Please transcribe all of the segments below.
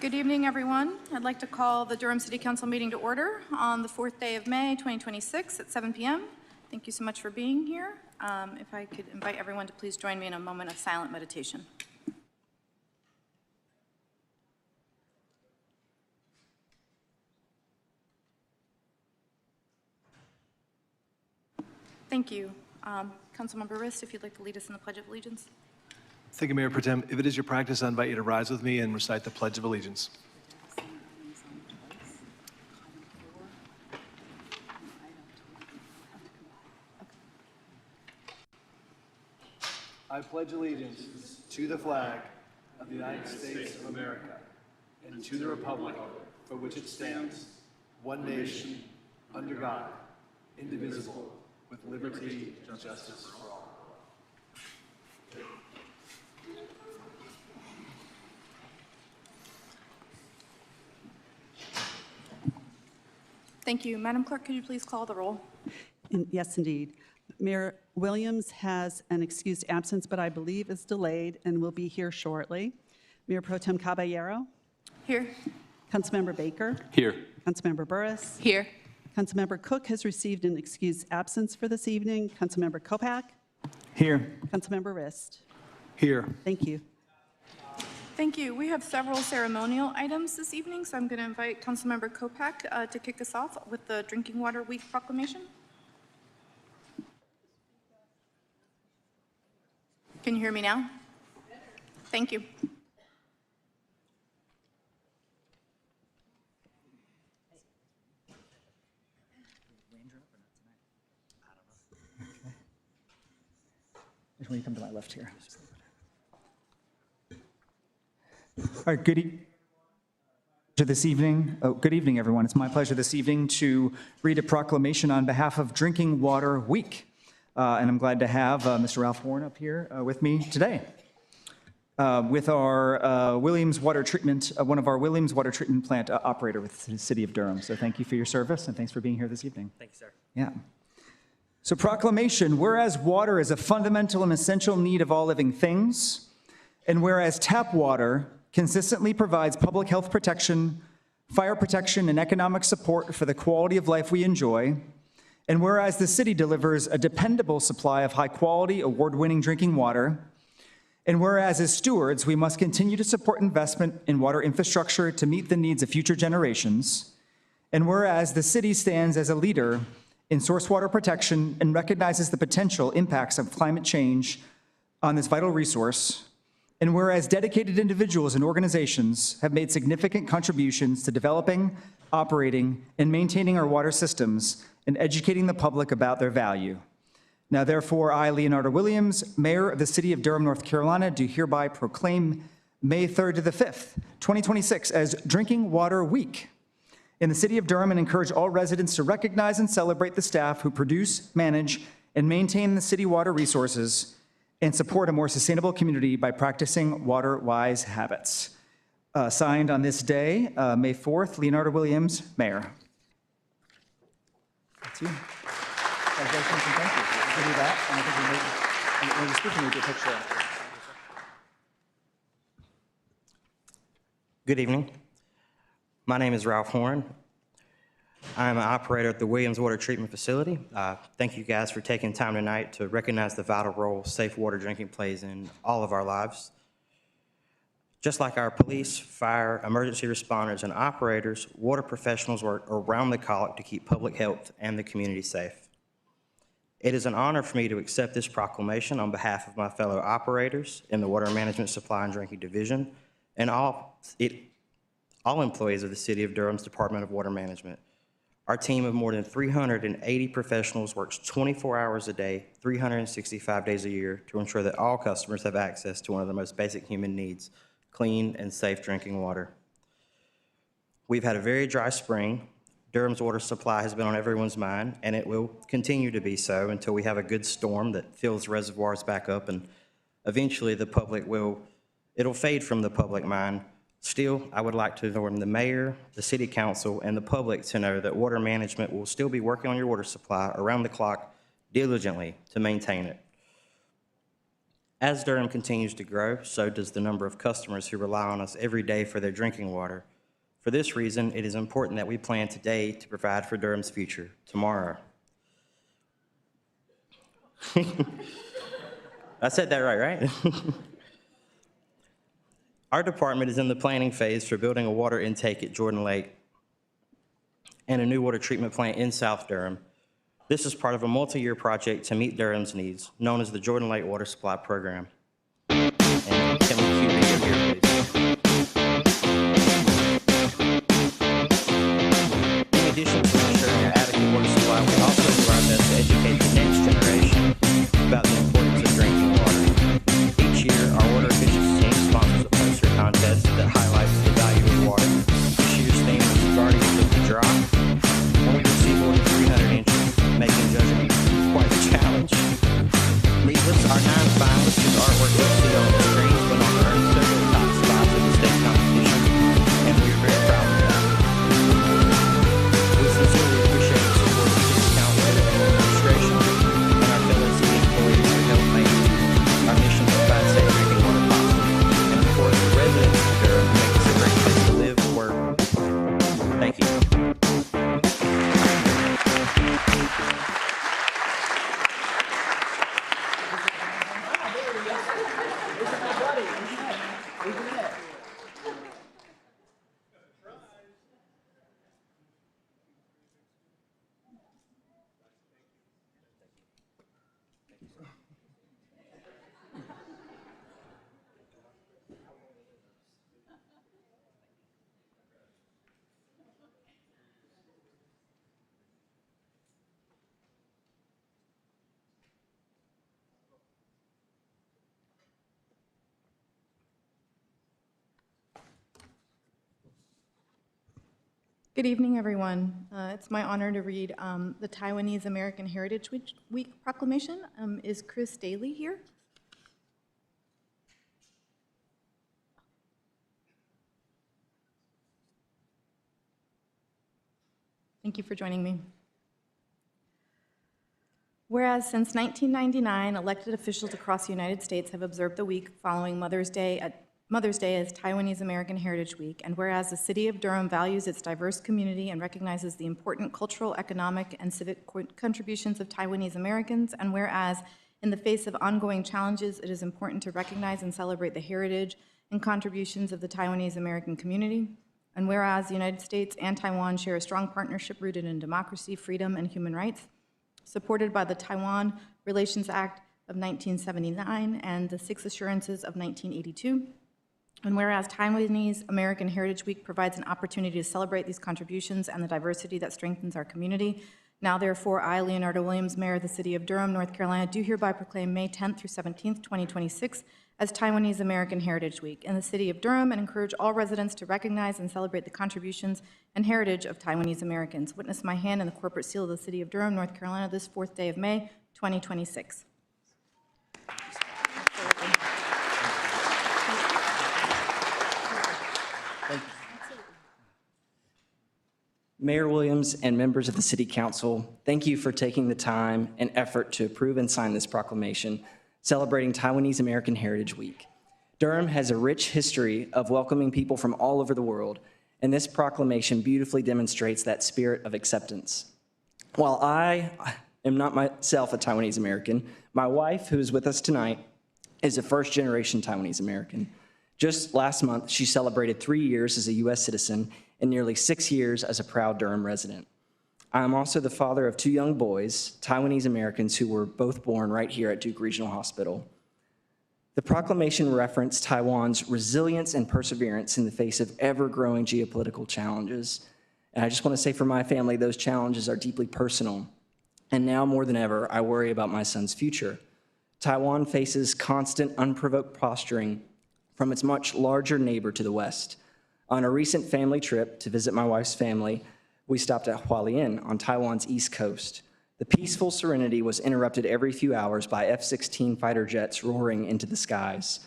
Good evening, everyone. I'd like to call the Durham City Council meeting to order on the 4th day of May, 2026 at 7 p.m. Thank you so much for being here. If I could invite everyone to please join me in a moment of silent meditation. Thank you. Councilmember Burris, if you'd like to lead us in the Pledge of Allegiance. Thank you, Mayor Pro Tem. If it is your practice, I invite you to rise with me and recite the Pledge of Allegiance. I pledge allegiance to the flag of the United States of America and to the republic for which it stands, one nation, under God, indivisible, with liberty and justice for all. Thank you. Madam Clerk, could you please call the roll? Yes, indeed. Mayor Williams has an excused absence, but I believe is delayed and will be here shortly. Mayor Pro Tem Caballero? Here. Councilmember Baker? Here. Councilmember Burris? Here. Councilmember Cook has received an excused absence for this evening. Councilmember Kopak? Here. Councilmember Rist? Here. Thank you. Thank you. We have several ceremonial items this evening, so I'm going to invite Councilmember Kopak to kick us off with the Drinking Water Week proclamation. Can you hear me now? Thank you. When you come to my left here. All right, good evening, everyone. It's my pleasure this evening to read a proclamation on behalf of Drinking Water Week. And I'm glad to have Mr. Ralph Horn up here with me today. With our Williams Water Treatment, one of our Williams Water Treatment Plant operator with the City of Durham. So thank you for your service and thanks for being here this evening. Thank you, sir. Yeah. So proclamation, whereas water is a fundamental and essential need of all living things, and whereas tap water consistently provides public health protection, fire protection, and economic support for the quality of life we enjoy, and whereas the city delivers a dependable supply of high-quality, award-winning drinking water, and whereas as stewards, we must continue to support investment in water infrastructure to meet the needs of future generations, and whereas the city stands as a leader in source water protection and recognizes the potential impacts of climate change on this vital resource, and whereas dedicated individuals and organizations have made significant contributions to developing, operating, and maintaining our water systems and educating the public about their value. Now, therefore, I, Leonardo Williams, Mayor of the City of Durham, North Carolina, do hereby proclaim May 3rd to the 5th, 2026 as Drinking Water Week in the City of Durham and encourage all residents to recognize and celebrate the staff who produce, manage, and maintain the city water resources and support a more sustainable community by practicing water-wise habits. Signed on this day, May 4th, Leonardo Williams, Mayor. That's you. Congratulations and thank you. We'll do that, and I think when you're speaking, we get a picture after. Good evening. My name is Ralph Horn. I'm an operator at the Williams Water Treatment Facility. Thank you guys for taking time tonight to recognize the vital role safe water drinking plays in all of our lives. Just like our police, fire, emergency responders, and operators, water professionals work around the clock to keep public health and the community safe. It is an honor for me to accept this proclamation on behalf of my fellow operators in the Water Management Supply and Drinking Division and all employees of the City of Durham's Department of Water Management. Our team of more than 380 professionals works 24 hours a day, 365 days a year to ensure that all customers have access to one of the most basic human needs, clean and safe drinking water. We've had a very dry spring. Durham's water supply has been on everyone's mind, and it will continue to be so until we have a good storm that fills reservoirs back up, and eventually it'll fade from the public mind. Still, I would like to inform the mayor, the city council, and the public to know that water management will still be working on your water supply around the clock diligently to maintain it. As Durham continues to grow, so does the number of customers who rely on us every day for their drinking water. For this reason, it is important that we plan today to provide for Durham's future tomorrow. I said that right? Our department is in the planning phase for building a water intake at Jordan Lake and a new water treatment plant in South Durham. This is part of a multi-year project to meet Durham's needs, known as the Jordan Lake Water Supply Program. And can we cue video here, please? In addition to ensuring an adequate water supply, we also do our best to educate the next generation about the importance of drinking water. Each year, our water efficiency team sponsors a poster contest that highlights the value of water. This year's theme is Guardians of the Drop, and we receive more than 300 entries, making judging quite a challenge. Needless, our 9 finalists whose artwork you'll see on the screens went on to earn several top spots at the state competition, and we are very proud of that. We sincerely appreciate the support of the City Council and administration and our fellow city employees who help make our mission to provide safe drinking water possible. And of course, the residents of Durham who make this a great place to live, work. Thank you. Good evening, everyone. It's my honor to read the Taiwanese American Heritage Week Proclamation. Is Chris Daly here? Thank you for joining me. Whereas since 1999, elected officials across the United States have observed the week following Mother's Day as Taiwanese American Heritage Week, and whereas the City of Durham values its diverse community and recognizes the important cultural, economic, and civic contributions of Taiwanese Americans, and whereas in the face of ongoing challenges, it is important to recognize and celebrate the heritage and contributions of the Taiwanese American community, and whereas the United States and Taiwan share a strong partnership rooted in democracy, freedom, and human rights, supported by the Taiwan Relations Act of 1979 and the Six Assurances of 1982, and whereas Taiwanese American Heritage Week provides an opportunity to celebrate these contributions and the diversity that strengthens our community, now therefore I, Leonardo Williams, Mayor of the City of Durham, North Carolina, do hereby proclaim May 10th through 17th, 2026 as Taiwanese American Heritage Week in the City of Durham, and encourage all residents to recognize and celebrate the contributions and heritage of Taiwanese Americans. Witness my hand and the corporate seal of the City of Durham, North Carolina, this 4th day of May, 2026. Mayor Williams and members of the City Council, thank you for taking the time and effort to approve and sign this proclamation celebrating Taiwanese American Heritage Week. Durham has a rich history of welcoming people from all over the world, and this proclamation beautifully demonstrates that spirit of acceptance. While I am not myself a Taiwanese American, my wife, who is with us tonight, is a first-generation Taiwanese American. Just last month, she celebrated 3 years as a U.S. citizen and nearly 6 years as a proud Durham resident. I am also the father of 2 young boys, Taiwanese Americans, who were both born right here at Duke Regional Hospital. The proclamation referenced Taiwan's resilience and perseverance in the face of ever-growing geopolitical challenges. And I just want to say for my family, those challenges are deeply personal. And now more than ever, I worry about my son's future. Taiwan faces constant, unprovoked posturing from its much larger neighbor to the west. On a recent family trip to visit my wife's family, we stopped at Hualien on Taiwan's east coast. The peaceful serenity was interrupted every few hours by F-16 fighter jets roaring into the skies.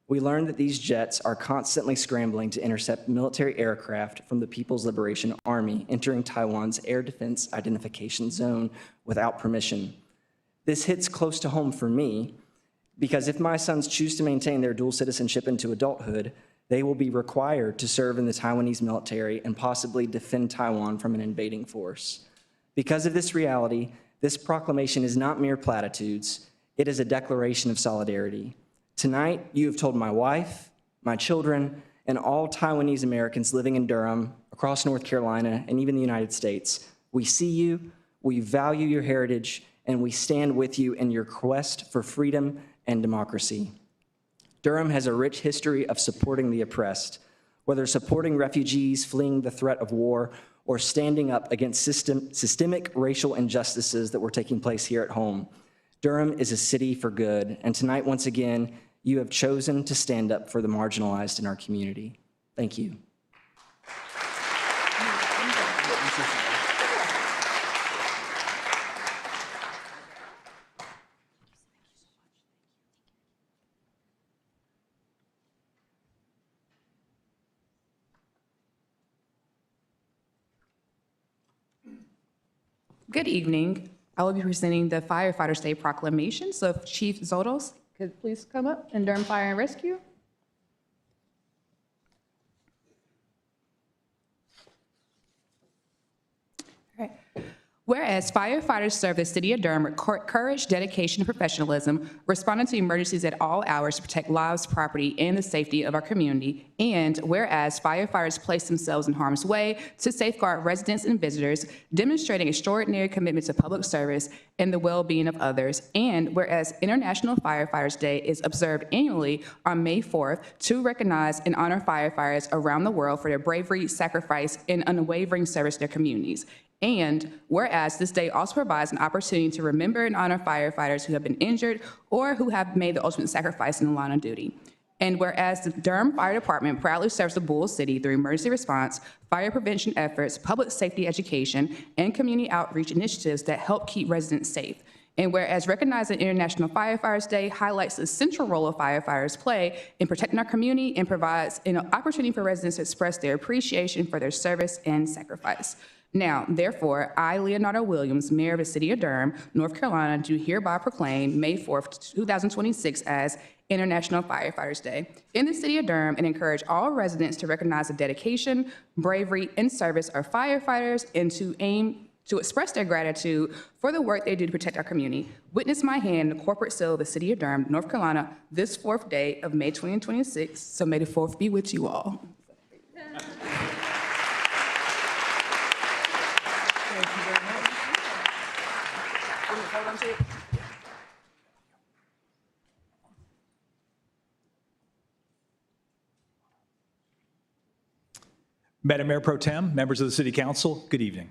We learned that these jets are constantly scrambling to intercept military aircraft from the People's Liberation Army entering Taiwan's air defense identification zone without permission. This hits close to home for me, Because if my sons choose to maintain their dual citizenship into adulthood, they will be required to serve in the Taiwanese military and possibly defend Taiwan from an invading force. Because of this reality, this proclamation is not mere platitudes. It is a declaration of solidarity. Tonight, you have told my wife, my children, and all Taiwanese Americans living in Durham, across North Carolina, and even the United States, we see you, we value your heritage, and we stand with you in your quest for freedom and democracy. Durham has a rich history of supporting the oppressed, whether supporting refugees fleeing the threat of war or standing up against systemic racial injustices that were taking place here at home. Durham is a city for good, and tonight, once again, you have chosen to stand up for the marginalized in our community. Thank you. Good evening. I will be presenting the Firefighter Day Proclamation. So if Chief Zotos could please come up, and Durham Fire and Rescue. All right. Whereas firefighters serve the city of Durham with courage, dedication, and professionalism, responding to emergencies at all hours to protect lives, property, and the safety of our community. And whereas firefighters place themselves in harm's way to safeguard residents and visitors, demonstrating extraordinary commitment to public service and the well-being of others. And whereas International Firefighters Day is observed annually on May 4th to recognize and honor firefighters around the world for their bravery, sacrifice, and unwavering service to their communities. And whereas this day also provides an opportunity to remember and honor firefighters who have been injured or who have made the ultimate sacrifice in the line of duty. And whereas the Durham Fire Department proudly serves the Bull City through emergency response, fire prevention efforts, public safety education, and community outreach initiatives that help keep residents safe. And whereas recognizing International Firefighters Day highlights the central role of firefighters play in protecting our community and provides an opportunity for residents to express their appreciation for their service and sacrifice. Now, therefore, I, Leonardo Williams, Mayor of the City of Durham, North Carolina, do hereby proclaim May 4th, 2026 as International Firefighters Day in the City of Durham and encourage all residents to recognize the dedication, bravery, and service of firefighters and to aim to express their gratitude for the work they do to protect our community. Witness my hand, the corporate seal of the City of Durham, North Carolina, this 4th day of May 2026. So may the 4th be with you all. Madam Mayor Pro Tem, members of the City Council, good evening.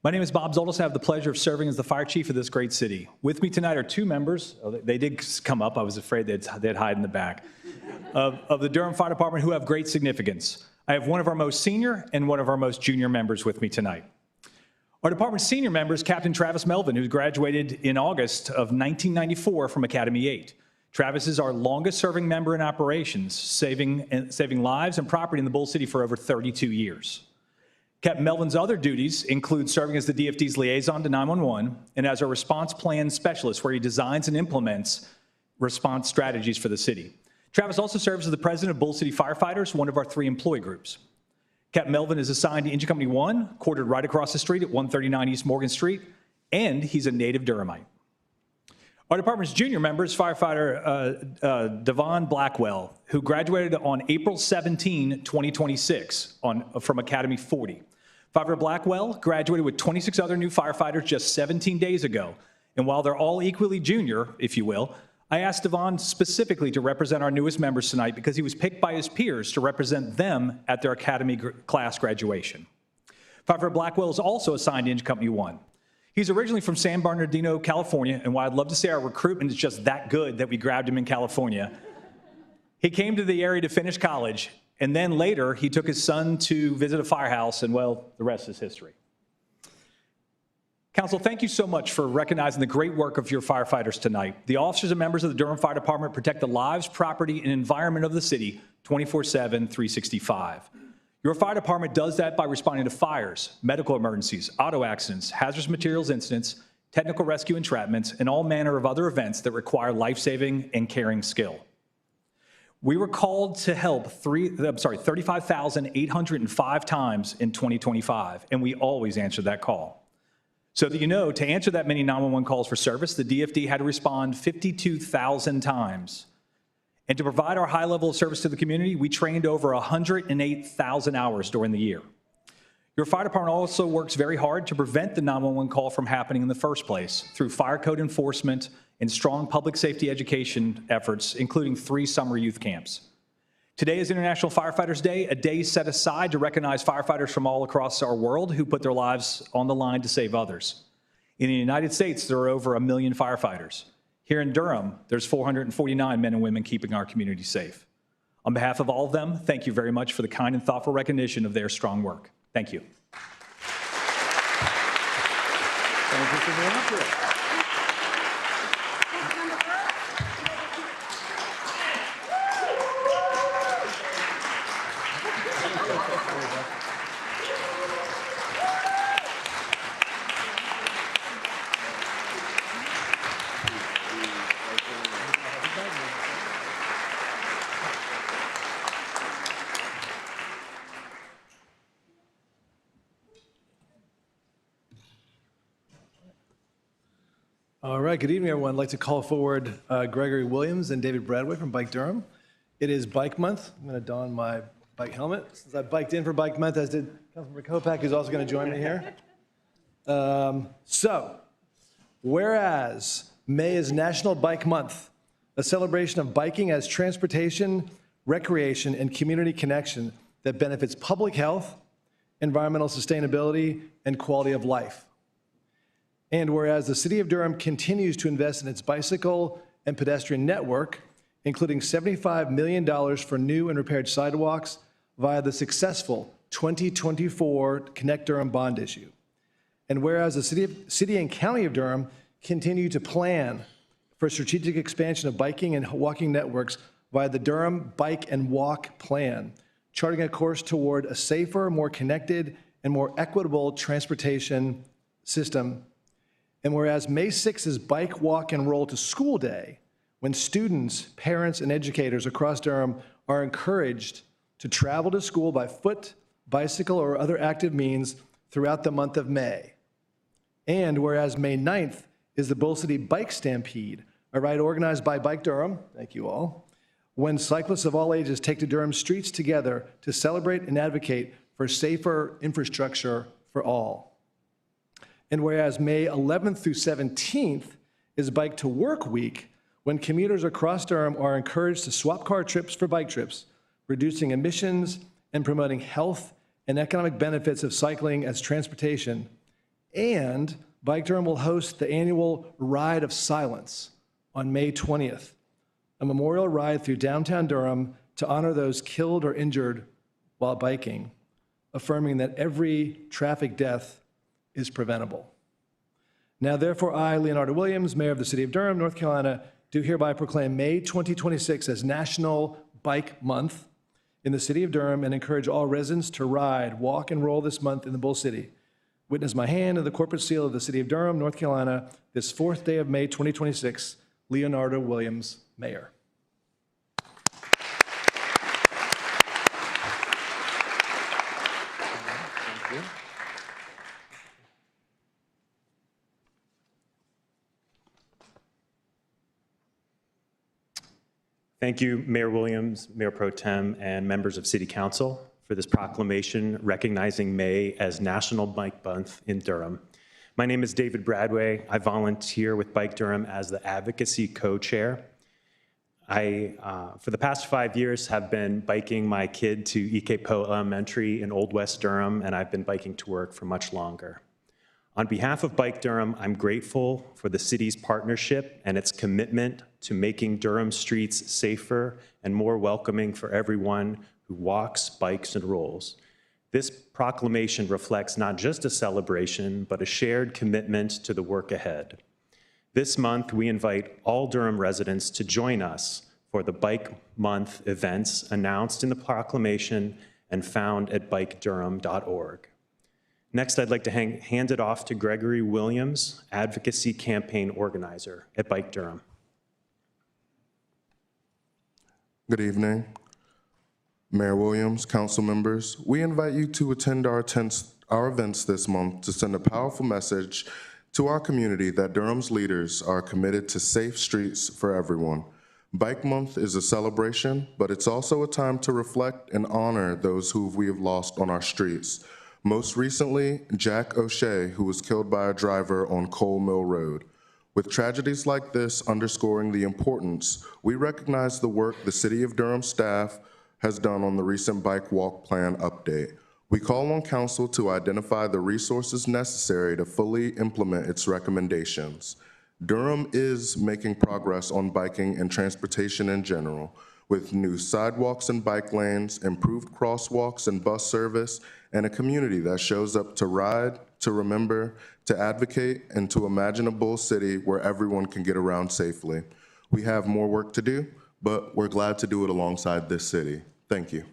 My name is Bob Zoltis. I have the pleasure of serving as the fire chief of this great city. With me tonight are two members. They did come up. I was afraid they'd hide in the back. Of the Durham Fire Department who have great significance. I have one of our most senior and one of our most junior members with me tonight. Our department's senior member is Captain Travis Melvin, who graduated in August of 1994 from Academy 8. Travis is our longest-serving member in operations, saving lives and property in the Bull City for over 32 years. Captain Melvin's other duties include serving as the DFD's liaison to 911 and as our response plan specialist, where he designs and implements response strategies for the city. Travis also serves as the president of Bull City Firefighters, one of our 3 employee groups. Captain Melvin is assigned to Engine Company 1, quartered right across the street at 139 East Morgan Street, and he's a native Durhamite. Our department's junior member is firefighter Devon Blackwell, who graduated on April 17, 2026 from Academy 40. Firefighter Blackwell graduated with 26 other new firefighters just 17 days ago. And while they're all equally junior, if you will, I asked Devon specifically to represent our newest members tonight because he was picked by his peers to represent them at their Academy class graduation. Firefighter Blackwell is also assigned to Engine Company 1. He's originally from San Bernardino, California, and while I'd love to say our recruitment is just that good that we grabbed him in California, he came to the area to finish college, and then later he took his son to visit a firehouse, and well, the rest is history. Council, thank you so much for recognizing the great work of your firefighters tonight. The officers and members of the Durham Fire Department protect the lives, property, and environment of the city 24/7, 365. Your fire department does that by responding to fires, medical emergencies, auto accidents, hazardous materials incidents, technical rescue entrapments, and all manner of other events that require life-saving and caring skill. We were called to help 35,805 times in 2025, and we always answered that call. So that you know, to answer that many 911 calls for service, the DFD had to respond 52,000 times. And to provide our high level of service to the community, we trained over 108,000 hours during the year. Your fire department also works very hard to prevent the 911 call from happening in the first place through fire code enforcement and strong public safety education efforts, including 3 summer youth camps. Today is International Firefighters Day, a day set aside to recognize firefighters from all across our world who put their lives on the line to save others. In the United States, there are over 1 million firefighters. Here in Durham, there's 449 men and women keeping our community safe. On behalf of all of them, thank you very much for the kind and thoughtful recognition of their strong work. Thank you. Thank you for being up here. All right, good evening, everyone. I'd like to call forward Gregory Williams and David Bradway from Bike Durham. It is Bike Month. I'm going to don my bike helmet since I biked in for Bike Month, as did Councilmember Kopak, who's also going to join me here. Whereas May is National Bike Month, a celebration of biking as transportation, recreation, and community connection that benefits public health, environmental sustainability, and quality of life. And whereas the City of Durham continues to invest in its bicycle and pedestrian network, including $75 million for new and repaired sidewalks via the successful 2024 Connect Durham bond issue. And whereas the City and County of Durham continue to plan for strategic expansion of biking and walking networks via the Durham Bike and Walk Plan, charting a course toward a safer, more connected, and more equitable transportation system. And whereas May 6th is Bike, Walk, and Roll to School Day, when students, parents, and educators across Durham are encouraged to travel to school by foot, bicycle, or other active means throughout the month of May. And whereas May 9th is the Bull City Bike Stampede, a ride organized by Bike Durham, thank you all, when cyclists of all ages take to Durham streets together to celebrate and advocate for safer infrastructure for all. And whereas May 11th through 17th is Bike to Work Week, when commuters across Durham are encouraged to swap car trips for bike trips, reducing emissions and promoting health and economic benefits of cycling as transportation. And Bike Durham will host the annual Ride of Silence on May 20th, a memorial ride through downtown Durham to honor those killed or injured while biking, affirming that every traffic death is preventable. Now, therefore, I, Leonardo Williams, Mayor of the City of Durham, North Carolina, do hereby proclaim May 2026 as National Bike Month in the City of Durham and encourage all residents to ride, walk, and roll this month in the Bull City. Witness my hand and the corporate seal of the City of Durham, North Carolina, this 4th day of May 2026, Leonardo Williams, Mayor. Thank you. Thank you, Mayor Williams, Mayor Pro Tem, and members of City Council for this proclamation recognizing May as National Bike Month in Durham. My name is David Bradway. I volunteer with Bike Durham as the Advocacy Co-Chair. I, for the past 5 years, have been biking my kid to Ikepo Elementary in Old West Durham, and I've been biking to work for much longer. On behalf of Bike Durham, I'm grateful for the city's partnership and its commitment to making Durham streets safer and more welcoming for everyone who walks, bikes, and rolls. This proclamation reflects not just a celebration, but a shared commitment to the work ahead. This month, we invite all Durham residents to join us for the Bike Month events announced in the proclamation and found at bikedurham.org. Next, I'd like to hand it off to Gregory Williams, Advocacy Campaign Organizer at Bike Durham. Good evening. Mayor Williams, council members, we invite you to attend our events this month to send a powerful message to our community that Durham's leaders are committed to safe streets for everyone. Bike Month is a celebration, but it's also a time to reflect and honor those who we have lost on our streets. Most recently, Jack O'Shea, who was killed by a driver on Coal Mill Road. With tragedies like this underscoring the importance, we recognize the work the City of Durham staff has done on the recent Bike Walk Plan update. We call on council to identify the resources necessary to fully implement its recommendations. Durham is making progress on biking and transportation in general, with new sidewalks and bike lanes, improved crosswalks and bus service, and a community that shows up to ride, to remember, to advocate, and to imagine a bull city where everyone can get around safely. We have more work to do, but we're glad to do it alongside this city. Thank you.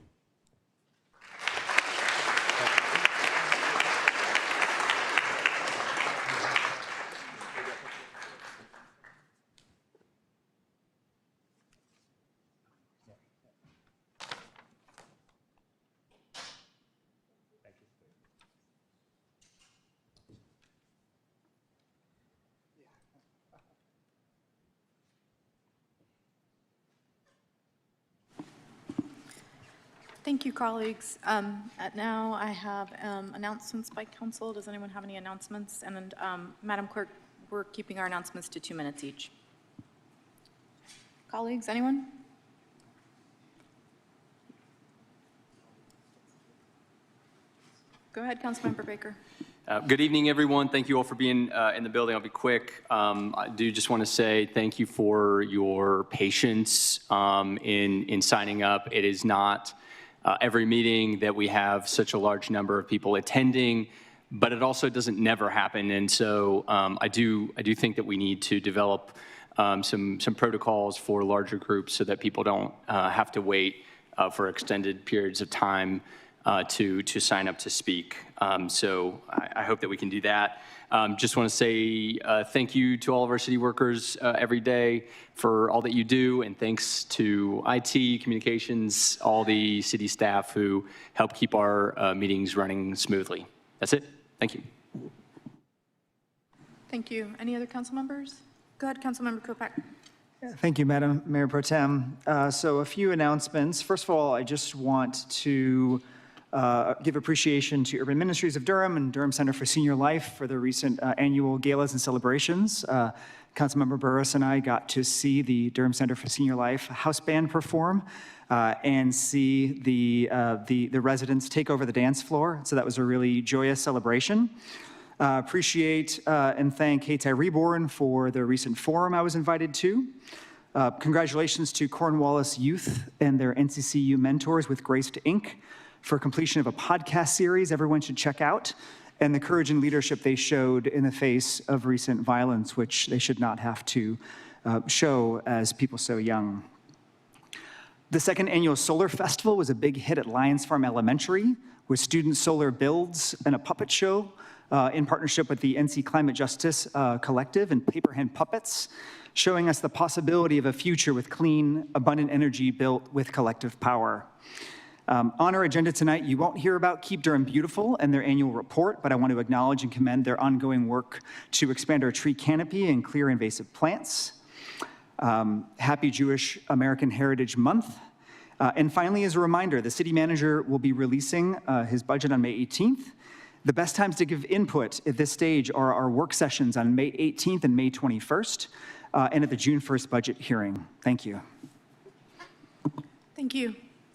Thank you, colleagues. Now I have announcements by council. Does anyone have any announcements? And Madam Clerk, we're keeping our announcements to 2 minutes each. Colleagues, anyone? Go ahead, Councilmember Baker. Good evening, everyone. Thank you all for being in the building. I'll be quick. I do just want to say thank you for your patience in signing up. It is not every meeting that we have such a large number of people attending, but it also doesn't never happen. And so I do think that we need to develop some protocols for larger groups so that people don't have to wait for extended periods of time to sign up to speak. So I hope that we can do that. Just want to say thank you to all of our city workers every day for all that you do, and thanks to IT, communications, all the city staff who help keep our meetings running smoothly. That's it. Thank you. Thank you. Any other council members? Go ahead, Councilmember Kopak. Thank you, Madam Mayor Pro Tem. So a few announcements. First of all, I just want to give appreciation to Urban Ministries of Durham and Durham Center for Senior Life for the recent annual galas and celebrations. Councilmember Burris and I got to see the Durham Center for Senior Life house band perform and see the residents take over the dance floor. So that was a really joyous celebration. Appreciate and thank Hayti Reborn for the recent forum I was invited to. Congratulations to Cornwallis Youth and their NCCU mentors with Graced Inc. for completion of a podcast series everyone should check out, and the courage and leadership they showed in the face of recent violence, which they should not have to show as people so young. The second annual Solar Festival was a big hit at Lions Farm Elementary with student solar builds and a puppet show in partnership with the NC Climate Justice Collective and Paper Hand Puppets, showing us the possibility of a future with clean, abundant energy built with collective power. On our agenda tonight, you won't hear about Keep Durham Beautiful and their annual report, but I want to acknowledge and commend their ongoing work to expand our tree canopy and clear invasive plants. Happy Jewish American Heritage Month. And finally, as a reminder, the city manager will be releasing his budget on May 18th. The best times to give input at this stage are our work sessions on May 18th and May 21st, and at the June 1st budget hearing. Thank you. Thank you.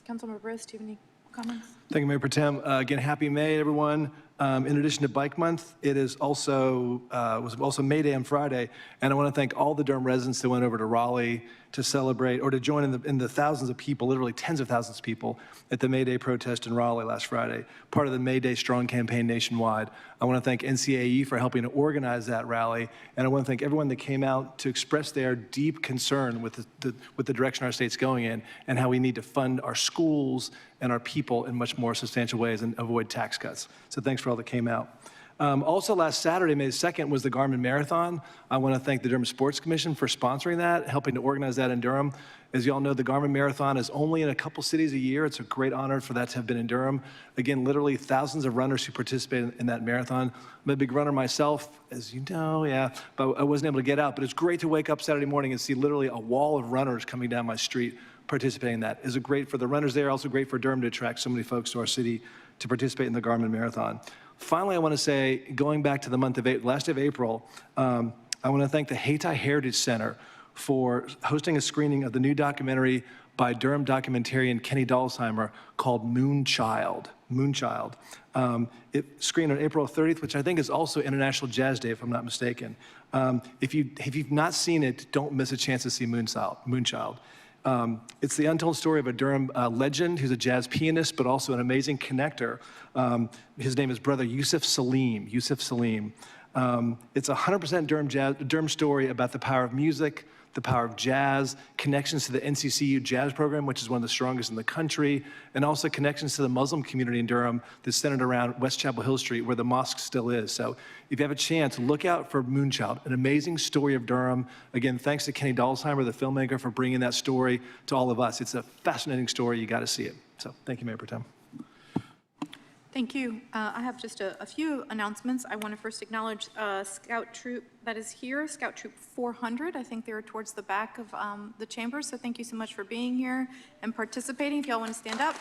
Councilmember Burris, do you have any comments? Thank you, Mayor Pro Tem. Again, happy May, everyone. In addition to Bike Month, it is also was also May Day on Friday, and I want to thank all the Durham residents that went over to Raleigh to celebrate or to join in the thousands of people, literally tens of thousands of people, at the May Day protest in Raleigh last Friday, part of the May Day Strong campaign nationwide. I want to thank NCAE for helping to organize that rally, and I want to thank everyone that came out to express their deep concern with the direction our state's going in and how we need to fund our schools and our people in much more substantial ways and avoid tax cuts. So thanks for all that came out. Also, last Saturday, May 2nd, was the Garmin Marathon. I want to thank the Durham Sports Commission for sponsoring that, helping to organize that in Durham. As you all know, the Garmin Marathon is only in a couple cities a year. It's a great honor for that to have been in Durham. Again, literally thousands of runners who participate in that marathon. I'm a big runner myself, as you know, yeah, but I wasn't able to get out. But it's great to wake up Saturday morning and see literally a wall of runners coming down my street participating in that. It's great for the runners there, also great for Durham to attract so many folks to our city to participate in the Garmin Marathon. Finally, I want to say, going back to the month of last of April, I want to thank the Hayti Heritage Center for hosting a screening of the new documentary by Durham documentarian Kenny Dalsheimer called Moonchild. Moonchild. It screened on April 30th, which I think is also International Jazz Day, if I'm not mistaken. If you've not seen it, don't miss a chance to see Moonchild. It's the untold story of a Durham legend who's a jazz pianist, but also an amazing connector. His name is Brother Yusuf Salim. It's a 100% Durham story about the power of music, the power of jazz, connections to the NCCU jazz program, which is one of the strongest in the country, and also connections to the Muslim community in Durham that's centered around West Chapel Hill Street, where the mosque still is. So if you have a chance, look out for Moonchild, an amazing story of Durham. Again, thanks to Kenny Dalsheimer, the filmmaker, for bringing that story to all of us. It's a fascinating story. You got to see it. So thank you, Mayor Pro Tem. Thank you. I have just a few announcements. I want to first acknowledge Scout Troop that is here, Scout Troop 400. I think they're towards the back of the chamber, so thank you so much for being here and participating. If y'all want to stand up.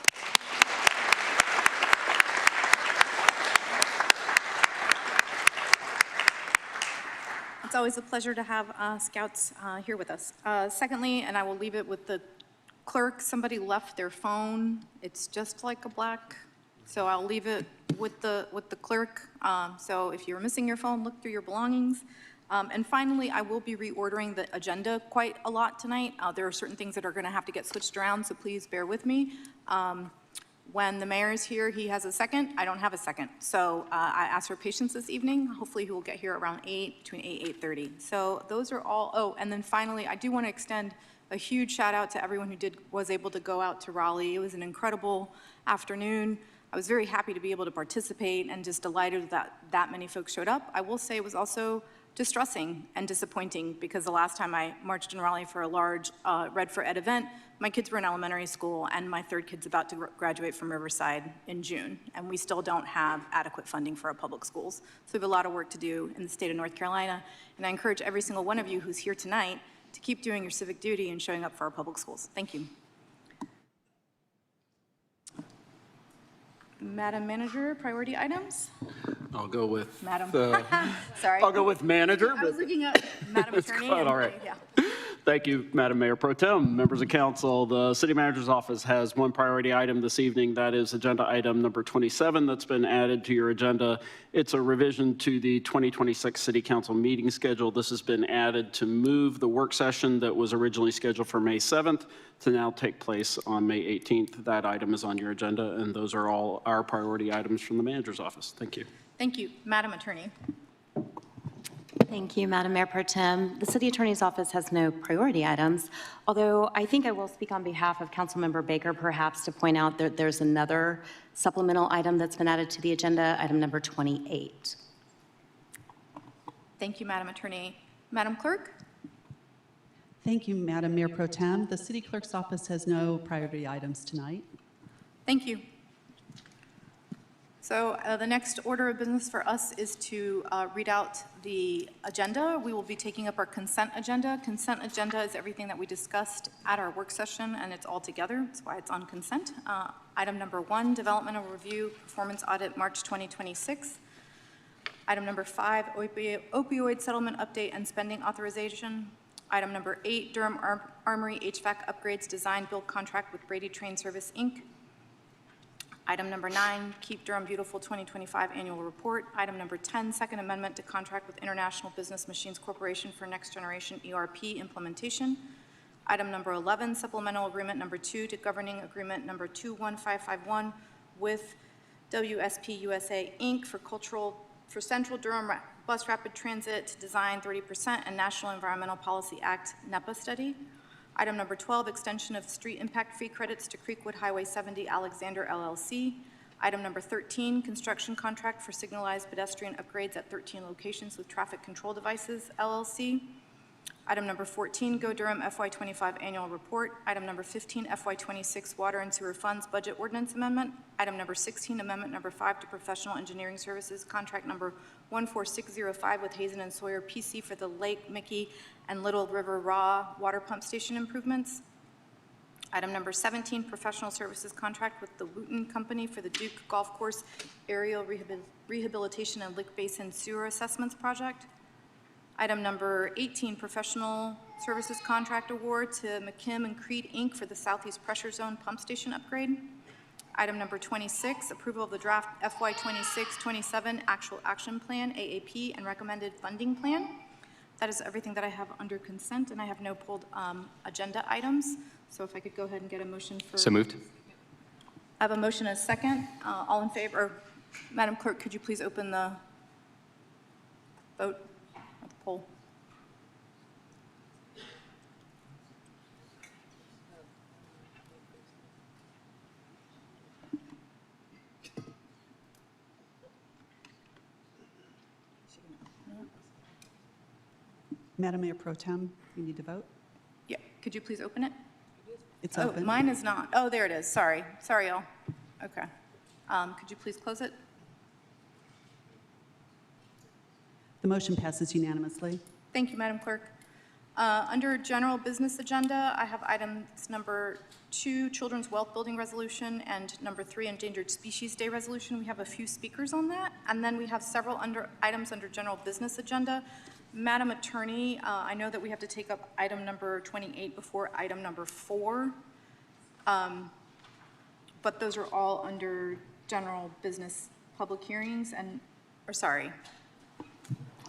It's always a pleasure to have Scouts here with us. Secondly, and I will leave it with the clerk, somebody left their phone. It's just like a black. So I'll leave it with the clerk. So if you're missing your phone, look through your belongings. And finally, I will be reordering the agenda quite a lot tonight. There are certain things that are going to have to get switched around, so please bear with me. When the mayor is here, he has a second. I don't have a second. So I ask for patience this evening. Hopefully he will get here around 8, between 8:30. So those are all. Oh, and then finally, I do want to extend a huge shout out to everyone who was able to go out to Raleigh. It was an incredible afternoon. I was very happy to be able to participate and just delighted that many folks showed up. I will say it was also distressing and disappointing because the last time I marched in Raleigh for a large Red for Ed event, my kids were in elementary school and my third kid's about to graduate from Riverside in June, and we still don't have adequate funding for our public schools. So we have a lot of work to do in the state of North Carolina, and I encourage every single one of you who's here tonight to keep doing your civic duty and showing up for our public schools. Thank you. Madam Manager, priority items? I'll go with Madam. Sorry. I'll go with manager. I was looking at Madam Attorney. Quite all right. Yeah. Thank you, Madam Mayor Pro Tem, members of council. The city manager's office has one priority item this evening. That is agenda item number 27 that's been added to your agenda. It's a revision to the 2026 city council meeting schedule. This has been added to move the work session that was originally scheduled for May 7th to now take place on May 18th. That item is on your agenda, and those are all our priority items from the manager's office. Thank you. Thank you. Madam Attorney. Thank you, Madam Mayor Pro Tem. The City Attorney's Office has no priority items, although I think I will speak on behalf of Councilmember Baker perhaps to point out that there's another supplemental item that's been added to the agenda, item number 28. Thank you, Madam Attorney. Madam Clerk? Thank you, Madam Mayor Pro Tem. The City Clerk's Office has no priority items tonight. Thank you. So the next order of business for us is to read out the agenda. We will be taking up our consent agenda. Consent agenda is everything that we discussed at our work session, and it's all together. That's why it's on consent. Item number 1, developmental review, performance audit, March 2026. Item number 5, opioid settlement update and spending authorization. Item number 8, Durham Armory HVAC upgrades design build contract with Brady Train Service, Inc. Item number 9, Keep Durham Beautiful 2025 Annual Report. Item number 10, Second Amendment to contract with International Business Machines Corporation for Next Generation ERP implementation. Item number 11, Supplemental Agreement number 2 to Governing Agreement number 21551 with WSP USA, Inc. for Central Durham Bus Rapid Transit to design 30% and National Environmental Policy Act NEPA study. Item number 12, extension of street impact fee credits to Creekwood Highway 70 Alexander LLC. Item number 13, construction contract for signalized pedestrian upgrades at 13 locations with traffic control devices LLC. Item number 14, Go Durham FY25 Annual Report. Item number 15, FY26 Water and Sewer Funds Budget Ordinance Amendment. Item number 16, Amendment number 5 to Professional Engineering Services Contract number 14605 with Hazen and Sawyer PC for the Lake Mickey and Little River Raw Water Pump Station improvements. Item number 17, Professional Services Contract with the Wooten Company for the Duke Golf Course Aerial Rehabilitation and Lick Basin Sewer Assessments Project. Item number 18, Professional Services Contract Award to McKim and Creed, Inc. for the Southeast Pressure Zone Pump Station Upgrade. Item number 26, Approval of the Draft FY26-27 Actual Action Plan, AAP, and Recommended Funding Plan. That is everything that I have under consent, and I have no pulled agenda items. So if I could go ahead and get a motion for... So moved. I have a motion and a second. All in favor? Or, Madam Clerk, could you please open the vote? Poll. Madam Mayor Pro Tem, you need to vote? Yeah, could you please open it? It's Oh, open. mine is not. Oh, there it is. Sorry, y'all. Okay. Could you please close it? The motion passes unanimously. Thank you, Madam Clerk. Under General Business Agenda, I have items number 2, Children's Wealth Building Resolution, and number 3, Endangered Species Day Resolution. We have a few speakers on that, and then we have several items under General Business Agenda. Madam Attorney, I know that we have to take up item number 28 before item number 4, but those are all under General Business Public Hearings I'm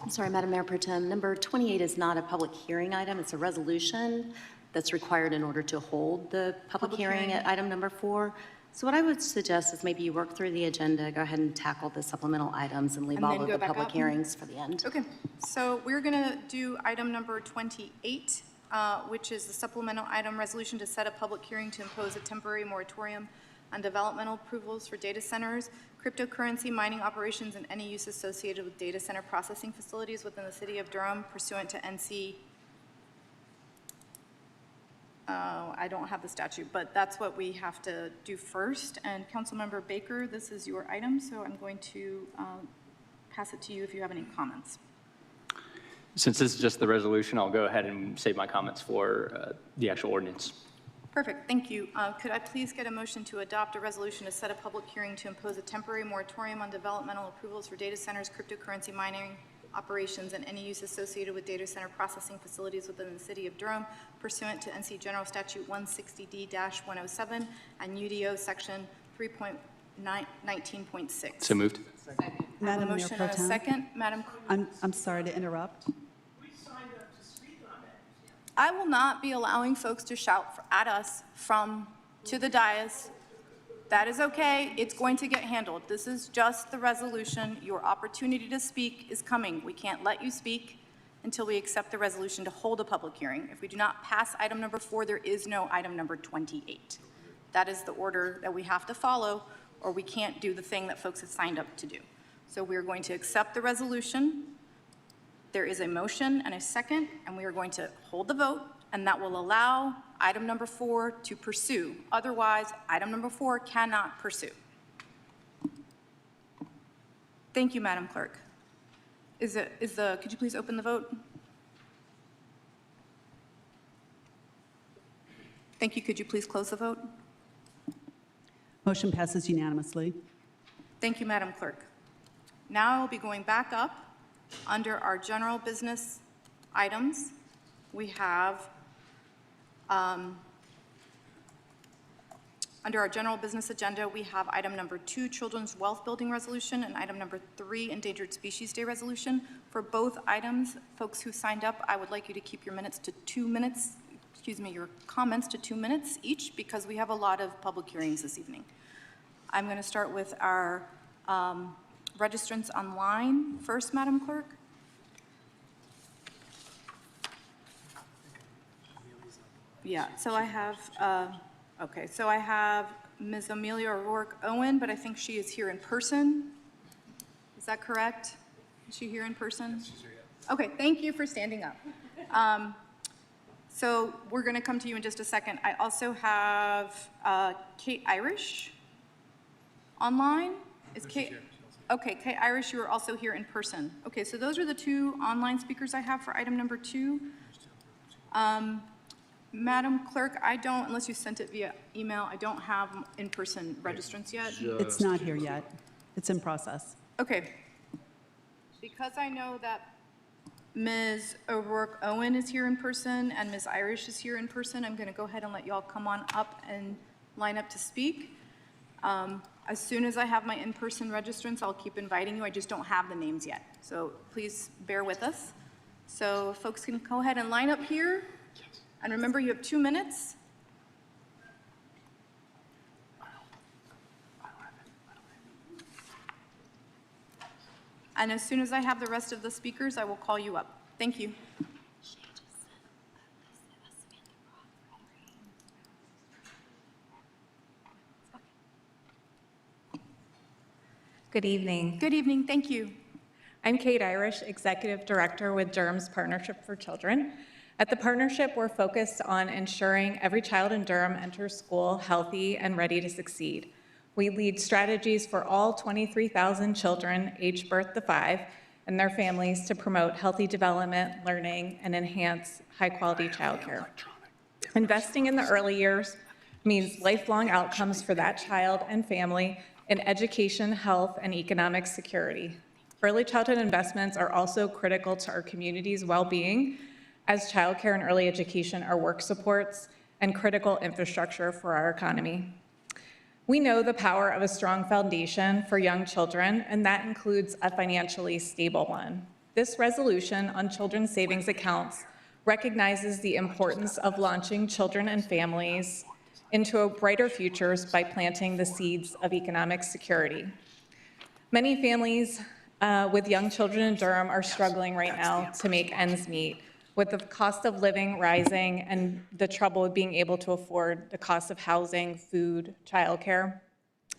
sorry, Madam Mayor Pro Tem. Number 28 is not a public hearing item. It's a resolution that's required in order to hold the public hearing at item number 4. So what I would suggest is maybe you work through the agenda, go ahead and tackle the supplemental items and leave And all then of go the back public up? hearings for the end. Okay, so we're going to do item number 28, which is the supplemental item resolution to set a public hearing to impose a temporary moratorium on developmental approvals for data centers, cryptocurrency mining operations, and any use associated with data center processing facilities within the city of Durham pursuant to NC. I don't have the statute, but that's what we have to do first. And Councilmember Baker, this is your item, so I'm going to pass it to you if you have any comments. Since this is just the resolution, I'll go ahead and save my comments for the actual ordinance. Perfect, thank you. Could I please get a motion to adopt a resolution to set a public hearing to impose a temporary moratorium on developmental approvals for data centers, cryptocurrency mining operations, and any use associated with data center processing facilities within the city of Durham pursuant to NC General Statute 160D-107 and UDO Section 3.19.6. So moved. I have a Madam Mayor motion Pro and a Tem. second. Madam, I'm sorry to interrupt. I will not be allowing folks to shout at us to the dais. That is okay. It's going to get handled. This is just the resolution. Your opportunity to speak is coming. We can't let you speak until we accept the resolution to hold a public hearing. If we do not pass item number 4, there is no item number 28. That is the order that we have to follow, or we can't do the thing that folks have signed up to do. So we are going to accept the resolution. There is a motion and a second, and we are going to hold the vote, and that will allow item number 4 to pursue. Otherwise, item number 4 cannot pursue. Thank you, Madam Clerk. Could you please open the vote? Thank you. Could you please close the vote? Motion passes unanimously. Thank you, Madam Clerk. Now I will be going back up. Under our general business items, we have, under our general business agenda, we have item number 2, Children's Wealth Building Resolution, and item number 3, Endangered Species Day Resolution. For both items, folks who signed up, I would like you to keep your minutes to 2 minutes, your comments to 2 minutes each, because we have a lot of public hearings this evening. I'm going to start with our registrants online first, Madam Clerk. Yeah, so I have, okay, so I have Ms. Amelia O'Rourke Owen, but I think she is here in person. Is that correct? Is she here in person? Yes, she's here, yeah. Okay, thank you for standing up. So we're going to come to you in just a second. I also have Kate Irish online. Is Kate? Okay, Kate Irish, you are also here in person. Okay, so those are the two online speakers I have for item number 2. Madam Clerk, I don't, unless you sent it via email, I don't have in-person registrants yet. It's not here yet. It's in process. Okay. Because I know that Ms. O'Rourke Owen is here in person and Ms. Irish is here in person, I'm going to go ahead and let y'all come on up and line up to speak. As soon as I have my in-person registrants, I'll keep inviting you. I just don't have the names yet. So please bear with us. So if folks can go ahead and line up here. And remember, you have 2 minutes. And as soon as I have the rest of the speakers, I will call you up. Thank you. Good evening. Good evening. Thank you. I'm Kate Irish, Executive Director with Durham's Partnership for Children. At the partnership, we're focused on ensuring every child in Durham enters school healthy and ready to succeed. We lead strategies for all 23,000 children aged birth to 5 and their families to promote healthy development, learning, and enhance high-quality childcare. Investing in the early years means lifelong outcomes for that child and family in education, health, and economic security. Early childhood investments are also critical to our community's well-being, as childcare and early education are work supports and critical infrastructure for our economy. We know the power of a strong foundation for young children, and that includes a financially stable one. This resolution on children's savings accounts recognizes the importance of launching children and families into a brighter futures by planting the seeds of economic security. Many families with young children in Durham are struggling right now to make ends meet, with the cost of living rising and the trouble of being able to afford the cost of housing, food, childcare.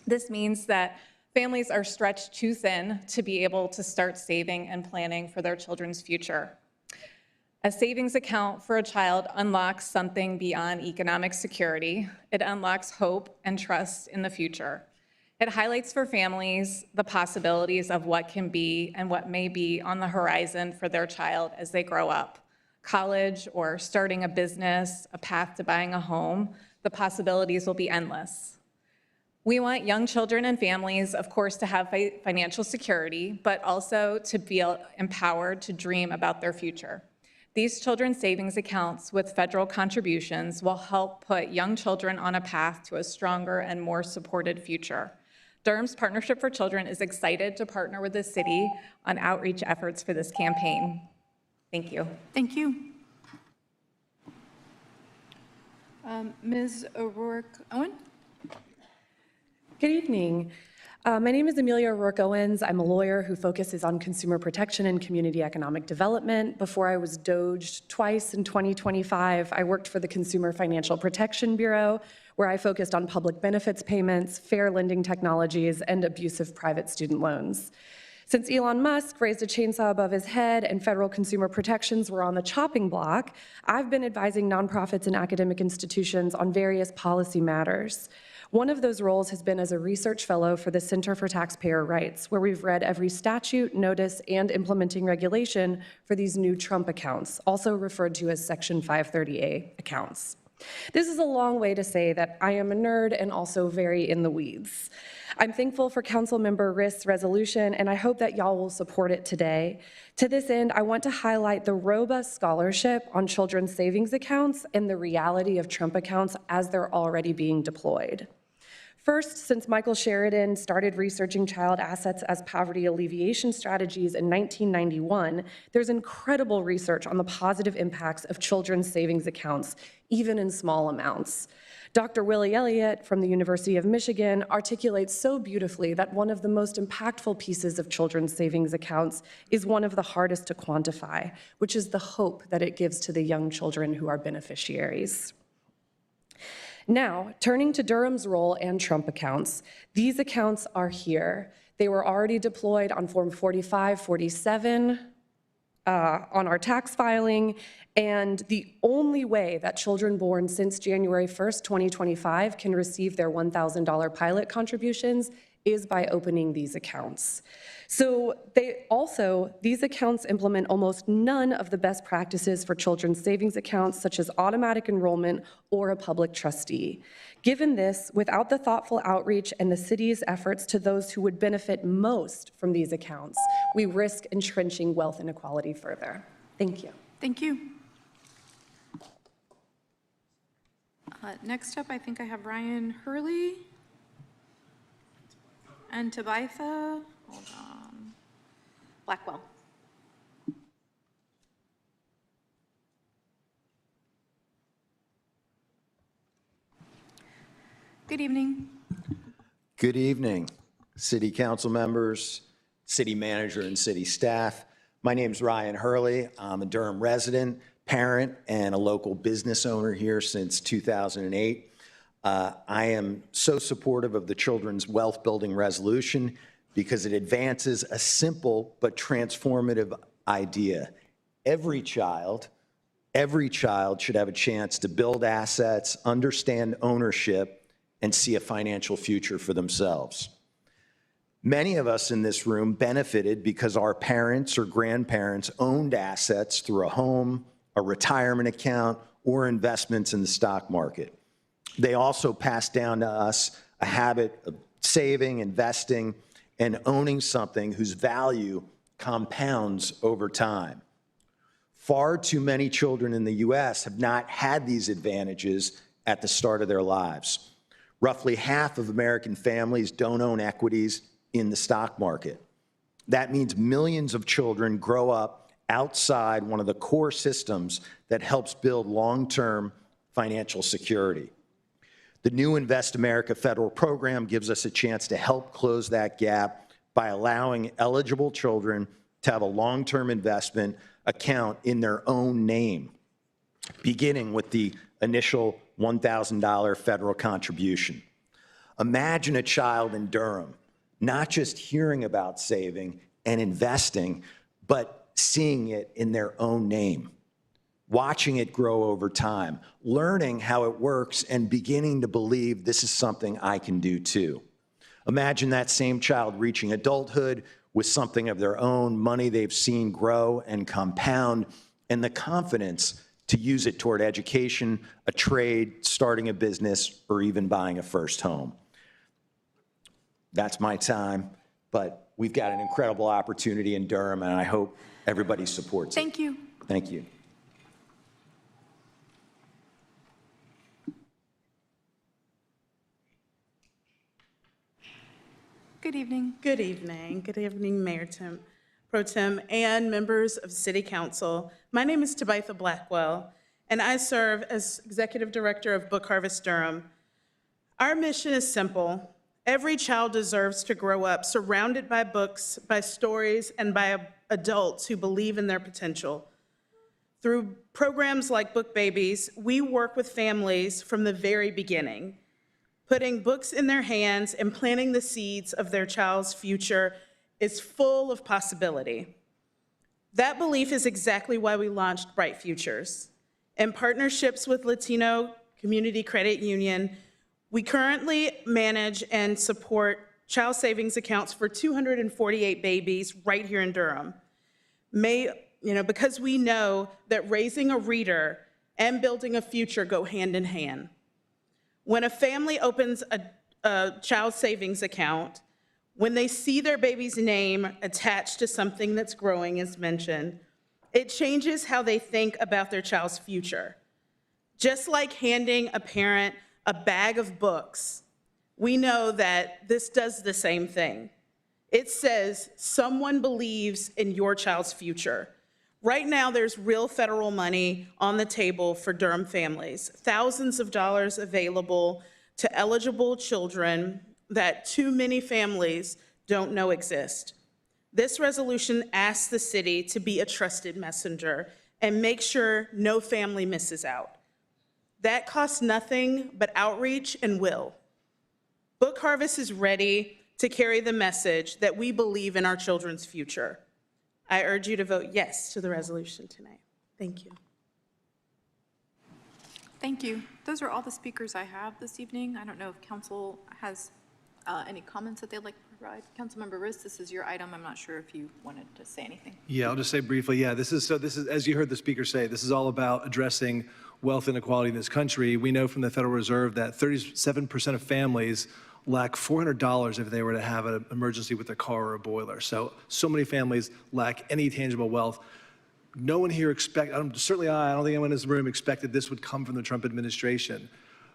This means that families are stretched too thin to be able to start saving and planning for their children's future. A savings account for a child unlocks something beyond economic security. It unlocks hope and trust in the future. It highlights for families the possibilities of what can be and what may be on the horizon for their child as they grow up. College or starting a business, a path to buying a home, the possibilities will be endless. We want young children and families, of course, to have financial security, but also to feel empowered to dream about their future. These children's savings accounts with federal contributions will help put young children on a path to a stronger and more supported future. Durham's Partnership for Children is excited to partner with the city on outreach efforts for this campaign. Thank you. Thank you. Ms. O'Rourke Owen? Good evening. My name is Amelia O'Rourke Owens. I'm a lawyer who focuses on consumer protection and community economic development. Before I was doged twice in 2025, I worked for the Consumer Financial Protection Bureau, where I focused on public benefits payments, fair lending technologies, and abusive private student loans. Since Elon Musk raised a chainsaw above his head and federal consumer protections were on the chopping block, I've been advising nonprofits and academic institutions on various policy matters. One of those roles has been as a research fellow for the Center for Taxpayer Rights, where we've read every statute, notice, and implementing regulation for these new Trump accounts, also referred to as Section 530A accounts. This is a long way to say that I am a nerd and also very in the weeds. I'm thankful for Councilmember Rist's resolution, and I hope that y'all will support it today. To this end, I want to highlight the robust scholarship on children's savings accounts and the reality of Trump accounts as they're already being deployed. First, since Michael Sheridan started researching child assets as poverty alleviation strategies in 1991, there's incredible research on the positive impacts of children's savings accounts, even in small amounts. Dr. Willie Elliott from the University of Michigan articulates so beautifully that one of the most impactful pieces of children's savings accounts is one of the hardest to quantify, which is the hope that it gives to the young children who are beneficiaries. Now, turning to Durham's role and Trump accounts, these accounts are here. They were already deployed on Form 4547 on our tax filing, and the only way that children born since January 1st, 2025 can receive their $1,000 pilot contributions is by opening these accounts. So these accounts implement almost none of the best practices for children's savings accounts, such as automatic enrollment or a public trustee. Given this, without the thoughtful outreach and the city's efforts to those who would benefit most from these accounts, we risk entrenching wealth inequality further. Thank you. Thank you. Next up, I think I have Ryan Hurley and Tabitha, hold on, Blackwell. Good evening. Good evening, City Council members, City Manager, and City staff. My name is Ryan Hurley. I'm a Durham resident, parent, and a local business owner here since 2008. I am so supportive of the Children's Wealth Building Resolution because it advances a simple but transformative idea. Every child should have a chance to build assets, understand ownership, and see a financial future for themselves. Many of us in this room benefited because our parents or grandparents owned assets through a home, a retirement account, or investments in the stock market. They also passed down to us a habit of saving, investing, and owning something whose value compounds over time. Far too many children in the U.S. have not had these advantages at the start of their lives. Roughly half of American families don't own equities in the stock market. That means millions of children grow up outside one of the core systems that helps build long-term financial security. The new Invest America federal program gives us a chance to help close that gap by allowing eligible children to have a long-term investment account in their own name, beginning with the initial $1,000 federal contribution. Imagine a child in Durham not just hearing about saving and investing, but seeing it in their own name, watching it grow over time, learning how it works, and beginning to believe this is something I can do too. Imagine that same child reaching adulthood with something of their own, money they've seen grow and compound, and the confidence to use it toward education, a trade, starting a business, or even buying a first home. That's my time, but we've got an incredible opportunity in Durham, and I hope everybody supports it. Thank you. Thank you. Good evening. Good evening. Good evening, Mayor Pro Tem and members of City Council. My name is Tabitha Blackwell, and I serve as Executive Director of Book Harvest Durham. Our mission is simple. Every child deserves to grow up surrounded by books, by stories, and by adults who believe in their potential. Through programs like Book Babies, we work with families from the very beginning, putting books in their hands and planting the seeds of their child's future is full of possibility. That belief is exactly why we launched Bright Futures. In partnerships with Latino Community Credit Union, we currently manage and support child savings accounts for 248 babies right here in Durham. Because we know that raising a reader and building a future go hand in hand. When a family opens a child savings account, when they see their baby's name attached to something that's growing, as mentioned, it changes how they think about their child's future. Just like handing a parent a bag of books, we know that this does the same thing. It says someone believes in your child's future. Right now, there's real federal money on the table for Durham families, thousands of dollars available to eligible children that too many families don't know exist. This resolution asks the city to be a trusted messenger and make sure no family misses out. That costs nothing but outreach and will. Book Harvest is ready to carry the message that we believe in our children's future. I urge you to vote yes to the resolution tonight. Thank you. Thank you. Those are all the speakers I have this evening. I don't know if council has any comments that they'd like to provide. Councilmember Riss, this is your item. I'm not sure if you wanted to say anything. Yeah, I'll just say briefly, yeah, this is, as you heard the speaker say, this is all about addressing wealth inequality in this country. We know from the Federal Reserve that 37% of families lack $400 if they were to have an emergency with a car or a boiler. So many families lack any tangible wealth. No one here certainly I don't think anyone in this room expected this would come from the Trump administration.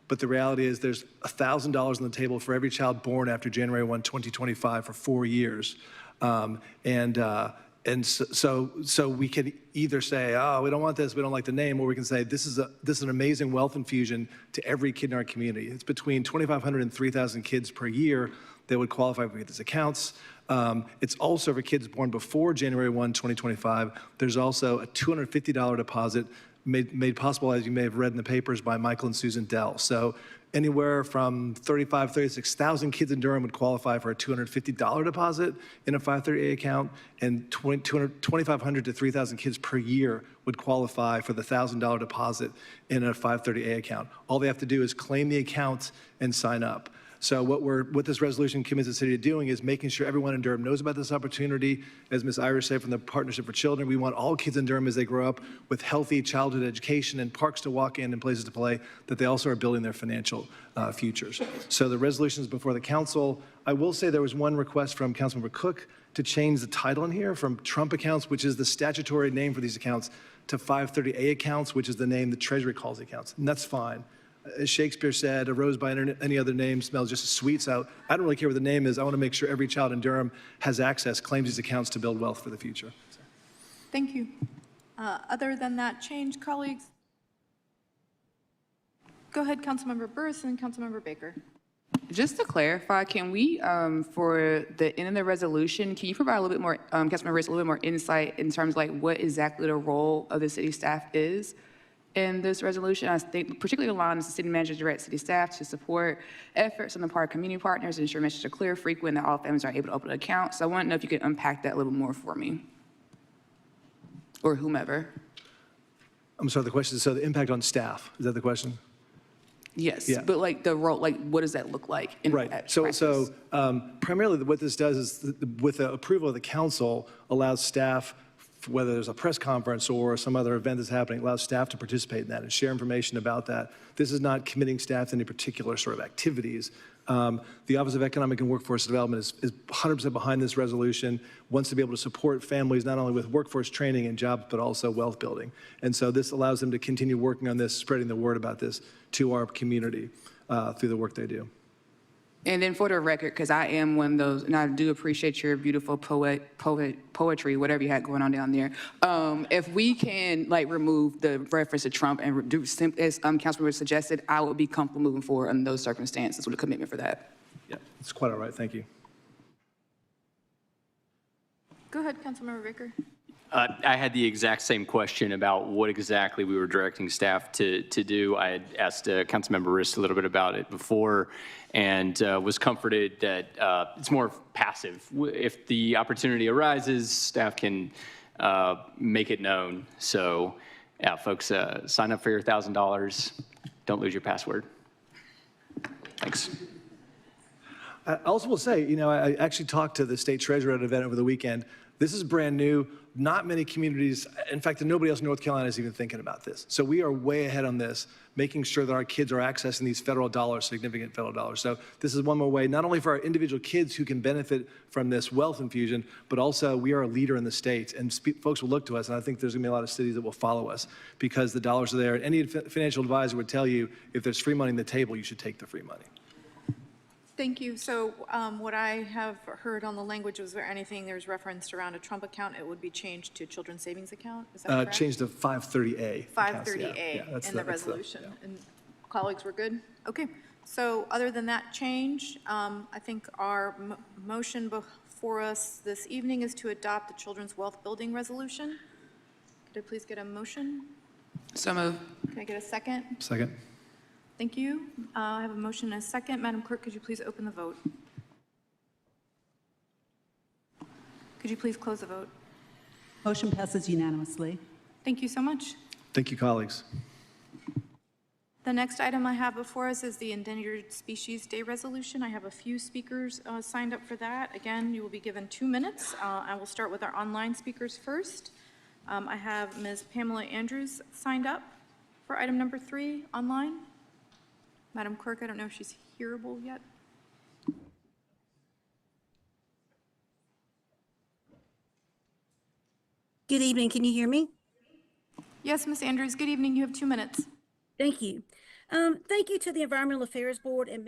But the reality is there's $1,000 on the table for every child born after January 1, 2025 for 4 years. So we could either say, oh, we don't want this, we don't like the name, or we can say this is an amazing wealth infusion to every kid in our community. It's between 2,500 and 3,000 kids per year that would qualify for these accounts. It's also for kids born before January 1, 2025. There's also a $250 deposit made possible, as you may have read in the papers, by Michael and Susan Dell. So anywhere from 36,000 kids in Durham would qualify for a $250 deposit in a 530A account, and 2,500 to 3,000 kids per year would qualify for the $1,000 deposit in a 530A account. All they have to do is claim the account and sign up. So what this resolution commits the city to doing is making sure everyone in Durham knows about this opportunity. As Ms. Irish said from the Partnership for Children, we want all kids in Durham as they grow up with healthy childhood education and parks to walk in and places to play, that they also are building their financial futures. So the resolution is before the council. I will say there was one request from Councilmember Cook to change the title in here from Trump accounts, which is the statutory name for these accounts, to 530A accounts, which is the name the Treasury calls the accounts, and that's fine. As Shakespeare said, a rose by any other name smells just as sweet. So I don't really care what the name is. I want to make sure every child in Durham has access, claims these accounts to build wealth for the future. Thank you. Other than that change, colleagues? Go ahead, Councilmember Burris and Councilmember Baker. Just to clarify, can we, for the end of the resolution, can you provide a little bit more, Councilmember Riss, a little bit more insight in terms of like what exactly the role of the city staff is in this resolution? I think particularly aligned as the city manager direct city staff to support efforts on the part of community partners to ensure messages are clear, frequent, and that all families are able to open an account. So I want to know if you could unpack that a little more for me, or whomever. I'm sorry, the question is, so the impact on staff, is that the question? Yes, Yeah. but like the role, like what does that look like in Right. So primarily what this does is, with the approval of the council, allows staff, whether there's a press conference or some other event that's happening, allows staff to participate in that and share information about that. This is not committing staff to any particular sort of activities. The Office of Economic and Workforce Development is 100% behind this resolution, wants to be able to support families not only with workforce training and jobs, but also wealth building. And so this allows them to continue working on this, spreading the word about this to our community through the work they do. And then for the record, because I am one of those, and I do appreciate your beautiful poetry, whatever you had going on down there. If we can like remove the reference to Trump and do, as Councilmember suggested, I would be comfortable moving forward in those circumstances with a commitment for that. Yeah, it's quite all right. Thank you. Go ahead, Councilmember Baker. I had the exact same question about what exactly we were directing staff to do. I had asked Councilmember Riss a little bit about it before, and was comforted that it's more passive. If the opportunity arises, staff can make it known. So, yeah, folks, sign up for your $1,000. Don't lose your password. Thanks. I also will say, you know, I actually talked to the state treasurer at an event over the weekend. This is brand new. Not many communities, in fact, nobody else in North Carolina is even thinking about this. So we are way ahead on this, making sure that our kids are accessing these federal dollars, significant federal dollars. So this is one more way, not only for our individual kids who can benefit from this wealth infusion, but also we are a leader in the state, and folks will look to us, and I think there's gonna be a lot of cities that will follow us because the dollars are there. Any financial advisor would tell you, if there's free money on the table, you should take the free money. Thank you. So what I have heard on the language, was there anything there's referenced around a Trump account, it would be changed to children's savings account? Is that correct? Changed to 530A. 530A in the resolution. And colleagues were good? Okay. So other than that change, I think our motion before us this evening is to adopt the Children's Wealth Building Resolution. Could I please get a motion? So moved. Can I get a second? Second. Thank you. I have a motion and a second. Madam Clerk, could you please open the vote? Could you please close the vote? Motion passes unanimously. Thank you so much. Thank you, colleagues. The next item I have before us is the Endangered Species Day Resolution. I have a few speakers signed up for that. Again, you will be given 2 minutes. I will start with our online speakers first. I have Ms. Pamela Andrews signed up for item number 3 online. Madam Clerk, I don't know if she's hearable yet. Good evening. Can you hear me? Yes, Ms. Andrews, good evening. You have 2 minutes. Thank you. Thank you to the Environmental Affairs Board and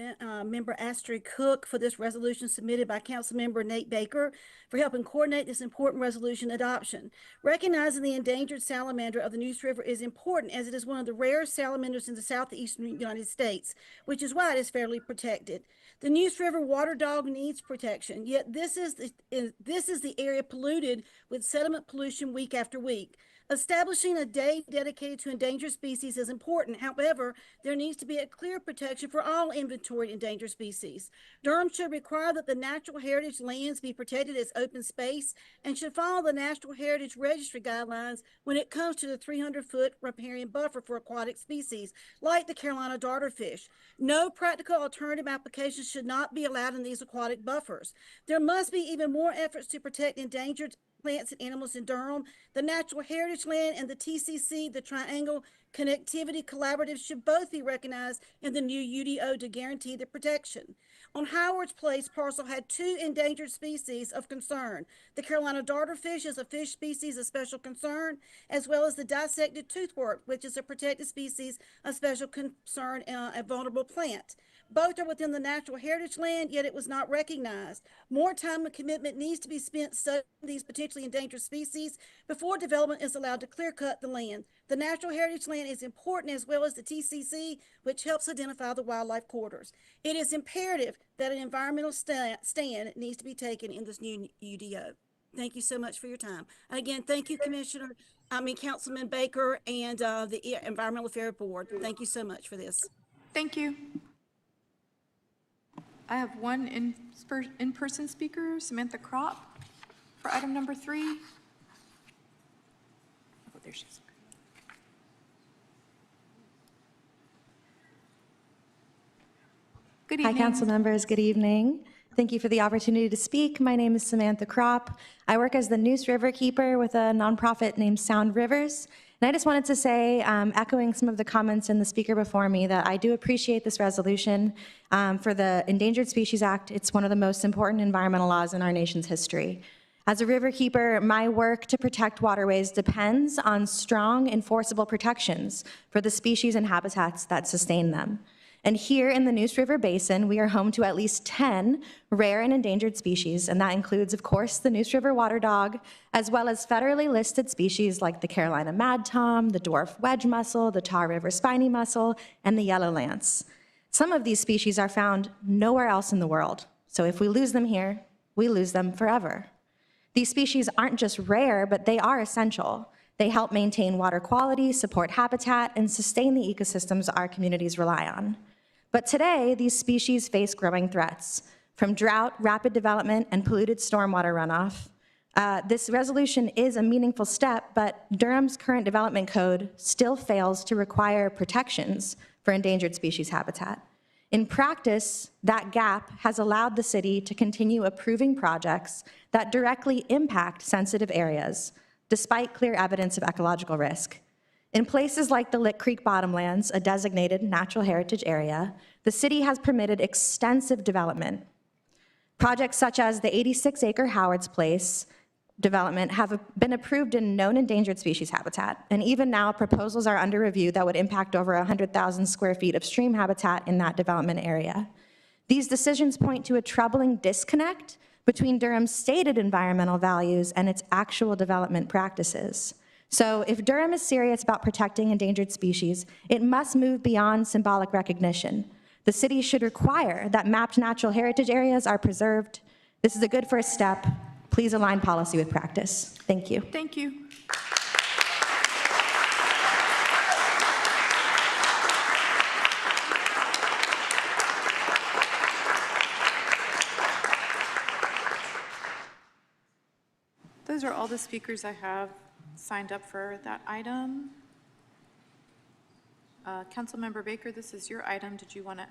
Member Astrid Cook for this resolution submitted by Councilmember Nate Baker for helping coordinate this important resolution adoption. Recognizing the endangered salamander of the Neuse River is important as it is one of the rarest salamanders in the southeastern United States, which is why it is federally protected. The Neuse River water dog needs protection, yet this is the area polluted with sediment pollution week after week. Establishing a day dedicated to endangered species is important. However, there needs to be a clear protection for all inventoried endangered species. Durham should require that the natural heritage lands be protected as open space and should follow the National Heritage Registry guidelines when it comes to the 300-foot riparian buffer for aquatic species, like the Carolina darterfish. No practical alternative applications should not be allowed in these aquatic buffers. There must be even more efforts to protect endangered plants and animals in Durham. The Natural Heritage Land and the TCC, the Triangle Connectivity Collaborative, should both be recognized in the new UDO to guarantee the protection. On Howard's Place parcel had 2 endangered species of concern. The Carolina darterfish is a fish species of special concern, as well as the dissected toothwort, which is a protected species of special concern, a vulnerable plant. Both are within the Natural Heritage Land, yet it was not recognized. More time and commitment needs to be spent studying these potentially endangered species before development is allowed to clear cut the land. The Natural Heritage Land is important, as well as the TCC, which helps identify the wildlife corridors. It is imperative that an environmental stand needs to be taken in this new UDO. Thank you so much for your time. And again, thank you, Councilman Baker and the Environmental Affairs Board. Thank you so much for this. Thank you. I have one in-person speaker, Samantha Kropp, for item number 3. Oh, there she is. Good evening. Hi, council members. Good evening. Thank you for the opportunity to speak. My name is Samantha Kropp. I work as the Neuse River Keeper with a nonprofit named Sound Rivers. And I just wanted to say, echoing some of the comments in the speaker before me, that I do appreciate this resolution for the Endangered Species Act. It's one of the most important environmental laws in our nation's history. As a river keeper, my work to protect waterways depends on strong enforceable protections for the species and habitats that sustain them. And here in the Neuse River Basin, we are home to at least 10 rare and endangered species, and that includes, of course, the Neuse River water dog, as well as federally listed species like the Carolina mad tom, the dwarf wedge mussel, the Tar River spiny mussel, and the yellow lance. Some of these species are found nowhere else in the world, so if we lose them here, we lose them forever. These species aren't just rare, but they are essential. They help maintain water quality, support habitat, and sustain the ecosystems our communities rely on. But today, these species face growing threats, from drought, rapid development, and polluted stormwater runoff. This resolution is a meaningful step, but Durham's current development code still fails to require protections for endangered species habitat. In practice, that gap has allowed the city to continue approving projects that directly impact sensitive areas, despite clear evidence of ecological risk. In places like the Lick Creek Bottomlands, a designated natural heritage area, the city has permitted extensive development. Projects such as the 86-acre Howard's Place development have been approved in known endangered species habitat, and even now proposals are under review that would impact over 100,000 square feet of stream habitat in that development area. These decisions point to a troubling disconnect between Durham's stated environmental values and its actual development practices. So if Durham is serious about protecting endangered species, it must move beyond symbolic recognition. The city should require that mapped natural heritage areas are preserved. This is a good first step. Please align policy with practice. Thank you. Thank you. all the speakers I have signed up for that item. Councilmember Baker, this is your item. Did you want to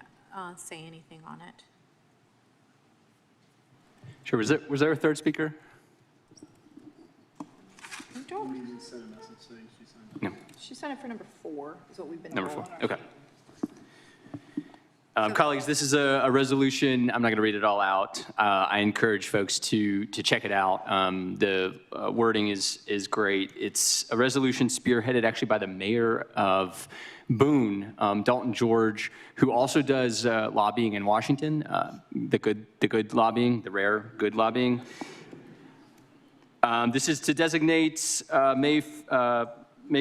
say anything on it? Sure. Was there a third speaker? No. She signed up for number 4, is what we've been Number told. 4. Okay. Colleagues, this is a resolution. I'm not going to read it all out. I encourage folks to check it out. The wording is great. It's a resolution spearheaded actually by the mayor of Boone, Dalton George, who also does lobbying in Washington, the good lobbying, the rare good lobbying. This is to designate May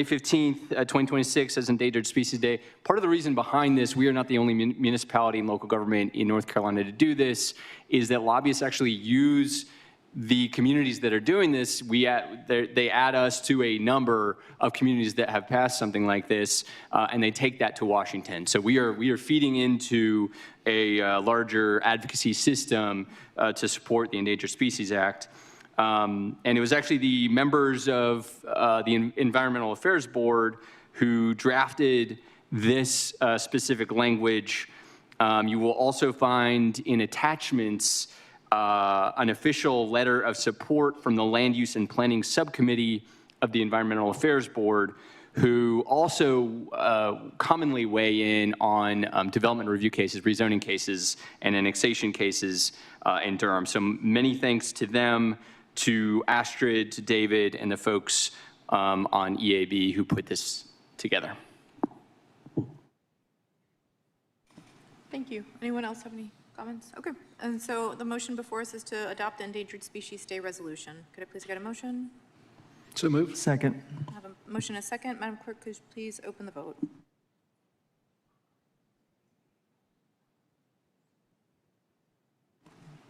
15th, 2026 as Endangered Species Day. Part of the reason behind this, we are not the only municipality and local government in North Carolina to do this, is that lobbyists actually use the communities that are doing this. They add us to a number of communities that have passed something like this, and they take that to Washington. So we are feeding into a larger advocacy system to support the Endangered Species Act. And it was actually the members of the Environmental Affairs Board who drafted this specific language. You will also find in attachments an official letter of support from the Land Use and Planning Subcommittee of the Environmental Affairs Board, who also commonly weigh in on development review cases, rezoning cases, and annexation cases in Durham. So many thanks to them, to Astrid, to David, and the folks on EAB who put this together. Thank you. Anyone else have any comments? Okay. And so the motion before us is to adopt the Endangered Species Day Resolution. Could I please get a motion? So moved. Second. I have a motion and a second. Madam Clerk, please open the vote.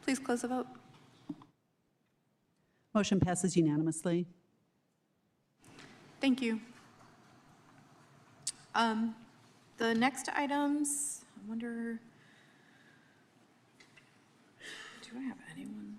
Please close the vote. Motion passes unanimously. Thank you. The next items, I wonder, do I have anyone?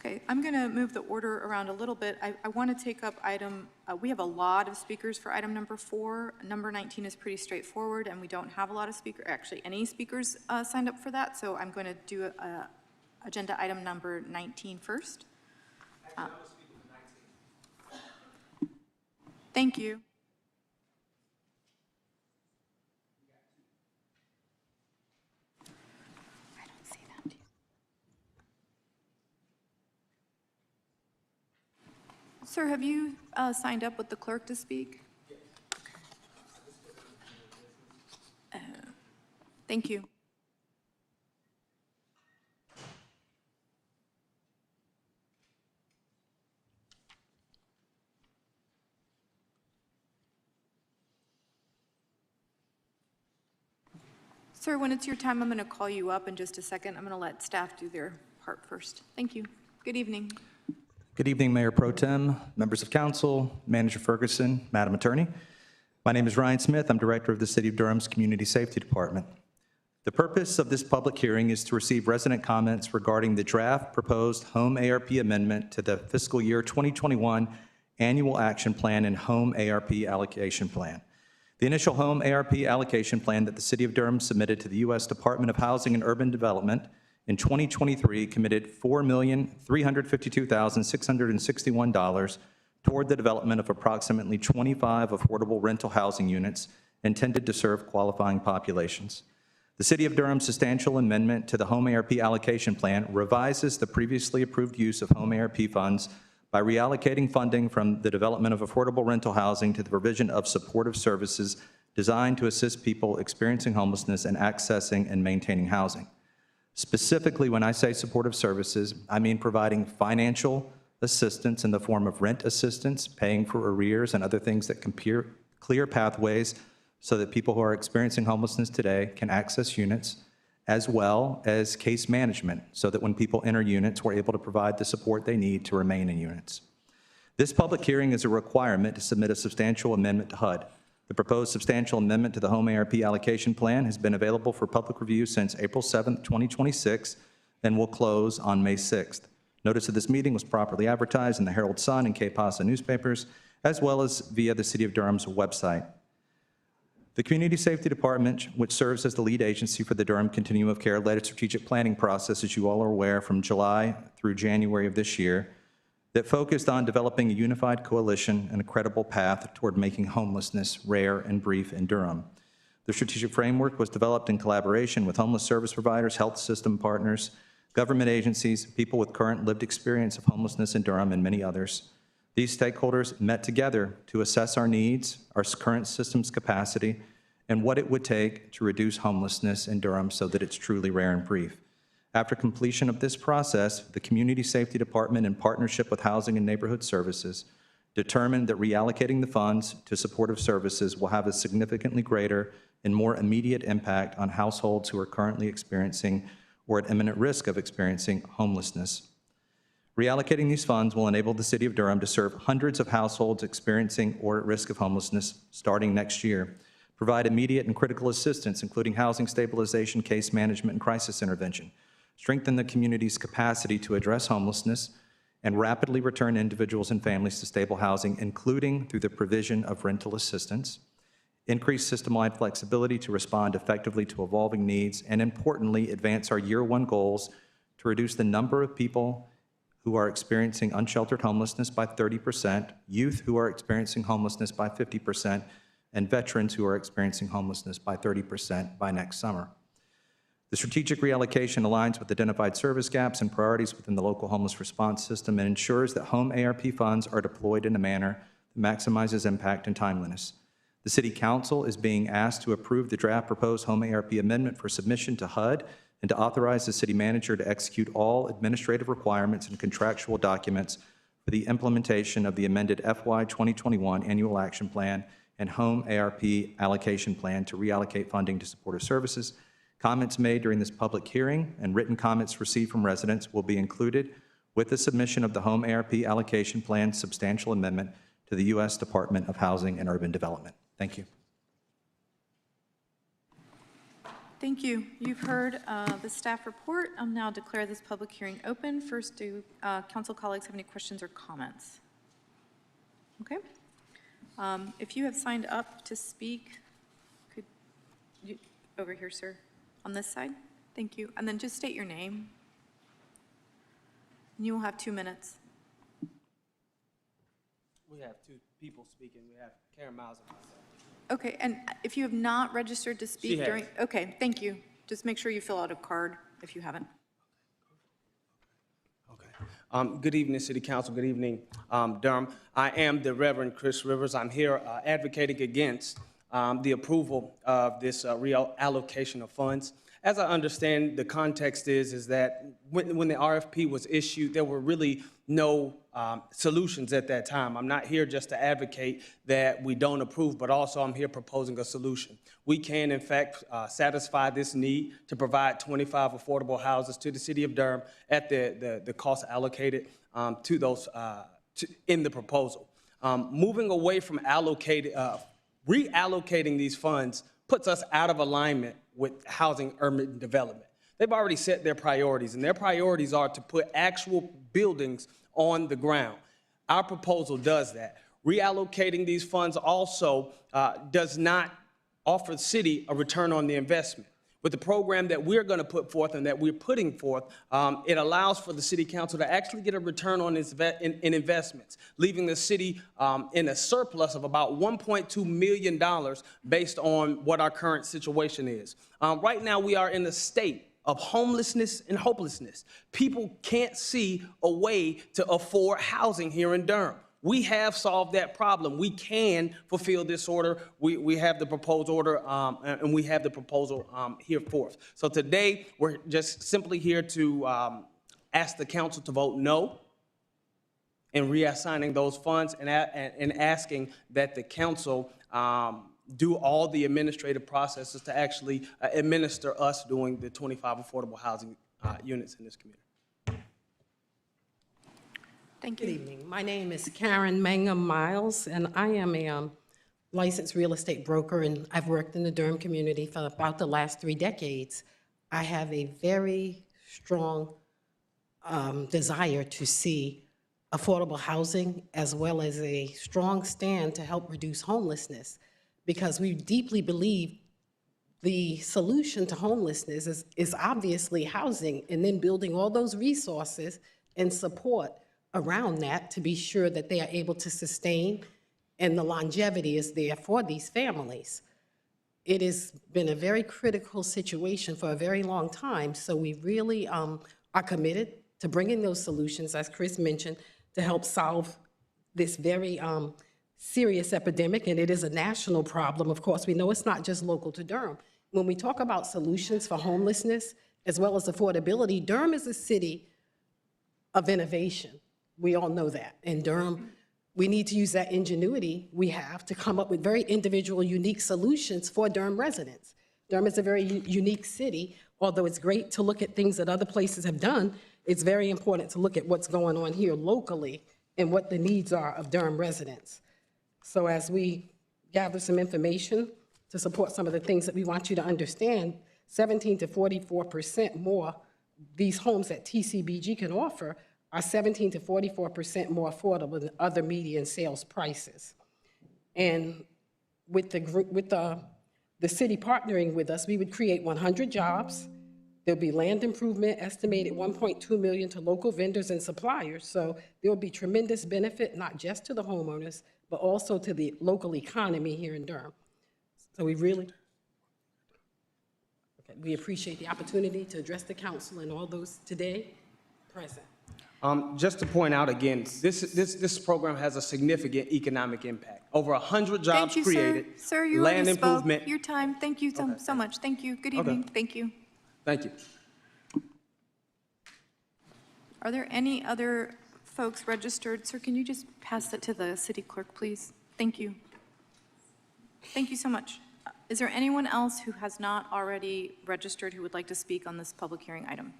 Okay, I'm going to move the order around a little bit. I want to take up item, we have a lot of speakers for item number 4. Number 19 is pretty straightforward, and we don't have a lot of speakers, actually any speakers signed up for that, so I'm going to do agenda item number 19 first. Thank you. Sir, have you signed up with the clerk to speak? Thank you. Sir, when it's your time, I'm going to call you up in just a second. I'm going to let staff do their part first. Thank you. Good evening. Good evening, Mayor Pro Tem, members of council, Manager Ferguson, Madam Attorney. My name is Ryan Smith. I'm Director of the City of Durham's Community Safety Department. The purpose of this public hearing is to receive resident comments regarding the draft proposed HOME-ARP amendment to the fiscal year 2021 Annual Action Plan and HOME-ARP Allocation Plan. The initial HOME-ARP Allocation Plan that the City of Durham submitted to the U.S. Department of Housing and Urban Development in 2023 committed $4,352,661 toward the development of approximately 25 affordable rental housing units intended to serve qualifying populations. The City of Durham's substantial amendment to the HOME-ARP Allocation Plan revises the previously approved use of HOME-ARP funds by reallocating funding from the development of affordable rental housing to the provision of supportive services designed to assist people experiencing homelessness and accessing and maintaining housing. Specifically, when I say supportive services, I mean providing financial assistance in the form of rent assistance, paying for arrears, and other things that can clear pathways so that people who are experiencing homelessness today can access units, as well as case management, so that when people enter units, we're able to provide the support they need to remain in units. This public hearing is a requirement to submit a substantial amendment to HUD. The proposed substantial amendment to the HOME-ARP Allocation Plan has been available for public review since April 7th, 2026, and will close on May 6th. Notice of this meeting was properly advertised in the Herald Sun and K-Pasa newspapers, as well as via the City of Durham's website. The Community Safety Department, which serves as the lead agency for the Durham Continuum of Care, led a strategic planning process, as you all are aware, from July through January of this year, that focused on developing a unified coalition and a credible path toward making homelessness rare and brief in Durham. The strategic framework was developed in collaboration with homeless service providers, health system partners, government agencies, people with current lived experience of homelessness in Durham, and many others. These stakeholders met together to assess our needs, our current system's capacity, and what it would take to reduce homelessness in Durham so that it's truly rare and brief. After completion of this process, the Community Safety Department, in partnership with Housing and Neighborhood Services, determined that reallocating the funds to supportive services will have a significantly greater and more immediate impact on households who are currently experiencing or at imminent risk of experiencing homelessness. Reallocating these funds will enable the City of Durham to serve hundreds of households experiencing or at risk of homelessness starting next year, provide immediate and critical assistance, including housing stabilization, case management, and crisis intervention, strengthen the community's capacity to address homelessness, and rapidly return individuals and families to stable housing, including through the provision of rental assistance, increase system-wide flexibility to respond effectively to evolving needs, and importantly, advance our Year 1 goals to reduce the number of people who are experiencing unsheltered homelessness by 30%, youth who are experiencing homelessness by 50%, and veterans who are experiencing homelessness by 30% by next summer. The strategic reallocation aligns with identified service gaps and priorities within the local homeless response system and ensures that HOME-ARP funds are deployed in a manner that maximizes impact and timeliness. The City Council is being asked to approve the draft proposed HOME-ARP amendment for submission to HUD and to authorize the City Manager to execute all administrative requirements and contractual documents for the implementation of the amended FY 2021 Annual Action Plan and HOME-ARP Allocation Plan to reallocate funding to supportive services. Comments made during this public hearing and written comments received from residents will be included with the submission of the HOME-ARP Allocation Plan substantial amendment to the U.S. Department of Housing and Urban Development. Thank you. Thank you. You've heard the staff report. I'll now declare this public hearing open. First, do council colleagues have any questions or comments? Okay. If you have signed up to speak, could you, over here, sir, on this side? Thank you. And then just state your name. And you will have 2 minutes. We have two people speaking. We have Karen Miles and myself. Okay, and if you have not registered to speak She during, has. okay, thank you. Just make sure you fill out a card if you haven't. Good evening, City Council. Good evening, Durham. I am the Reverend Chris Rivers. I'm here advocating against the approval of this reallocation of funds. As I understand, the context is that when the RFP was issued, there were really no solutions at that time. I'm not here just to advocate that we don't approve, but also I'm here proposing a solution. We can, in fact, satisfy this need to provide 25 affordable houses to the City of Durham at the cost allocated to those in the proposal. Moving away from reallocating these funds puts us out of alignment with housing urban development. They've already set their priorities, and their priorities are to put actual buildings on the ground. Our proposal does that. Reallocating these funds also does not offer the city a return on the investment. With the program that we're going to put forth and that we're putting forth, it allows for the City Council to actually get a return on in investments, leaving the city in a surplus of about $1.2 million based on what our current situation is. Right now, we are in a state of homelessness and hopelessness. People can't see a way to afford housing here in Durham. We have solved that problem. We can fulfill this order. We have the proposed order, and we have the proposal here forth. So today, we're just simply here to ask the council to vote no and reassigning those funds and asking that the council do all the administrative processes to actually administer us doing the 25 affordable housing units in this community. Thank you. Good evening. My name is Karen Mangum Miles, and I am a licensed real estate broker, and I've worked in the Durham community for about the last 3 decades. I have a very strong desire to see affordable housing as well as a strong stand to help reduce homelessness, because we deeply believe the solution to homelessness is obviously housing, and then building all those resources and support around that to be sure that they are able to sustain and the longevity is there for these families. It has been a very critical situation for a very long time, so we really are committed to bringing those solutions, as Chris mentioned, to help solve this very serious epidemic, and it is a national problem. Of course, we know it's not just local to Durham. When we talk about solutions for homelessness as well as affordability, Durham is a city of innovation. We all know that. In Durham, we need to use that ingenuity we have to come up with very individual, unique solutions for Durham residents. Durham is a very unique city. Although it's great to look at things that other places have done, it's very important to look at what's going on here locally and what the needs are of Durham residents. So as we gather some information to support some of the things that we want you to understand, 17 to 44% more these homes that TCBG can offer are 17 to 44% more affordable than other median sales prices. And with the group, with the city partnering with us, we would create 100 jobs. There'll be land improvement, estimated $1.2 million to local vendors and suppliers. So there will be tremendous benefit, not just to the homeowners, but also to the local economy here in Durham. So we appreciate the opportunity to address the council and all those today present. Just to point out again, this program has a significant economic impact. Over 100 jobs created. Sir, you land already improvement. spoke. Your time. Thank you so much. Thank you. Good evening. Thank you. Thank you. Are there any other folks registered? Sir, can you just pass it to the city clerk, please? Thank you. Thank you so much. Is there anyone else who has not already registered who would like to speak on this public hearing item?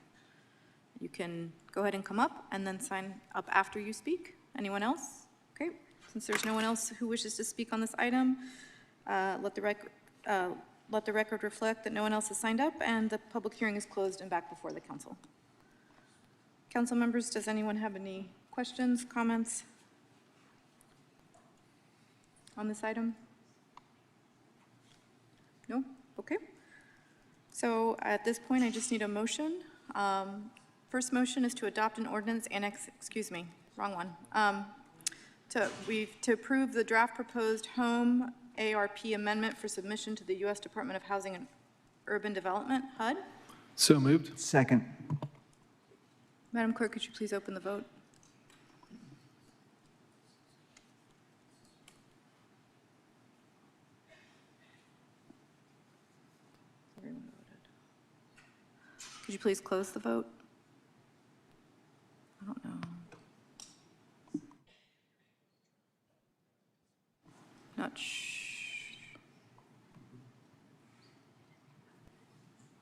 You can go ahead and come up and then sign up after you speak. Anyone else? Okay. Since there's no one else who wishes to speak on this item, let the record reflect that no one else has signed up, and the public hearing is closed and back before the council. Council members, does anyone have any questions, comments on this item? No? Okay. So at this point, I just need a motion. First motion is to adopt an ordinance to approve the draft proposed HOME-ARP amendment for submission to the U.S. Department of Housing and Urban Development, HUD. So moved. Second. Madam Clerk, could you please open the vote? Everyone voted. Could you please close the vote? I don't know. Not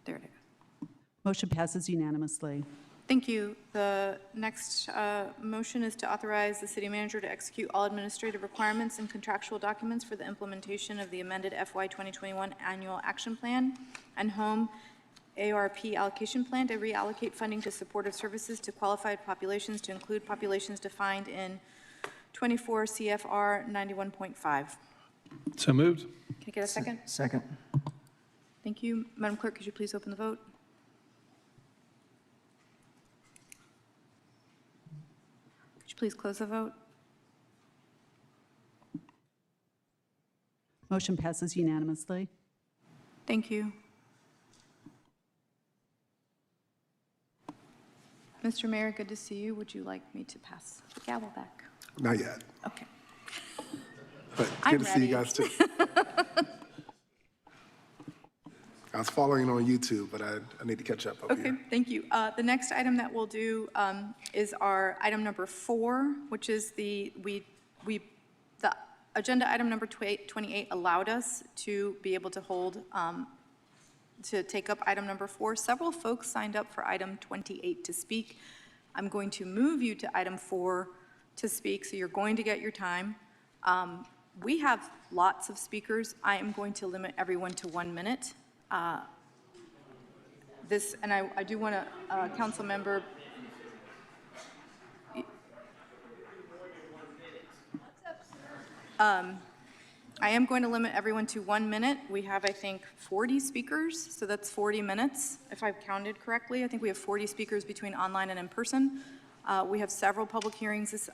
There it is. Motion passes unanimously. Thank you. The next motion is to authorize the city manager to execute all administrative requirements and contractual documents for the implementation of the amended FY 2021 Annual Action Plan and HOME-ARP Allocation Plan to reallocate funding to supportive services to qualified populations to include populations defined in 24 CFR 91.5. So moved. Can I get a second? Second. Thank you. Madam Clerk, could you please open the vote? Could you please close the vote? Motion passes unanimously. Thank you. Mr. Mayor, good to see you. Would you like me to pass the gavel back? Not yet, Okay. but I'm good to see you ready. guys too. I was following on YouTube, but I need to catch up up Okay, here. thank you. The next item that we'll do is our item number 4, which is the agenda item number 28 allowed us to be able to hold, to take up item number 4. Several folks signed up for item 28 to speak. I'm going to move you to item 4 to speak, so you're going to get your time. We have lots of speakers. I am going to limit everyone to 1 minute. I do want to, council member. I am going to limit everyone to 1 minute. We have, I think, 40 speakers, so that's 40 minutes, if I've counted correctly. I think we have 40 speakers between online and in person. We have several public hearings,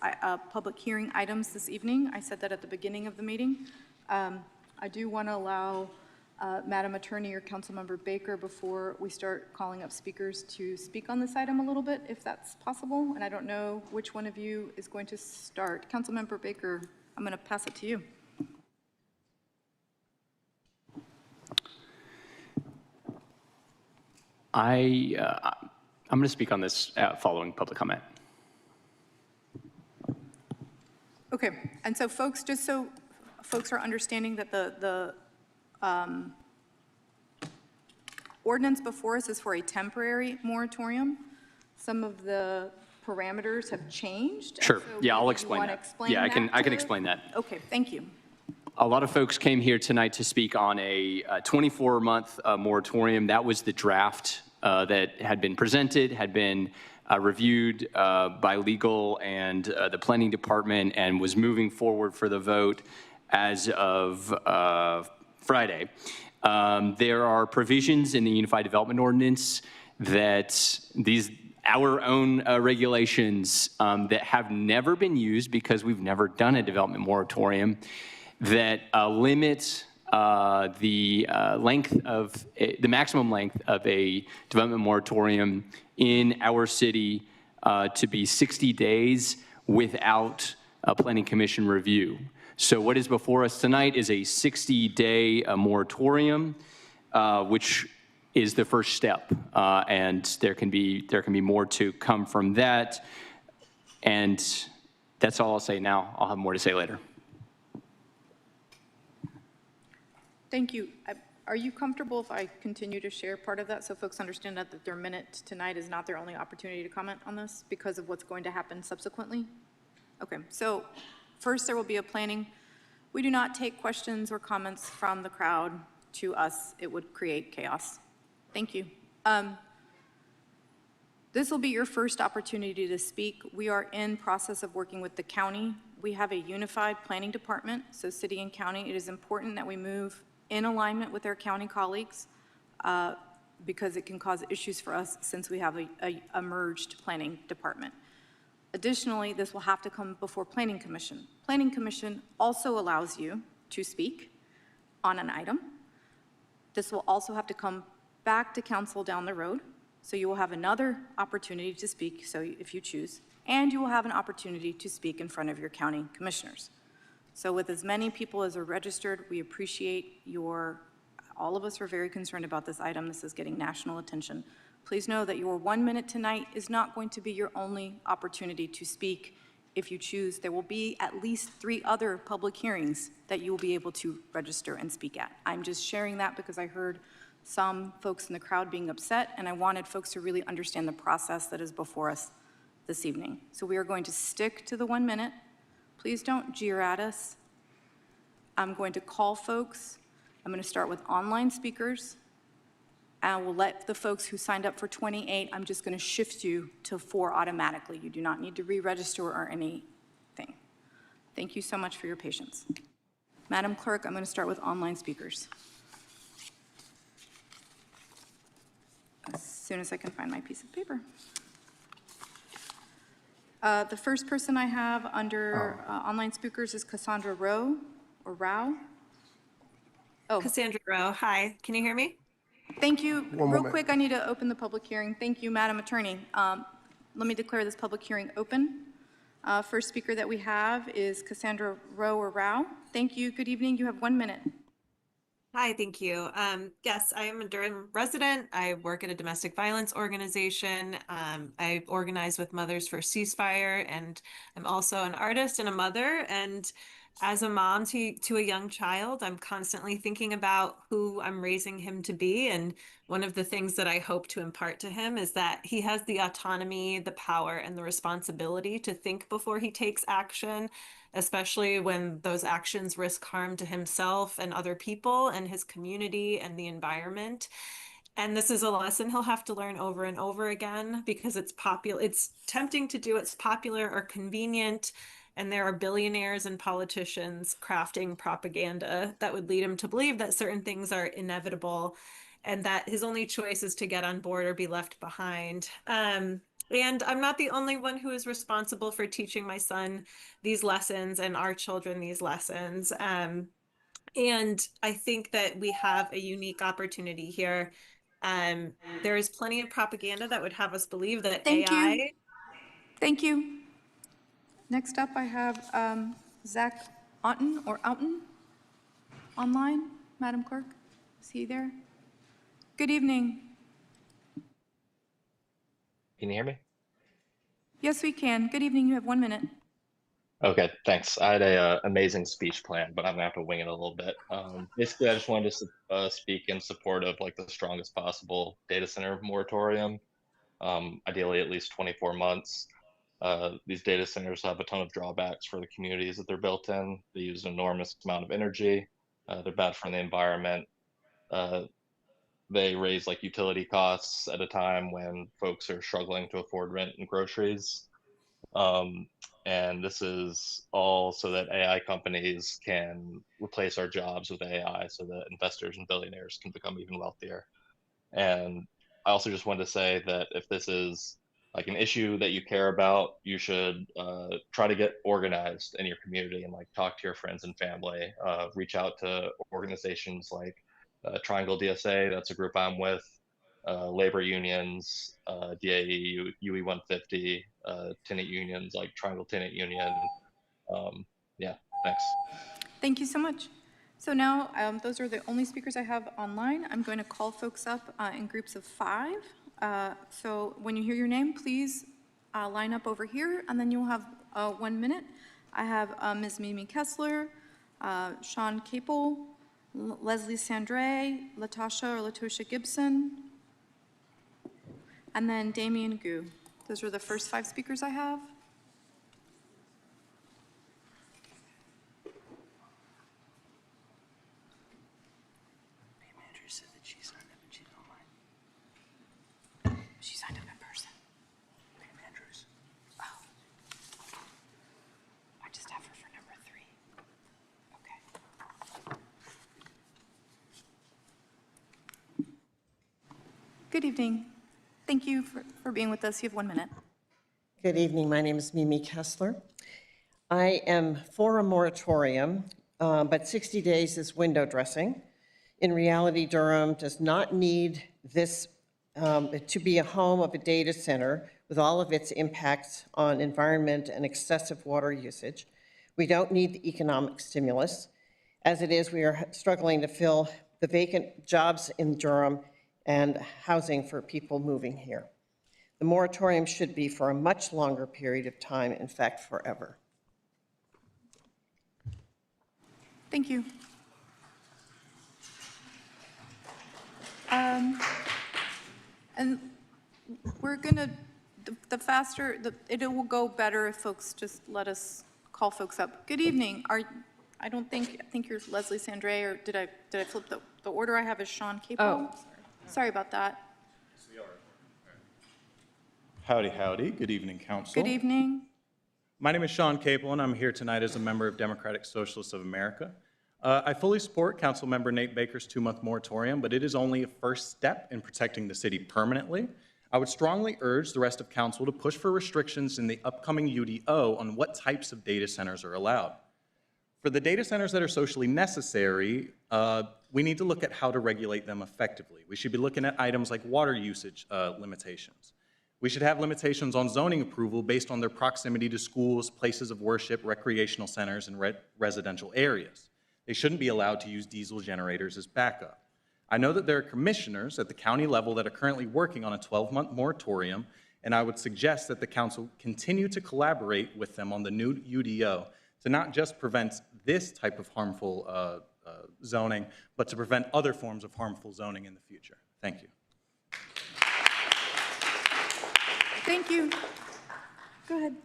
public hearing items this evening. I said that at the beginning of the meeting. I do want to allow Madam Attorney or Councilmember Baker, before we start calling up speakers, to speak on this item a little bit, if that's possible. And I don't know which one of you is going to start. Councilmember Baker, I'm going to pass it to you. I'm going to speak on this following public comment. Okay, and so folks, just so folks are understanding that the ordinance before us is for a temporary moratorium. Some of the parameters have changed. Sure. So Yeah, I'll maybe you explain wanna that. explain Yeah, I can that to- explain that. Okay, thank you. A lot of folks came here tonight to speak on a 24-month moratorium. That was the draft that had been presented, had been reviewed by legal and the planning department, and was moving forward for the vote as of Friday. There are provisions in the Unified Development Ordinance that our own regulations that have never been used because we've never done a development moratorium, that limit the maximum length of a development moratorium in our city to be 60 days without a planning commission review. So what is before us tonight is a 60-day moratorium, which is the first step, and there can be more to come from that. And that's all I'll say now. I'll have more to say later. Thank you. Are you comfortable if I continue to share part of that so folks understand that their minute tonight is not their only opportunity to comment on this because of what's going to happen subsequently? Okay, so first there will be a planning. We do not take questions or comments from the crowd to us. It would create chaos. Thank you. This will be your first opportunity to speak. We are in process of working with the county. We have a unified planning department, so city and county. It is important that we move in alignment with our county colleagues because it can cause issues for us since we have a merged planning department. Additionally, this will have to come before Planning Commission. Planning Commission also allows you to speak on an item. This will also have to come back to council down the road, so you will have another opportunity to speak, so if you choose, and you will have an opportunity to speak in front of your county commissioners. So with as many people as are registered, we appreciate all of us are very concerned about this item. This is getting national attention. Please know that your 1 minute tonight is not going to be your only opportunity to speak. If you choose, there will be at least 3 other public hearings that you will be able to register and speak at. I'm just sharing that because I heard some folks in the crowd being upset, and I wanted folks to really understand the process that is before us this evening. So we are going to stick to the 1 minute. Please don't jeer at us. I'm going to call folks. I'm going to start with online speakers. I will let the folks who signed up for 28, I'm just going to shift you to 4 automatically. You do not need to re-register or anything. Thank you so much for your patience. Madam Clerk, I'm going to start with online speakers. As soon as I can find my piece of paper. The first person I have under online speakers is Cassandra Rowe, or Rao. Oh. Cassandra Rowe, hi, can you hear me? Thank you. One Real moment. quick, I need to open the public hearing. Thank you, Madam Attorney. Let me declare this public hearing open. First speaker that we have is Cassandra Rowe, or Rao. Thank you. Good evening. You have 1 minute. Hi, thank you. Yes, I am a Durham resident. I work at a domestic violence organization. I organize with Mothers for Ceasefire, and I'm also an artist and a mother. And as a mom to a young child, I'm constantly thinking about who I'm raising him to be. And one of the things that I hope to impart to him is that he has the autonomy, the power, and the responsibility to think before he takes action, especially when those actions risk harm to himself and other people and his community and the environment. And this is a lesson he'll have to learn over and over again because it's popular. It's tempting to do it's popular or convenient. And there are billionaires and politicians crafting propaganda that would lead him to believe that certain things are inevitable and that his only choice is to get on board or be left behind. And I'm not the only one who is responsible for teaching my son these lessons and our children these lessons. And I think that we have a unique opportunity here. There is plenty of propaganda that would have us believe that Thank AI. you. Thank you. Next up, I have Zach Outen online. Madam Clerk, is he there? Good evening. Can you hear me? Yes, we can. Good evening. You have 1 minute. Okay, thanks. I had a amazing speech plan, but I'm gonna have to wing it a little bit. Basically, I just wanted to speak in support of like the strongest possible data center moratorium. Ideally, at least 24 months. These data centers have a ton of drawbacks for the communities that they're built in. They use an enormous amount of energy. They're bad for the environment. They raise like utility costs at a time when folks are struggling to afford rent and groceries. And this is all so that AI companies can replace our jobs with AI so that investors and billionaires can become even wealthier. And I also just wanted to say that if this is like an issue that you care about, you should try to get organized in your community and like talk to your friends and family. Reach out to organizations like Triangle DSA, that's a group I'm with, labor unions, DAE, UE 150, tenant unions like Triangle Tenant Union. Yeah, thanks. Thank you so much. So now, those are the only speakers I have online. I'm going to call folks up in groups of 5. So when you hear your name, please line up over here, and then you'll have 1 minute. I have Ms. Mimi Kessler, Sean Capel, Leslie Sandre, Latosha Gibson, and then Damien Gu. Those are the first 5 speakers I have. She signed up in person. Pam Andrews. Oh. I just have her for number 3. Okay. Good evening. Thank you for being with us. You have 1 minute. Good evening. My name is Mimi Kessler. I am for a moratorium, but 60 days is window dressing. In reality, Durham does not need this to be a home of a data center with all of its impacts on environment and excessive water usage. We don't need the economic stimulus. As it is, we are struggling to fill the vacant jobs in Durham and housing for people moving here. The moratorium should be for a much longer period of time, in fact, forever. Thank you. And we're gonna, the faster, it will go better if folks just let us call folks up. Good evening. I think you're Leslie Sandre, or did I flip the order I have is Sean Capel? Oh. Sorry about that. Howdy, howdy. Good evening, Council. Good evening. My name is Sean Capel, and I'm here tonight as a member of Democratic Socialists of America. I fully support Councilmember Nate Baker's 2-month moratorium, but it is only a first step in protecting the city permanently. I would strongly urge the rest of Council to push for restrictions in the upcoming UDO on what types of data centers are allowed. For the data centers that are socially necessary, we need to look at how to regulate them effectively. We should be looking at items like water usage limitations. We should have limitations on zoning approval based on their proximity to schools, places of worship, recreational centers, and residential areas. They shouldn't be allowed to use diesel generators as backup. I know that there are commissioners at the county level that are currently working on a 12-month moratorium, and I would suggest that the council continue to collaborate with them on the new UDO to not just prevent this type of harmful zoning, but to prevent other forms of harmful zoning in the future. Thank you. Thank you. Go ahead.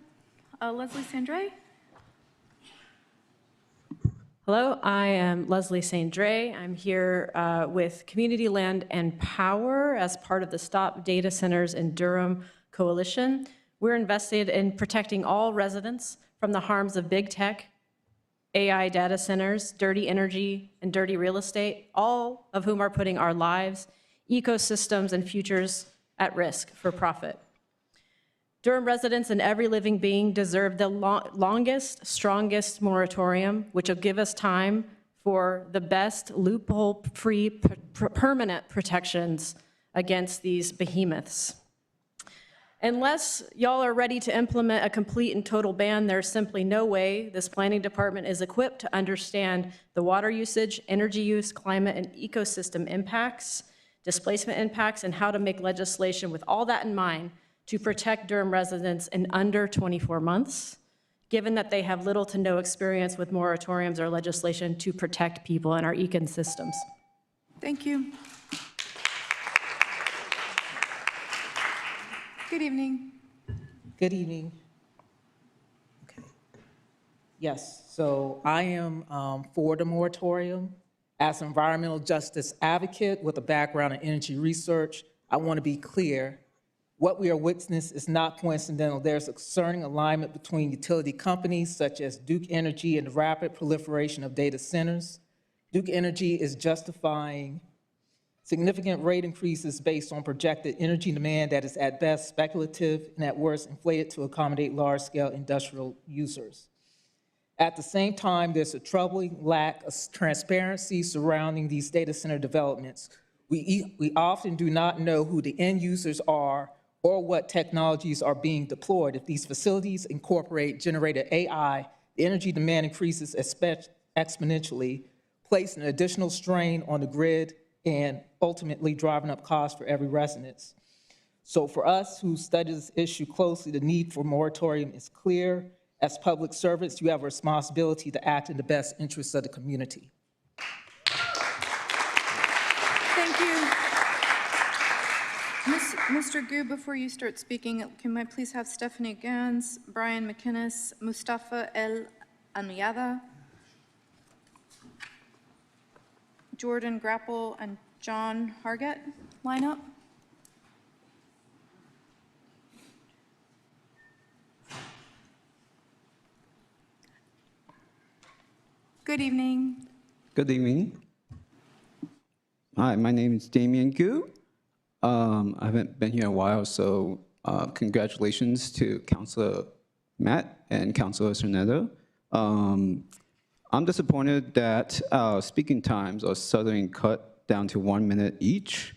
Leslie Sandre. Hello, I am Leslie St. Dre. I'm here with Community Land and Power as part of the Stop Data Centers in Durham Coalition. We're invested in protecting all residents from the harms of big tech, AI data centers, dirty energy, and dirty real estate, all of whom are putting our lives, ecosystems, and futures at risk for profit. Durham residents and every living being deserve the longest, strongest moratorium, which will give us time for the best loophole-free permanent protections against these behemoths. Unless y'all are ready to implement a complete and total ban, there's simply no way this planning department is equipped to understand the water usage, energy use, climate, and ecosystem impacts, displacement impacts, and how to make legislation with all that in mind to protect Durham residents in under 24 months, given that they have little to no experience with moratoriums or legislation to protect people and our ecosystems. Thank you. Good evening. Good evening. Okay. Yes, so I am for the moratorium. As an environmental justice advocate with a background in energy research, I want to be clear. What we are witnessing is not coincidental. There's a concerning alignment between utility companies such as Duke Energy and the rapid proliferation of data centers. Duke Energy is justifying significant rate increases based on projected energy demand that is at best speculative and at worst inflated to accommodate large-scale industrial users. At the same time, there's a troubling lack of transparency surrounding these data center developments. We often do not know who the end users are or what technologies are being deployed. If these facilities incorporate generated AI, the energy demand increases exponentially, placing an additional strain on the grid and ultimately driving up costs for every resident. So for us who study this issue closely, the need for moratorium is clear. As public servants, you have a responsibility to act in the best interests of the community. Thank you. Mr. Gu, before you start speaking, can I please have Stephanie Gans, Brian McInnes, Mustafa El Almeyada, Jordan Grapple, and John Hargett line up? Good evening. Good evening. Hi, my name is Damien Gu. I haven't been here a while, so congratulations to Councilor Matt and Councilor Cernedo. I'm disappointed that our speaking times are suddenly cut down to 1 minute each,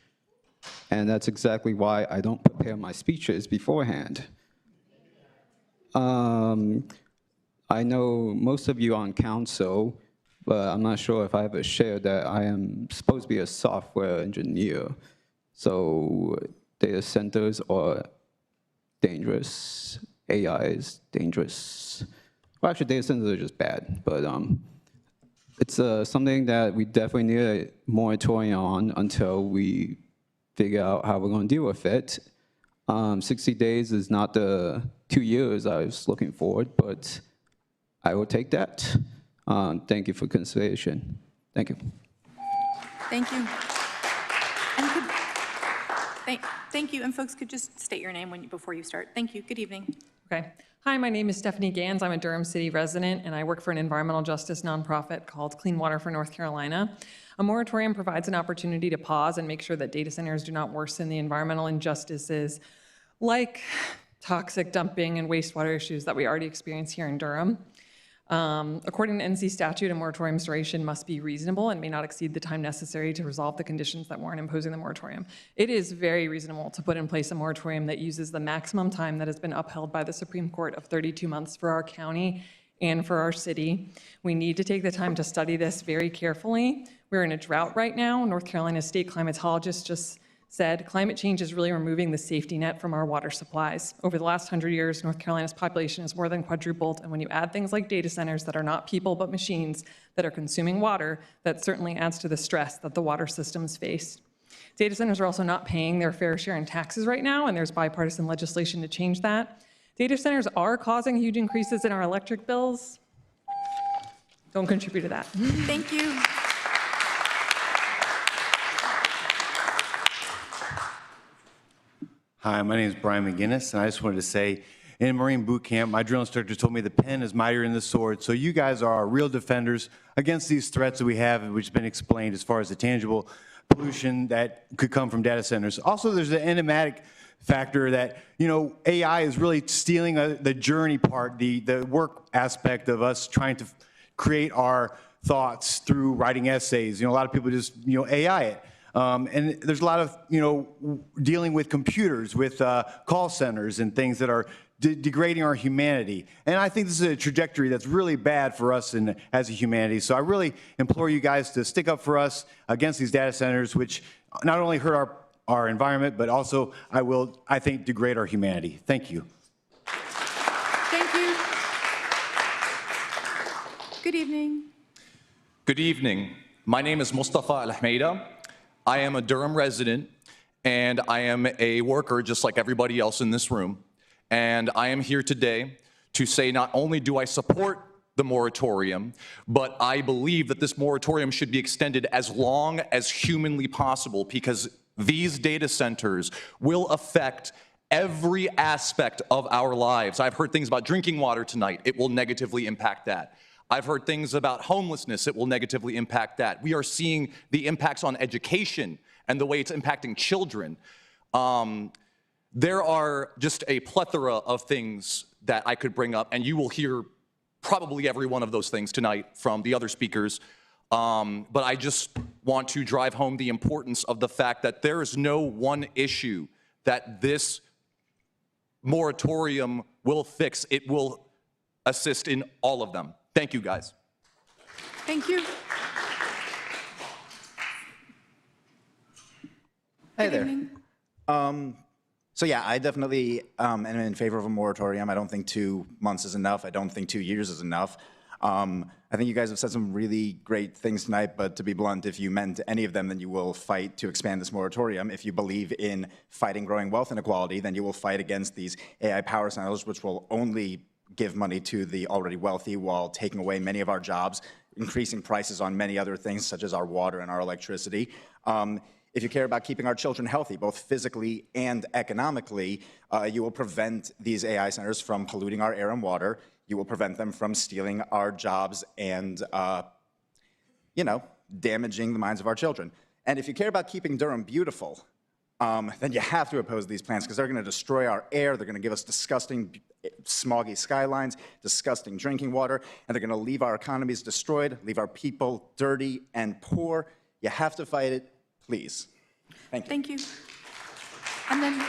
and that's exactly why I don't prepare my speeches beforehand. I know most of you on council, but I'm not sure if I ever shared that I am supposed to be a software engineer. So data centers are dangerous, AI is dangerous. Well, actually, data centers are just bad, but it's something that we definitely need a moratorium on until we figure out how we're going to deal with it. 60 days is not the 2 years I was looking for, but I will take that. Thank you for consideration. Thank you. Thank you. And thank you. And folks could just state your name before you start. Thank you. Good evening. Okay. Hi, my name is Stephanie Gans. I'm a Durham City resident, and I work for an environmental justice nonprofit called Clean Water for North Carolina. A moratorium provides an opportunity to pause and make sure that data centers do not worsen the environmental injustices like toxic dumping and wastewater issues that we already experience here in Durham. According to NC statute, a moratorium's duration must be reasonable and may not exceed the time necessary to resolve the conditions that warrant imposing the moratorium. It is very reasonable to put in place a moratorium that uses the maximum time that has been upheld by the Supreme Court of 32 months for our county and for our city. We need to take the time to study this very carefully. We're in a drought right now. North Carolina state climatologist just said climate change is really removing the safety net from our water supplies. Over the last 100 years, North Carolina's population has more than quadrupled, and when you add things like data centers that are not people but machines that are consuming water, that certainly adds to the stress that the water systems face. Data centers are also not paying their fair share in taxes right now, and there's bipartisan legislation to change that. Data centers are causing huge increases in our electric bills. Don't contribute to that. Thank you. Hi, my name is Brian McGinnis, and I just wanted to say, in Marine boot camp, my drill instructor told me the pen is mightier than the sword, so you guys are our real defenders against these threats that we have, which has been explained as far as the tangible pollution that could come from data centers. Also, there's the enigmatic factor that, you know, AI is really stealing the journey part, the work aspect of us trying to create our thoughts through writing essays. You know, a lot of people just, you know, AI it. And there's a lot of, you know, dealing with computers, with call centers and things that are degrading our humanity. And I think this is a trajectory that's really bad for us as a humanity. So I really implore you guys to stick up for us against these data centers, which not only hurt our environment, but also, I think, degrade our humanity. Thank you. Thank you. Good evening. Good evening. My name is Mustafa Al-Ahmeida. I am a Durham resident, and I am a worker just like everybody else in this room. And I am here today to say not only do I support the moratorium, but I believe that this moratorium should be extended as long as humanly possible, because these data centers will affect every aspect of our lives. I've heard things about drinking water tonight. It will negatively impact that. I've heard things about homelessness. It will negatively impact that. We are seeing the impacts on education and the way it's impacting children. There are just a plethora of things that I could bring up, and you will hear probably every one of those things tonight from the other speakers. But I just want to drive home the importance of the fact that there is no one issue that this moratorium will fix. It will assist in all of them. Thank you, guys. Thank you. Hey there. So yeah, I definitely am in favor of a moratorium. I don't think 2 months is enough. I don't think 2 years is enough. I think you guys have said some really great things tonight, but to be blunt, if you meant any of them, then you will fight to expand this moratorium. If you believe in fighting growing wealth inequality, then you will fight against these AI power centers, which will only give money to the already wealthy while taking away many of our jobs, increasing prices on many other things such as our water and our electricity. If you care about keeping our children healthy, both physically and economically, you will prevent these AI centers from polluting our air and water. You will prevent them from stealing our jobs and, you know, damaging the minds of our children. And if you care about keeping Durham beautiful, then you have to oppose these plans because they're going to destroy our air. They're going to give us disgusting, smoggy skylines, disgusting drinking water, and they're going to leave our economies destroyed, leave our people dirty and poor. You have to fight it, please. Thank you. Thank you. And then,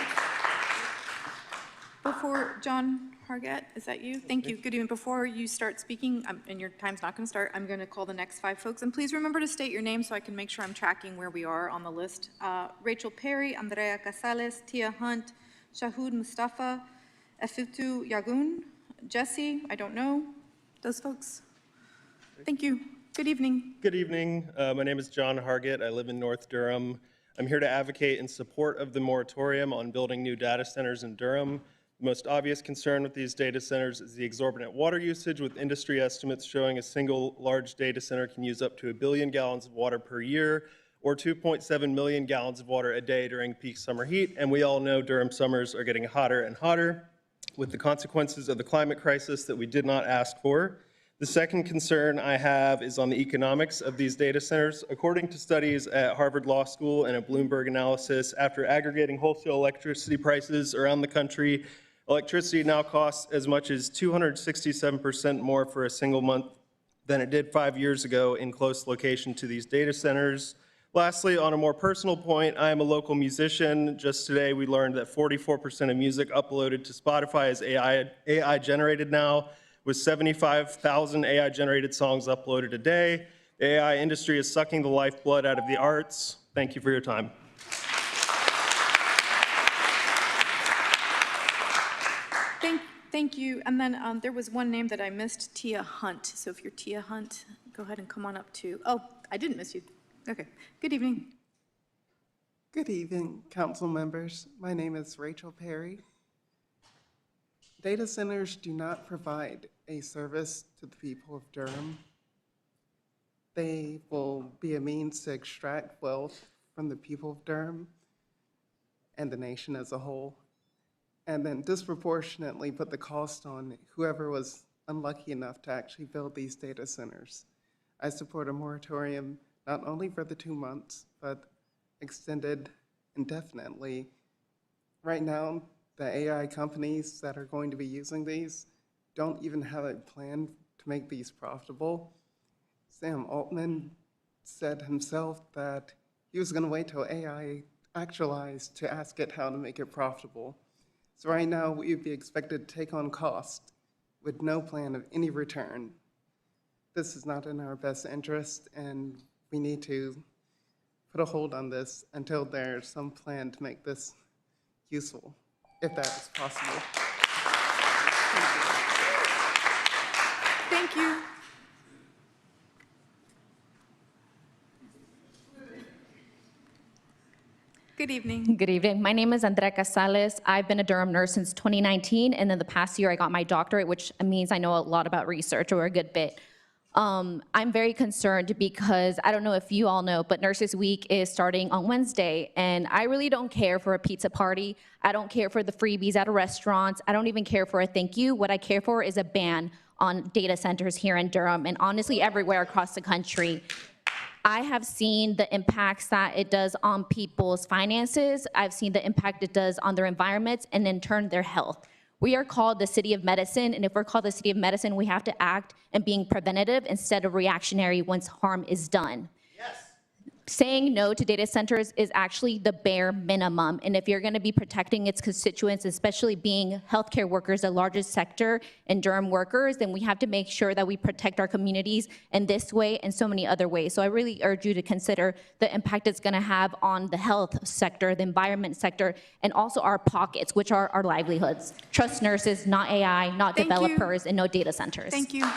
before John Hargett, is that you? Thank you. Good evening. Before you start speaking, and your time's not going to start, I'm going to call the next 5 folks. And please remember to state your name so I can make sure I'm tracking where we are on the list. Rachel Perry, Andrea Casales, Tia Hunt, Shahud Mustafa, Efutu Yagun, Jesse, I don't know, those folks. Thank you. Good evening. Good evening. My name is John Hargett. I live in North Durham. I'm here to advocate in support of the moratorium on building new data centers in Durham. The most obvious concern with these data centers is the exorbitant water usage, with industry estimates showing a single large data center can use up to 1 billion gallons of water per year, or 2.7 million gallons of water a day during peak summer heat. And we all know Durham summers are getting hotter and hotter, with the consequences of the climate crisis that we did not ask for. The second concern I have is on the economics of these data centers. According to studies at Harvard Law School and a Bloomberg analysis, after aggregating wholesale electricity prices around the country, electricity now costs as much as 267% more for a single month than it did 5 years ago in close location to these data centers. Lastly, on a more personal point, I am a local musician. Just today, we learned that 44% of music uploaded to Spotify is AI generated now, with 75,000 AI-generated songs uploaded a day. The AI industry is sucking the lifeblood out of the arts. Thank you for your time. Thank you. And then there was one name that I missed, Tia Hunt. So if you're Tia Hunt, go ahead and come on up to, oh, I didn't miss you. Okay. Good evening. Good evening, council members. My name is Rachel Perry. Data centers do not provide a service to the people of Durham. They will be a means to extract wealth from the people of Durham and the nation as a whole, and then disproportionately put the cost on whoever was unlucky enough to actually build these data centers. I support a moratorium not only for the 2 months, but extended indefinitely. Right now, the AI companies that are going to be using these don't even have a plan to make these profitable. Sam Altman said himself that he was going to wait till AI actualized to ask it how to make it profitable. So right now, we'd be expected to take on cost with no plan of any return. This is not in our best interest, and we need to put a hold on this until there's some plan to make this useful, if that is possible. Thank you. Good evening. Good evening. My name is Andrea Casales. I've been a Durham nurse since 2019, and then the past year I got my doctorate, which means I know a lot about research, or a good bit. I'm very concerned because I don't know if you all know, but Nurses Week is starting on Wednesday, and I really don't care for a pizza party. I don't care for the freebies at restaurants. I don't even care for a thank you. What I care for is a ban on data centers here in Durham, and honestly everywhere across the country. I have seen the impacts that it does on people's finances. I've seen the impact it does on their environments, and in turn their health. We are called the city of medicine, and if we're called the city of medicine, we have to act and being preventative instead of reactionary once harm is done. Saying no to data centers is actually the bare minimum, and if you're going to be protecting its constituents, especially being healthcare workers, the largest sector in Durham workers, then we have to make sure that we protect our communities in this way and so many other ways. So I really urge you to consider the impact it's going to have on the health sector, the environment sector, and also our pockets, which are our livelihoods. Trust nurses, not AI, not developers, and no data centers. Thank you.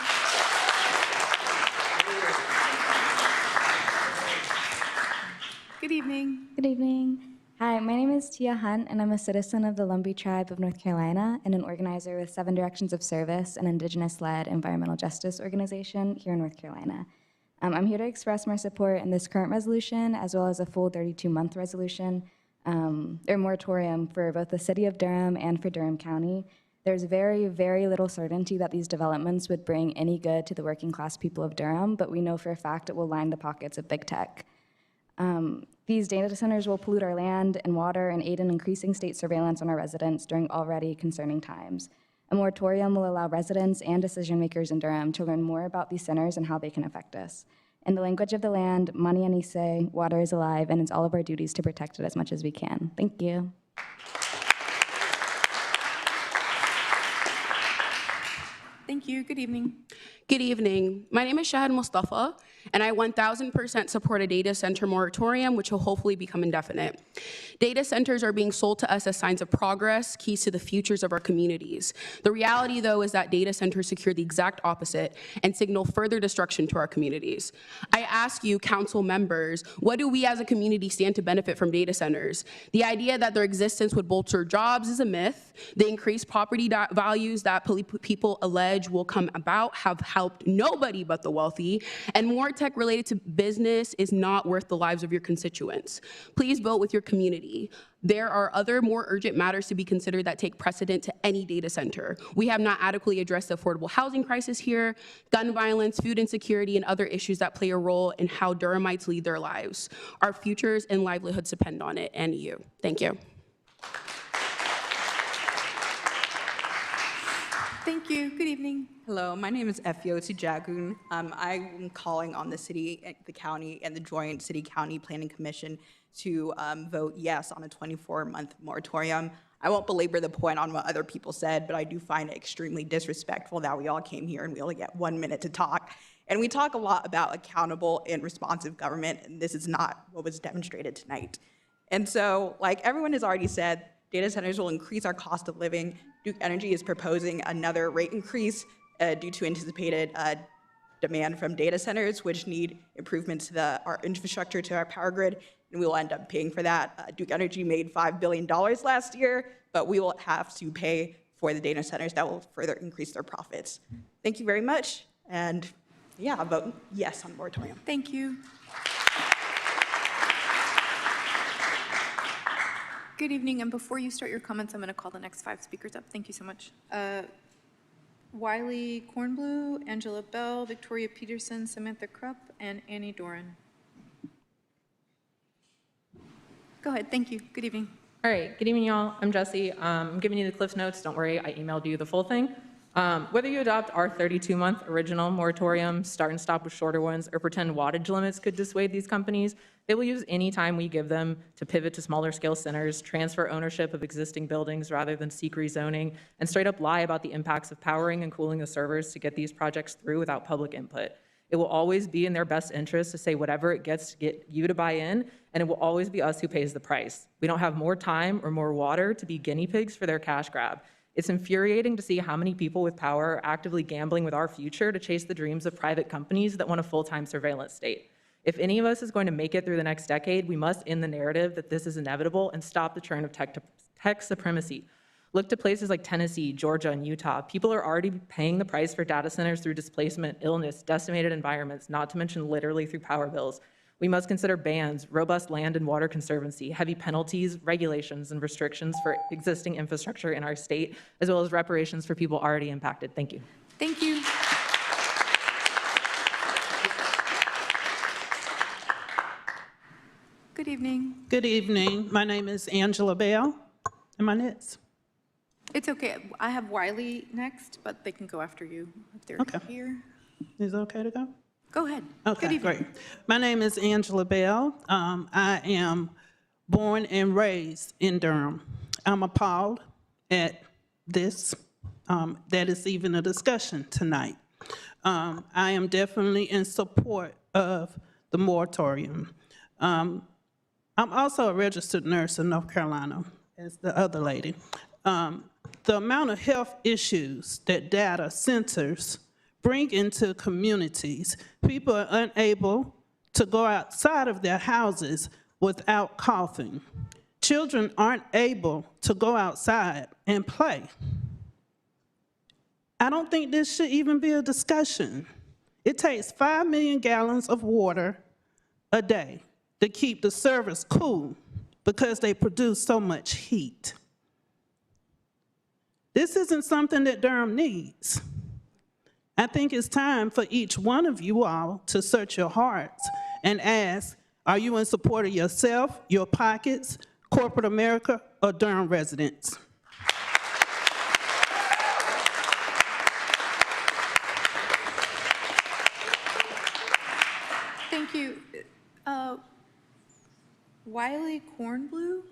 Good evening. Good evening. Hi, my name is Tia Hunt, and I'm a citizen of the Lumbee Tribe of North Carolina and an organizer with 7 Directions of Service, an Indigenous-led environmental justice organization here in North Carolina. I'm here to express my support in this current resolution, as well as a full 32-month resolution, or moratorium for both the city of Durham and for Durham County. There's very, very little certainty that these developments would bring any good to the working class people of Durham, but we know for a fact it will line the pockets of big tech. These data centers will pollute our land and water and aid in increasing state surveillance on our residents during already concerning times. A moratorium will allow residents and decision makers in Durham to learn more about these centers and how they can affect us. In the language of the land, Mani Anise, water is alive, and it's all of our duties to protect it as much as we can. Thank you. Thank you. Good evening. Good evening. My name is Shahad Mustafa, and I 1,000% support a data center moratorium, which will hopefully become indefinite. Data centers are being sold to us as signs of progress, keys to the futures of our communities. The reality, though, is that data centers secure the exact opposite and signal further destruction to our communities. I ask you, council members, what do we as a community stand to benefit from data centers? The idea that their existence would bolster jobs is a myth. The increased property values that people allege will come about have helped nobody but the wealthy, and more tech related to business is not worth the lives of your constituents. Please vote with your community. There are other more urgent matters to be considered that take precedent to any data center. We have not adequately addressed the affordable housing crisis here, gun violence, food insecurity, and other issues that play a role in how Durhamites lead their lives. Our futures and livelihoods depend on it, and you. Thank you. Thank you. Good evening. Hello, my name is Effioti Jagun. I'm calling on the city, the county, and the Joint City-County Planning Commission to vote yes on a 24-month moratorium. I won't belabor the point on what other people said, but I do find it extremely disrespectful that we all came here and we only get 1 minute to talk. And we talk a lot about accountable and responsive government, and this is not what was demonstrated tonight. And so, like everyone has already said, data centers will increase our cost of living. Duke Energy is proposing another rate increase due to anticipated demand from data centers, which need improvements to our infrastructure, to our power grid, and we will end up paying for that. Duke Energy made $5 billion last year, but we will have to pay for the data centers that will further increase their profits. Thank you very much, and yeah, I'll vote yes on the moratorium. Thank you. Good evening, and before you start your comments, I'm going to call the next 5 speakers up. Thank you so much. Wiley Kornblue, Angela Bell, Victoria Peterson, Samantha Krupp, and Annie Doran. Go ahead, thank you. Good evening. All right, good evening, y'all. I'm Jesse. I'm giving you the Cliff Notes. Don't worry, I emailed you the full thing. Whether you adopt our 32-month original moratorium, start and stop with shorter ones, or pretend wattage limits could dissuade these companies, they will use any time we give them to pivot to smaller scale centers, transfer ownership of existing buildings rather than seek rezoning, and straight up lie about the impacts of powering and cooling the servers to get these projects through without public input. It will always be in their best interest to say whatever it gets to get you to buy in, and it will always be us who pays the price. We don't have more time or more water to be guinea pigs for their cash grab. It's infuriating to see how many people with power are actively gambling with our future to chase the dreams of private companies that want a full-time surveillance state. If any of us is going to make it through the next decade, we must end the narrative that this is inevitable and stop the trend of tech supremacy. Look to places like Tennessee, Georgia, and Utah. People are already paying the price for data centers through displacement, illness, decimated environments, not to mention literally through power bills. We must consider bans, robust land and water conservancy, heavy penalties, regulations, and restrictions for existing infrastructure in our state, as well as reparations for people already impacted. Thank you. Thank you. Good evening. Good evening. My name is Angela Bell. Am I next? It's okay. I have Wiley next, but they can go after you if they're here. Is it okay to go? Go ahead. Okay, Good evening. great. My name is Angela Bell. I am born and raised in Durham. I'm appalled at this, that is even a discussion tonight. I am definitely in support of the moratorium. I'm also a registered nurse in North Carolina, as the other lady. The amount of health issues that data centers bring into communities, people are unable to go outside of their houses without coughing. Children aren't able to go outside and play. I don't think this should even be a discussion. It takes 5 million gallons of water a day to keep the servers cool because they produce so much heat. This isn't something that Durham needs. I think it's time for each one of you all to search your hearts and ask, are you in support of yourself, your pockets, corporate America, or Durham residents? Thank you. Wiley Kornblue,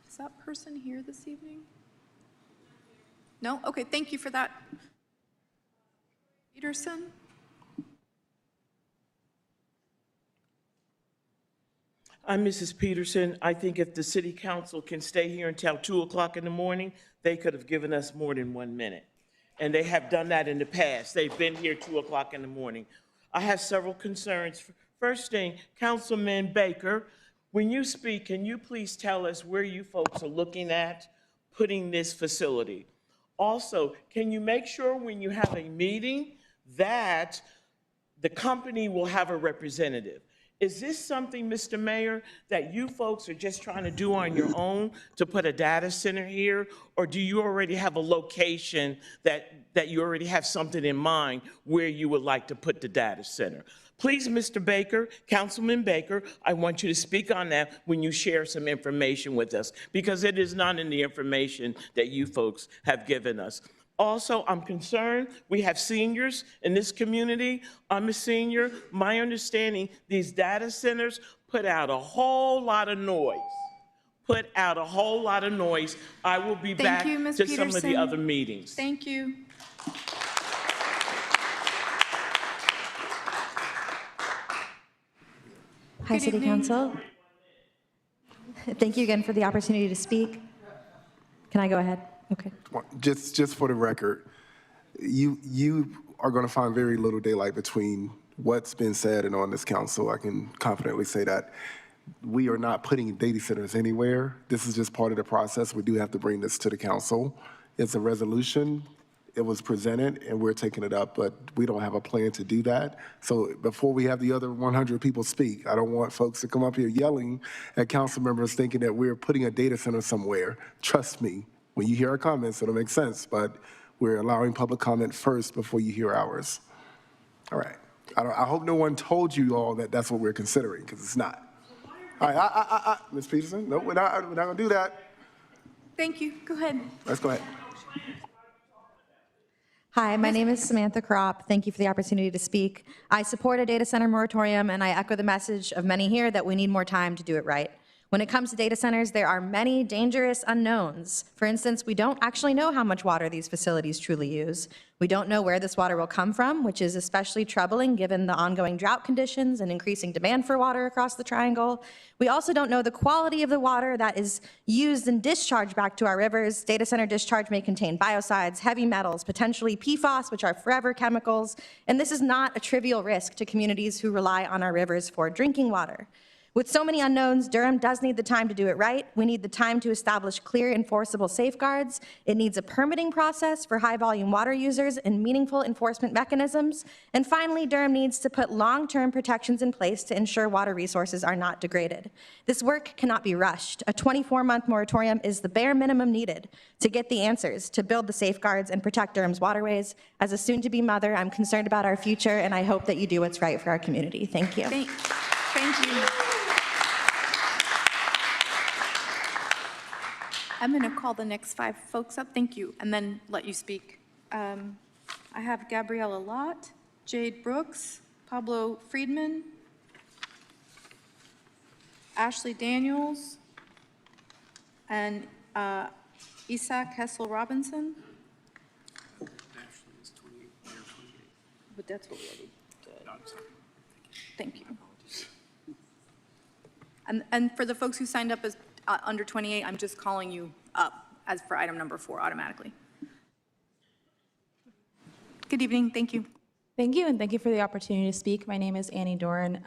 is that person here this evening? No? Okay, thank you for that. Peterson? I'm Mrs. Peterson. I think if the city council can stay here until 2 o'clock in the morning, they could have given us more than 1 minute. And they have done that in the past. They've been here 2 o'clock in the morning. I have several concerns. First thing, Councilman Baker, when you speak, can you please tell us where you folks are looking at putting this facility? Also, can you make sure when you have a meeting that the company will have a representative? Is this something, Mr. Mayor, that you folks are just trying to do on your own to put a data center here? Or do you already have a location that you already have something in mind where you would like to put the data center? Please, Mr. Baker, Councilman Baker, I want you to speak on that when you share some information with us, because it is not in the information that you folks have given us. Also, I'm concerned, we have seniors in this community. I'm a senior. My understanding, these data centers put out a whole lot of noise put out a whole lot of noise. I will be Thank back you, Ms. to some of the Peterson. other meetings. Thank you. Hi, Good City evening. Council. Thank you again for the opportunity to speak. Can I go ahead? Okay. Just for the record, you are going to find very little daylight between what's been said and on this council. I can confidently say that. We are not putting data centers anywhere. This is just part of the process. We do have to bring this to the council. It's a resolution. It was presented, and we're taking it up, but we don't have a plan to do that. So before we have the other 100 people speak, I don't want folks to come up here yelling at council members thinking that we're putting a data center somewhere. Trust me, when you hear our comments, it'll make sense, but we're allowing public comment first before you hear ours. All right. I hope no one told you all that that's what we're considering, because it's not. All right, Ms. Peterson, no, we're not going to do that. Thank you. Go ahead. Let's go ahead. Hi, my name is Samantha Kropp. Thank you for the opportunity to speak. I support a data center moratorium, and I echo the message of many here that we need more time to do it right. When it comes to data centers, there are many dangerous unknowns. For instance, we don't actually know how much water these facilities truly use. We don't know where this water will come from, which is especially troubling given the ongoing drought conditions and increasing demand for water across the triangle. We also don't know the quality of the water that is used and discharged back to our rivers. Data center discharge may contain biocides, heavy metals, potentially PFAS, which are forever chemicals, and this is not a trivial risk to communities who rely on our rivers for drinking water. With so many unknowns, Durham does need the time to do it right. We need the time to establish clear enforceable safeguards. It needs a permitting process for high-volume water users and meaningful enforcement mechanisms. And finally, Durham needs to put long-term protections in place to ensure water resources are not degraded. This work cannot be rushed. A 24-month moratorium is the bare minimum needed to get the answers, to build the safeguards and protect Durham's waterways. As a soon-to-be mother, I'm concerned about our future, and I hope that you do what's right for our community. Thank you. Thank you. I'm going to call the next 5 folks up, thank you, and then let you speak. I have Gabriella Lott, Jade Brooks, Pablo Friedman, Ashley Daniels, and Isaac Hessel-Robinson. But that's what we already did. Thank you. And for the folks who signed up as under 28, I'm just calling you up as for item number 4 automatically. Good evening, thank you. Thank you, and thank you for the opportunity to speak. My name is Annie Doran.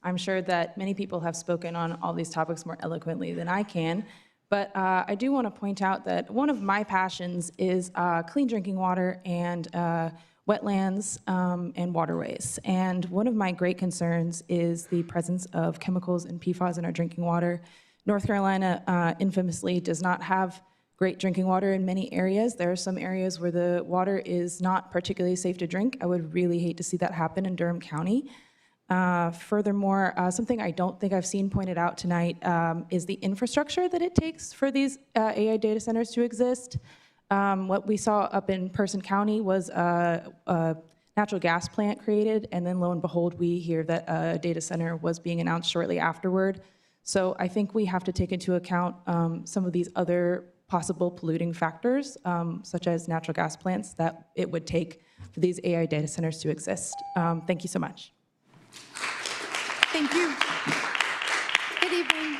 I'm sure that many people have spoken on all these topics more eloquently than I can, but I do want to point out that one of my passions is clean drinking water and wetlands and waterways. And one of my great concerns is the presence of chemicals and PFAS in our drinking water. North Carolina infamously does not have great drinking water in many areas. There are some areas where the water is not particularly safe to drink. I would really hate to see that happen in Durham County. Furthermore, something I don't think I've seen pointed out tonight is the infrastructure that it takes for these AI data centers to exist. What we saw up in Person County was a natural gas plant created, and then lo and behold, we hear that a data center was being announced shortly afterward. So I think we have to take into account some of these other possible polluting factors, such as natural gas plants, that it would take for these AI data centers to exist. Thank you so much. Thank you. Good evening.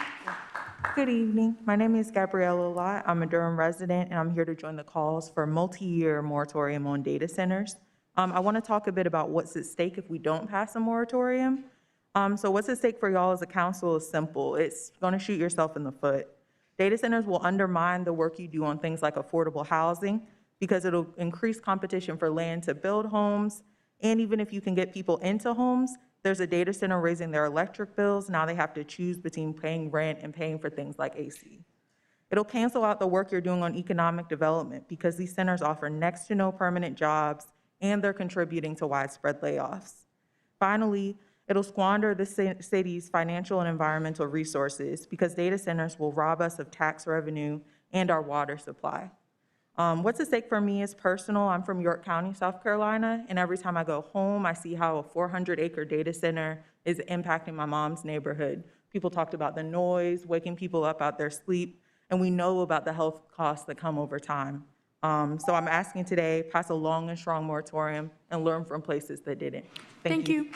Good evening. My name is Gabriella Lott. I'm a Durham resident, and I'm here to join the calls for a multi-year moratorium on data centers. I want to talk a bit about what's at stake if we don't pass a moratorium. So what's at stake for y'all as a council is simple. It's going to shoot yourself in the foot. Data centers will undermine the work you do on things like affordable housing because it'll increase competition for land to build homes. And even if you can get people into homes, there's a data center raising their electric bills. Now they have to choose between paying rent and paying for things like AC. It'll cancel out the work you're doing on economic development because these centers offer next to no permanent jobs and they're contributing to widespread layoffs. Finally, it'll squander the city's financial and environmental resources because data centers will rob us of tax revenue and our water supply. What's at stake for me is personal. I'm from York County, South Carolina, and every time I go home, I see how a 400-acre data center is impacting my mom's neighborhood, People talked about the noise, waking people up out their sleep, and we know about the health costs that come over time. So I'm asking today, pass a long and strong moratorium and learn from places that didn't. Thank you.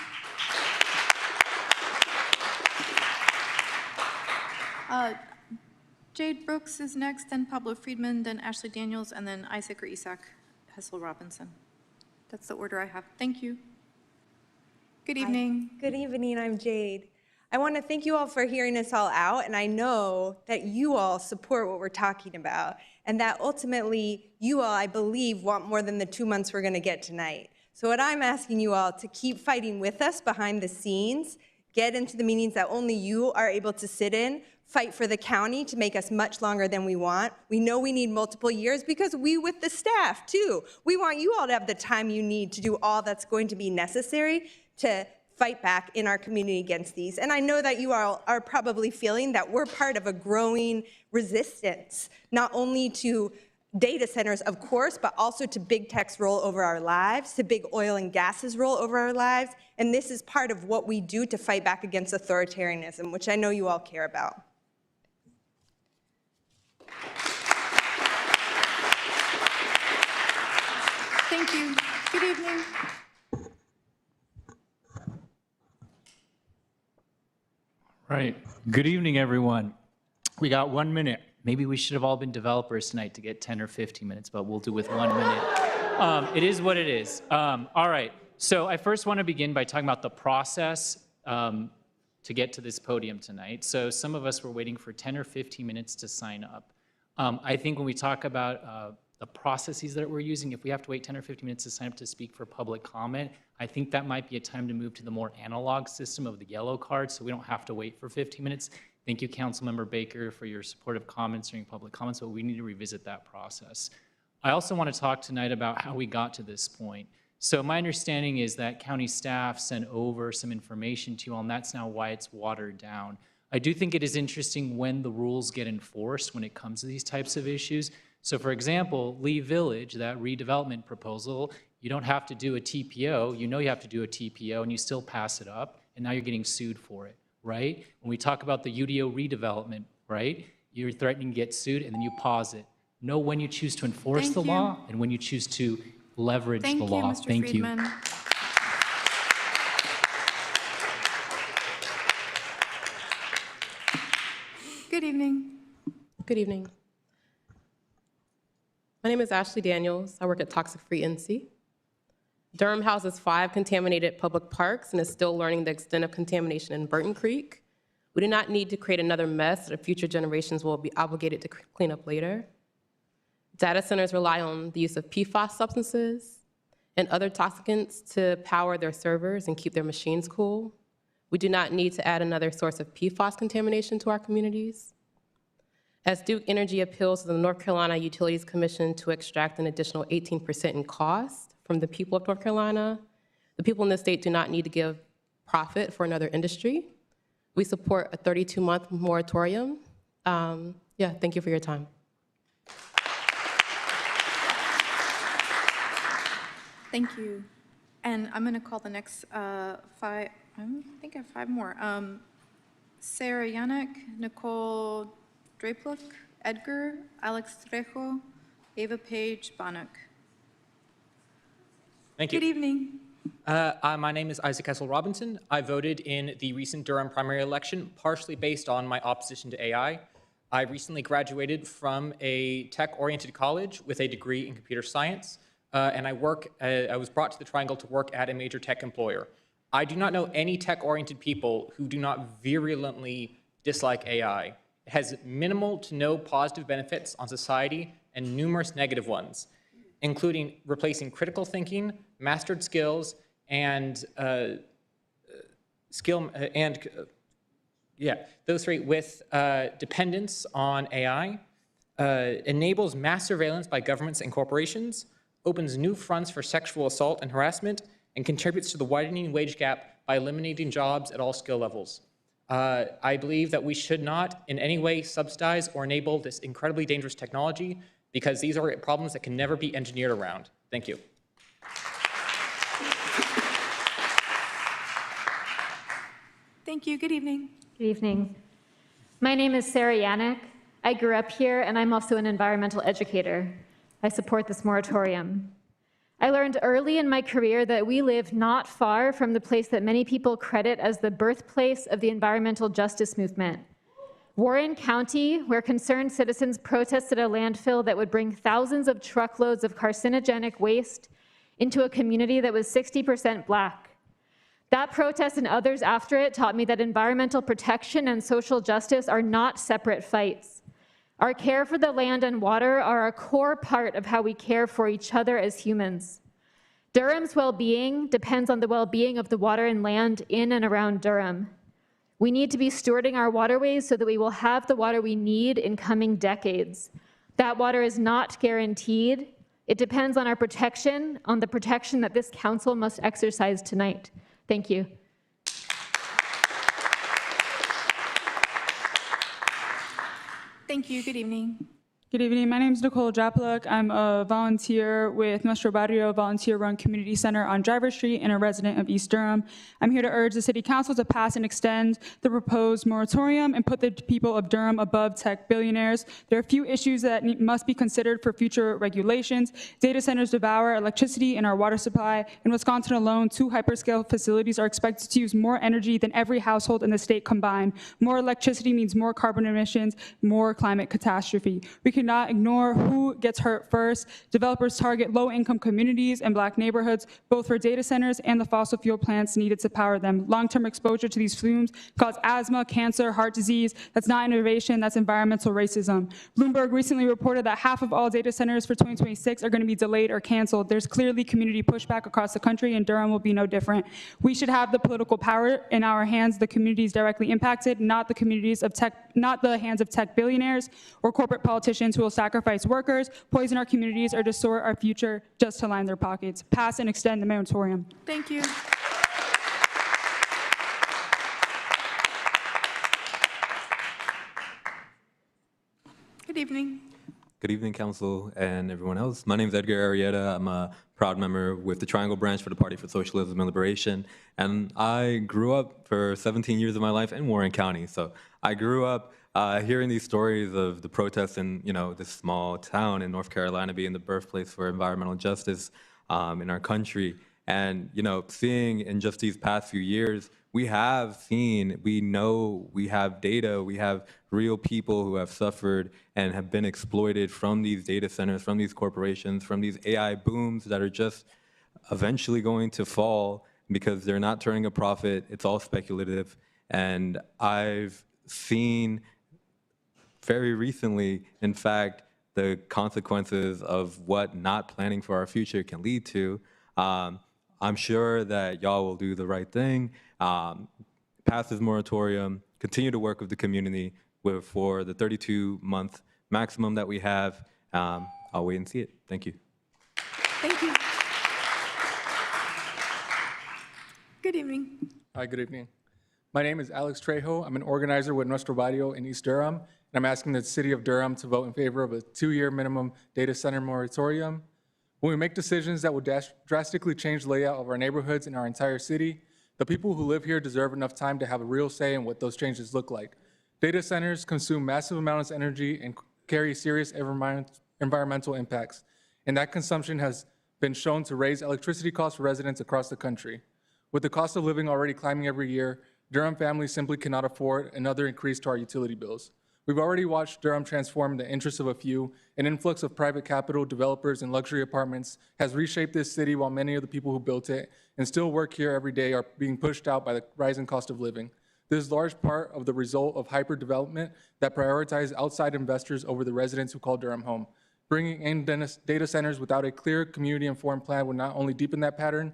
Jade Brooks is next, then Pablo Friedman, then Ashley Daniels, and then Isaac or Isaac Hessel Robinson. That's the order I have. Thank you. Good evening. Good evening, I'm Jade. I want to thank you all for hearing us all out, and I know that you all support what we're talking about, and that ultimately you all, I believe, want more than the 2 months we're going to get tonight. So what I'm asking you all to keep fighting with us behind the scenes, get into the meetings that only you are able to sit in, fight for the county to make us much longer than we want. We know we need multiple years because we with the staff too. We want you all to have the time you need to do all that's going to be necessary to fight back in our community against these. And I know that you all are probably feeling that we're part of a growing resistance, not only to data centers, of course, but also to big tech's role over our lives, to big oil and gas's role over our lives. And this is part of what we do to fight back against authoritarianism, which I know you all care about. Thank you. Good evening. Right. Good evening, everyone. We got 1 minute. Maybe we should have all been developers tonight to get 10 or 15 minutes, but we'll do with 1 minute. It is what it is. All right. So I first want to begin by talking about the process to get to this podium tonight. So some of us were waiting for 10 or 15 minutes to sign up. I think when we talk about the processes that we're using, if we have to wait 10 or 15 minutes to sign up to speak for public comment, I think that might be a time to move to the more analog system of the yellow card so we don't have to wait for 15 minutes. Thank you, Councilmember Baker, for your supportive comments during public comments, but we need to revisit that process. I also want to talk tonight about how we got to this point. So my understanding is that county staff sent over some information to you all, and that's now why it's watered down. I do think it is interesting when the rules get enforced when it comes to these types of issues. So for example, Lee Village, that redevelopment proposal, you don't have to do a TPO, you know you have to do a TPO, and you still pass it up, and now you're getting sued for it, right? When we talk about the UDO redevelopment, right, you're threatening to get sued, and then you pause it. Know when you choose to enforce the law and when you choose to leverage the law. Thank you. Friedman. Good evening. Good evening. My name is Ashley Daniels. I work at Toxic Free NC. Durham houses 5 contaminated public parks and is still learning the extent of contamination in Burton Creek. We do not need to create another mess that future generations will be obligated to clean up later. Data centers rely on the use of PFAS substances and other toxicants to power their servers and keep their machines cool. We do not need to add another source of PFAS contamination to our communities. As Duke Energy appeals to the North Carolina Utilities Commission to extract an additional 18% in cost from the people of North Carolina, the people in this state do not need to give profit for another industry. We support a 32-month moratorium. Thank you for your time. Thank you. And I'm going to call the next 5, I think I have 5 more. Sarah Yannick, Nicole Drapluk, Edgar, Alex Trejo, Ava Page, Bannock. Thank you. Good evening. My name is Isaac Hessel Robinson. I voted in the recent Durham primary election, partially based on my opposition to AI. I recently graduated from a tech-oriented college with a degree in computer science, and I was brought to the Triangle to work at a major tech employer. I do not know any tech-oriented people who do not virulently dislike AI. It has minimal to no positive benefits on society and numerous negative ones, including replacing critical thinking, mastered skills, and those 3 with dependence on AI, enables mass surveillance by governments and corporations, opens new fronts for sexual assault and harassment, and contributes to the widening wage gap by eliminating jobs at all skill levels. I believe that we should not in any way subsidize or enable this incredibly dangerous technology because these are problems that can never be engineered around. Thank you. Thank you. Good evening. Good evening. My name is Sarah Yannick. I grew up here, and I'm also an environmental educator. I support this moratorium. I learned early in my career that we live not far from the place that many people credit as the birthplace of the environmental justice movement. Warren County, where concerned citizens protested a landfill that would bring thousands of truckloads of carcinogenic waste into a community that was 60% Black. That protest and others after it taught me that environmental protection and social justice are not separate fights. Our care for the land and water are a core part of how we care for each other as humans. Durham's well-being depends on the well-being of the water and land in and around Durham. We need to be stewarding our waterways so that we will have the water we need in coming decades. That water is not guaranteed. It depends on our protection, on the protection that this council must exercise tonight. Thank you. Thank you. Good evening. Good evening. My name is Nicole Japluk. I'm a volunteer with Nuestro Barrio Volunteer-Run Community Center on Driver Street and a resident of East Durham. I'm here to urge the City Council to pass and extend the proposed moratorium and put the people of Durham above tech billionaires. There are a few issues that must be considered for future regulations. Data centers devour electricity and our water supply. In Wisconsin alone, 2 hyperscale facilities are expected to use more energy than every household in the state combined. More electricity means more carbon emissions, more climate catastrophe. We cannot ignore who gets hurt first. Developers target low-income communities and Black neighborhoods, both for data centers and the fossil fuel plants needed to power them. Long-term exposure to these fumes cause asthma, cancer, heart disease. That's not innovation, that's environmental racism. Bloomberg recently reported that half of all data centers for 2026 are going to be delayed or canceled. There's clearly community pushback across the country, and Durham will be no different. We should have the political power in our hands, the communities directly impacted, not the communities of tech, not the hands of tech billionaires or corporate politicians who will sacrifice workers, poison our communities, or distort our future just to line their pockets. Pass and extend the moratorium. Thank you. Good evening. Good evening, Council and everyone else. My name is Edgar Arrieta. I'm a proud member with the Triangle Branch for the Party for Socialism and Liberation. And I grew up for 17 years of my life in Warren County. So I grew up hearing these stories of the protests in, this small town in North Carolina being the birthplace for environmental justice in our country. And, seeing in just these past few years, we have seen, we know, we have data, we have real people who have suffered and have been exploited from these data centers, from these corporations, from these AI booms that are just eventually going to fall because they're not turning a profit. It's all speculative. And I've seen very recently, in fact, the consequences of what not planning for our future can lead to. I'm sure that y'all will do the right thing, pass this moratorium, continue to work with the community for the 32-month maximum that we have. I'll wait and see it. Thank you. Thank you. Good evening. Hi, good evening. My name is Alex Trejo. I'm an organizer with Nuestro Barrio in East Durham, and I'm asking the City of Durham to vote in favor of a 2-year minimum data center moratorium. When we make decisions that will drastically change the layout of our neighborhoods in our entire city, the people who live here deserve enough time to have a real say in what those changes look like. Data centers consume massive amounts of energy and carry serious environmental impacts, and that consumption has been shown to raise electricity costs for residents across the country. With the cost of living already climbing every year, Durham families simply cannot afford another increase to our utility bills. We've already watched Durham transform in the interest of a few. An influx of private capital, developers, and luxury apartments has reshaped this city, while many of the people who built it and still work here every day are being pushed out by the rising cost of living. This is large part of the result of hyper-development that prioritizes outside investors over the residents who call Durham home. Bringing in data centers without a clear community-informed plan would not only deepen that pattern,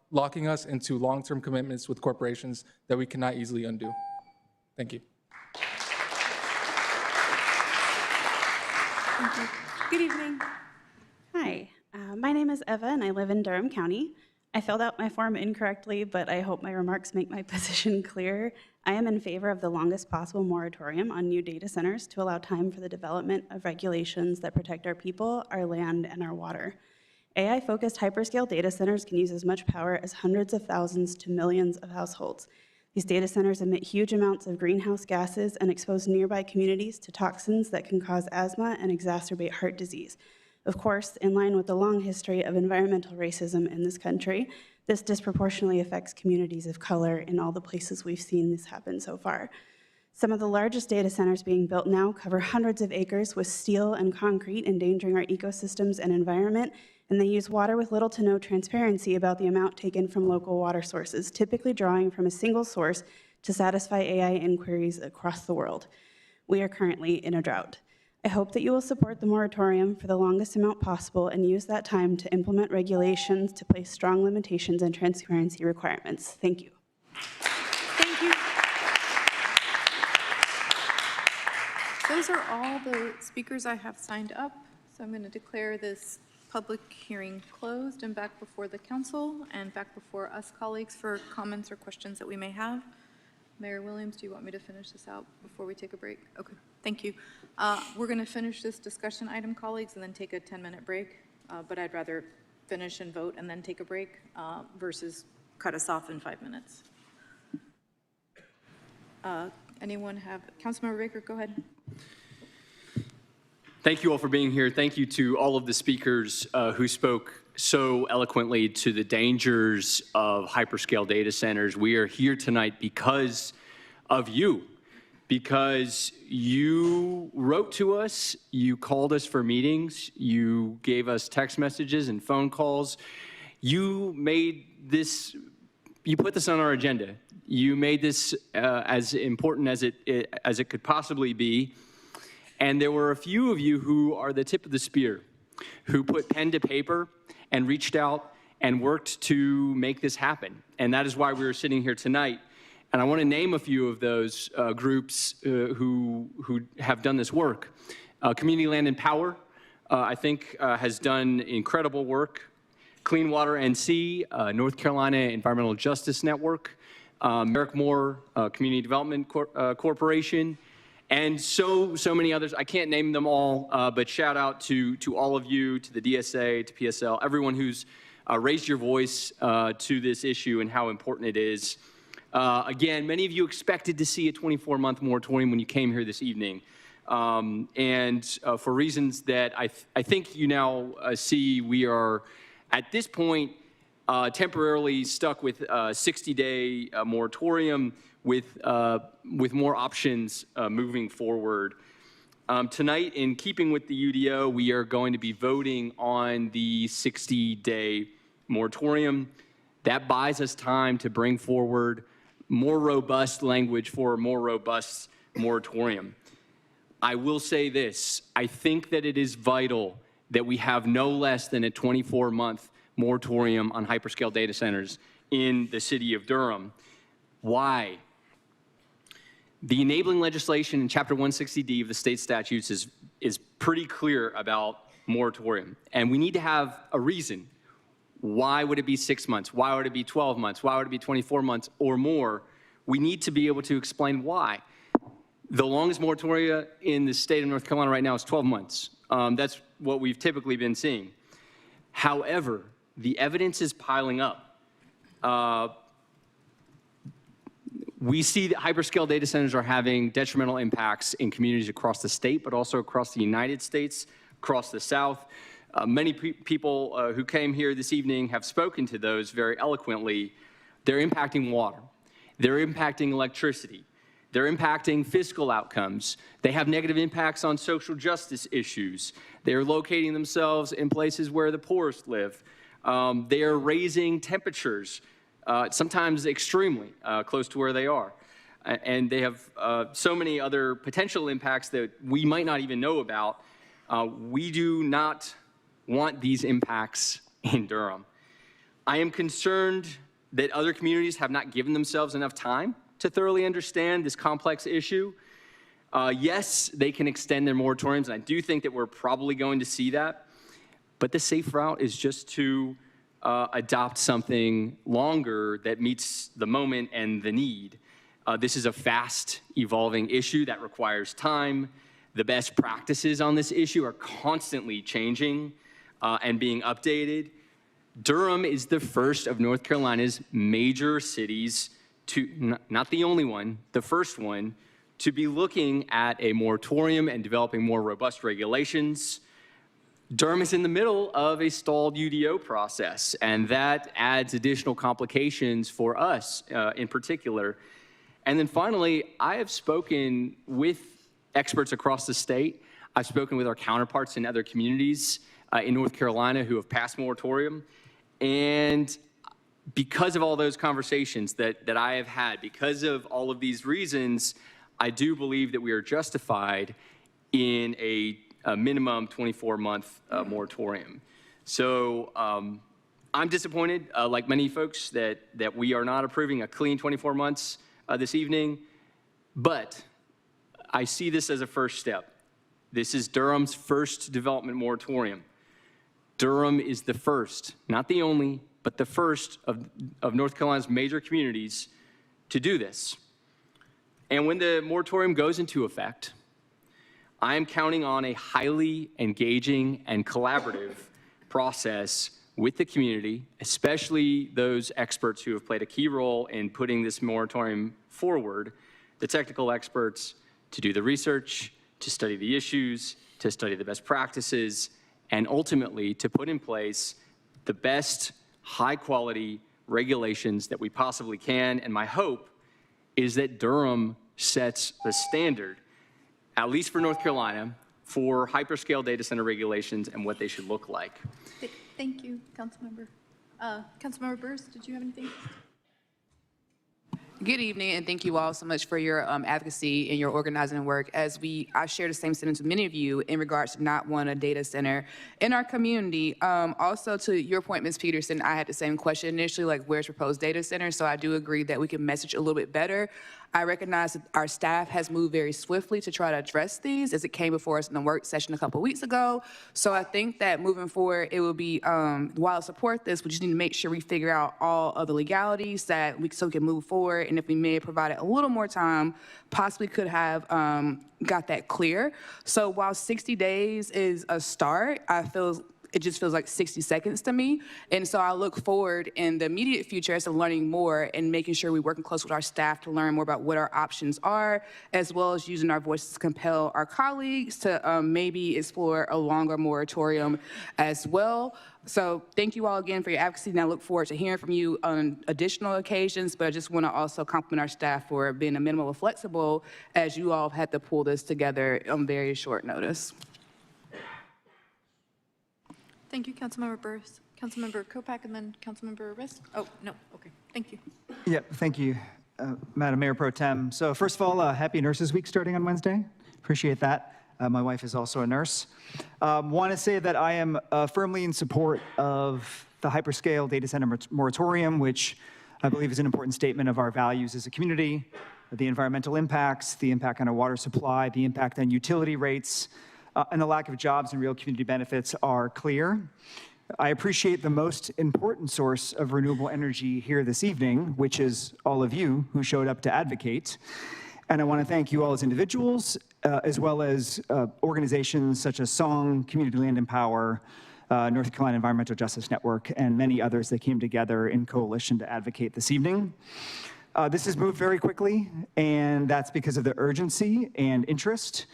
locking us into long-term commitments with corporations that we cannot easily undo. Thank you. Thank you. Good evening. Hi, my name is Eva and I live in Durham County. I filled out my form incorrectly, but I hope my remarks make my position clear. I am in favor of the longest possible moratorium on new data centers to allow time for the development of regulations that protect our people, our land, and our water. AI-focused hyperscale data centers can use as much power as hundreds of thousands to millions of households. These data centers emit huge amounts of greenhouse gases and expose nearby communities to toxins that can cause asthma and exacerbate heart disease. Of course, in line with the long history of environmental racism in this country, this disproportionately affects communities of color in all the places we've seen this happen so far. Some of the largest data centers being built now cover hundreds of acres with steel and concrete, endangering our ecosystems and environment, and they use water with little to no transparency about the amount taken from local water sources, typically drawing from a single source to satisfy AI inquiries across the world. We are currently in a drought. I hope that you will support the moratorium for the longest amount possible and use that time to implement regulations to place strong limitations and transparency requirements. Thank you. Thank you. Those are all the speakers I have signed up, so I'm going to declare this public hearing closed and back before the council and back before us colleagues for comments or questions that we may have. Mayor Williams, do you want me to finish this out before we take a break? Okay, thank you. We're going to finish this discussion item, colleagues, and then take a 10-minute break, but I'd rather finish and vote and then take a break versus cut us off in 5 minutes. Anyone have, Councilmember Baker, go ahead. Thank you all for being here. Thank you to all of the speakers who spoke so eloquently to the dangers of hyperscale data centers. We are here tonight because of you, because you wrote to us, you called us for meetings, you gave us text messages and phone calls. You made this, you put this on our agenda. You made this as important as it could possibly be. And there were a few of you who are the tip of the spear, who put pen to paper and reached out and worked to make this happen. And that is why we are sitting here tonight. And I want to name a few of those groups who have done this work. Community Land and Power, I think, has done incredible work. Clean Water NC, North Carolina Environmental Justice Network, Merrick Moore Community Development Corporation, and so many others. I can't name them all, but shout out to all of you, to the DSA, to PSL, everyone who's raised your voice to this issue and how important it is. Again, many of you expected to see a 24-month moratorium when you came here this evening. And for reasons that I think you now see, we are at this point temporarily stuck with a 60-day moratorium with more options moving forward. Tonight, in keeping with the UDO, we are going to be voting on the 60-day moratorium. That buys us time to bring forward more robust language for a more robust moratorium. I will say this, I think that it is vital that we have no less than a 24-month moratorium on hyperscale data centers in the city of Durham. Why? The enabling legislation in Chapter 160D of the state statutes is pretty clear about moratorium. And we need to have a reason. Why would it be 6 months? Why would it be 12 months? Why would it be 24 months or more? We need to be able to explain why. The longest moratoria in the state of North Carolina right now is 12 months. That's what we've typically been seeing. However, the evidence is piling up. We see that hyperscale data centers are having detrimental impacts in communities across the state, but also across the United States, across the South. Many people who came here this evening have spoken to those very eloquently. They're impacting water. They're impacting electricity. They're impacting fiscal outcomes. They have negative impacts on social justice issues. They're locating themselves in places where the poorest live. They are raising temperatures, sometimes extremely close to where they are. And they have so many other potential impacts that we might not even know about. We do not want these impacts in Durham. I am concerned that other communities have not given themselves enough time to thoroughly understand this complex issue. Yes, they can extend their moratoriums, and I do think that we're probably going to see that. But the safe route is just to adopt something longer that meets the moment and the need. This is a fast evolving issue that requires time. The best practices on this issue are constantly changing and being updated. Durham is the first of North Carolina's major cities not the only one, the first one, to be looking at a moratorium and developing more robust regulations. Durham is in the middle of a stalled UDO process, and that adds additional complications for us in particular. And then finally, I have spoken with experts across the state. I've spoken with our counterparts in other communities in North Carolina who have passed moratorium. And because of all those conversations that I have had, because of all of these reasons, I do believe that we are justified in a minimum 24-month moratorium. So I'm disappointed, like many folks, that we are not approving a clean 24 months this evening, but I see this as a first step. This is Durham's first development moratorium. Durham is the first, not the only, but the first of North Carolina's major communities to do this. And when the moratorium goes into effect, I am counting on a highly engaging and collaborative process with the community, especially those experts who have played a key role in putting this moratorium forward, the technical experts, to do the research, to study the issues, to study the best practices, and ultimately to put in place the best high-quality regulations that we possibly can. And my hope is that Durham sets the standard, at least for North Carolina, for hyperscale data center regulations and what they should look like. Thank you, Councilmember. Councilmember Burris, did you have anything? Good evening, and thank you all so much for your advocacy and your organizing work. I share the same sentiments with many of you in regards to not wanting a data center in our community. Also, to your point, Ms. Peterson, I had the same question initially, like where's proposed data center? So I do agree that we can message a little bit better. I recognize that our staff has moved very swiftly to try to address these as it came before us in the work session a couple weeks ago. So I think that moving forward, it will be, while I support this, we just need to make sure we figure out all of the legalities that we can move forward. And if we may have provided a little more time, possibly could have got that clear. So while 60 days is a start, it just feels like 60 seconds to me. And so I look forward in the immediate future as to learning more and making sure we're working close with our staff to learn more about what our options are, as well as using our voices to compel our colleagues to maybe explore a longer moratorium as well. So thank you all again for your advocacy, and I look forward to hearing from you on additional occasions, but I just want to also compliment our staff for being a minimum flexible as you all have had to pull this together on very short notice. Thank you, Councilmember Burris. Councilmember Kopak and then Councilmember Risk. Oh, no, okay, thank you. Yeah, thank you, Madam Mayor Pro Tem. So first of all, happy Nurses Week starting on Wednesday. Appreciate that. My wife is also a nurse. Want to say that I am firmly in support of the hyperscale data center moratorium, which I believe is an important statement of our values as a community, the environmental impacts, the impact on our water supply, the impact on utility rates, and the lack of jobs and real community benefits are clear. I appreciate the most important source of renewable energy here this evening, which is all of you who showed up to advocate. And I want to thank you all as individuals, as well as organizations such as SONG, Community Land and Power, North Carolina Environmental Justice Network, and many others that came together in coalition to advocate this evening. This has moved very quickly, and that's because of the urgency and interest.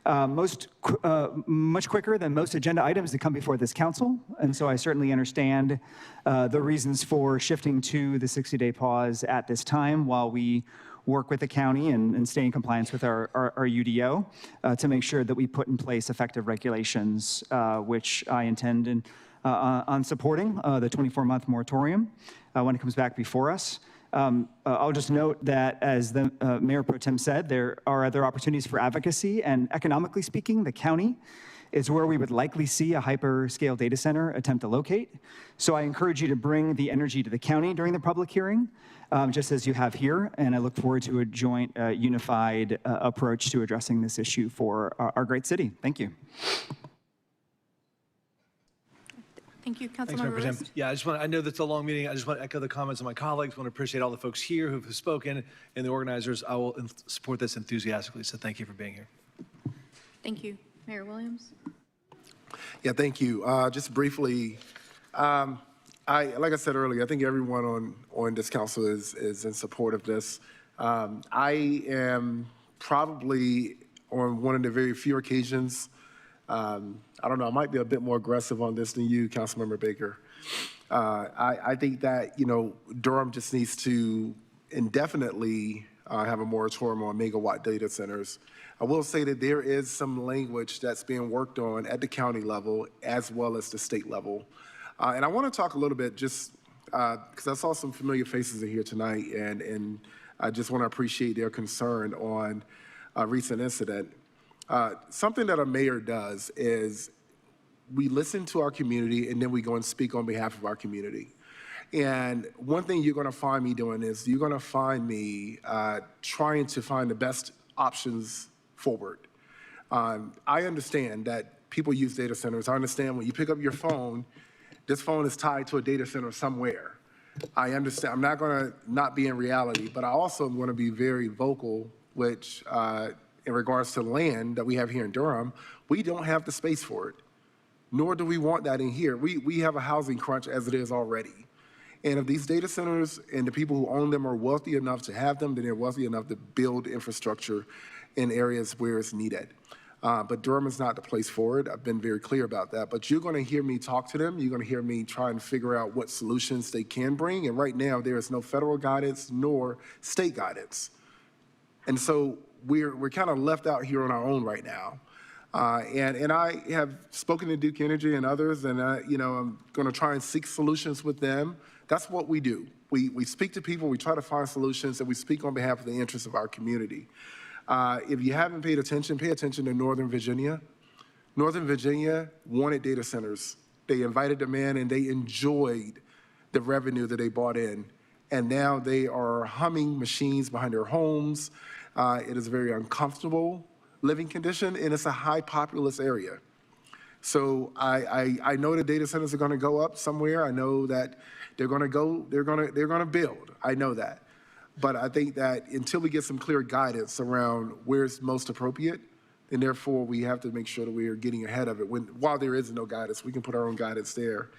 Much quicker than most agenda items that come before this council. And so I certainly understand the reasons for shifting to the 60-day pause at this time while we work with the county and stay in compliance with our UDO to make sure that we put in place effective regulations, which I intend on supporting the 24-month moratorium when it comes back before us. I'll just note that, as the Mayor Pro Tem said, there are other opportunities for advocacy, and economically speaking, the county is where we would likely see a hyperscale data center attempt to locate. So I encourage you to bring the energy to the county during the public hearing, just as you have here, and I look forward to a joint, unified approach to addressing this issue for our great city. Thank you. Thank you, Thanks, Councilmember Member Tim. Risk. Yeah, I know that's a long meeting. I just want to echo the comments of my colleagues. I want to appreciate all the folks here who've spoken and the organizers. I will support this enthusiastically, so thank you for being here. Thank you. Mayor Williams. Yeah, thank you. Just briefly, I like I said earlier, I think everyone on this council is in support of this. I am probably on one of the very few occasions, I don't know, I might be a bit more aggressive on this than you, Councilmember Baker. I think that, Durham just needs to indefinitely have a moratorium on megawatt data centers. I will say that there is some language that's being worked on at the county level as well as the state level. And I want to talk a little bit just because I saw some familiar faces in here tonight, and I just want to appreciate their concern on a recent incident. Something that a mayor does is we listen to our community and then we go and speak on behalf of our community. And one thing you're going to find me doing is you're going to find me trying to find the best options forward. I understand that people use data centers. I understand when you pick up your phone, this phone is tied to a data center somewhere. I understand. I'm not going to not be in reality, but I also want to be very vocal, which in regards to land that we have here in Durham, we don't have the space for it, nor do we want that in here. We have a housing crunch as it is already. And if these data centers and the people who own them are wealthy enough to have them, then they're wealthy enough to build infrastructure in areas where it's needed. But Durham is not the place for it. I've been very clear about that. But you're going to hear me talk to them. You're going to hear me try and figure out what solutions they can bring. And right now, there is no federal guidance nor state guidance. And so we're kind of left out here on our own right now. And I have spoken to Duke Energy and others, and I'm going to try and seek solutions with them. That's what we do. We speak to people, we try to find solutions, and we speak on behalf of the interests of our community. If you haven't paid attention, pay attention to Northern Virginia. Northern Virginia wanted data centers. They invited them in, and they enjoyed the revenue that they brought in. And now they are humming machines behind their homes. It is a very uncomfortable living condition, and it's a high populous area. So I know the data centers are going to go up somewhere. I know that they're going to build. I know that. But I think that until we get some clear guidance around where it's most appropriate, and therefore we have to make sure that we are getting ahead of it. While there is no guidance, we can put our own guidance there.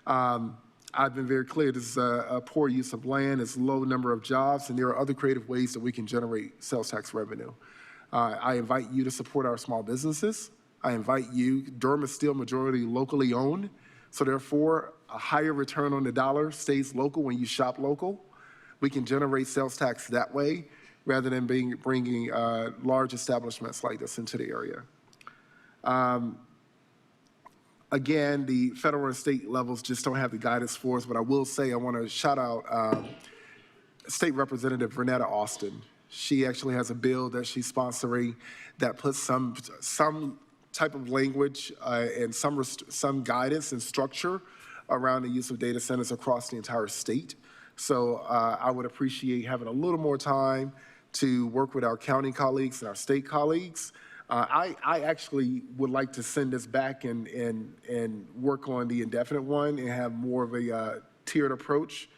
I've been very clear, this is a poor use of land, it's a low number of jobs, and there are other creative ways that we can generate sales tax revenue. I invite you to support our small businesses. I invite you, Durham is still majority locally owned, so therefore a higher return on the dollar stays local when you shop local. We can generate sales tax that way rather than bringing large establishments like this into the area. Again, the federal and state levels just don't have the guidance for us, but I will say I want to shout out State Representative Vernetta Austin. She actually has a bill that she's sponsoring that puts some type of language and some guidance and structure around the use of data centers across the entire state. So I would appreciate having a little more time to work with our county colleagues and our state colleagues. I actually would like to send this back and work on the indefinite one and have more of a tiered approach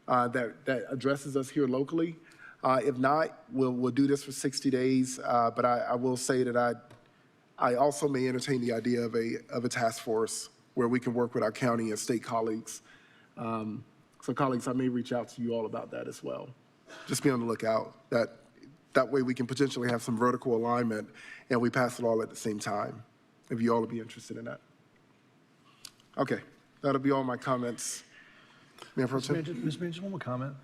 that addresses us here locally. If not, we'll do this for 60 days. But I will say that I also may entertain the idea of a task force where we can work with our county and state colleagues. So colleagues, I may reach out to you all about that as well. Just be on the lookout. That way we can potentially have some vertical alignment and we pass it all at the same time, if you all would be interested in that. Okay, that'll be all my comments. Mayor Pro Tem? Mr. Mayor, just one more comment.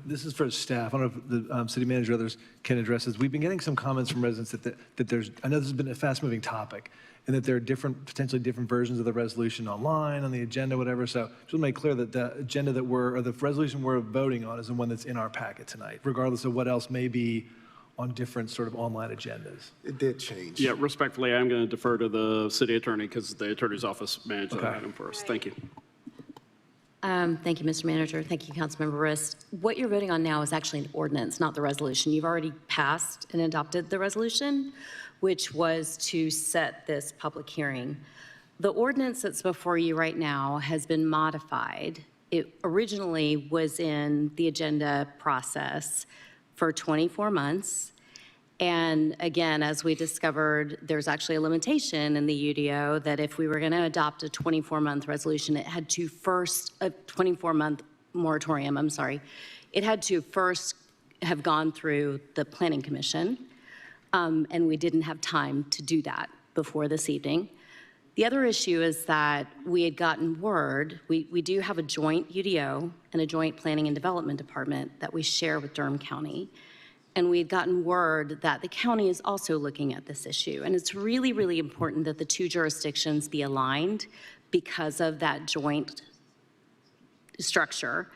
This is for staff. I don't know if the city manager or others can address this. We've been getting some comments from residents that there's, I know this has been a fast-moving topic, and that there are potentially different versions of the resolution online, on the agenda, whatever. So just to make clear that the agenda or the resolution we're voting on is the one that's in our packet tonight, regardless of what else may be on different sort of online agendas. It did change. Yeah, respectfully, I'm going to defer to the city attorney because the attorney's office managed that item for us. Thank you. Thank you, Mr. Manager. Thank you, Councilmember Rist. What you're voting on now is actually an ordinance, not the resolution. You've already passed and adopted the resolution, which was to set this public hearing. The ordinance that's before you right now has been modified. It originally was in the agenda process for 24 months, And again, as we discovered, there's actually a limitation in the UDO that if we were going to adopt a 24-month resolution, it had to first, a 24-month moratorium, I'm sorry, it had to first have gone through the Planning Commission, and we didn't have time to do that before this evening. The other issue is that we had gotten word, we do have a joint UDO and a joint Planning and Development Department that we share with Durham County. And we had gotten word that the county is also looking at this issue. And it's really, really important that the two jurisdictions be aligned because of that joint structure.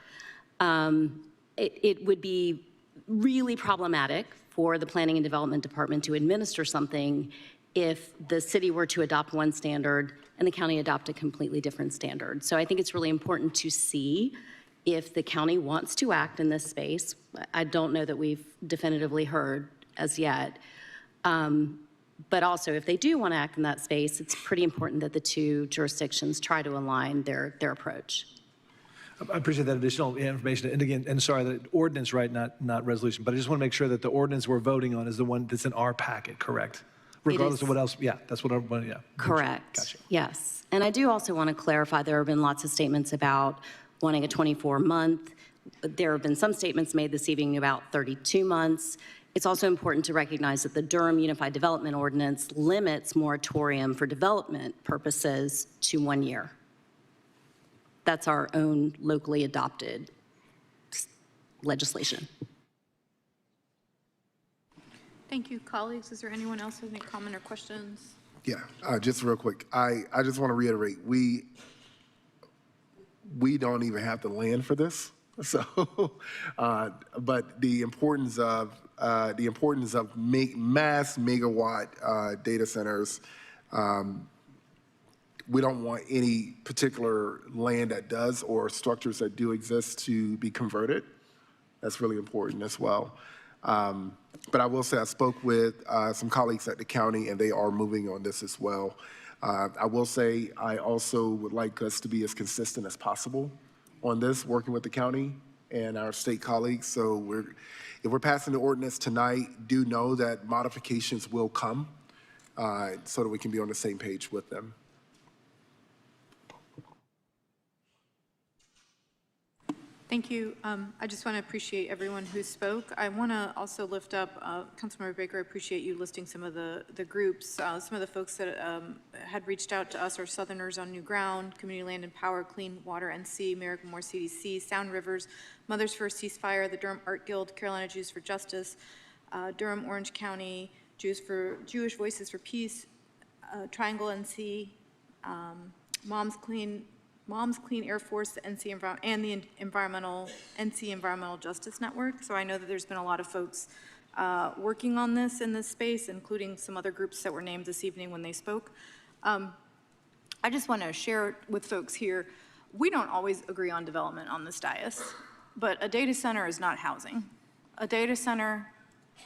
It would be really problematic for the Planning and Development Department to administer something if the city were to adopt one standard and the county adopt a completely different standard. So I think it's really important to see if the county wants to act in this space. I don't know that we've definitively heard as yet. But also, if they do want to act in that space, it's pretty important that the two jurisdictions try to align their approach. I appreciate that additional information. And again, and sorry, the ordinance, right, not resolution, but I just want to make sure that the ordinance we're voting on is the one that's in our packet, correct? Regardless of what else, yeah, that's what I, yeah. Correct. Gotcha. Yes. And I do also want to clarify, there have been lots of statements about wanting a 24-month. There have been some statements made this evening about 32 months. It's also important to recognize that the Durham Unified Development Ordinance limits moratorium for development purposes to 1 year. That's our own locally adopted legislation. Thank you, colleagues. Is there anyone else with any comment or questions? Yeah, just real quick. I just want to reiterate, we don't even have the land for this. So, but the importance of mass megawatt data centers, we don't want any particular land that does or structures that do exist to be converted. That's really important as well. But I will say I spoke with some colleagues at the county, and they are moving on this as well. I will say I also would like us to be as consistent as possible on this, working with the county and our state colleagues. So if we're passing the ordinance tonight, do know that modifications will come so that we can be on the same page with them. Thank you. I just want to appreciate everyone who spoke. I want to also lift up, Councilmember Baker, I appreciate you listing some of the groups. Some of the folks that had reached out to us are Southerners on New Ground, Community Land and Power, Clean Water NC, American More CDC, Sound Rivers, Mothers for a Ceasefire, the Durham Art Guild, Carolina Jews for Justice, Durham Orange County, Jewish Voices for Peace, Triangle NC, Moms Clean Air Force, the NC and the NC Environmental Justice Network. So I know that there's been a lot of folks working on this in this space, including some other groups that were named this evening when they spoke. I just want to share with folks here, we don't always agree on development on this dais, but a data center is not housing. A data center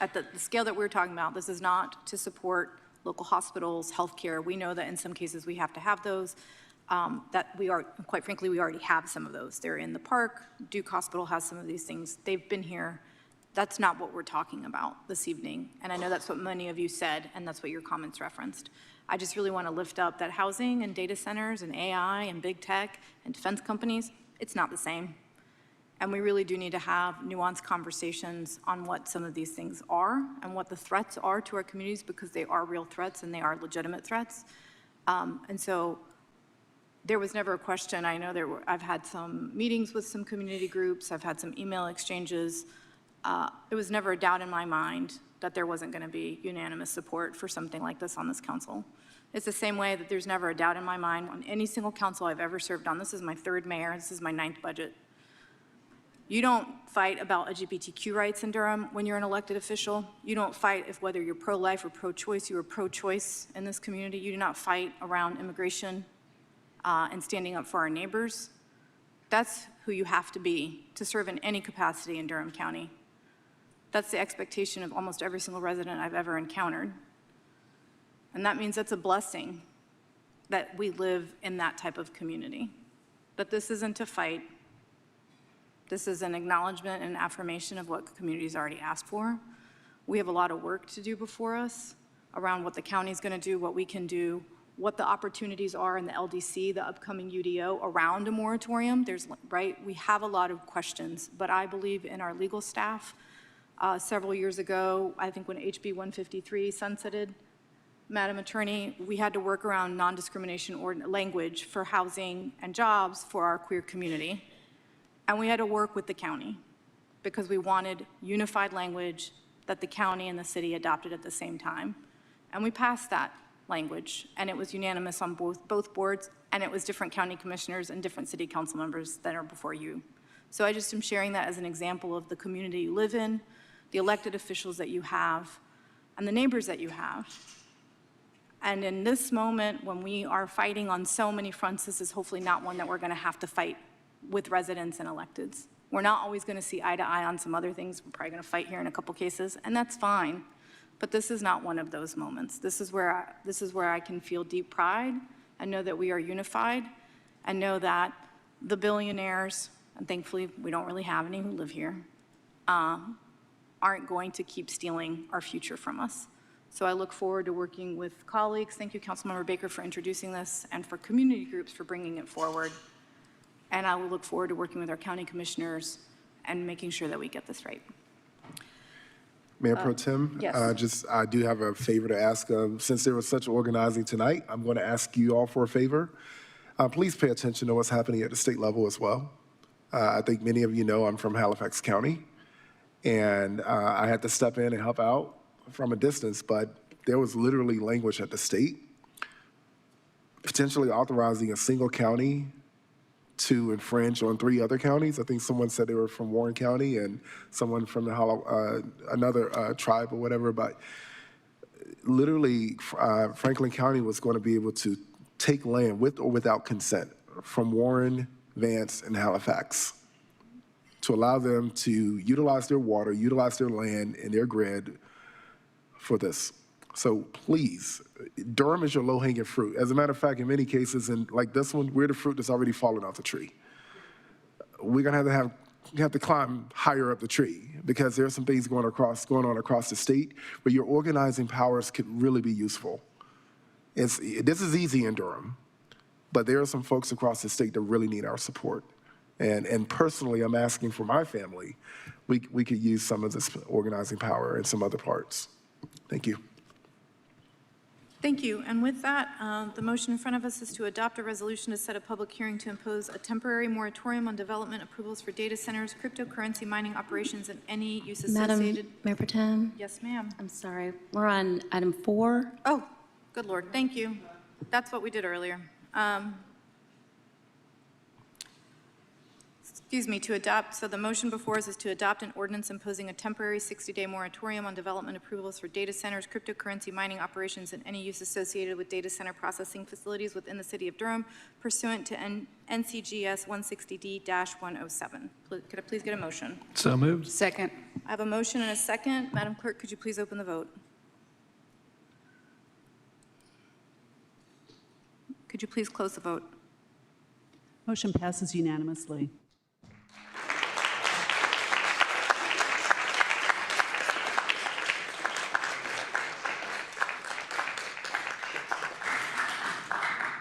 at the scale that we're talking about, this is not to support local hospitals, healthcare. We know that in some cases we have to have those. That we are, quite frankly, we already have some of those. They're in the park. Duke Hospital has some of these things. They've been here. That's not what we're talking about this evening. And I know that's what many of you said, and that's what your comments referenced. I just really want to lift up that housing and data centers and AI and big tech and defense companies, it's not the same. And we really do need to have nuanced conversations on what some of these things are and what the threats are to our communities, because they are real threats and they are legitimate threats. And so there was never a question. I know I've had some meetings with some community groups. I've had some email exchanges. It was never a doubt in my mind that there wasn't going to be unanimous support for something like this on this council. It's the same way that there's never a doubt in my mind on any single council I've ever served on. This is my 3rd mayor. This is my 9th budget. You don't fight about LGBTQ rights in Durham when you're an elected official. You don't fight if whether you're pro-life or pro-choice. You are pro-choice in this community. You do not fight around immigration and standing up for our neighbors. That's who you have to be to serve in any capacity in Durham County. That's the expectation of almost every single resident I've ever encountered. And that means it's a blessing that we live in that type of community. That this isn't a fight. This is an acknowledgement and affirmation of what the community's already asked for. We have a lot of work to do before us around what the county's going to do, what we can do, what the opportunities are in the LDC, the upcoming UDO around a moratorium. We have a lot of questions, but I believe in our legal staff. Several years ago, I think when HB 153 sunsetted, Madam Attorney, we had to work around non-discrimination language for housing and jobs for our queer community. And we had to work with the county because we wanted unified language that the county and the city adopted at the same time. And we passed that language, and it was unanimous on both boards, and it was different county commissioners and different city council members that are before you. So I just am sharing that as an example of the community you live in, the elected officials that you have, and the neighbors that you have. And in this moment, when we are fighting on so many fronts, this is hopefully not one that we're going to have to fight with residents and electeds. We're not always going to see eye to eye on some other things. We're probably going to fight here in a couple cases, and that's fine. But this is not one of those moments. This is where I can feel deep pride and know that we are unified and know that the billionaires, and thankfully we don't really have any who live here, aren't going to keep stealing our future from us. So I look forward to working with colleagues. Thank you, Councilmember Baker, for introducing this, and for community groups for bringing it forward. And I will look forward to working with our county commissioners and making sure that we get this right. Mayor Pro Tem, yes. I do have a favor to ask. Since there was such organizing tonight, I'm going to ask you all for a favor. Please pay attention to what's happening at the state level as well. I think many of you know I'm from Halifax County, and I had to step in and help out from a distance, but there was literally language at the state potentially authorizing a single county to infringe on 3 other counties. I think someone said they were from Warren County and someone from the another tribe or whatever, but literally Franklin County was going to be able to take land with or without consent from Warren, Vance, and Halifax to allow them to utilize their water, utilize their land and their grid for this. So please, Durham is your low-hanging fruit. As a matter of fact, in many cases, and like this one, we're the fruit that's already fallen off the tree. We're gonna have to climb higher up the tree because there are some things going on across the state where your organizing powers could really be useful. This is easy in Durham, but there are some folks across the state that really need our support. And personally, I'm asking for my family, we could use some of this organizing power in some other parts. Thank you. Thank you. And with that, the motion in front of us is to adopt a resolution to set a public hearing to impose a temporary moratorium on development approvals for data centers, cryptocurrency mining operations, and any use associated. Madam Mayor Pro Tem? Yes, ma'am. I'm sorry. We're on item 4. Oh, good Lord. Thank you. That's what we did earlier. Excuse me, to adopt, so the motion before us is to adopt an ordinance imposing a temporary 60-day moratorium on development approvals for data centers, cryptocurrency mining operations, and any use associated with data center processing facilities within the city of Durham pursuant to NCGS 160D-107. Could I please get a motion? So moved. Second. I have a motion and a second. Madam Clerk, could you please open the vote? Could you please close the vote? Motion passes unanimously.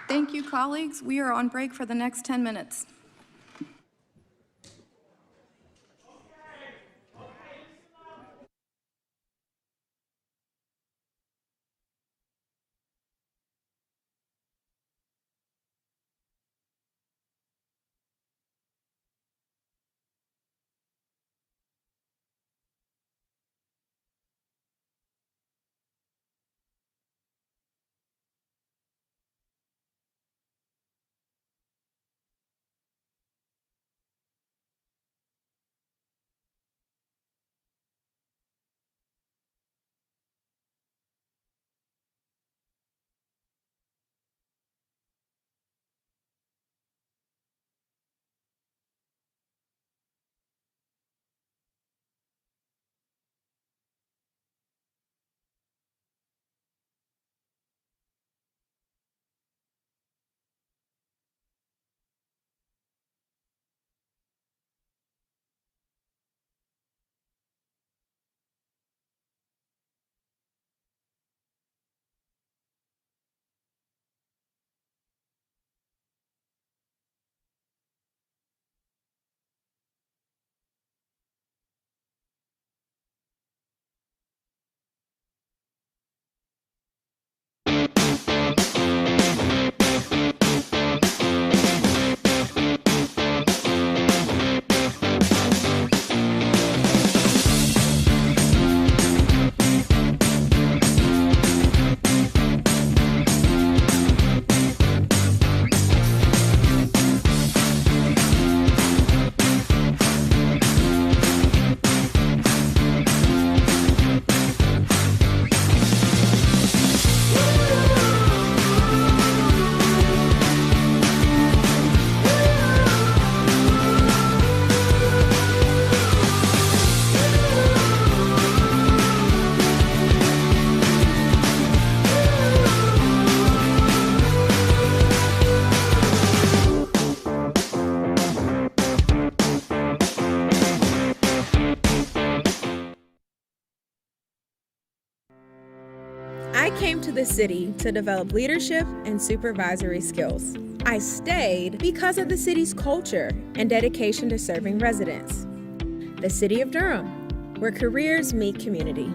Thank you, colleagues. We are on break for the next 10 minutes. city to develop leadership and supervisory skills. I stayed because of the city's culture and dedication to serving residents. The City of Durham, where careers meet community.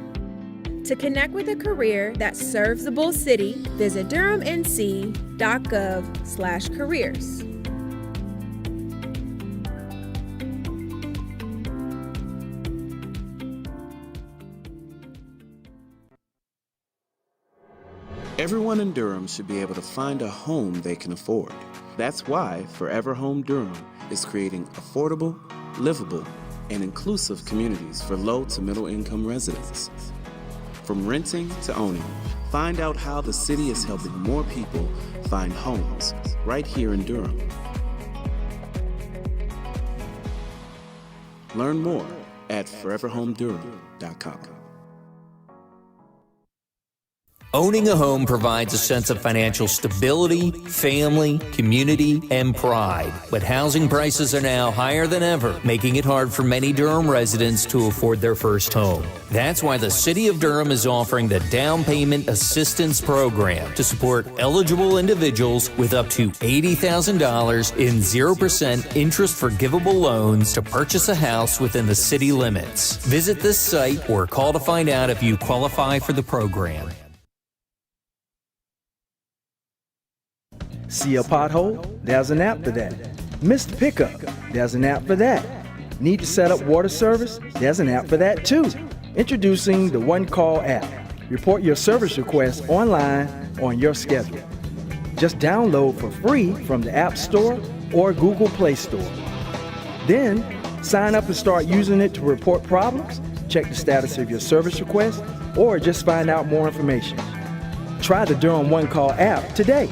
To connect with a career that serves the Bull City, visit durhamnc.gov/careers. Everyone in Durham should be able to find a home they can afford. That's why Forever Home Durham is creating affordable, livable, and inclusive communities for low to middle income residents. From renting to owning, find out how the city is helping more people find homes right here in Durham. Learn more at foreverhomedurham.com. Owning a home provides a sense of financial stability, family, community, and pride. But housing prices are now higher than ever, making it hard for many Durham residents to afford their first home. That's why the City of Durham is offering the Down Payment Assistance Program to support eligible individuals with up to $80,000 in 0% interest forgivable loans to purchase a house within the city limits. Visit this site or call to find out if you qualify for the program. See a pothole? There's an app for that. Missed pickup? There's an app for that. Need to set up water service? There's an app for that too. Introducing the One Call app. Report your service request online on your schedule. Just download for free from the App Store or Google Play Store. Then sign up and start using it to report problems, check the status of your service request, or just find out more information. Try the Durham One Call app today.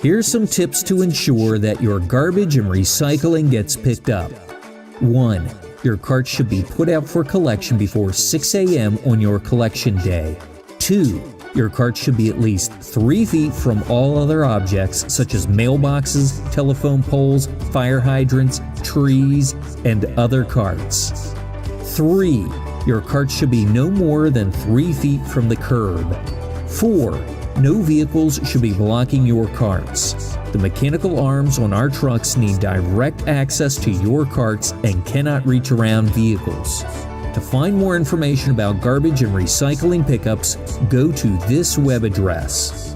Here's some tips to ensure that your garbage and recycling gets picked up. 1. Your cart should be put out for collection before 6 a.m. on your collection day. 2. Your cart should be at least 3 feet from all other objects such as mailboxes, telephone poles, fire hydrants, trees, and other carts. 3. Your cart should be no more than 3 feet from the curb. 4. No vehicles should be blocking your carts. The mechanical arms on our trucks need direct access to your carts and cannot reach around vehicles. To find more information about garbage and recycling pickups, go to this web address.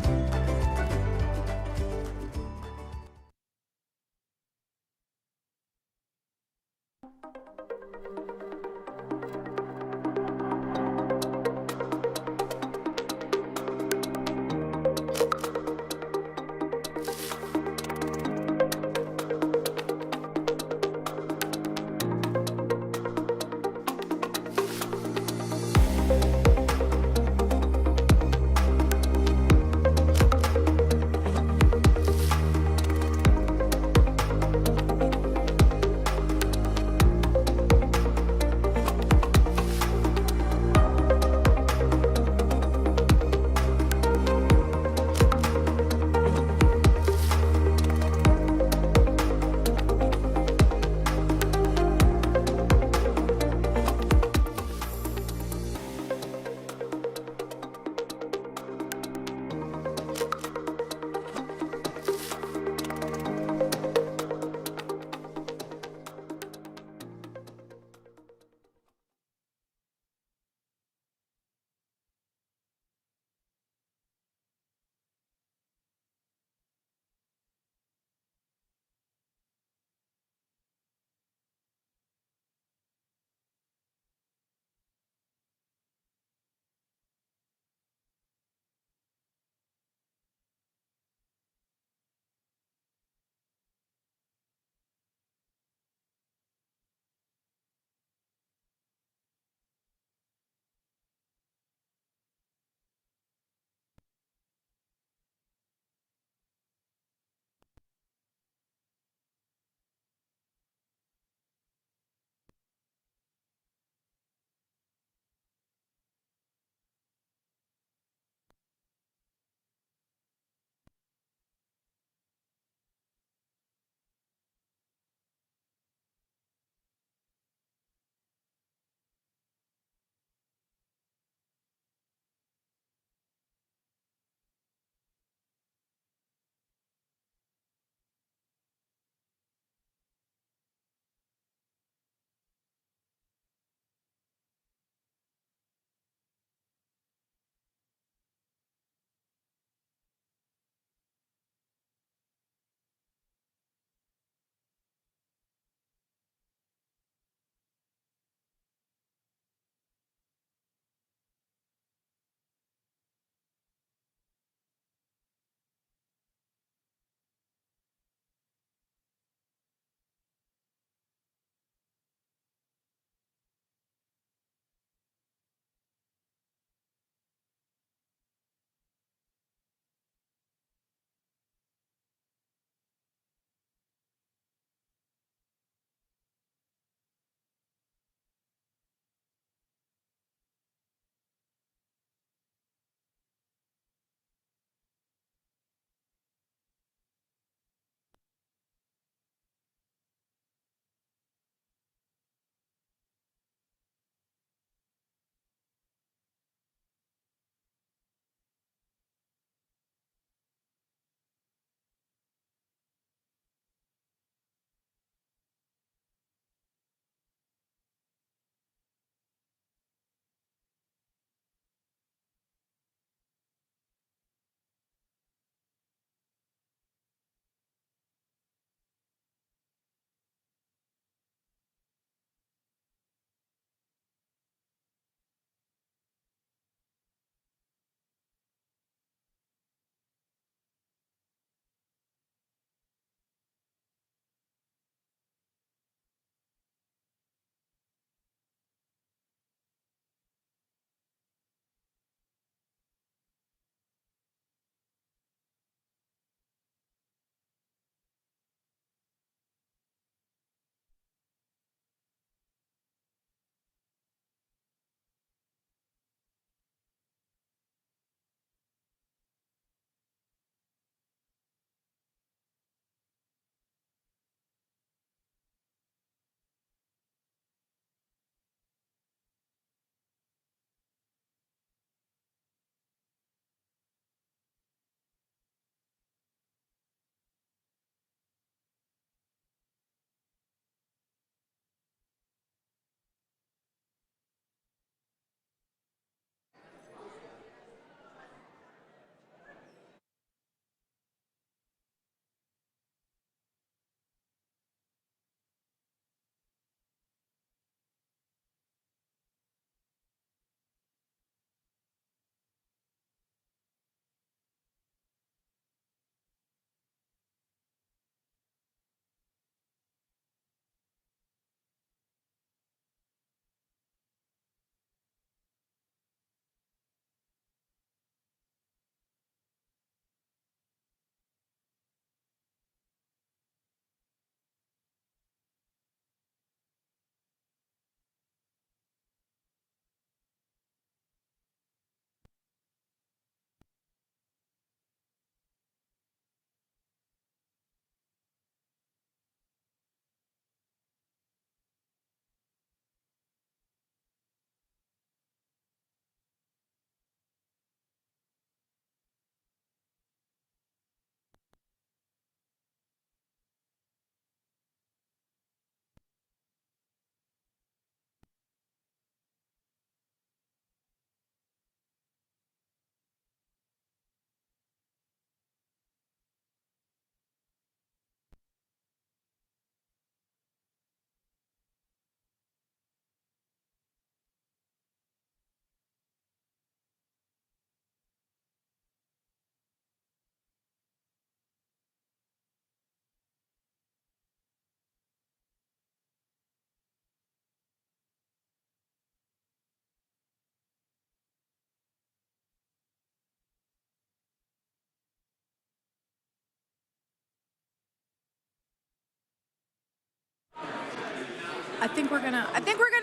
I think we're gonna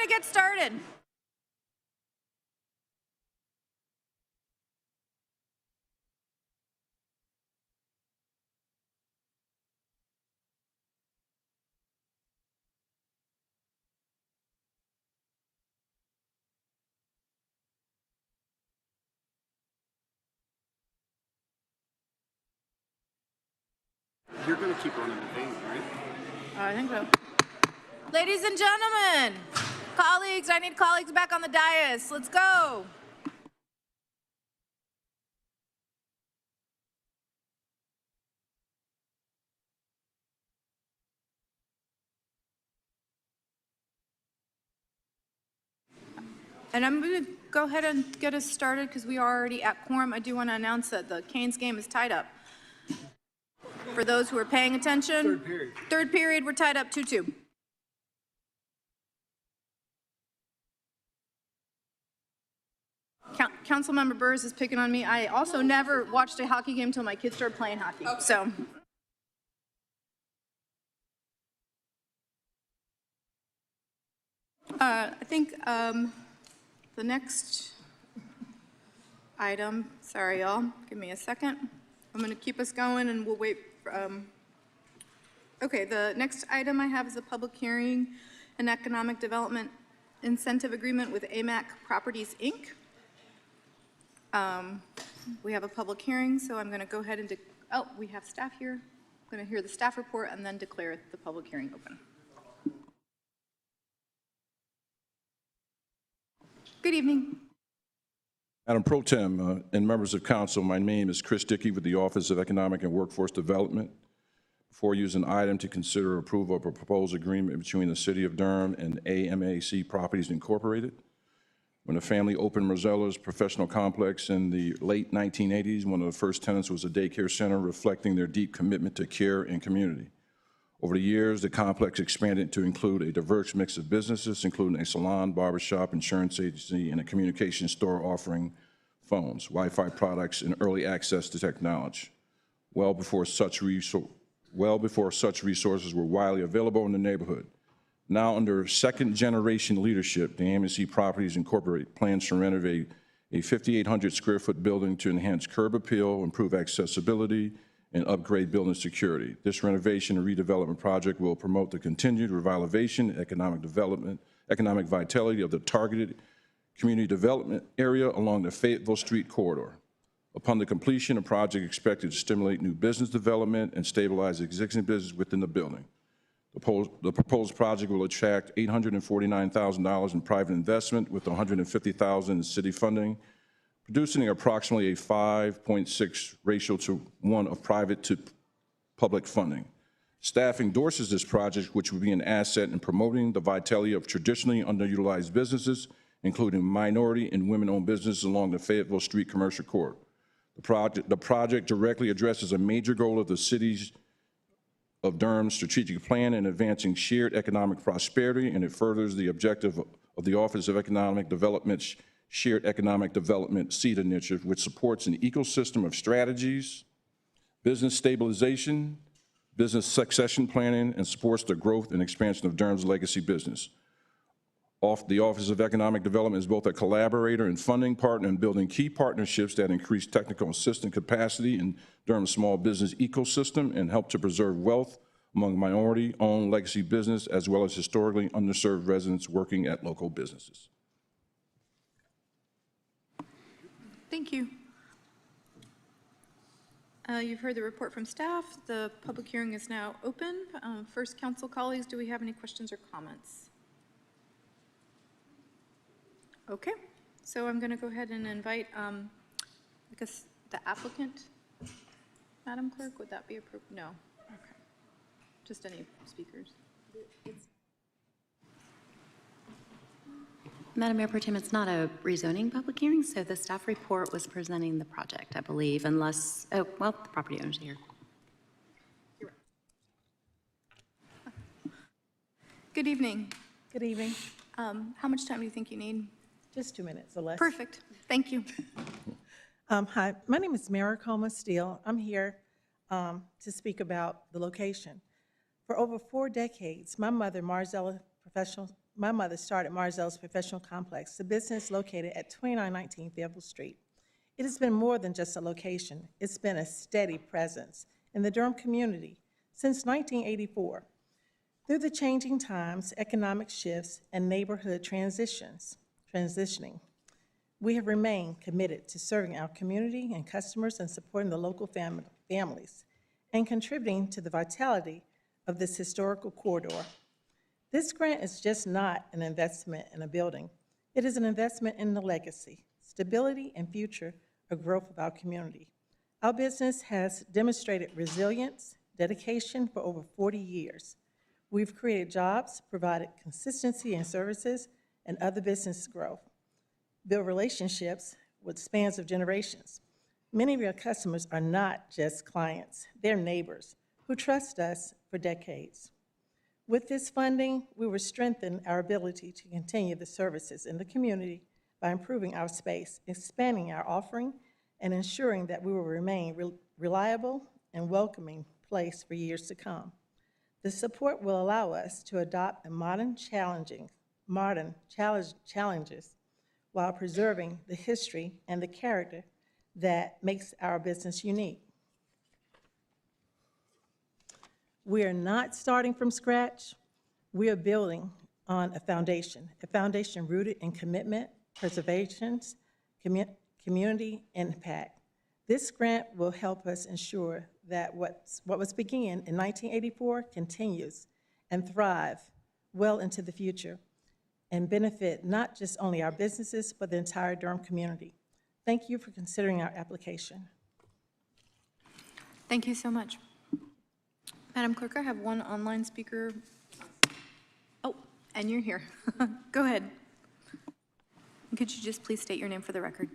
get started. You're going to keep running the thing, right? I think so. Ladies and gentlemen, colleagues, I need colleagues back on the dais. Let's go. And I'm going to go ahead and get us started because we are already at quorum. I do want to announce that the Canes game is tied up. For those who are paying attention, third period, we're tied up 2-2. Councilmember Burris is picking on me. I also never watched a hockey game until my kids started playing hockey. Okay. So. I think the next item, sorry y'all, give me a second. I'm going to keep us going and we'll wait. Okay, the next item I have is a public hearing, an economic development incentive agreement with AMAC Properties, Inc. We have a public hearing, so I'm going to go ahead and, we have staff here. I'm going to hear the staff report and then declare the public hearing open. Good evening. Madam Pro Tem and members of council, my name is Chris Dickey with the Office of Economic and Workforce Development. Before you is an item to consider approval of a proposed agreement between the City of Durham and AMAC Properties Incorporated. When the family opened Marzella's professional complex in the late 1980s, one of the first tenants was a daycare center, reflecting their deep commitment to care and community. Over the years, the complex expanded to include a diverse mix of businesses, including a salon, barbershop, insurance agency, and a communication store offering phones, Wi-Fi products, and early access to technology. Well before such resources were widely available in the neighborhood. Now, under second-generation leadership, the AMAC Properties Incorporated plans to renovate a 5,800 square foot building to enhance curb appeal, improve accessibility, and upgrade building security. This renovation and redevelopment project will promote the continued revitalization, economic vitality of the targeted community development area along the Fayetteville Street corridor. Upon the completion, the project is expected to stimulate new business development and stabilize existing business within the building. The proposed project will attract $849,000 in private investment with $150,000 in city funding, producing approximately a 5.6 ratio to 1 of private to public funding. Staff endorses this project, which will be an asset in promoting the vitality of traditionally underutilized businesses, including minority and women-owned businesses along the Fayetteville Street commercial corridor. The project directly addresses a major goal of the city's of Durham's strategic plan in advancing shared economic prosperity, and it furthers the objective of the Office of Economic Development's Shared Economic Development SEED initiative, which supports an ecosystem of strategies, business stabilization, business succession planning, and supports the growth and expansion of Durham's legacy business. The Office of Economic Development is both a collaborator and funding partner in building key partnerships that increase technical assistance capacity in Durham's small business ecosystem and help to preserve wealth among minority-owned legacy business, as well as historically underserved residents working at local businesses. Thank you. You've heard the report from staff. The public hearing is now open. First, council colleagues, do we have any questions or comments? Okay, so I'm going to go ahead and invite, I guess, the applicant, Madam Clerk. Would that be appropriate? No. Okay. Just any speakers. Madam Mayor Pro Tem, it's not a rezoning public hearing, so the staff report was presenting the project, I believe, unless, oh, well, the property owners are here. Good evening. Good evening. How much time do you think you need? Just 2 minutes or less. Perfect. Thank you. Hi, my name is Maricoma Steele. I'm here to speak about the location. For over 4 decades, my mother, Marzella Marzel's Professional Complex, the business located at 2919 Fayetteville Street. It has been more than just a location. It's been a steady presence in the Durham community since 1984. Through the changing times, economic shifts, and neighborhood transitioning, we have remained committed to serving our community and customers and supporting the local families and contributing to the vitality of this historical corridor. This grant is just not an investment in a building. It is an investment in the legacy, stability, and future of growth of our community. Our business has demonstrated resilience, dedication for over 40 years. We've created jobs, provided consistency in services and other business growth, built relationships with spans of generations. Many of our customers are not just clients, they're neighbors who trust us for decades. With this funding, we will strengthen our ability to continue the services in the community by improving our space, expanding our offering, and ensuring that we will remain reliable and welcoming place for years to come. The support will allow us to adopt modern challenges while preserving the history and the character that makes our business unique. We are not starting from scratch. We are building on a foundation rooted in commitment, preservation, community impact. This grant will help us ensure that what was begun in 1984 continues and thrive well into the future and benefit not just only our businesses, but the entire Durham community. Thank you for considering our application. Thank you so much. Madam Clerk, I have one online speaker. Oh, and you're here. Go ahead. Could you just please state your name for the record?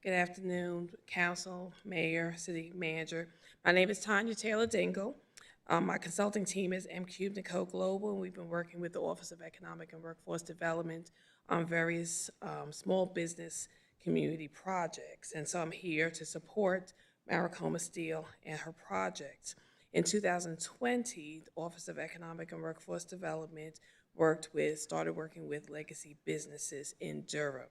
Good afternoon, Council, Mayor, City Manager. My name is Tanya Taylor Dingle. My consulting team is M-Cubed and Co Global, and we've been working with the Office of Economic and Workforce Development on various small business community projects. And so I'm here to support Maricoma Steele and her projects. In 2020, the Office of Economic and Workforce Development started working with legacy businesses in Durham.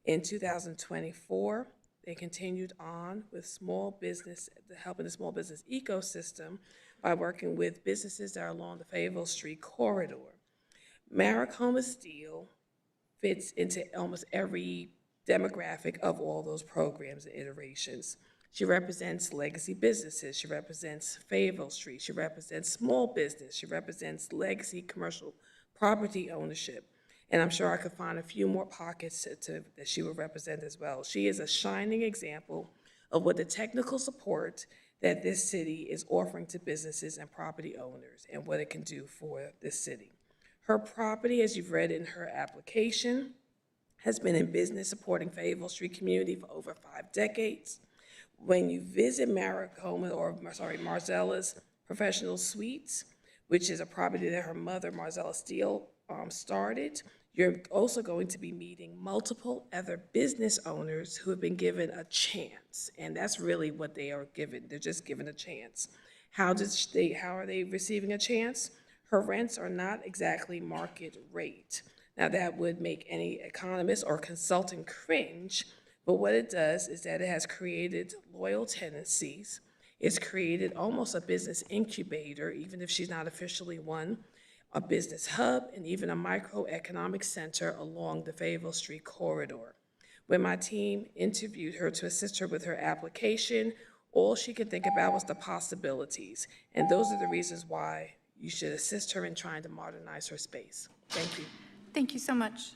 In 2024, they continued on with small business, helping the small business ecosystem by working with businesses that are along the Fayetteville Street corridor. Maricoma Steele fits into almost every demographic of all those programs and iterations. She represents legacy businesses. She represents Fayetteville Street. She represents small business. She represents legacy commercial property ownership. And I'm sure I could find a few more pockets that she would represent as well. She is a shining example of what the technical support that this city is offering to businesses and property owners and what it can do for this city. Her property, as you've read in her application, has been in business supporting Fayetteville Street community for over 5 decades. When you visit Marzella's Professional Suites, which is a property that her mother, Marzella Steele, started, you're also going to be meeting multiple other business owners who have been given a chance. And that's really what they are given. They're just given a chance. How are they receiving a chance? Her rents are not exactly market rate. Now that would make any economist or consultant cringe, but what it does is that it has created loyal tenancies. It's created almost a business incubator, even if she's not officially one, a business hub, and even a microeconomic center along the Fayetteville Street corridor. When my team interviewed her to assist her with her application, all she could think about was the possibilities. And those are the reasons why you should assist her in trying to modernize her space. Thank you. Thank you so much.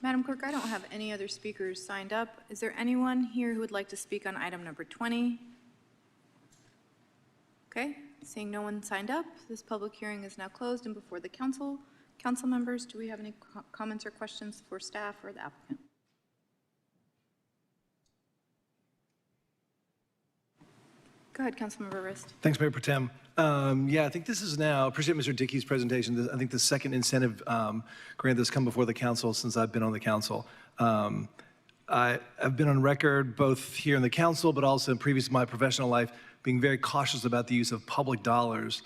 Madam Clerk, I don't have any other speakers signed up. Is there anyone here who would like to speak on item number 20? Okay, seeing no one signed up, this public hearing is now closed and before the council. Council members, do we have any comments or questions for staff or the applicant? Go ahead, Councilmember Rist. Thanks, Mayor Pro Tem. I think this is now, appreciate Mr. Dickey's presentation. I think the second incentive grant that's come before the council since I've been on the council. I've been on record both here in the council, but also in previous my professional life, being very cautious about the use of public dollars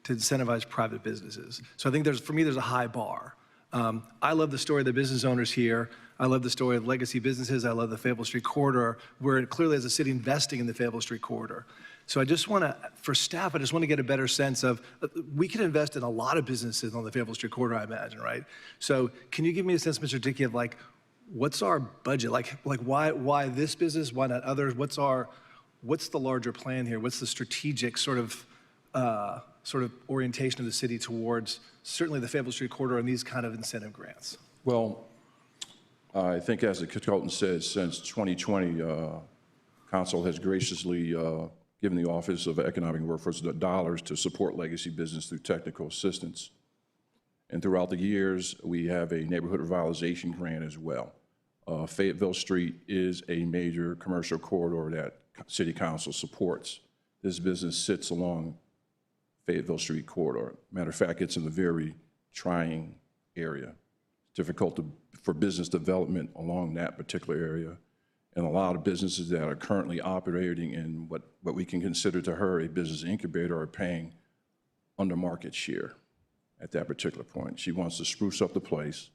to incentivize private businesses. So I think for me, there's a high bar. I love the story of the business owners here. I love the story of legacy businesses. I love the Fayetteville Street Corridor. We're clearly, as a city, investing in the Fayetteville Street Corridor. So I just want to, for staff, I just want to get a better sense of, we can invest in a lot of businesses on the Fayetteville Street Corridor, I imagine, right? So can you give me a sense, Mr. Dickey, of like, what's our budget? Like why this business, why not others? What's the larger plan here? What's the strategic sort of orientation of the city towards certainly the Fayetteville Street Corridor and these kind of incentive grants? Well, I think as the consultant said, since 2020, Council has graciously given the Office of Economic and Workforce the dollars to support legacy business through technical assistance. And throughout the years, we have a neighborhood revitalization grant as well. Fayetteville Street is a major commercial corridor that City Council supports. This business sits along Fayetteville Street Corridor. Matter of fact, it's in a very trying area. It's difficult for business development along that particular area. And a lot of businesses that are currently operating in what we can consider to her a business incubator are paying under market share at that particular point. She wants to spruce up the place,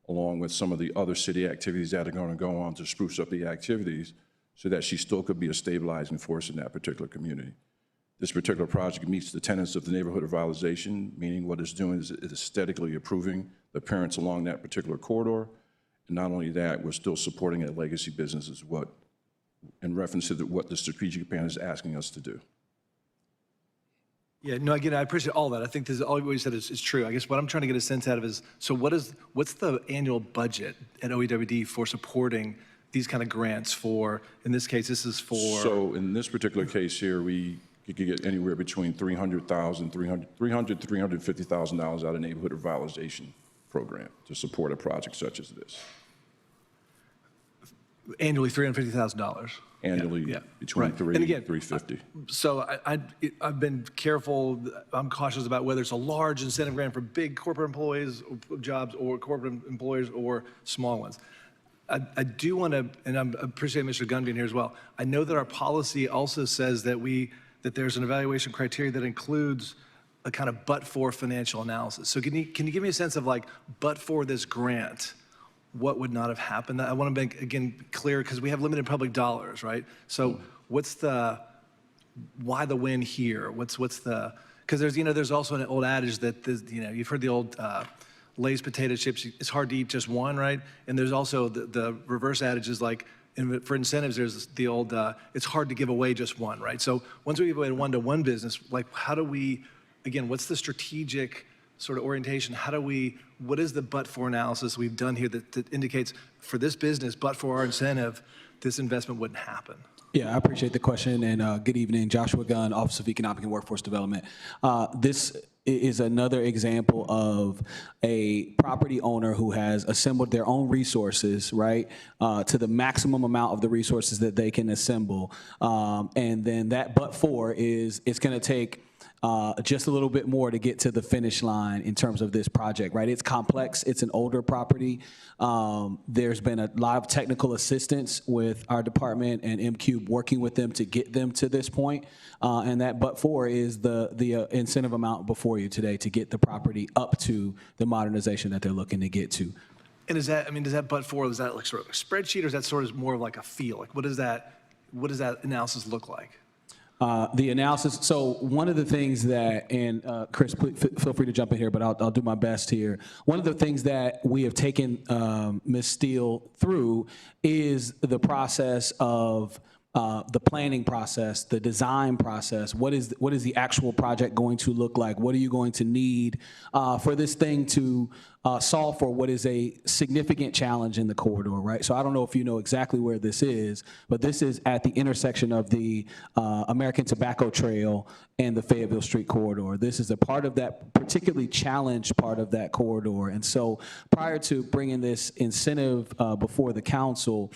along with some of the other city activities that are going to go on to spruce up the activities so that she still could be a stabilizing force in that particular community. This particular project meets the tenets of the neighborhood revitalization, meaning what it's doing is it's aesthetically improving the appearance along that particular corridor. And not only that, we're still supporting a legacy business as what, in reference to what the strategic plan is asking us to do. Yeah, no, again, I appreciate all that. I think all you said is true. I guess what I'm trying to get a sense out of is, so what's the annual budget at OEWD for supporting these kind of grants for, in this case, this is for? So in this particular case here, we could get anywhere between $300,000 to $350,000 out of neighborhood revitalization program to support a project such as this. Annually, $350,000. Annually, yeah. between Right. $300,000 and again, and $350,000. So I've been careful. I'm cautious about whether it's a large incentive grant for big corporate employees, jobs, or corporate employers, or small ones. I do want to, and I appreciate Mr. Gunn being here as well. I know that our policy also says that there's an evaluation criteria that includes a kind of but-for financial analysis. So can you give me a sense of like, but for this grant, what would not have happened? I want to make, again, clear, because we have limited public dollars, right? So why the win here? Because there's also an old adage that, you've heard the old Lay's potato chips, it's hard to eat just one, right? And there's also the reverse adage is like, for incentives, there's the old, it's hard to give away just one, right? So once we give away one-to-one business, like how do we, again, what's the strategic sort of orientation? What is the but-for analysis we've done here that indicates for this business, but for our incentive, this investment wouldn't happen? Yeah, I appreciate the question, and good evening. Joshua Gunn, Office of Economic and Workforce Development. This is another example of a property owner who has assembled their own resources, right, to the maximum amount of the resources that they can assemble. And then that but for is, it's going to take just a little bit more to get to the finish line in terms of this project, right? It's complex. It's an older property. There's been a lot of technical assistance with our department and MCube working with them to get them to this point. And that but for is the incentive amount before you today to get the property up to the modernization that they're looking to get to. And does that but for, is that like sort of a spreadsheet, or is that sort of more of like a feel? Like what does that analysis look like? The analysis, so one of the things that, and Chris, feel free to jump in here, but I'll do my best here. One of the things that we have taken Ms. Steele through is the process of the planning process, the design process. What is the actual project going to look like? What are you going to need for this thing to solve for what is a significant challenge in the corridor, right? So I don't know if you know exactly where this is, but this is at the intersection of the American Tobacco Trail and the Fayetteville Street Corridor. This is a part of that particularly challenged part of that corridor. And so prior to bringing this incentive before the council,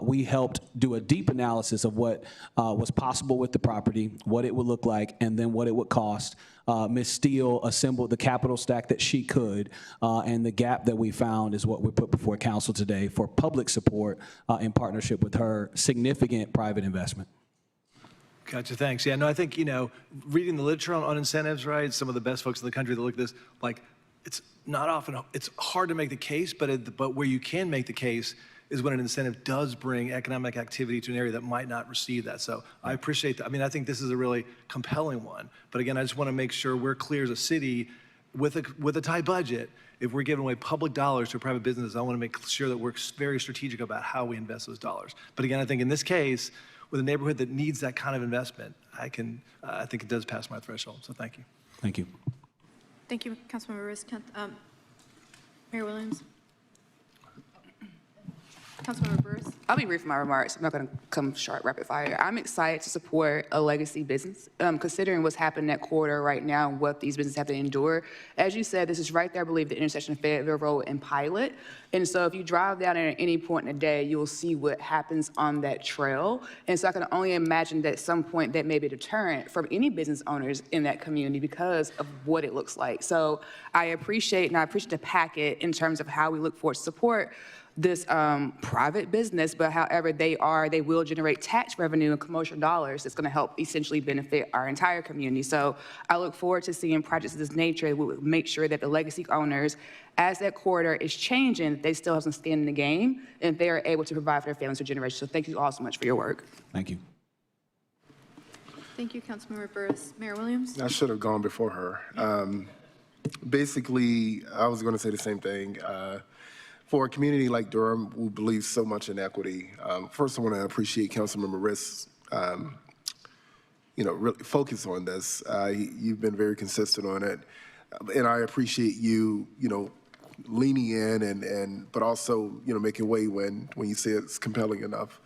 we helped do a deep analysis of what was possible with the property, what it would look like, and then what it would cost. Ms. Steele assembled the capital stack that she could, and the gap that we found is what we put before council today for public support in partnership with her significant private investment. Gotcha, thanks. Yeah, no, I think, reading the literature on incentives, right, some of the best folks in the country that look at this, like, it's not often, it's hard to make the case, but where you can make the case is when an incentive does bring economic activity to an area that might not receive that. So I appreciate that. I mean, I think this is a really compelling one. But again, I just want to make sure we're clear as a city with a tight budget. If we're giving away public dollars to a private business, I want to make sure that we're very strategic about how we invest those dollars. But again, I think in this case, with a neighborhood that needs that kind of investment, I think it does pass my threshold. So thank you. Thank you. Thank you, Councilmember Burris. Mayor Williams. Councilmember Burris. I'll be brief in my remarks. I'm not going to come short rapid fire. I'm excited to support a legacy business, considering what's happening in that corridor right now and what these businesses have to endure. As you said, this is right there, I believe, the intersection of Fayetteville Road and Pilot. And so if you drive down there at any point in the day, you'll see what happens on that trail. And so I can only imagine that at some point that may be a deterrent from any business owners in that community because of what it looks like. So I appreciate the packet in terms of how we look for support this private business, but however they will generate tax revenue and commercial dollars that's going to help essentially benefit our entire community. So I look forward to seeing projects of this nature that will make sure that the legacy owners, as that corridor is changing, they still have some skin in the game and they are able to provide for their families for generations. So thank you all so much for your work. Thank you. Thank you, Councilmember Burris. Mayor Williams. I should have gone before her. Basically, I was going to say the same thing. For a community like Durham, who believes so much in equity, first I want to appreciate Councilmember Riss, really focus on this. You've been very consistent on it, and I appreciate you, leaning in but also, making way when you say it's compelling enough.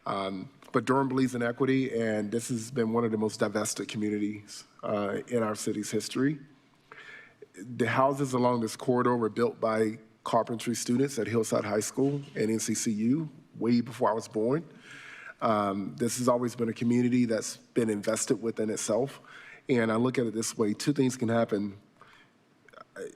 But Durham believes in equity, and this has been one of the most divested communities in our city's history. The houses along this corridor were built by carpentry students at Hillside High School and NCCU way before I was born. This has always been a community that's been invested within itself. And I look at it this way, two things can happen.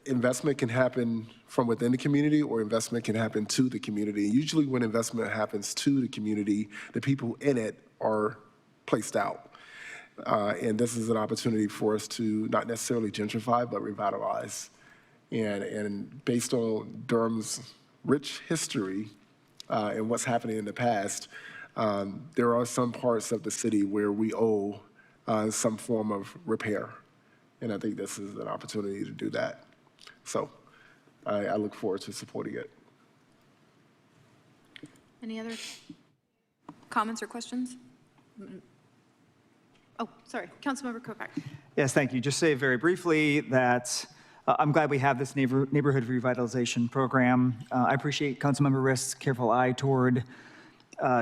Investment can happen from within the community or investment can happen to the community. And usually when investment happens to the community, the people in it are placed out. And this is an opportunity for us to not necessarily gentrify, but revitalize. And based on Durham's rich history and what's happening in the past, there are some parts of the city where we owe some form of repair. And I think this is an opportunity to do that. So I look forward to supporting it. Any other comments or questions? Oh, sorry, Councilmember Kopak. Yes, thank you. Just say very briefly that I'm glad we have this neighborhood revitalization program. I appreciate Councilmember Rist's careful eye toward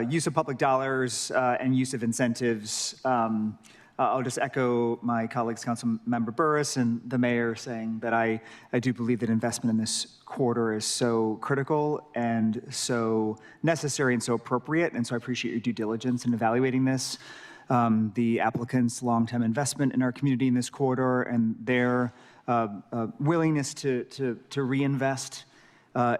use of public dollars and use of incentives. I'll just echo my colleagues, Councilmember Burris and the mayor, saying that I do believe that investment in this corridor is so critical and so necessary and so appropriate. And so I appreciate your due diligence in evaluating this. The applicants' long-term investment in our community in this corridor and their willingness to reinvest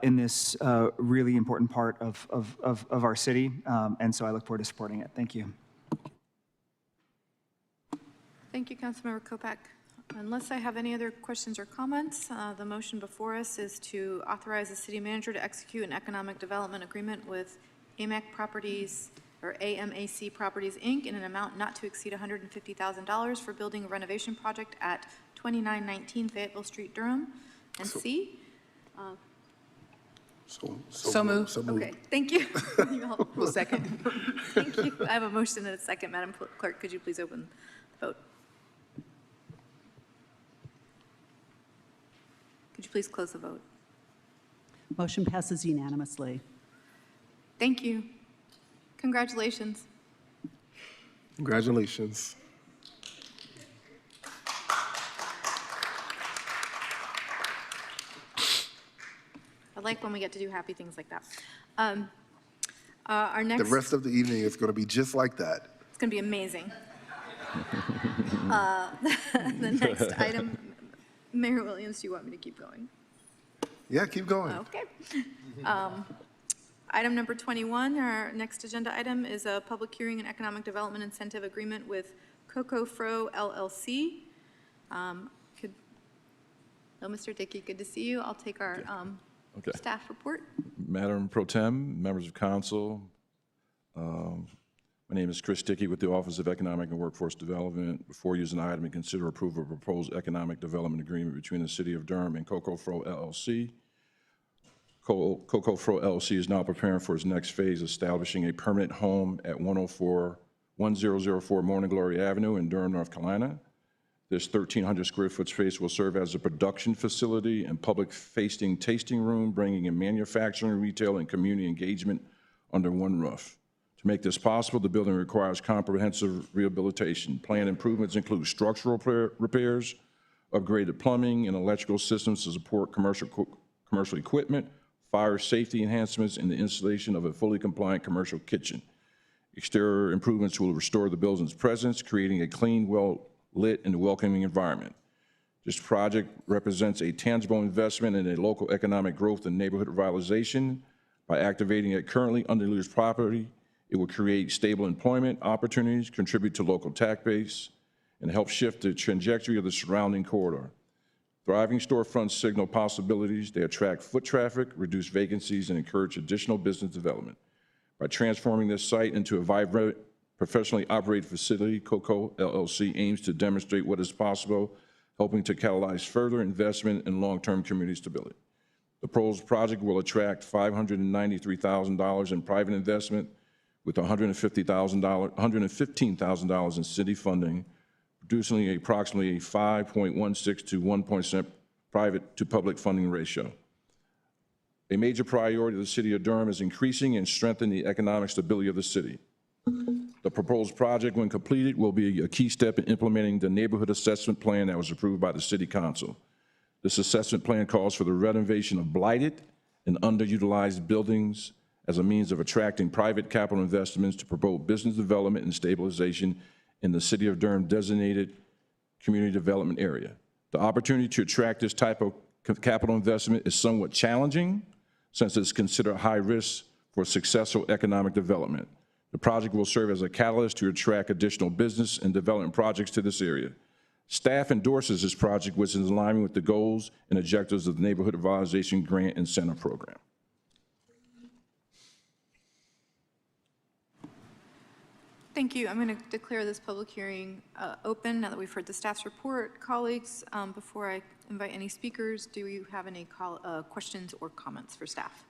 in this really important part of our city. And so I look forward to supporting it. Thank you. Thank you, Councilmember Kopak. Unless I have any other questions or comments, the motion before us is to authorize the city manager to execute an economic development agreement with AMAC Properties or AMAC Properties, Inc. in an amount not to exceed $150,000 for building a renovation project at 2919 Fayetteville Street, Durham. And C? So moved. Okay, thank you. We'll second. Thank you. I have a motion and a second. Madam Clerk, could you please open the vote? Could you please close the vote? Motion passes unanimously. Thank you. Congratulations. Congratulations. I like when we get to do happy things like that. Our next. The rest of the evening is going to be just like that. It's going to be amazing. The next item, Mayor Williams, do you want me to keep going? Yeah, keep going. Okay. Item number 21, our next agenda item, is a public hearing and economic development incentive agreement with Coco Fro LLC. Hello, Mr. Dickey, good to see you. I'll take our staff report. Madam Pro Tem, members of council, my name is Chris Dickey with the Office of Economic and Workforce Development. Before you is an item to consider approval of a proposed economic development agreement between the City of Durham and Coco Fro LLC. Coco Fro LLC is now preparing for its next phase, establishing a permanent home at 1004 Morning Glory Avenue in Durham, North Carolina. This 1,300 square foot space will serve as a production facility and public-facing tasting room, bringing in manufacturing, retail, and community engagement under one roof. To make this possible, the building requires comprehensive rehabilitation. Planned improvements include structural repairs, upgraded plumbing and electrical systems to support commercial equipment, fire safety enhancements, and the installation of a fully compliant commercial kitchen. Exterior improvements will restore the building's presence, creating a clean, well-lit, and welcoming environment. This project represents a tangible investment in a local economic growth and neighborhood revitalization. By activating a currently underutilized property, it will create stable employment opportunities, contribute to local tax base, and help shift the trajectory of the surrounding corridor. Thriving storefronts signal possibilities. They attract foot traffic, reduce vacancies, and encourage additional business development. By transforming this site into a vibrant, professionally operated facility, Coco LLC aims to demonstrate what is possible, helping to catalyze further investment in long-term community stability. The proposed project will attract $593,000 in private investment, with $115,000 in city funding, producing approximately a 5.16 to 1% private to public funding ratio. A major priority of the City of Durham is increasing and strengthening the economic stability of the city. The proposed project, when completed, will be a key step in implementing the neighborhood assessment plan that was approved by the City Council. This assessment plan calls for the renovation of blighted and underutilized buildings as a means of attracting private capital investments to promote business development and stabilization in the City of Durham designated community development area. The opportunity to attract this type of capital investment is somewhat challenging since it's considered high risk for successful economic development. The project will serve as a catalyst to attract additional business and development projects to this area. Staff endorses this project, which is in alignment with the goals and objectives of the Neighborhood Revitalization Grant Incentive Program. Thank you. I'm going to declare this public hearing open now that we've heard the staff's report. Colleagues, before I invite any speakers, do you have any questions or comments for staff?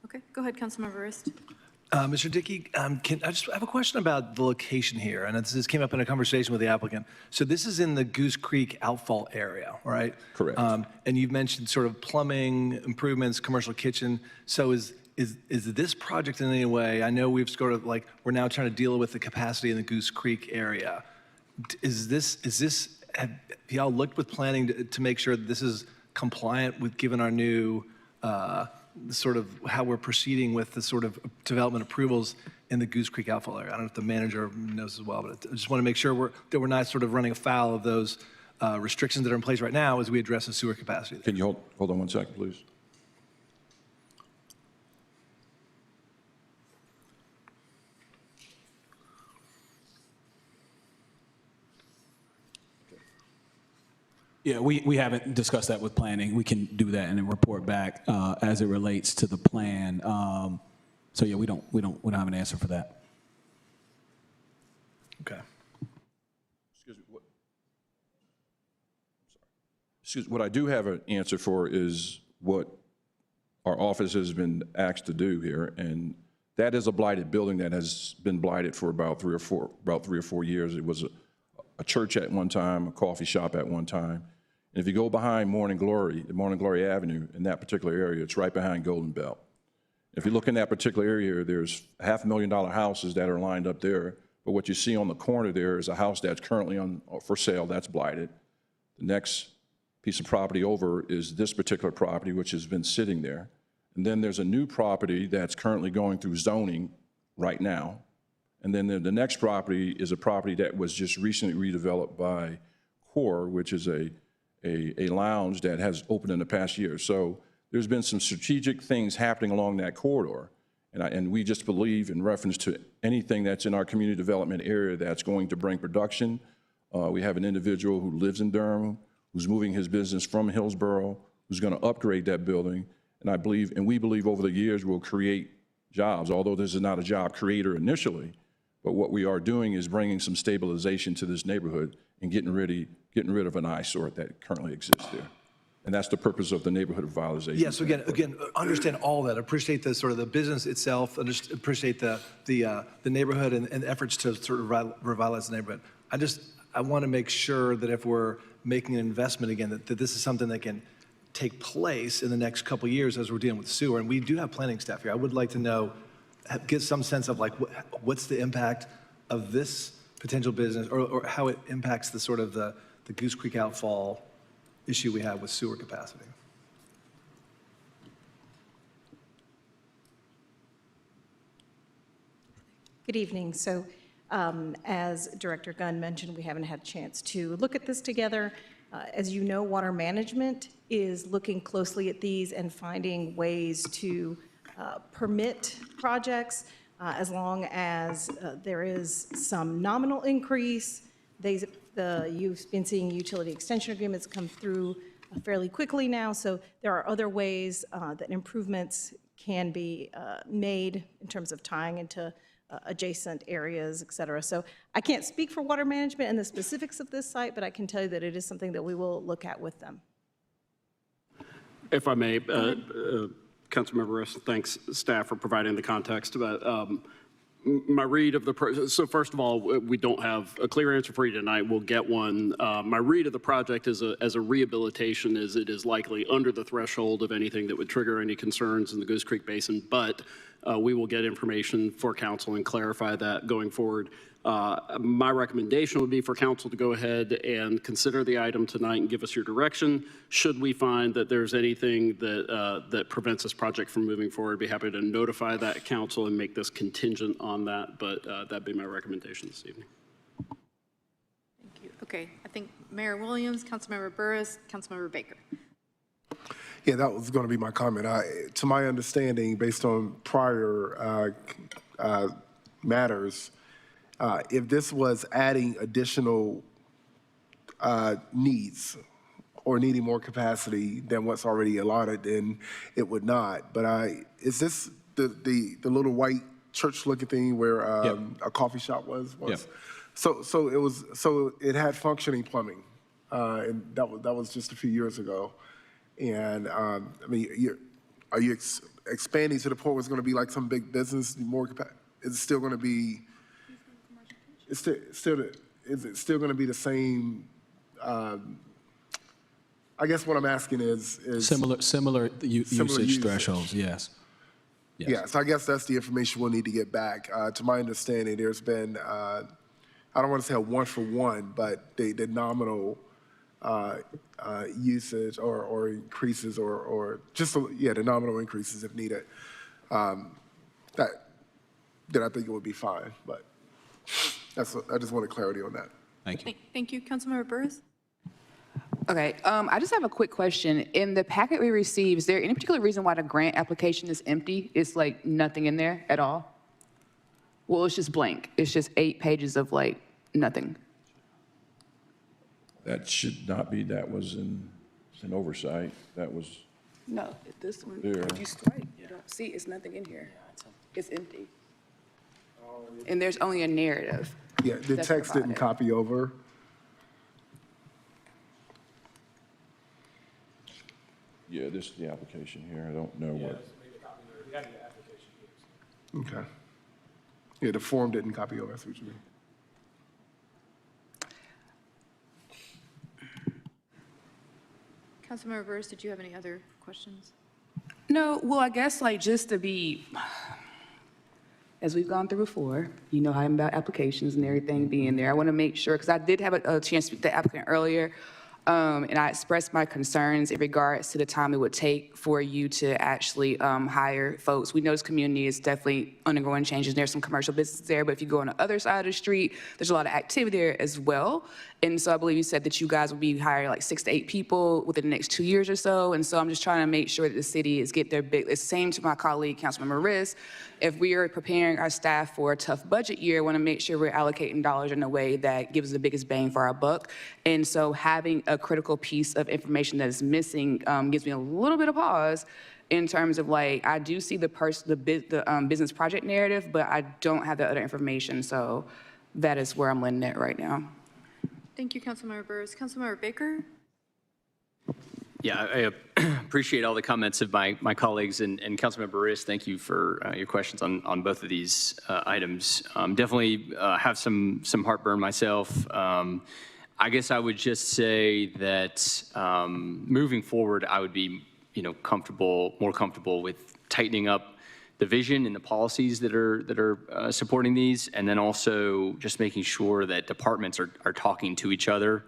Okay, go ahead, Councilmember Rist. Mr. Dickey, I just have a question about the location here, and this came up in a conversation with the applicant. So this is in the Goose Creek outfall area, right? Correct. And you've mentioned sort of plumbing improvements, commercial kitchen. So is this project in any way, I know we've sort of like, we're now trying to deal with the capacity in the Goose Creek area. Have y'all looked with planning to make sure that this is compliant with, given our new, sort of how we're proceeding with the sort of development approvals in the Goose Creek outfall area? I don't know if the manager knows as well, but I just want to make sure that we're not sort of running afoul of those restrictions that are in place right now as we address the sewer capacity there. Can you hold on one second, please? Yeah, we haven't discussed that with planning. We can do that and then report back as it relates to the plan. So yeah, we don't have an answer for that. Okay. What I do have an answer for is what our office has been asked to do here, and that is a blighted building that has been blighted for about three or four years. It was a church at one time, a coffee shop at one time. And if you go behind Morning Glory Avenue in that particular area, it's right behind Golden Belt. If you look in that particular area, there's $500,000 houses that are lined up there. But what you see on the corner there is a house that's currently for sale, that's blighted. The next piece of property over is this particular property, which has been sitting there. And then there's a new property that's currently going through zoning right now. And then the next property is a property that was just recently redeveloped by Core, which is a lounge that has opened in the past year. So there's been some strategic things happening along that corridor. And we just believe, in reference to anything that's in our community development area that's going to bring production. We have an individual who lives in Durham, who's moving his business from Hillsborough, who's going to upgrade that building. And we believe over the years we'll create jobs, although this is not a job creator initially. But what we are doing is bringing some stabilization to this neighborhood and getting rid of an eyesore that currently exists there. And that's the purpose of the neighborhood revitalization. Yes, so again, understand all that. Appreciate the sort of the business itself. Appreciate the neighborhood and efforts to sort of revitalize the neighborhood. I want to make sure that if we're making an investment again, that this is something that can take place in the next couple of years as we're dealing with sewer. And we do have planning staff here. I would like to know, get some sense of like what's the impact of this potential business, or how it impacts the sort of the Goose Creek outfall issue we have with sewer capacity. Good evening. So as Director Gunn mentioned, we haven't had a chance to look at this together. As you know, water management is looking closely at these and finding ways to permit projects as long as there is some nominal increase. You've been seeing utility extension agreements come through fairly quickly now, so there are other ways that improvements can be made in terms of tying into adjacent areas, et cetera. So I can't speak for water management and the specifics of this site, but I can tell you that it is something that we will look at with them. If I may, Councilmember Riss, thanks staff for providing the context about my read of the, so first of all, we don't have a clear answer for you tonight. We'll get one. My read of the project as a rehabilitation is it is likely under the threshold of anything that would trigger any concerns in the Goose Creek Basin, but we will get information for council and clarify that going forward. My recommendation would be for council to go ahead and consider the item tonight and give us your direction. Should we find that there's anything that prevents this project from moving forward, I'd be happy to notify that council and make this contingent on that, but that'd be my recommendation this evening. Thank you. Okay, I think Mayor Williams, Councilmember Burris, Councilmember Baker. Yeah, that was going to be my comment. To my understanding, based on prior matters, if this was adding additional needs or needing more capacity than what's already allotted, then it would not. But is this the little white church-looking thing where a coffee shop was? Yep. So it had functioning plumbing, and that was just a few years ago. And I mean, are you expanding to the point where it's going to be like some big business, more capacity? Is it still going to be? Is it still going to be the same? I guess what I'm asking is similar usage thresholds. Yes. Yeah. So I guess that's the information we'll need to get back. To my understanding, there's been I don't want to say a one-for-one, but the nominal usage or increases or just the nominal increases if needed. Then I think it would be fine, but. I just wanted clarity on that. Thank you. Thank you, Councilmember Burris. Okay, I just have a quick question. In the packet we received, is there any particular reason why the grant application is empty? It's like nothing in there at all? Well, it's just blank. It's just 8 pages of like nothing. That should not be. That was an oversight. That was. No, this one, there. if you strike, you don't see, it's nothing in here. It's empty. And there's only a narrative. Yeah, the text didn't copy over. Yeah, this is the application here. I don't know what. Okay. Yeah, the form didn't copy over. That's what you mean. Councilmember Burris, did you have any other questions? No, well, I guess like just to be, as we've gone through before, you know how I'm about applications and everything being there. I want to make sure, because I did have a chance to speak to the applicant earlier. And I expressed my concerns in regards to the time it would take for you to actually hire folks. We know this community is definitely undergoing changes. There's some commercial businesses there, but if you go on the other side of the street, there's a lot of activity there as well. And so I believe you said that you guys will be hiring like 6 to 8 people within the next 2 years or so. And so I'm just trying to make sure that the city is get their big, it's same to my colleague, Councilmember Riss. If we are preparing our staff for a tough budget year, I want to make sure we're allocating dollars in a way that gives the biggest bang for our buck. And so having a critical piece of information that is missing gives me a little bit of pause in terms of like, I do see the business project narrative, but I don't have the other information. So that is where I'm landing at right now. Thank you, Councilmember Burris. Councilmember Baker? Yeah, I appreciate all the comments of my colleagues, and Councilmember Burris, thank you for your questions on both of these items. Definitely have some heartburn myself. I guess I would just say that moving forward, I would be more comfortable with tightening up the vision and the policies that are supporting these, and then also just making sure that departments are talking to each other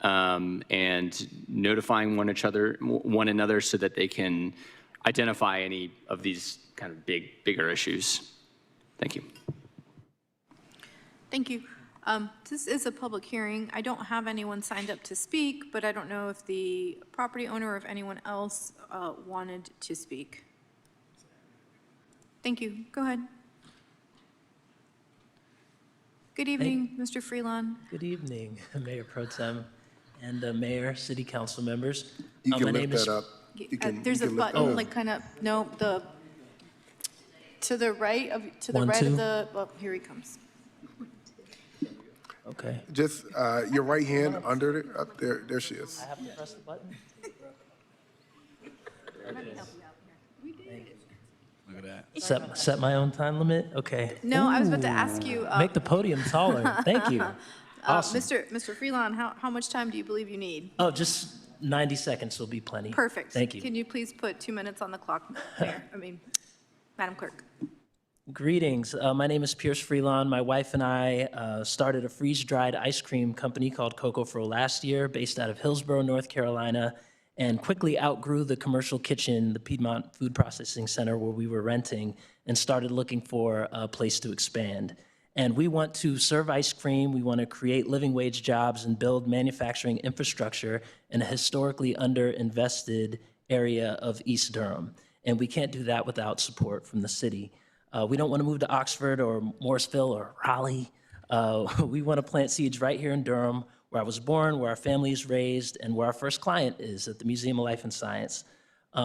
and notifying one another so that they can identify any of these kind of bigger issues. Thank you. Thank you. This is a public hearing. I don't have anyone signed up to speak, but I don't know if the property owner or if anyone else wanted to speak. Thank you. Go ahead. Good evening, Mr. Freelon. Good evening, Mayor Pro Tem and Mayor, City Council members. You can my lift name is that up. There's a button, like kind of, no, to the right of the, well, here he comes. Okay. Just your right hand under it, up there, there she is. I have to press the button? Look at that. Set my own time limit? Okay. No, I was about to ask you. Make the podium taller. Thank you. Awesome. Mr. Freelon, how much time do you believe you need? Oh, just 90 seconds will be plenty. Perfect. Thank you. Can you please put 2 minutes on the clock, Mayor? Madam Clerk. Greetings. My name is Pierce Freelon. My wife and I started a freeze-dried ice cream company called Coco Fro last year, based out of Hillsborough, North Carolina, and quickly outgrew the commercial kitchen, the Piedmont Food Processing Center, where we were renting, and started looking for a place to expand. And we want to serve ice cream, we want to create living wage jobs and build manufacturing infrastructure in a historically underinvested area of East Durham. And we can't do that without support from the city. We don't want to move to Oxford or Morrisville or Raleigh. We want to plant seeds right here in Durham, where I was born, where our family is raised, and where our first client is at the Museum of Life and Science.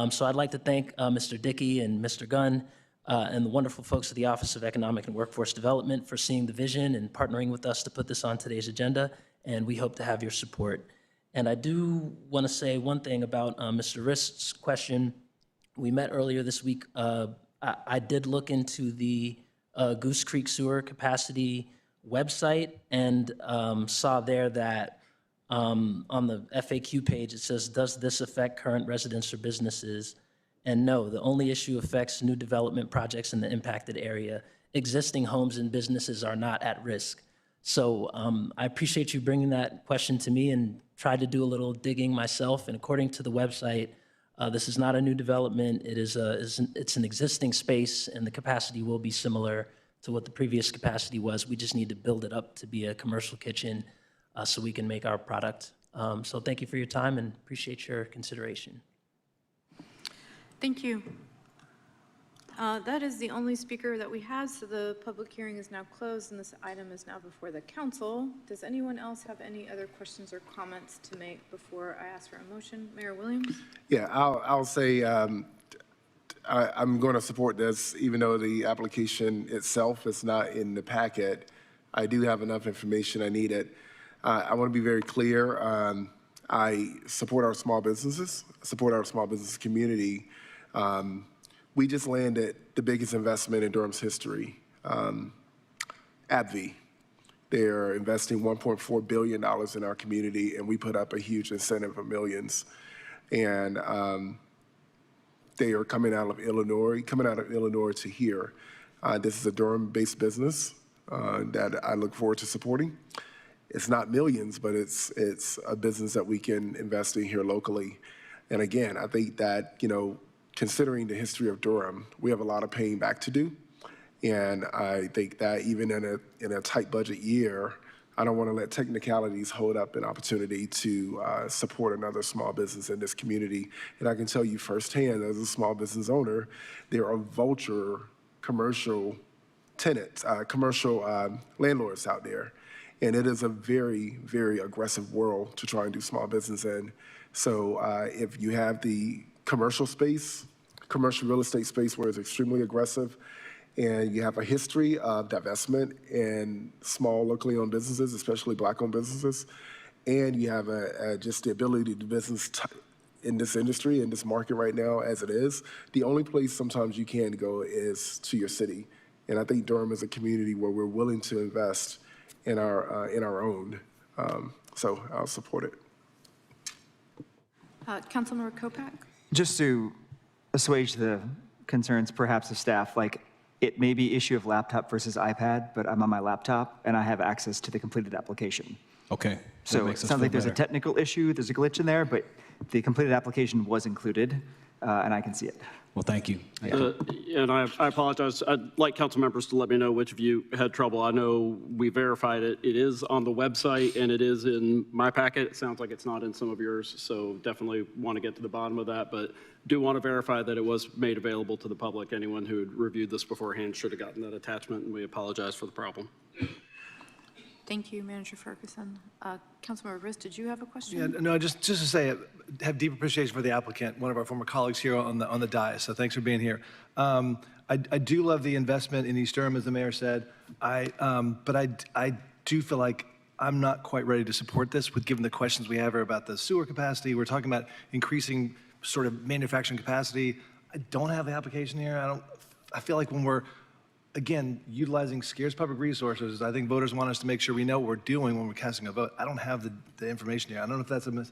So I'd like to thank Mr. Dickey and Mr. Gunn and the wonderful folks at the Office of Economic and Workforce Development for seeing the vision and partnering with us to put this on today's agenda, and we hope to have your support. And I do want to say one thing about Mr. Rist's question. We met earlier this week. I did look into the Goose Creek Sewer Capacity website and saw there that on the FAQ page it says, does this affect current residents or businesses? And no, the only issue affects new development projects in the impacted area. Existing homes and businesses are not at risk. So I appreciate you bringing that question to me and tried to do a little digging myself. And according to the website, this is not a new development. It's an existing space, and the capacity will be similar to what the previous capacity was. We just need to build it up to be a commercial kitchen so we can make our product. So thank you for your time and appreciate your consideration. Thank you. That is the only speaker that we have, so the public hearing is now closed and this item is now before the council. Does anyone else have any other questions or comments to make before I ask for a motion? Mayor Williams? Yeah, I'll say I'm going to support this, even though the application itself is not in the packet. I do have enough information I needed. I want to be very clear. I support our small businesses, support our small business community. We just landed the biggest investment in Durham's history. AbbVie, they're investing $1.4 billion in our community, and we put up a huge incentive of millions. And they are coming out of Illinois to here. This is a Durham-based business that I look forward to supporting. it's not millions, but it's a business that we can invest in here locally. And again, I think that, considering the history of Durham, we have a lot of paying back to do. And I think that even in a tight budget year, I don't want to let technicalities hold up an opportunity to support another small business in this community. And I can tell you firsthand, as a small business owner, there are vulture commercial tenants, commercial landlords out there. And it is a very, very aggressive world to try and do small business in. So if you have the commercial space, commercial real estate space where it's extremely aggressive, and you have a history of divestment in small locally owned businesses, especially Black-owned businesses, and you have just the ability to do business in this industry, in this market right now as it is, the only place sometimes you can go is to your city. And I think Durham is a community where we're willing to invest in our own. So I'll support it. Councilmember Kopak? Just to assuage the concerns perhaps of staff, like it may be issue of laptop versus iPad, but I'm on my laptop and I have access to the completed application. Okay. So it sounds like there's a technical issue, there's a glitch in there, but the completed application was included and I can see it. Well, thank you. And I apologize. I'd like council members to let me know which of you had trouble. I know we verified it. It is on the website and it is in my packet. It sounds like it's not in some of yours, so definitely want to get to the bottom of that, but do want to verify that it was made available to the public. Anyone who had reviewed this beforehand should have gotten that attachment, and we apologize for the problem. Thank you, Manager Ferguson. Councilmember Burris, did you have a question? Yeah, no, just to say, have deep appreciation for the applicant, one of our former colleagues here on the dais, so thanks for being here. I do love the investment in East Durham, as the mayor said, but I do feel like I'm not quite ready to support this, given the questions we have here about the sewer capacity. We're talking about increasing sort of manufacturing capacity. I don't have the application here. I feel like when we're, again, utilizing scarce public resources, I think voters want us to make sure we know what we're doing when we're casting a vote. I don't have the information here. I don't know if that's an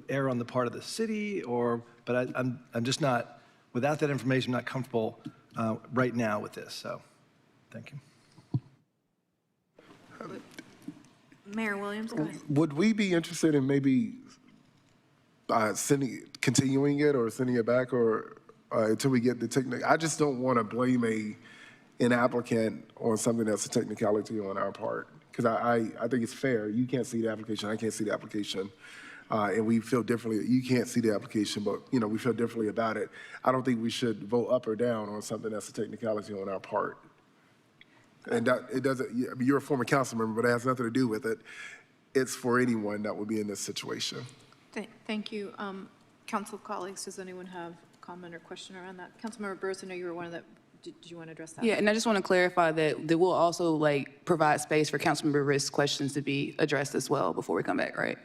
error on the part of the city but I'm just not, without that information, not comfortable right now with this, so thank you. Mayor Williams, go ahead. Would we be interested in maybe continuing it or sending it back or until we get the technical? I just don't want to blame an applicant on something that's a technicality on our part, because I think it's fair. You can't see the application, I can't see the application, and we feel differently. You can't see the application, but we feel differently about it. I don't think we should vote up or down on something that's a technicality on our part. And that it doesn't. I mean, you're a former council member, but it has nothing to do with it. It's for anyone that would be in this situation. Thank you. Council colleagues, does anyone have a comment or question around that? Councilmember Burris, I know you were one of the. Did you want to address that? Yeah, and I just want to clarify that we'll also provide space for Councilmember Riss questions to be addressed as well before we come back, right?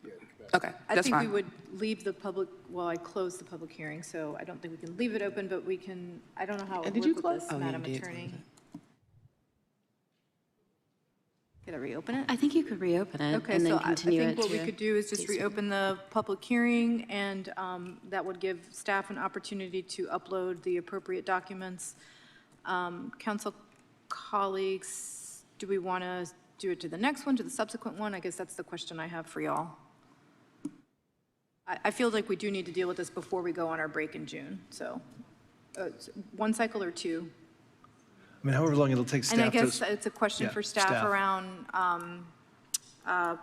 Yeah, okay, I that's think fine. we would leave the public, I closed the public hearing, so I don't think we can leave it open, but we can, I don't know how it would work with this, Madam Attorney. Did I reopen it? I think you could reopen it Okay, and so then I continue think it what we to could do is just reopen the public hearing, and that would give staff an opportunity to upload the appropriate documents. Council colleagues, do we want to do it to the next one, to the subsequent one? I guess that's the question I have for y'all. I feel like we do need to deal with this before we go on our break in June, so one cycle or two? I mean, however long it'll take staff to. And I guess it's a question for staff around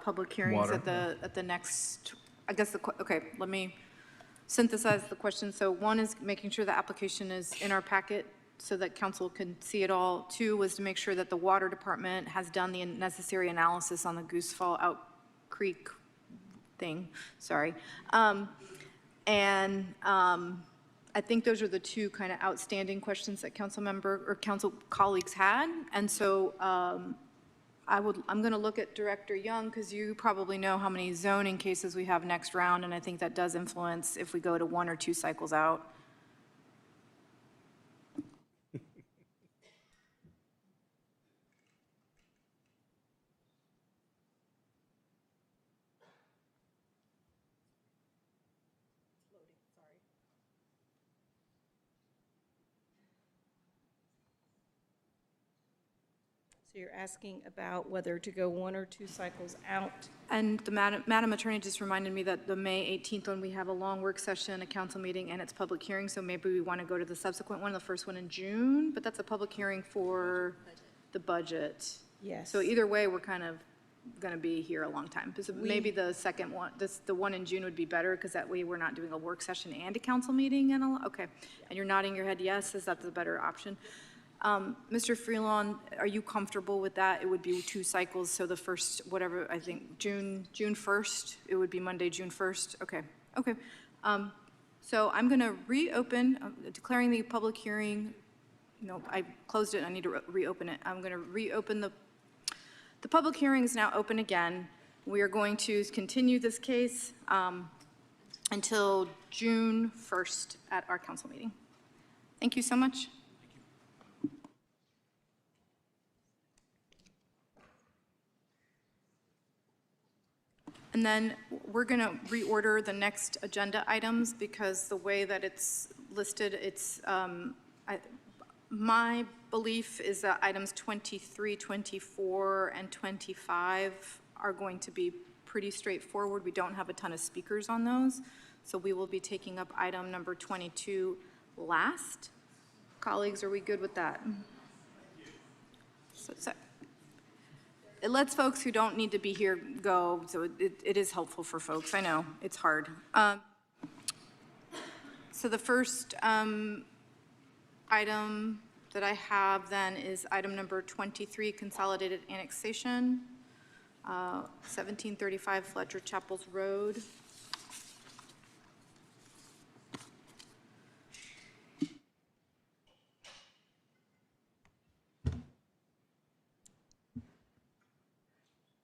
public hearings Water. at the next, I guess, okay, let me synthesize the question. So one is making sure the application is in our packet so that council can see it all. Two was to make sure that the water department has done the necessary analysis on the Goose Fall Out Creek thing, sorry. I think those are the two kind of outstanding questions that council colleagues had. And so I'm going to look at Director Young, because you probably know how many zoning cases we have next round, and I think that does influence if we go to 1 or 2 cycles out. So you're asking about whether to go 1 or 2 cycles out? And the Madam Attorney just reminded me that the May 18th one, we have a long work session, a council meeting, and it's public hearing, so maybe we want to go to the subsequent one, the first one in June, but that's a public hearing for the budget. Yes. So either way, we're kind of going to be here a long time. So maybe the second one, the one in June would be better, because that way we're not doing a work session and a council meeting and okay. And you're nodding your head yes, is that the better option? Mr. Freelon, are you comfortable with that? It would be 2 cycles, so the first, whatever, I think, June 1st, it would be Monday, June 1st, okay, okay. So I'm gonna reopen, declaring the public hearing, no, I closed it, I need to reopen it. I'm gonna reopen the public hearing is now open again. We are going to continue this case until June 1st at our council meeting. Thank you so much. And then we're going to reorder the next agenda items because the way that it's listed, it's, my belief is that items 23, 24, and 25 are going to be pretty straightforward. We don't have a ton of speakers on those, so we will be taking up item number 22 last. Colleagues, are we good with that? So it lets folks who don't need to be here go, so it is helpful for folks. I know, it's hard. So the first item that I have then is item number 23, Consolidated Annexation, 1735 Fletchers Chapel Road.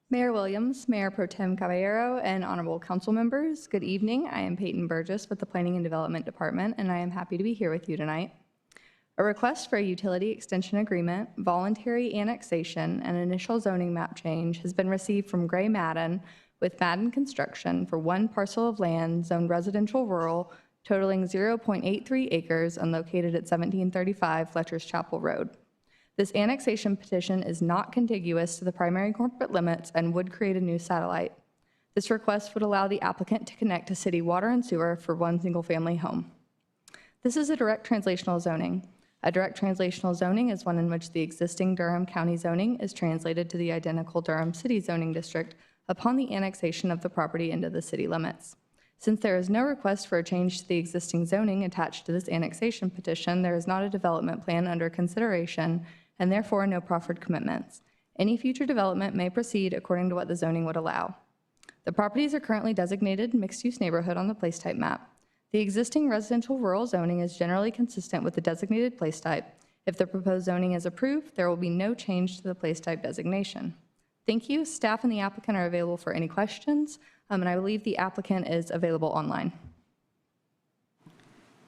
Mayor Williams, Mayor Pro Tem Caballero, and honorable council members, good evening. I am Peyton Burgess with the Planning and Development Department, and I am happy to be here with you tonight. A request for a utility extension agreement, voluntary annexation, and initial zoning map change has been received from Gray Madden with Madden Construction for 1 parcel of land zoned residential rural totaling 0.83 acres and located at 1735 Fletchers Chapel Road. This annexation petition is not contiguous to the primary corporate limits and would create a new satellite. This request would allow the applicant to connect to city water and sewer for 1 single-family home. This is a direct translational zoning. A direct translational zoning is one in which the existing Durham County zoning is translated to the identical Durham City zoning district upon the annexation of the property into the city limits. Since there is no request for a change to the existing zoning attached to this annexation petition, there is not a development plan under consideration and therefore no proffered commitments. Any future development may proceed according to what the zoning would allow. The properties are currently designated mixed-use neighborhood on the place type map. The existing residential rural zoning is generally consistent with the designated place type. If the proposed zoning is approved, there will be no change to the place type designation. Thank you. Staff and the applicant are available for any questions, and I believe the applicant is available online.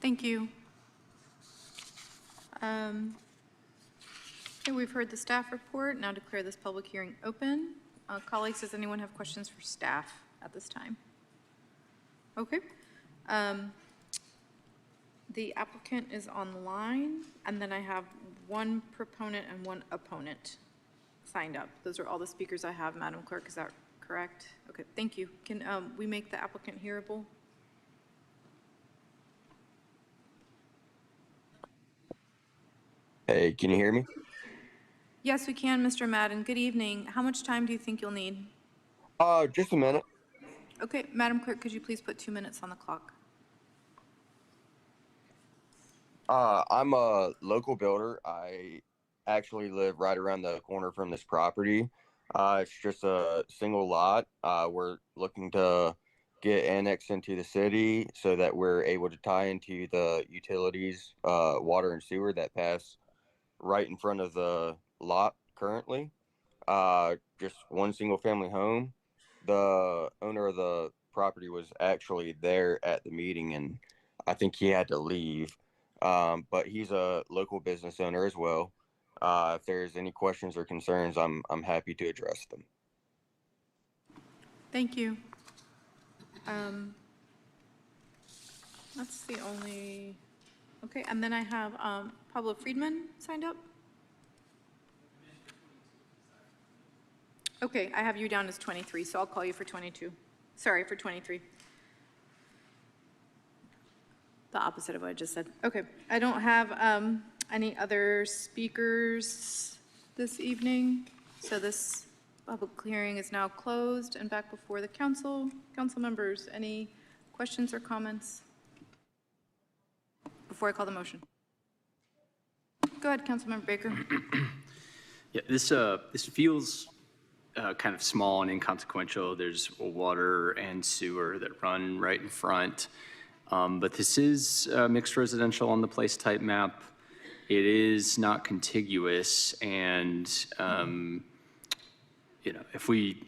Thank you. Okay, we've heard the staff report. Now declare this public hearing open. Colleagues, does anyone have questions for staff at this time? Okay. The applicant is online, and then I have 1 proponent and 1 opponent signed up. Those are all the speakers I have, Madam Clerk. Is that correct? Okay, thank you. Can we make the applicant hearable? Hey, can you hear me? Yes, we can, Mr. Madden. Good evening. How much time do you think you'll need? Just a minute. Okay, Madam Clerk, could you please put 2 minutes on the clock? I'm a local builder. I actually live right around the corner from this property. It's just a single lot. We're looking to get annexed into the city so that we're able to tie into the utilities, water and sewer that pass right in front of the lot currently. Just 1 single family home. The owner of the property was actually there at the meeting, and I think he had to leave. But he's a local business owner as well. If there's any questions or concerns, I'm happy to address them. Thank you. That's the only, okay, and then I have Pablo Friedman signed up. Okay, I have you down as 23, so I'll call you for 22. Sorry, for 23. The opposite of what I just said. Okay, I don't have any other speakers this evening, so this public hearing is now closed and back before the council. Council members, any questions or comments before I call the motion? Go ahead, Councilmember Baker. Yeah, this feels kind of small and inconsequential. There's water and sewer that run right in front. But this is mixed residential on the place type map. It is not contiguous, and if we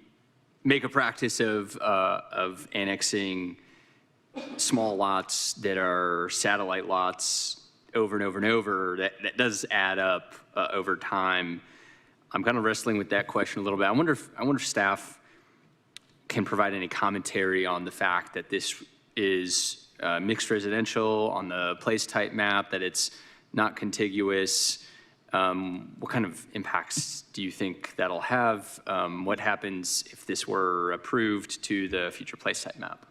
make a practice of annexing small lots that are satellite lots over and over and over, that does add up over time. I'm kind of wrestling with that question a little bit. I wonder if staff can provide any commentary on the fact that this is mixed residential on the place type map, that it's not contiguous. What kind of impacts do you think that'll have? What happens if this were approved to the future place type map?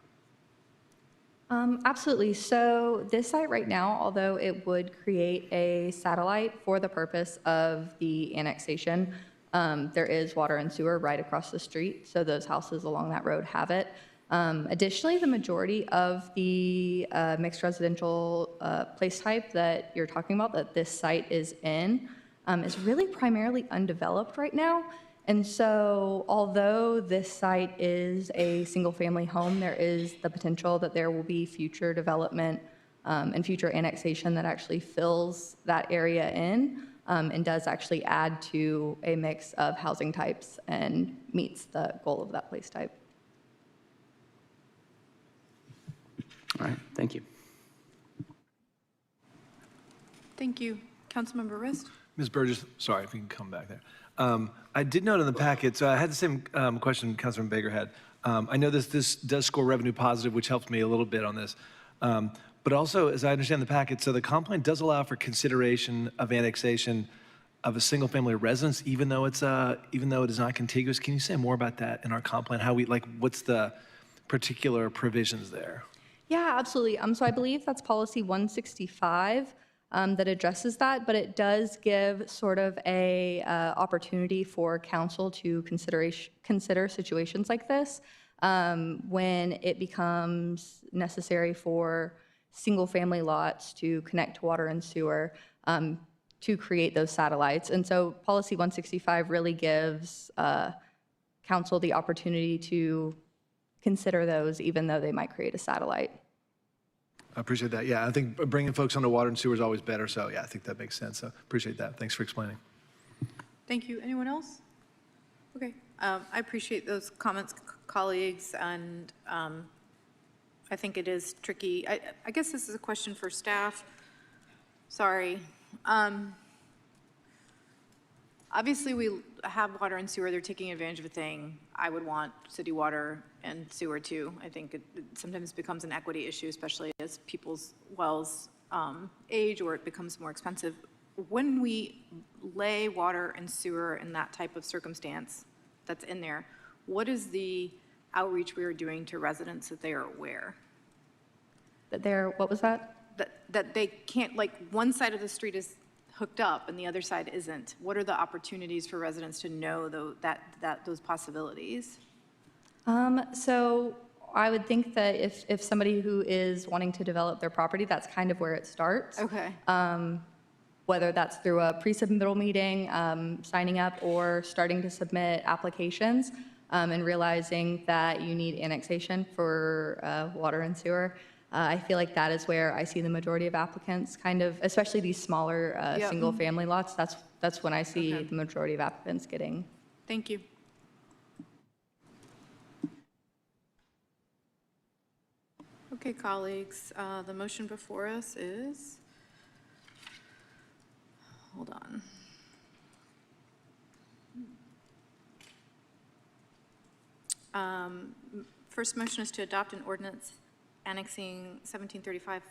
Absolutely. So this site right now, although it would create a satellite for the purpose of the annexation, there is water and sewer right across the street, so those houses along that road have it. Additionally, the majority of the mixed residential place type that you're talking about, that this site is in, is really primarily undeveloped right now. And so although this site is a single-family home, there is the potential that there will be future development and future annexation that actually fills that area in and does actually add to a mix of housing types and meets the goal of that place type. All right, thank you. Thank you. Councilmember Rist? Ms. Burgess, sorry if you can come back there. I did note in the packet, so I had the same question Councilman Baker had. I know this does score revenue positive, which helps me a little bit on this. But also, as I understand the packet, so the comp plan does allow for consideration of annexation of a single-family residence, even though it is not contiguous. Can you say more about that in our comp plan? What's the particular provisions there? Yeah, absolutely. So I believe that's policy 165. That addresses that, but it does give sort of a opportunity for council to consider situations like this when it becomes necessary for single-family lots to connect to water and sewer to create those satellites. And so policy 165 really gives council the opportunity to consider those, even though they might create a satellite. I appreciate that. Yeah, I think bringing folks onto water and sewer is always better. So yeah, I think that makes sense. So appreciate that. Thanks for explaining. Thank you. Anyone else? Okay. I appreciate those comments, colleagues, and I think it is tricky. I guess this is a question for staff. Sorry. Obviously, we have water and sewer. They're taking advantage of a thing. I would want city water and sewer too. I think it sometimes becomes an equity issue, especially as people's wells age or it becomes more expensive. When we lay water and sewer in that type of circumstance that's in there, what is the outreach we are doing to residents that they are aware? That they're, what was that? That they can't, like one side of the street is hooked up and the other side isn't. What are the opportunities for residents to know those possibilities? So I would think that if somebody who is wanting to develop their property, that's kind of where it starts. Okay. Whether that's through a pre-submittal meeting, signing up, or starting to submit applications and realizing that you need annexation for water and sewer. I feel like that is where I see the majority of applicants kind of, especially these smaller Yep. single-family lots, that's when I see the majority of applicants getting. Thank you. Okay, colleagues, the motion before us is, hold on. First motion is to adopt an ordinance annexing 1735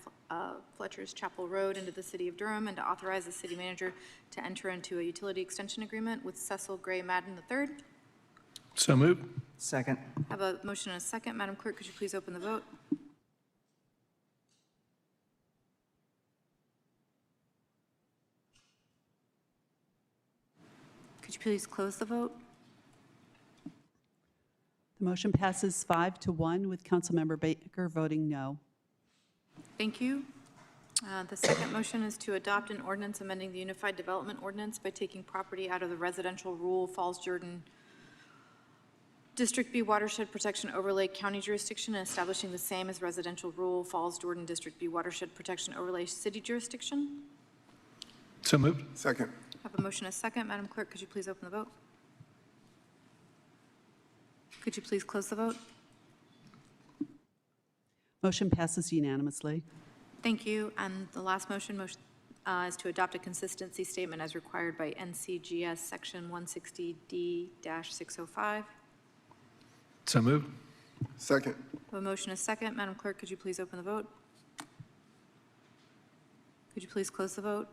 Fletchers Chapel Road into the city of Durham and to authorize the city manager to enter into a utility extension agreement with Cecil Gray Madden III. So moved. Second. I have a motion and a second. Madam Clerk, could you please open the vote? Could you please close the vote? The motion passes 5-1 with Councilmember Baker voting no. Thank you. The second motion is to adopt an ordinance amending the Unified Development Ordinance by taking property out of the residential rural Falls Jordan District B Watershed Protection Overlay County jurisdiction and establishing the same as residential rural Falls Jordan District B Watershed Protection Overlay City jurisdiction. So moved. Second. I have a motion and a second. Madam Clerk, could you please open the vote? Could you please close the vote? Motion passes unanimously. Thank you. And the last motion is to adopt a consistency statement as required by NCGS Section 160D-605. So moved. Second. A motion is second. Madam Clerk, could you please open the vote? Could you please close the vote?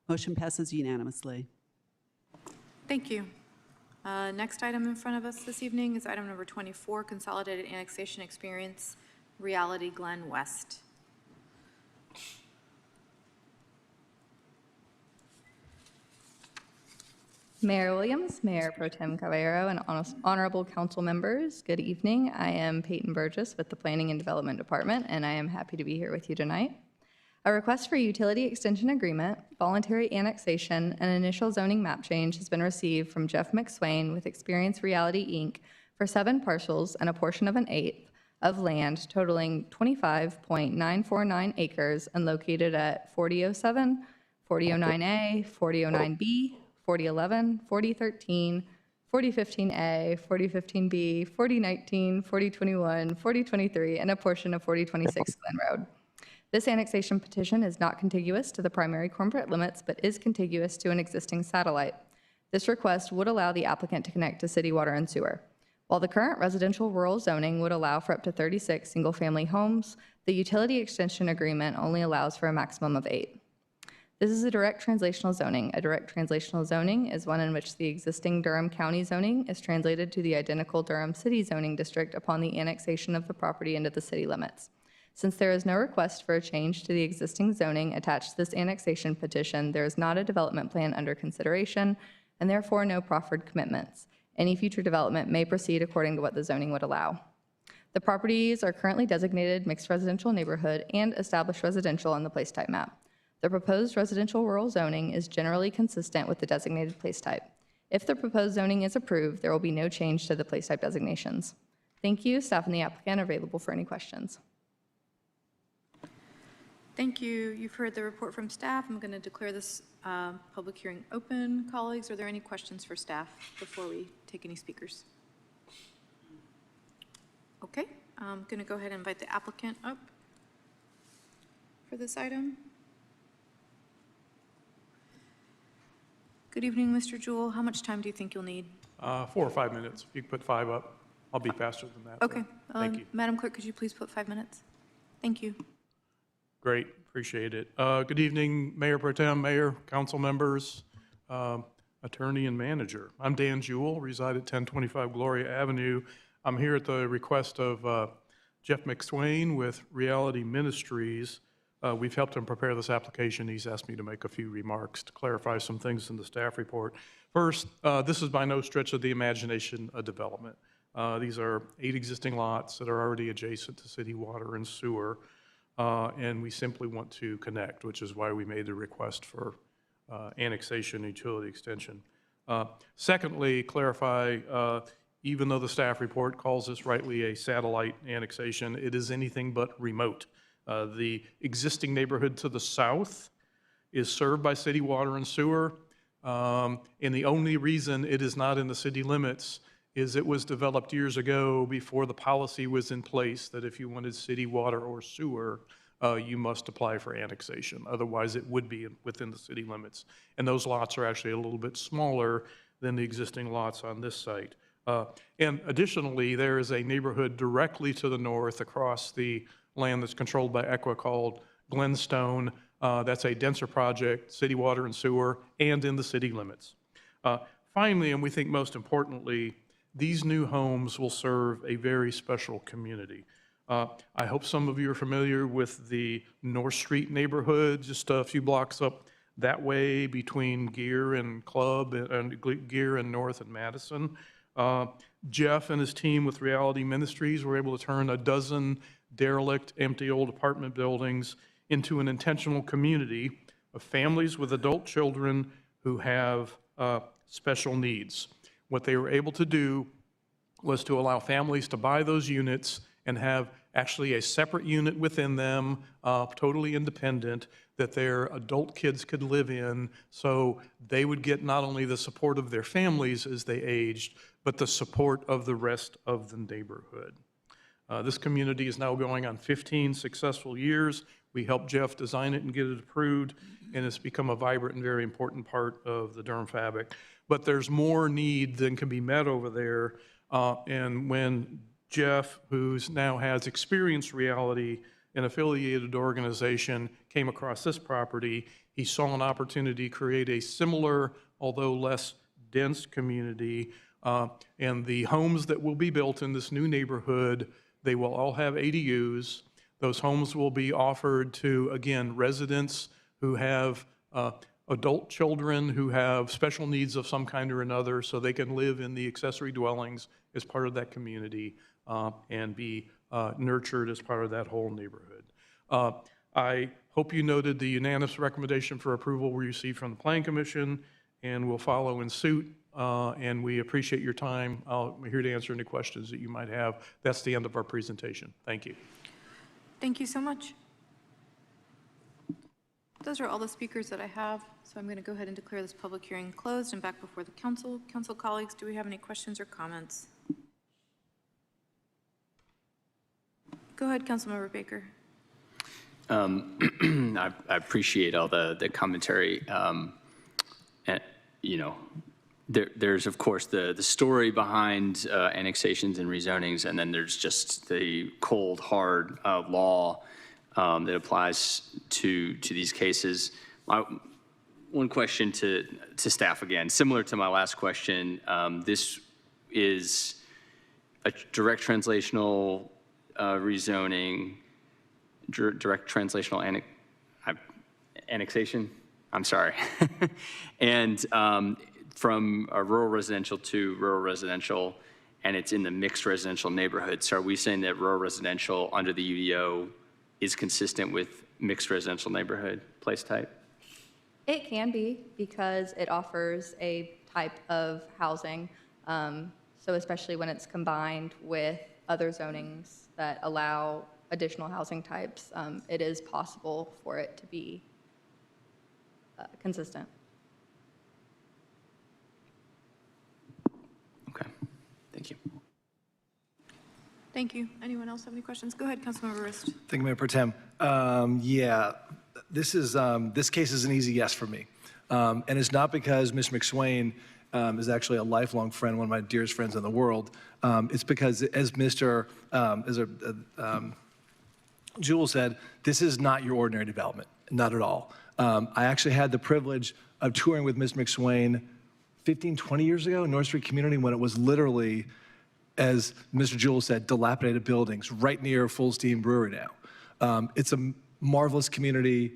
Motion passes unanimously. Thank you. Next item in front of us this evening is item number 24, Consolidated Annexation Experience, Reality Glen West. Mayor Williams, Mayor Pro Tem Caballero, and honorable council members, good evening. I am Peyton Burgess with the Planning and Development Department, and I am happy to be here with you tonight. A request for utility extension agreement, voluntary annexation, and initial zoning map change has been received from Jeff McSwain with Experience Reality, Inc. for 7 parcels and a portion of an eighth of land totaling 25.949 acres and located at 4007, 4009A, 4009B, 4011, 4013, 4015A, 4015B, 4019, 4021, 4023, and a portion of 4026 Glen Road. This annexation petition is not contiguous to the primary corporate limits, but is contiguous to an existing satellite. This request would allow the applicant to connect to city water and sewer. While the current residential rural zoning would allow for up to 36 single-family homes, the utility extension agreement only allows for a maximum of 8. This is a direct translational zoning. A direct translational zoning is one in which the existing Durham County zoning is translated to the identical Durham City zoning district upon the annexation of the property into the city limits. Since there is no request for a change to the existing zoning attached to this annexation petition, there is not a development plan under consideration, and therefore no proffered commitments. Any future development may proceed according to what the zoning would allow. The properties are currently designated mixed residential neighborhood and established residential on the place type map. The proposed residential rural zoning is generally consistent with the designated place type. If the proposed zoning is approved, there will be no change to the place type designations. Thank you. Staff and the applicant are available for any questions. Thank you. You've heard the report from staff. I'm going to declare this public hearing open. Colleagues, are there any questions for staff before we take any speakers? Okay. I'm going to go ahead and invite the applicant up for this item. Good evening, Mr. Jewell. How much time do you think you'll need? 4 or 5 minutes. If you could put 5 up, I'll be faster than that. Okay. Thank you. Madam Clerk, could you please put 5 minutes? Thank you. Great, appreciate it. Good evening, Mayor Pro Tem, Mayor, council members, attorney and manager. I'm Dan Jewell, reside at 1025 Gloria Avenue. I'm here at the request of Jeff McSwain with Reality Ministries. We've helped him prepare this application. He's asked me to make a few remarks to clarify some things in the staff report. First, this is by no stretch of the imagination a development. These are 8 existing lots that are already adjacent to city water and sewer, and we simply want to connect, which is why we made the request for annexation and utility extension. Secondly, clarify, even though the staff report calls this rightly a satellite annexation, it is anything but remote. The existing neighborhood to the south is served by city water and sewer, and the only reason it is not in the city limits is it was developed years ago before the policy was in place that if you wanted city water or sewer, you must apply for annexation. Otherwise, it would be within the city limits. And those lots are actually a little bit smaller than the existing lots on this site. And additionally, there is a neighborhood directly to the north across the land that's controlled by EQA called Glenstone. That's a denser project, city water and sewer, and in the city limits. Finally, and we think most importantly, these new homes will serve a very special community. I hope some of you are familiar with the North Street neighborhood, just a few blocks up that way between Gear and Club and Gear and North and Madison. Jeff and his team with Reality Ministries were able to turn a dozen derelict, empty old apartment buildings into an intentional community of families with adult children who have special needs. What they were able to do was to allow families to buy those units and have actually a separate unit within them, totally independent, that their adult kids could live in, so they would get not only the support of their families as they aged, but the support of the rest of the neighborhood. This community is now going on 15 successful years. We helped Jeff design it and get it approved, and it's become a vibrant and very important part of the Durham fabric. But there's more need than can be met over there, and when Jeff, who now has experienced Reality, an affiliated organization, came across this property, he saw an opportunity to create a similar, although less dense community. And the homes that will be built in this new neighborhood, they will all have ADUs. Those homes will be offered to, again, residents who have adult children who have special needs of some kind or another, so they can live in the accessory dwellings as part of that community and be nurtured as part of that whole neighborhood. I hope you noted the unanimous recommendation for approval we received from the Planning Commission, and we'll follow in suit, and we appreciate your time. I'm here to answer any questions that you might have. That's the end of our presentation. Thank you. Thank you so much. Those are all the speakers that I have, so I'm going to go ahead and declare this public hearing closed and back before the council. Council colleagues, do we have any questions or comments? Go ahead, Councilmember Baker. I appreciate all the commentary. And, you know, there's of course the story behind annexations and rezonings, and then there's just the cold, hard law that applies to these cases. One question to staff again, similar to my last question. This is a direct translational rezoning, direct translational annexation. I'm sorry. And from a rural residential to rural residential, and it's in the mixed residential neighborhood. So are we saying that rural residential under the UDO is consistent with mixed residential neighborhood place type? It can be, because it offers a type of housing. So especially when it's combined with other zonings that allow additional housing types, it is possible for it to be consistent. Okay, thank you. Thank you. Anyone else have any questions? Go ahead, Councilmember Rist. Thank you, Mayor Pro Tem. Yeah, this case is an easy yes for me. And it's not because Ms. McSwain is actually a lifelong friend, one of my dearest friends in the world. It's because, as Jewel said, this is not your ordinary development, not at all. I actually had the privilege of touring with Ms. McSwain 15, 20 years ago in North Street Community, when it was literally, as Mr. Jewell said, dilapidated buildings right near Full Steam Brewery now. It's a marvelous community.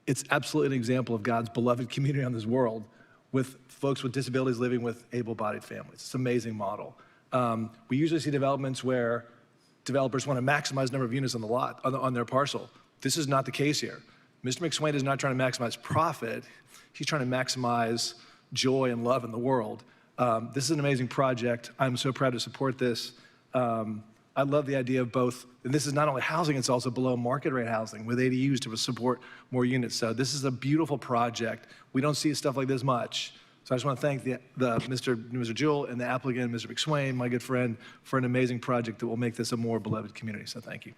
It's absolutely an example of God's beloved community on this world, with folks with disabilities living with able-bodied families. It's an amazing model. We usually see developments where developers want to maximize the number of units on the lot, on their parcel. This is not the case here. Mr. McSwain is not trying to maximize profit. He's trying to maximize joy and love in the world. This is an amazing project. I'm so proud to support this. I love the idea of both, and this is not only housing, it's also below market rate housing with ADUs to support more units. So this is a beautiful project. We don't see stuff like this much. So I just want to thank Mr. Jewell and the applicant, Mr. McSwain, my good friend, for an amazing project that will make this a more beloved community. So thank you.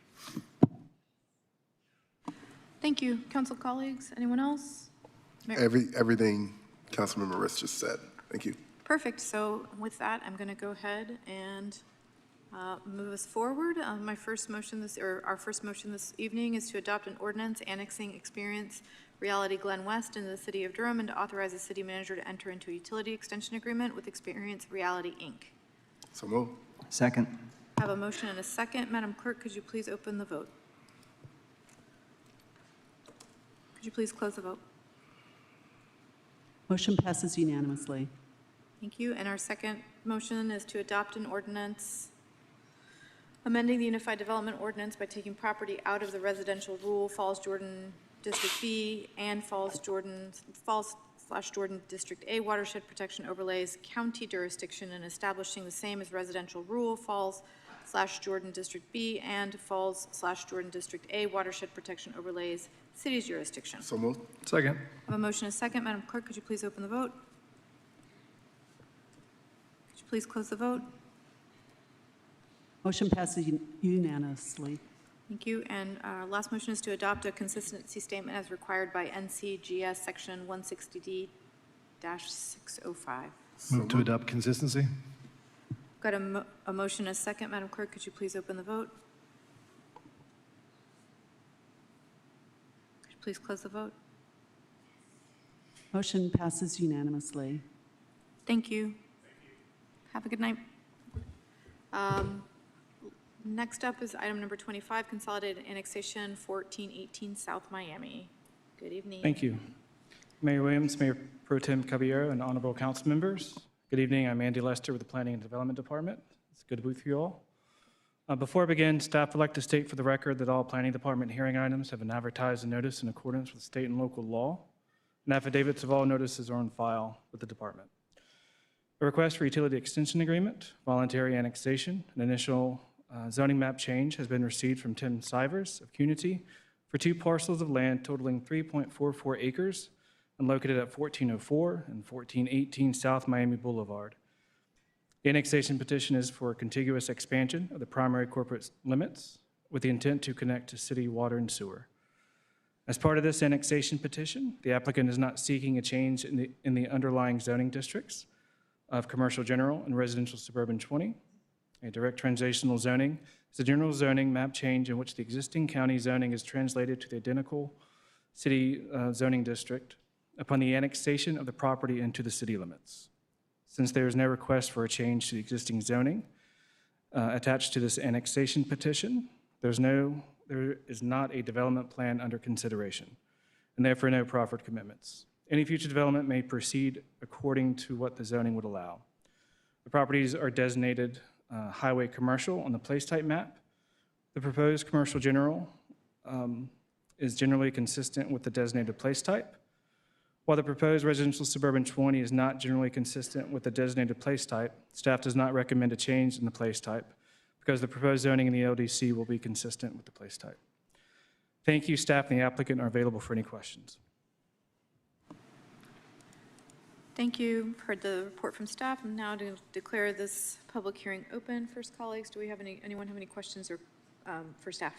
Thank you. Council colleagues, anyone else? Everything Councilmember Rist just said. Thank you. Perfect. So with that, I'm going to go ahead and move us forward. Our first motion this evening is to adopt an ordinance annexing experience Reality Glen West into the city of Durham, and to authorize the city manager to enter into a utility extension agreement with Experience Reality, Inc. So moved. Second. I have a motion and a second. Madam Clerk, could you please open the vote? Could you please close the vote? Motion passes unanimously. Thank you. And our second motion is to adopt an ordinance amending the Unified Development Ordinance by taking property out of the residential rule, Falls Jordan District B and Falls/Jordan District A watershed protection overlays county jurisdiction, and establishing the same as residential rule, Falls/Jordan District B and Falls/Jordan District A watershed protection overlays city's jurisdiction. So moved. Second. I have a motion and a second. Madam Clerk, could you please open the vote? Could you please close the vote? Motion passes unanimously. Thank you. And our last motion is to adopt a consistency statement as required by NCGS Section 160D-605. Move to adopt consistency. Got a motion and a second. Madam Clerk, could you please open the vote? Could you please close the vote? Motion passes unanimously. Thank you. Have a good night. Next up is item number 25, Consolidated Annexation 1418 South Miami. Good evening. Thank you. Mayor Williams, Mayor Pro Tem Caballero, and honorable council members. Good evening. I'm Andy Lester with the Planning and Development Department. It's good to be with you all. Before I begin, staff would like to state for the record that all Planning Department hearing items have been advertised and noticed in accordance with state and local law, and affidavits of all notices are on file with the department. A request for utility extension agreement, voluntary annexation, and initial zoning map change has been received from Tim Sivers of Cunity for 2 parcels of land totaling 3.44 acres and located at 1404 and 1418 South Miami Boulevard. The annexation petition is for a contiguous expansion of the primary corporate limits with the intent to connect to city water and sewer. As part of this annexation petition, the applicant is not seeking a change in the underlying zoning districts of commercial general and residential suburban 20. A direct transitional zoning is a general zoning map change in which the existing county zoning is translated to the identical city zoning district upon the annexation of the property into the city limits. Since there is no request for a change to the existing zoning attached to this annexation petition, there is not a development plan under consideration, and therefore no proffered commitments. Any future development may proceed according to what the zoning would allow. The properties are designated highway commercial on the place type map. The proposed commercial general is generally consistent with the designated place type, while the proposed residential suburban 20 is not generally consistent with the designated place type. Staff does not recommend a change in the place type because the proposed zoning in the LDC will be consistent with the place type. Thank you. Staff and the applicant are available for any questions. Thank you. Heard the report from staff. I'm now to declare this public hearing open. First, colleagues, do we have anyone have any questions or for staff?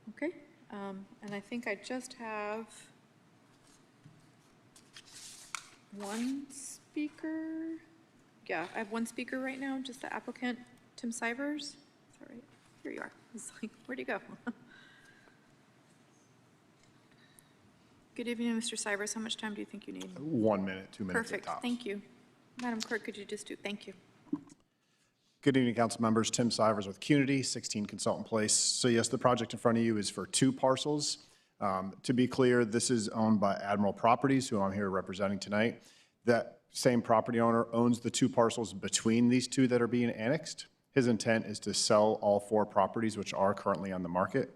Okay. And I think I just have one speaker. Yeah, I have one speaker right now, just the applicant, Tim Sivers. Sorry, here you are. I was like, where'd you go? Good evening, Mr. Sivers. How much time do you think you need? 1 minute, 2 minutes at Perfect. tops. Thank you. Madam Clerk, could you just do, thank you. Good evening, council members. Tim Sivers with Cunity, 16 Consultant Place. So yes, the project in front of you is for 2 parcels. To be clear, this is owned by Admiral Properties, who I'm here representing tonight. That same property owner owns the 2 parcels between these 2 that are being annexed. His intent is to sell all 4 properties, which are currently on the market.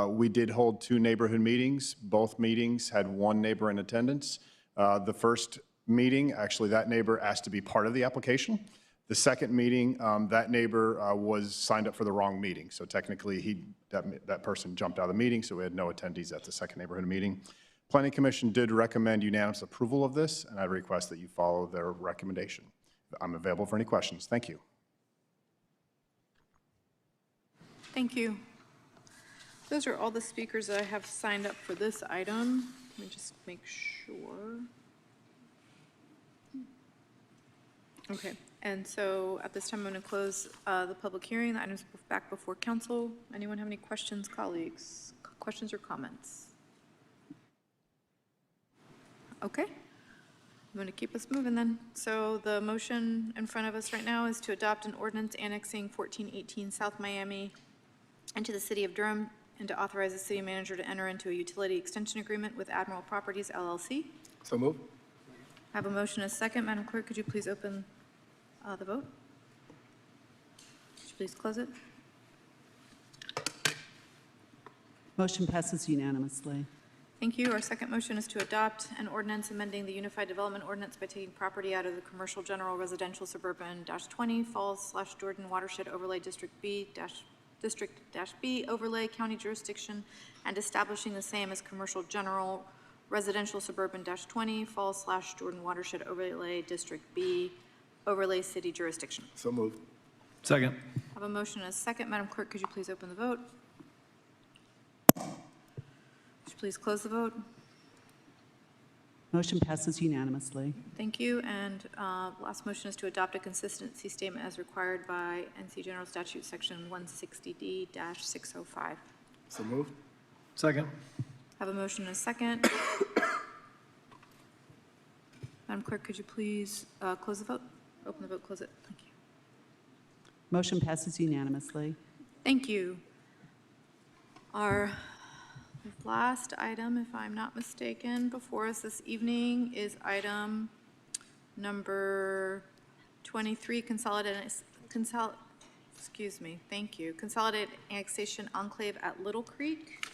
We did hold 2 neighborhood meetings. Both meetings had 1 neighbor in attendance. The first meeting, actually, that neighbor asked to be part of the application. The second meeting, that neighbor was signed up for the wrong meeting. So technically, that person jumped out of the meeting, so we had no attendees at the second neighborhood meeting. Planning Commission did recommend unanimous approval of this, and I request that you follow their recommendation. I'm available for any questions. Thank you. Thank you. Those are all the speakers that I have signed up for this item. Let me just make sure. Okay, and so at this time, I'm going to close the public hearing. The item's back before council. Anyone have any questions, colleagues? Questions or comments? Okay. I'm going to keep us moving then. So the motion in front of us right now is to adopt an ordinance annexing 1418 South Miami into the city of Durham and to authorize the city manager to enter into a utility extension agreement with Admiral Properties LLC. So move. I have a motion and a second. Madam Clerk, could you please open the vote? Could you please close it? Motion passes unanimously. Thank you. Our second motion is to adopt an ordinance amending the Unified Development Ordinance by taking property out of the Commercial General Residential Suburban -20 Falls/Jordan Watershed Overlay District B Overlay County Jurisdiction and establishing the same as Commercial General Residential Suburban -20 Falls/Jordan Watershed Overlay District B Overlay City Jurisdiction. So moved. Second. I have a motion and a second. Madam Clerk, could you please open the vote? Could you please close the vote? Motion passes unanimously. Thank you. And last motion is to adopt a consistency statement as required by NC General Statute Section 160D-605. So moved. Second. I have a motion and a second. Madam Clerk, could you please close the vote? Open the vote, close it. Thank you. Motion passes unanimously. Thank you. Our last item, if I'm not mistaken, before us this evening is item number 23, Consolidated Annexation Enclave at Little Creek.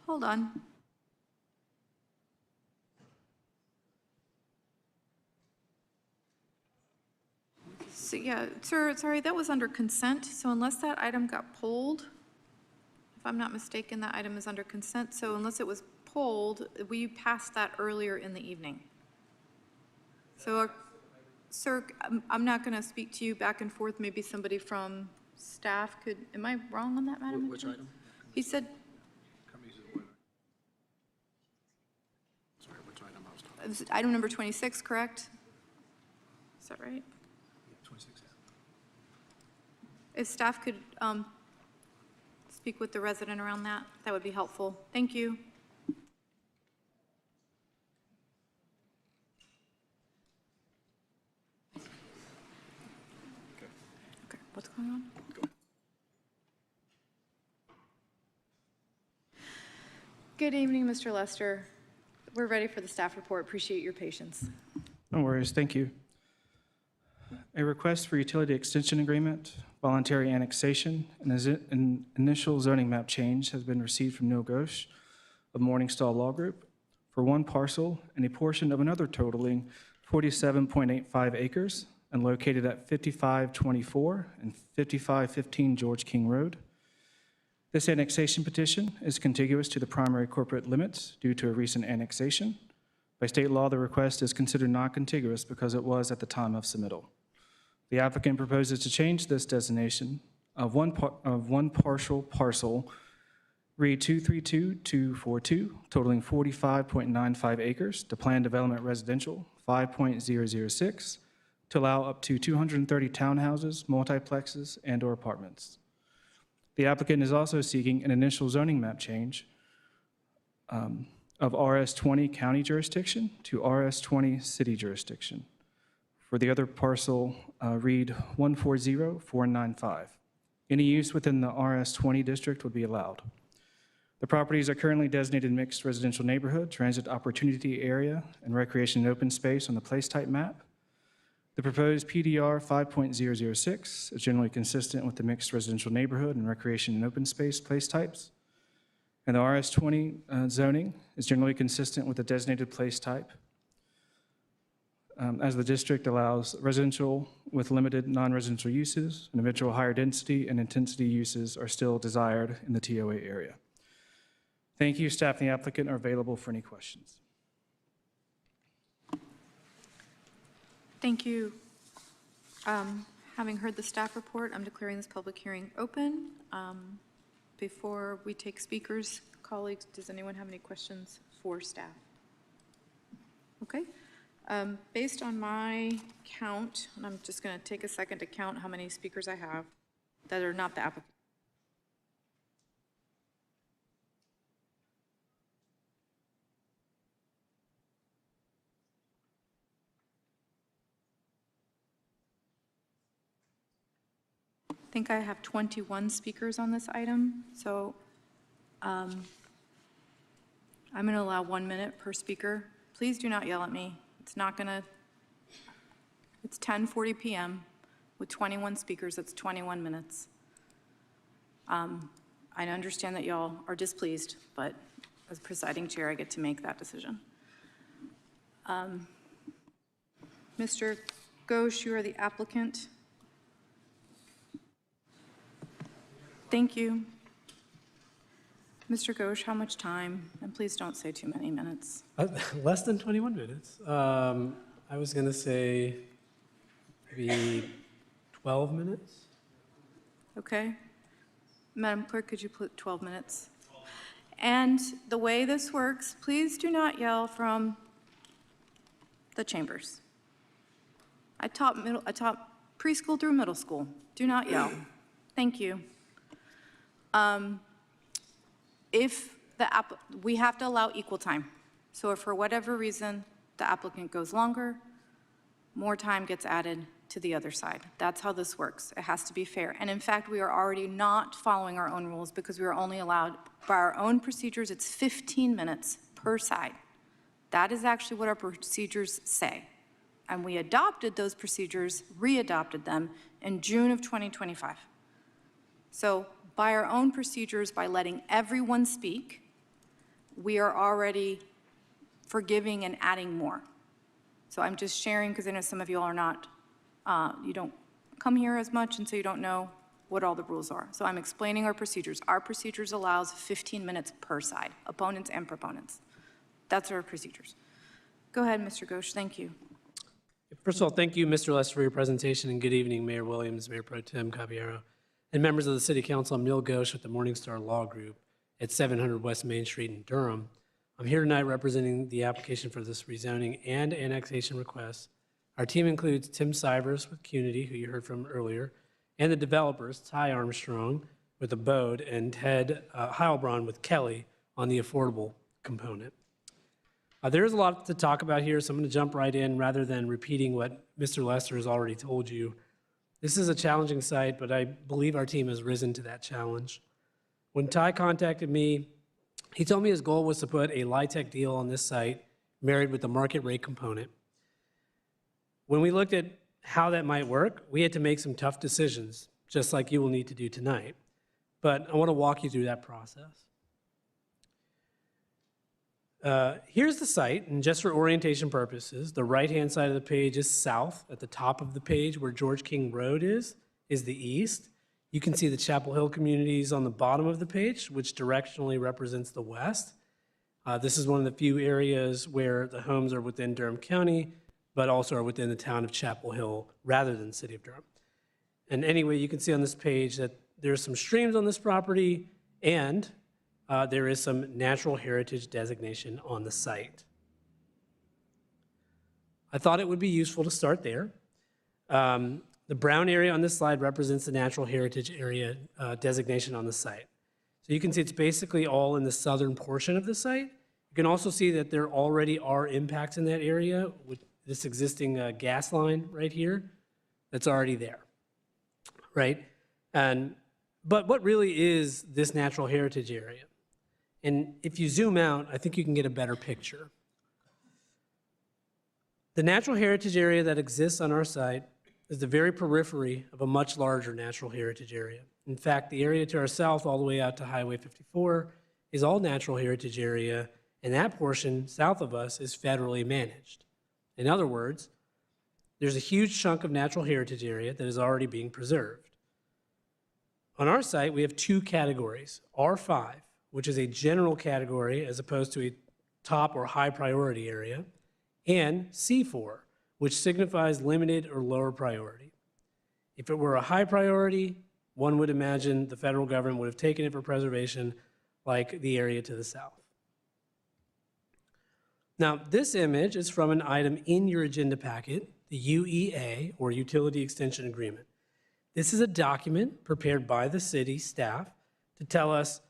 Hold on. So, yeah, sir, sorry, that was under consent, so unless that item got pulled, if I'm not mistaken, that item is under consent, so unless it was pulled, we passed that earlier in the evening. So, sir, I'm not going to speak to you back and forth, maybe somebody from staff could, am I wrong on that, Madam? Which item? He said, it was item number 26, correct? Is that right? 26. If staff could speak with the resident around that, that would be helpful. Thank you. Okay, what's going on? Good evening, Mr. Lester. We're ready for the staff report. Appreciate your patience. No worries, thank you. A request for utility extension agreement, voluntary annexation, and an initial zoning map change has been received from Neil Ghosh of Morningstar Law Group for one parcel and a portion of another totaling 47.85 acres and located at 5524 and 5515 George King Road. This annexation petition is contiguous to the primary corporate limits due to a recent annexation. By state law, the request is considered non-contiguous because it was at the time of submittal. The applicant proposes to change this designation of one partial parcel, read 232242, totaling 45.95 acres, to Planned Development Residential 5.006, to allow up to 230 townhouses, multiplexes, and/or apartments. The applicant is also seeking an initial zoning map change of RS20 county jurisdiction to RS20 city jurisdiction. For the other parcel, read 140495. Any use within the RS20 district would be allowed. The properties are currently designated mixed residential neighborhood, transit opportunity area, and recreation and open space on the place type map. The proposed PDR 5.006 is generally consistent with the mixed residential neighborhood and recreation and open space place types. And the RS20 zoning is generally consistent with the designated place type, as the district allows residential with limited non-residential uses, and eventual higher density and intensity uses are still desired in the TOA area. Thank you. Staff and the applicant are available for any questions. Thank you. Having heard the staff report, I'm declaring this public hearing open. Before we take speakers, colleagues, does anyone have any questions for staff? Okay. Based on my count, and I'm just going to take a second to count how many speakers I have that are not the applicant. I think I have 21 speakers on this item, so I'm going to allow 1 minute per speaker. Please do not yell at me. It's not going to, it's 10:40 p.m. with 21 speakers, that's 21 minutes. I understand that y'all are displeased, but as presiding chair, I get to make that decision. Mr. Ghosh, you are the applicant. Thank you. Mr. Ghosh, how much time? And please don't say too many minutes. Less than 21 minutes. I was going to say maybe 12 minutes. Okay. Madam Clerk, could you put 12 minutes? And the way this works, please do not yell from the chambers. I taught preschool through middle school. Do not yell. Thank you. We have to allow equal time. So if for whatever reason the applicant goes longer, more time gets added to the other side. That's how this works. It has to be fair. And in fact, we are already not following our own rules because we are only allowed, by our own procedures, it's 15 minutes per side. That is actually what our procedures say. And we adopted those procedures, readopted them in June of 2025. So by our own procedures, by letting everyone speak, we are already forgiving and adding more. So I'm just sharing because I know some of you all are not, you don't come here as much, and so you don't know what all the rules are. So I'm explaining our procedures. Our procedures allows 15 minutes per side, opponents and proponents. That's our procedures. Go ahead, Mr. Ghosh, thank you. First of all, thank you, Mr. Lester, for your presentation, and good evening, Mayor Williams, Mayor Pro Tem Caballero, and members of the City Council. I'm Neil Ghosh with the Morningstar Law Group at 700 West Main Street in Durham. I'm here tonight representing the application for this rezoning and annexation request. Our team includes Tim Sivers with Cunity, who you heard from earlier, and the developers, Ty Armstrong with Abode, and Ted Heilbronn with Kelly on the affordable component. There's a lot to talk about here, so I'm going to jump right in rather than repeating what Mr. Lester has already told you. This is a challenging site, but I believe our team has risen to that challenge. When Ty contacted me, he told me his goal was to put a LIHTC deal on this site married with the market rate component. When we looked at how that might work, we had to make some tough decisions, just like you will need to do tonight. But I want to walk you through that process. Here's the site, and just for orientation purposes, the right-hand side of the page is south. At the top of the page, where George King Road is the east. You can see the Chapel Hill communities on the bottom of the page, which directionally represents the west. This is one of the few areas where the homes are within Durham County, but also are within the town of Chapel Hill rather than the city of Durham. And anyway, you can see on this page that there's some streams on this property, and there is some natural heritage designation on the site. I thought it would be useful to start there. The brown area on this slide represents the natural heritage area designation on the site. So you can see it's basically all in the southern portion of the site. You can also see that there already are impacts in that area with this existing gas line right here that's already there, right? But what really is this natural heritage area? And if you zoom out, I think you can get a better picture. The natural heritage area that exists on our site is the very periphery of a much larger natural heritage area. In fact, the area to our south all the way out to Highway 54 is all natural heritage area, and that portion south of us is federally managed. In other words, there's a huge chunk of natural heritage area that is already being preserved. On our site, we have two categories, R5, which is a general category as opposed to a top or high priority area, and C4, which signifies limited or lower priority. If it were a high priority, one would imagine the federal government would have taken it for preservation, like the area to the south. Now, this image is from an item in your agenda packet, the UEA, or Utility Extension Agreement. This is a document prepared by the city staff to tell us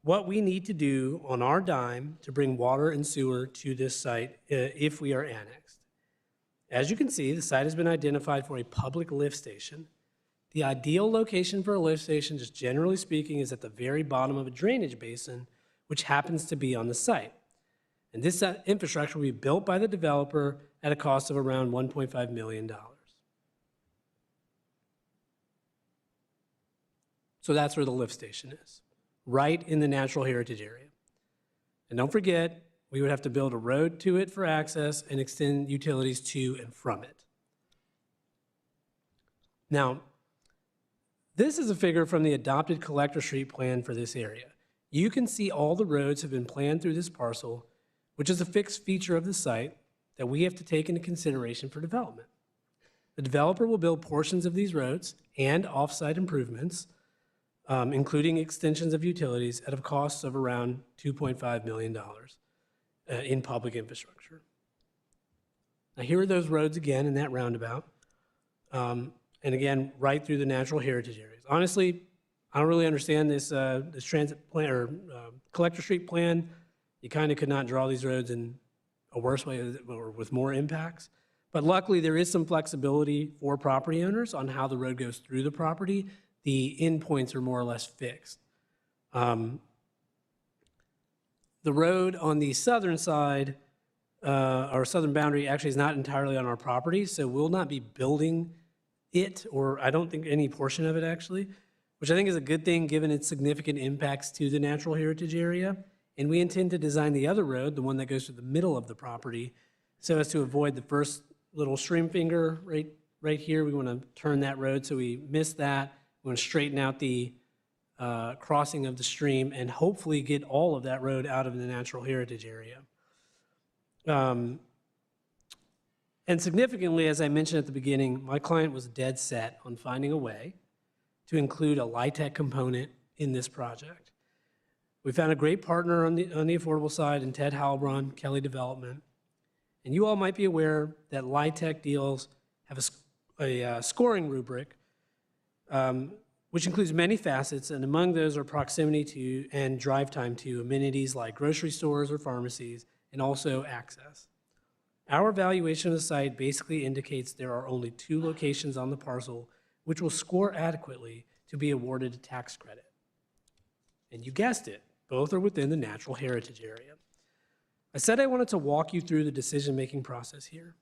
what we need to do on our dime to bring water and sewer to this site if we are annexed. As you can see, the site has been identified for a public lift station. The ideal location for a lift station, just generally speaking, is at the very bottom of a drainage basin, which happens to be on the site. And this infrastructure will be built by the developer at a cost of around $1.5 million. So that's where the lift station is, right in the natural heritage area. And don't forget, we would have to build a road to it for access and extend utilities to and from it. Now, this is a figure from the adopted collector street plan for this area. You can see all the roads have been planned through this parcel, which is a fixed feature of the site that we have to take into consideration for development. The developer will build portions of these roads and off-site improvements, including extensions of utilities at a cost of around $2.5 million in public infrastructure. Now, here are those roads again in that roundabout. And again, right through the natural heritage areas. Honestly, I don't really understand this, this transit plan or collector street plan. You kind of could not draw these roads in a worse way or with more impacts. But luckily, there is some flexibility for property owners on how the road goes through the property. The endpoints are more or less fixed. The road on the southern side, our southern boundary, actually is not entirely on our property, so we'll not be building it, or I don't think any portion of it actually, which I think is a good thing given its significant impacts to the natural heritage area. And we intend to design the other road, the one that goes through the middle of the property, so as to avoid the first little stream finger right here. We want to turn that road so we miss that. We want to straighten out the crossing of the stream and hopefully get all of that road out of the natural heritage area. And significantly, as I mentioned at the beginning, my client was dead set on finding a way to include a LIHTC component in this project. We found a great partner on the affordable side in Ted Halbron, Kelly Development. And you all might be aware that LIHTC deals have a scoring rubric, which includes many facets, and among those are proximity to and drive time to amenities like grocery stores or pharmacies, and also access. Our evaluation of the site basically indicates there are only 2 locations on the parcel which will score adequately to be awarded a tax credit. And you guessed it, both are within the natural heritage area. I said I wanted to walk you through the decision-making process here.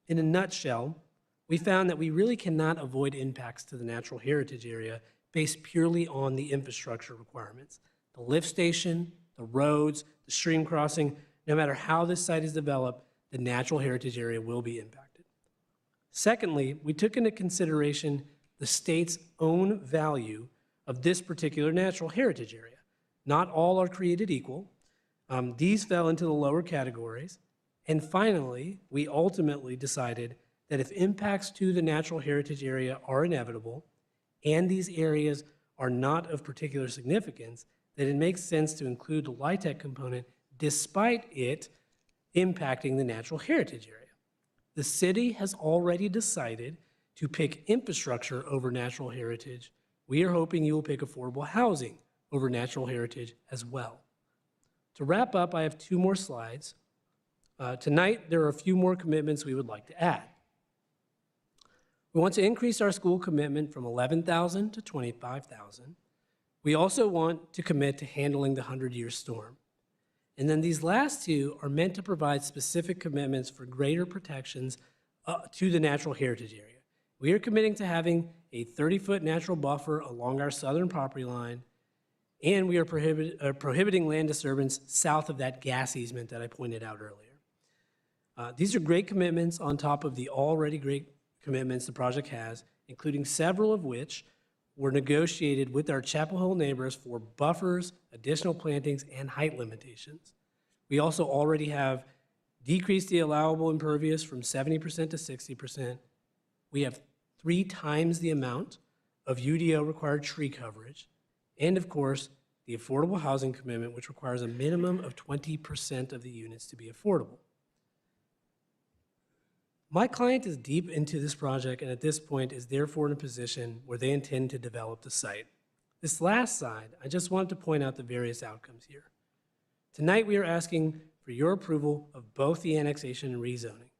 In a nutshell, we found that we really cannot avoid impacts to the natural heritage area based purely on the infrastructure requirements. The lift station, the roads, the stream crossing, no matter how this site is developed, the natural heritage area will be impacted. Secondly, we took into consideration the state's own value of this particular natural heritage area. Not all are created equal. These fell into the lower categories. And finally, we ultimately decided that if impacts to the natural heritage area are inevitable, and these areas are not of particular significance, that it makes sense to include the LIHTC component despite it impacting the natural heritage area. The city has already decided to pick infrastructure over natural heritage. We are hoping you will pick affordable housing over natural heritage as well. To wrap up, I have 2 more slides. Tonight, there are a few more commitments we would like to add. We want to increase our school commitment from 11,000 to 25,000. We also want to commit to handling the 100-year storm. And then these last 2 are meant to provide specific commitments for greater protections to the natural heritage area. We are committing to having a 30-foot natural buffer along our southern property line, and we are prohibiting land disturbance south of that gas easement that I pointed out earlier. These are great commitments on top of the already great commitments the project has, including several of which were negotiated with our Chapel Hill neighbors for buffers, additional plantings, and height limitations. We also already have decreased the allowable impervious from 70% to 60%. We have 3 times the amount of UDO required tree coverage, and of course, the affordable housing commitment, which requires a minimum of 20% of the units to be affordable. My client is deep into this project and at this point is therefore in a position where they intend to develop the site. This last slide, I just wanted to point out the various outcomes here. Tonight, we are asking for your approval of both the annexation and rezoning.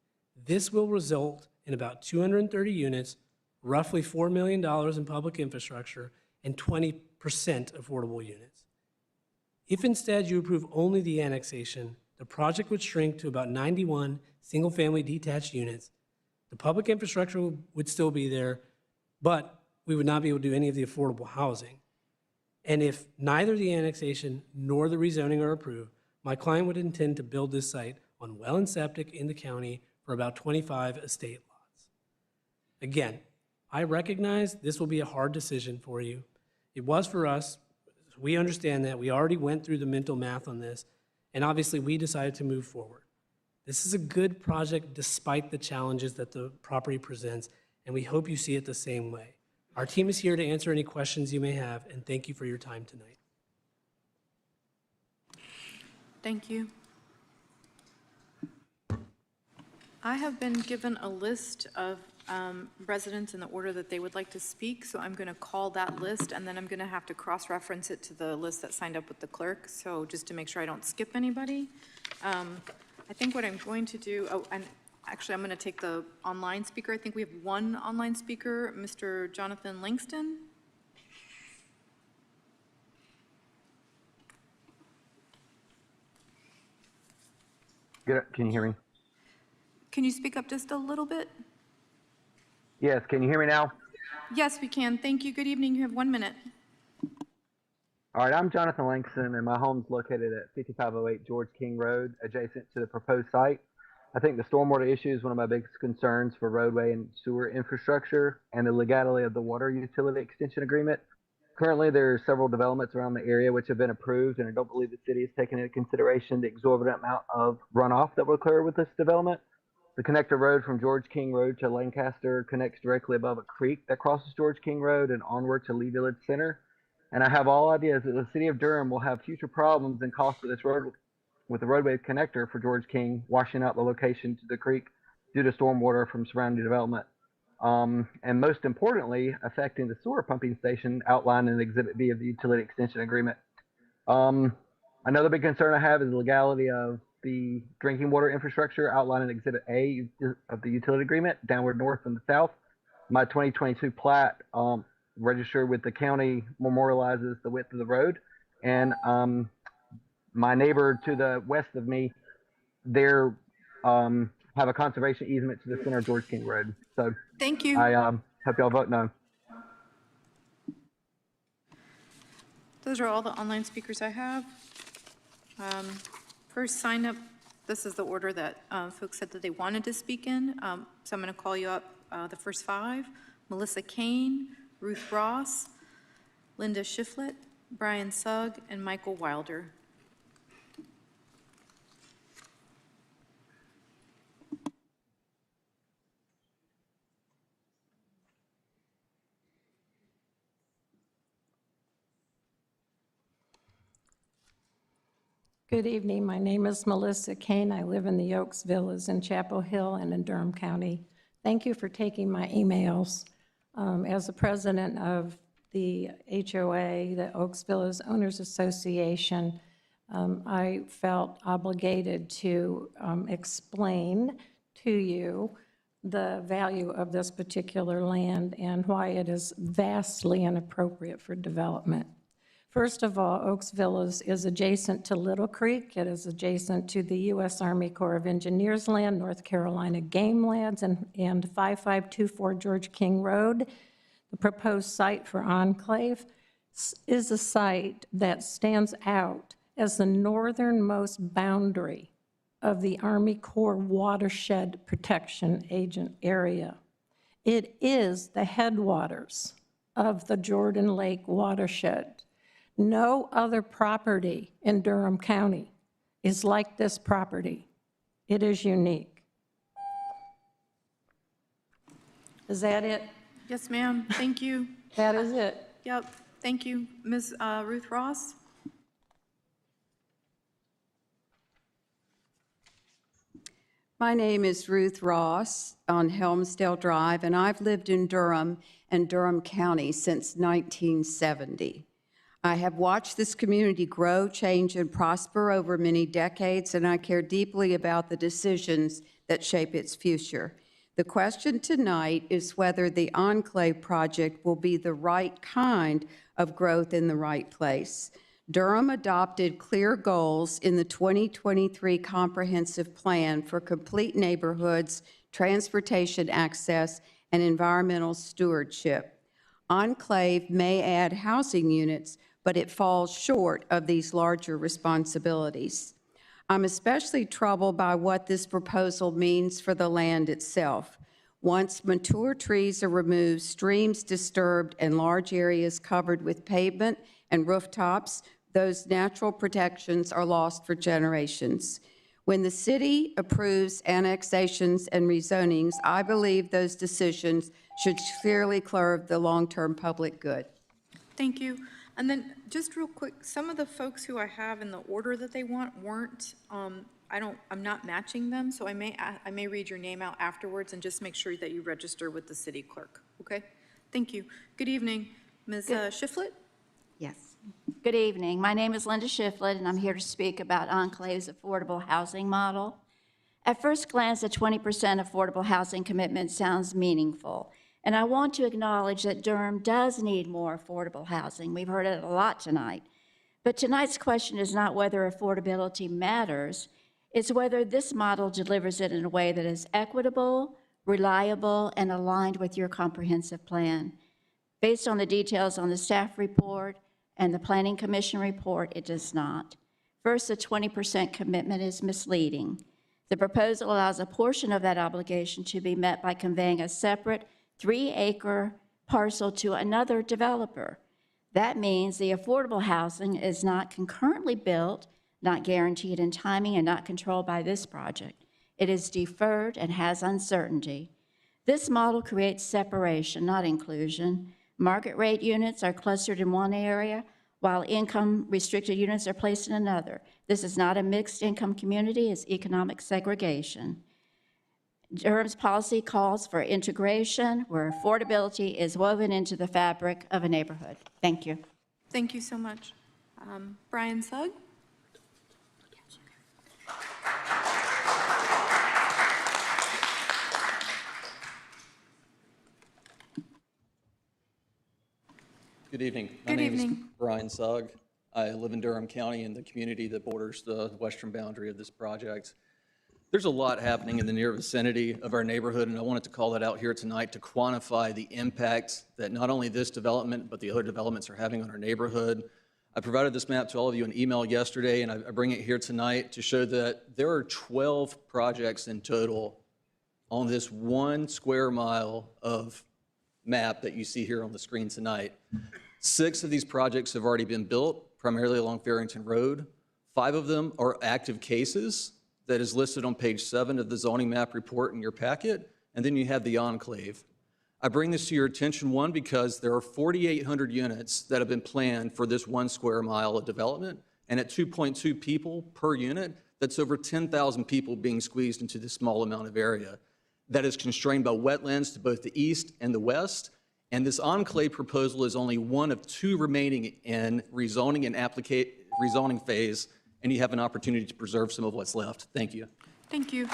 This will result in about 230 units, roughly $4 million in public infrastructure, and 20% affordable units. If instead you approve only the annexation, the project would shrink to about 91 single-family detached units. The public infrastructure would still be there, but we would not be able to do any of the affordable housing. And if neither the annexation nor the rezoning are approved, my client would intend to build this site on well and septic in the county for about 25 estate lots. Again, I recognize this will be a hard decision for you. It was for us. We understand that. We already went through the mental math on this, and obviously we decided to move forward. This is a good project despite the challenges that the property presents, and we hope you see it the same way. Our team is here to answer any questions you may have, and thank you for your time tonight. Thank you. I have been given a list of residents in the order that they would like to speak, so I'm going to call that list, and then I'm going to have to cross-reference it to the list that signed up with the clerk, so just to make sure I don't skip anybody. I think what I'm going to do, oh, and actually I'm going to take the online speaker. I think we have one online speaker, Mr. Jonathan Langston. Can you hear me? Can you speak up just a little bit? Yes, can you hear me now? Yes, we can. Thank you. Good evening. You have 1 minute. All right, I'm Jonathan Langston, and my home's located at 5508 George King Road, adjacent to the proposed site. I think the stormwater issue is one of my biggest concerns for roadway and sewer infrastructure and the legality of the water utility extension agreement. Currently, there are several developments around the area which have been approved, and I don't believe the city has taken into consideration the exorbitant amount of runoff that will occur with this development. The connector road from George King Road to Lancaster connects directly above a creek that crosses George King Road and onward to Lee Village Center. And I have all ideas that the city of Durham will have future problems and costs with this road, with the roadway connector for George King, washing out the location to the creek due to stormwater from surrounding development. And most importantly, affecting the sewer pumping station outlined in Exhibit B of the utility extension agreement. Another big concern I have is the legality of the drinking water infrastructure outlined in Exhibit A of the utility agreement, downward north and the south. My 2022 plat registered with the county memorializes the width of the road, and my neighbor to the west of me, they're have a conservation easement to the center of George King Road. So thank you. I hope y'all vote no. Those are all the online speakers I have. First sign up, this is the order that folks said that they wanted to speak in. So I'm going to call you up, the first 5. Melissa Kane, Ruth Ross, Linda Shiflett, Brian Sugg, and Michael Wilder. Good evening. My name is Melissa Kane. I live in the Oaks Villas in Chapel Hill and in Durham County. Thank you for taking my emails. As the president of the HOA, the Oaks Villas Owners Association, I felt obligated to explain to you the value of this particular land and why it is vastly inappropriate for development. First of all, Oaks Villas is adjacent to Little Creek. It is adjacent to the U.S. Army Corps of Engineers land, North Carolina Game Lands, and 5524 George King Road. The proposed site for Enclave is a site that stands out as the northernmost boundary of the Army Corps Watershed Protection Agent area. It is the headwaters of the Jordan Lake watershed. No other property in Durham County is like this property. It is unique. Is that it? Yes, ma'am. Thank you. That is it. Yep. Thank you. Ms. Ruth Ross? My name is Ruth Ross on Helmsdale Drive, and I've lived in Durham and Durham County since 1970. I have watched this community grow, change, and prosper over many decades, and I care deeply about the decisions that shape its future. The question tonight is whether the Enclave project will be the right kind of growth in the right place. Durham adopted clear goals in the 2023 Comprehensive Plan for complete neighborhoods, transportation access, and environmental stewardship. Enclave may add housing units, but it falls short of these larger responsibilities. I'm especially troubled by what this proposal means for the land itself. Once mature trees are removed, streams disturbed, and large areas covered with pavement and rooftops, those natural protections are lost for generations. When the city approves annexations and rezonings, I believe those decisions should clearly serve the long-term public good. Thank you. And then just real quick, some of the folks who I have in the order that they want weren't, I'm not matching them, so I may read your name out afterwards and just make sure that you register with the city clerk, okay? Thank you. Good evening. Ms. Shiflett? Yes. Good evening. My name is Linda Shiflett, and I'm here to speak about Enclave's affordable housing model. At first glance, a 20% affordable housing commitment sounds meaningful. And I want to acknowledge that Durham does need more affordable housing. We've heard it a lot tonight. But tonight's question is not whether affordability matters, it's whether this model delivers it in a way that is equitable, reliable, and aligned with your comprehensive plan. Based on the details on the staff report and the Planning Commission report, it does not. First, the 20% commitment is misleading. The proposal allows a portion of that obligation to be met by conveying a separate 3-acre parcel to another developer. That means the affordable housing is not concurrently built, not guaranteed in timing, and not controlled by this project. It is deferred and has uncertainty. This model creates separation, not inclusion. Market rate units are clustered in one area, while income-restricted units are placed in another. This is not a mixed-income community, it's economic segregation. Durham's policy calls for integration, where affordability is woven into the fabric of a neighborhood. Thank you. Thank you so much. Brian Sugg? Good evening. My name is Brian Sugg. I live in Durham County in the community that borders the western boundary of this project. There's a lot happening in the near vicinity of our neighborhood, and I wanted to call that out here tonight to quantify the impact that not only this development, but the other developments are having on our neighborhood. I provided this map to all of you in email yesterday, and I bring it here tonight to show that there are 12 projects in total on this 1 square mile of map that you see here on the screen tonight. 6 of these projects have already been built, primarily along Farrington Road. 5 of them are active cases that is listed on page 7 of the zoning map report in your packet, and then you have the Enclave. I bring this to your attention, one, because there are 4,800 units that have been planned for this 1 square mile of development, and at 2.2 people per unit, that's over 10,000 people being squeezed into this small amount of area. That is constrained by wetlands to both the east and the west, and this Enclave proposal is only one of 2 remaining in rezoning and rezoning phase, and you have an opportunity to preserve some of what's left. Thank you. Thank you.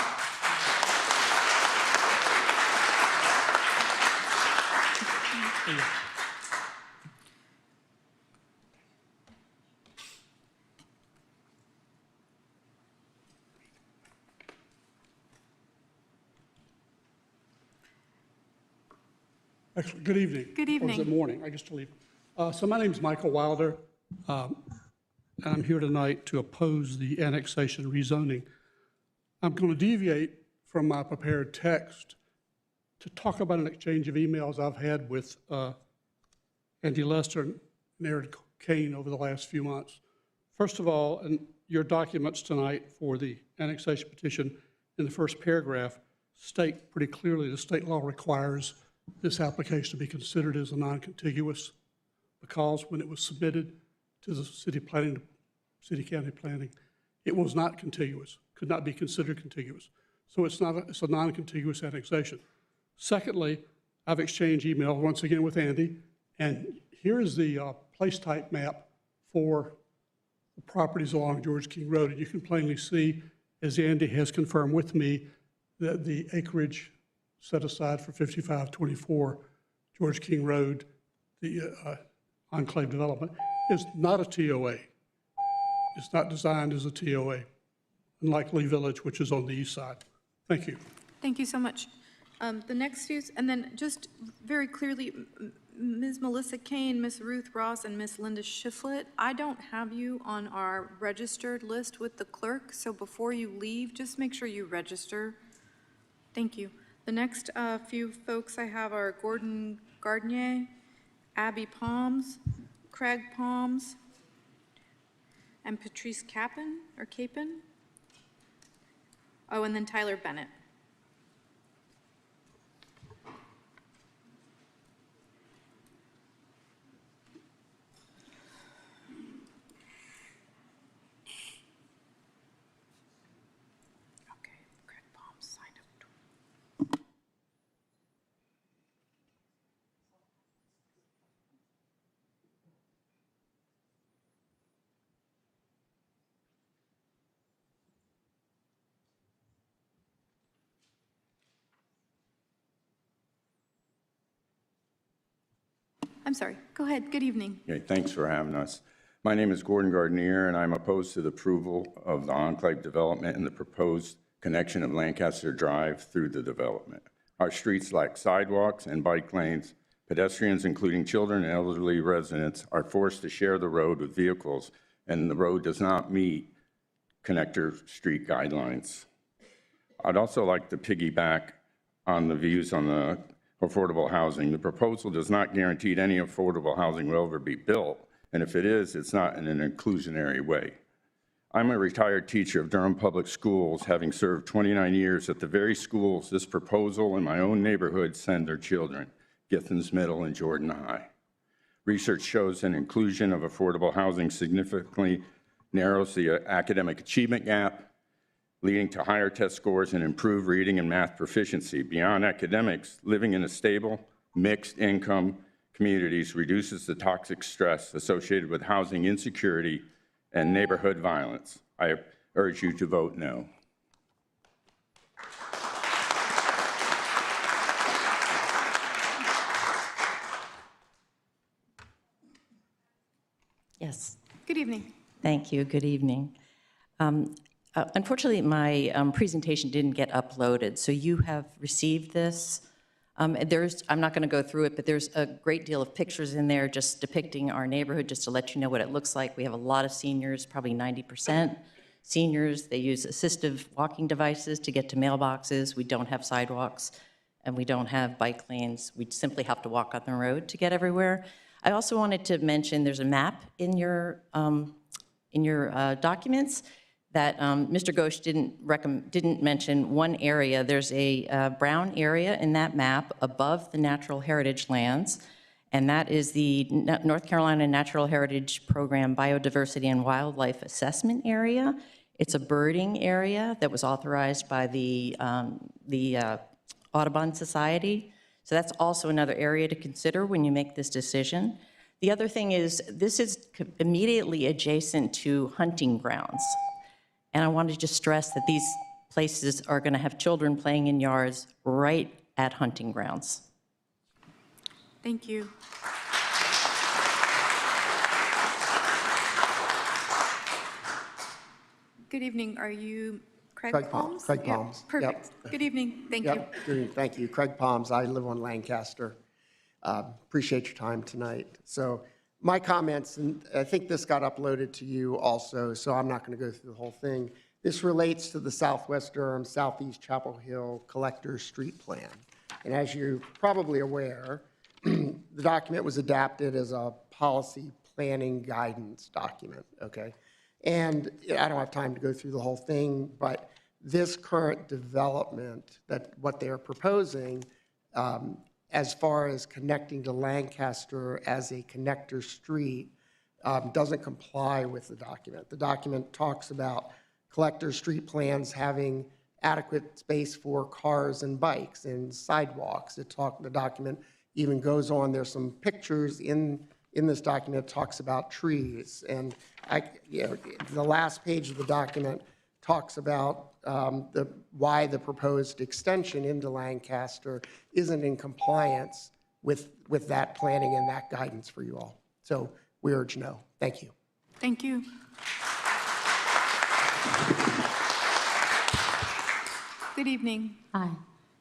Actually, good evening. Good evening. Or is it morning? I guess to leave. So my name is Michael Wilder, and I'm here tonight to oppose the annexation rezoning. I'm going to deviate from my prepared text to talk about an exchange of emails I've had with Andy Lester and Eric Kane over the last few months. First of all, in your documents tonight for the annexation petition, in the first paragraph, state pretty clearly the state law requires this application to be considered as a non-contiguous because when it was submitted to the city county planning, it was not contiguous, could not be considered contiguous. So it's a non-contiguous annexation. Secondly, I've exchanged email once again with Andy, and here is the place type map for the properties along George King Road. And you can plainly see, as Andy has confirmed with me, that the acreage set aside for 5524 George King Road, the Enclave development, is not a TOA. It's not designed as a TOA, unlike Lee Village, which is on the east side. Thank you. Thank you so much. The next few, and then just very clearly, Ms. Melissa Kane, Ms. Ruth Ross, and Ms. Linda Shiflett, I don't have you on our registered list with the clerk, so before you leave, just make sure you register. Thank you. The next few folks I have are Gordon Gardnier, Abby Palms, Craig Palms, and Patrice Capon. Oh, and then Tyler Bennett. I'm sorry. Go ahead. Good evening. Okay, thanks for having us. My name is Gordon Gardnier, and I'm opposed to the approval of the Enclave development and the proposed connection of Lancaster Drive through the development. Our streets lack sidewalks and bike lanes. Pedestrians, including children and elderly residents, are forced to share the road with vehicles, and the road does not meet connector street guidelines. I'd also like to piggyback on the views on the affordable housing. The proposal does not guarantee any affordable housing will ever be built, and if it is, it's not in an inclusionary way. I'm a retired teacher of Durham Public Schools, having served 29 years at the very schools this proposal in my own neighborhood send their children, Githens Middle and Jordan High. Research shows an inclusion of affordable housing significantly narrows the academic achievement gap, leading to higher test scores and improved reading and math proficiency. Beyond academics, living in a stable, mixed income communities reduces the toxic stress associated with housing insecurity and neighborhood violence. I urge you to vote no. Yes. Good evening. Thank you. Good evening. Unfortunately, my presentation didn't get uploaded, so you have received this. I'm not going to go through it, but there's a great deal of pictures in there just depicting our neighborhood, just to let you know what it looks like. We have a lot of seniors, probably 90% seniors. They use assistive walking devices to get to mailboxes. We don't have sidewalks, and we don't have bike lanes. We simply have to walk on the road to get everywhere. I also wanted to mention there's a map in your documents that Mr. Ghosh didn't mention one area. There's a brown area in that map above the natural heritage lands, and that is the North Carolina Natural Heritage Program Biodiversity and Wildlife Assessment Area. It's a birding area that was authorized by the Audubon Society. So that's also another area to consider when you make this decision. The other thing is this is immediately adjacent to hunting grounds. And I wanted to just stress that these places are going to have children playing in yards right at hunting grounds. Thank you. Good evening. Are you Craig Palms? Craig Yeah, Palms. perfect. Yep. Good evening. Thank you. Yep. Good evening. Thank you. Craig Palms. I live on Lancaster. Appreciate your time tonight. So my comments, and I think this got uploaded to you also, so I'm not going to go through the whole thing. This relates to the Southwest Durham, Southeast Chapel Hill Collector Street Plan. And as you're probably aware, the document was adapted as a policy planning guidance document, okay? And I don't have time to go through the whole thing, but this current development, that what they're proposing, as far as connecting to Lancaster as a connector street, doesn't comply with the document. The document talks about collector street plans having adequate space for cars and bikes and sidewalks. The document even goes on, there's some pictures in this document that talks about trees. And the last page of the document talks about why the proposed extension into Lancaster isn't in compliance with that planning and that guidance for you all. So we urge no. Thank you. Thank you. Good evening. Hi,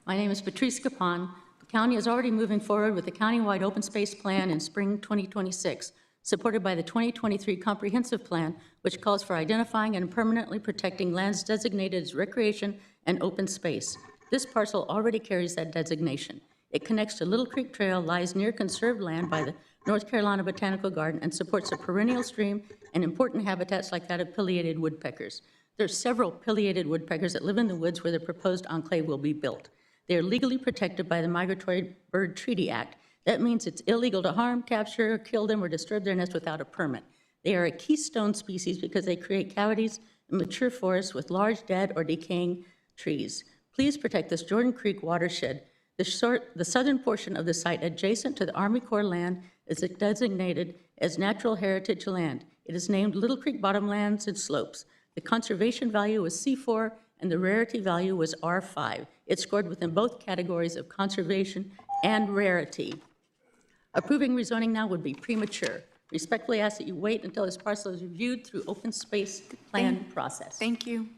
my name is Patrice Capon. The county is already moving forward with a countywide open space plan in spring 2026, supported by the 2023 Comprehensive Plan, which calls for identifying and permanently protecting lands designated as recreation and open space. This parcel already carries that designation. It connects to Little Creek Trail, lies near conserved land by the North Carolina Botanical Garden, and supports a perennial stream and important habitats like that of pileated woodpeckers. There are several pileated woodpeckers that live in the woods where the proposed enclave will be built. They are legally protected by the Migratory Bird Treaty Act. That means it's illegal to harm, capture, kill them, or disturb their nest without a permit. They are a keystone species because they create cavities in mature forests with large dead or decaying trees. Please protect this Jordan Creek watershed. The southern portion of the site adjacent to the Army Corps land is designated as natural heritage land. It is named Little Creek Bottomlands and Slopes. The conservation value was C4 and the rarity value was R5. It scored within both categories of conservation and rarity. Approving rezoning now would be premature. Respectfully ask that you wait until this parcel is reviewed through open space plan process. Thank you.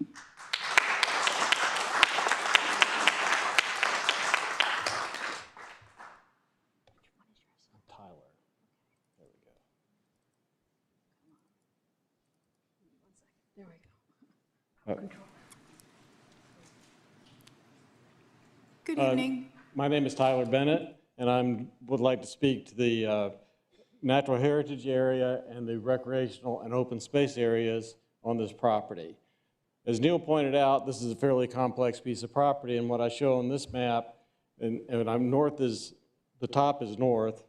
Good evening. My name is Tyler Bennett, and I would like to speak to the natural heritage area and the recreational and open space areas on this property. As Neil pointed out, this is a fairly complex piece of property, and what I show on this map, and I'm north is, the top is north,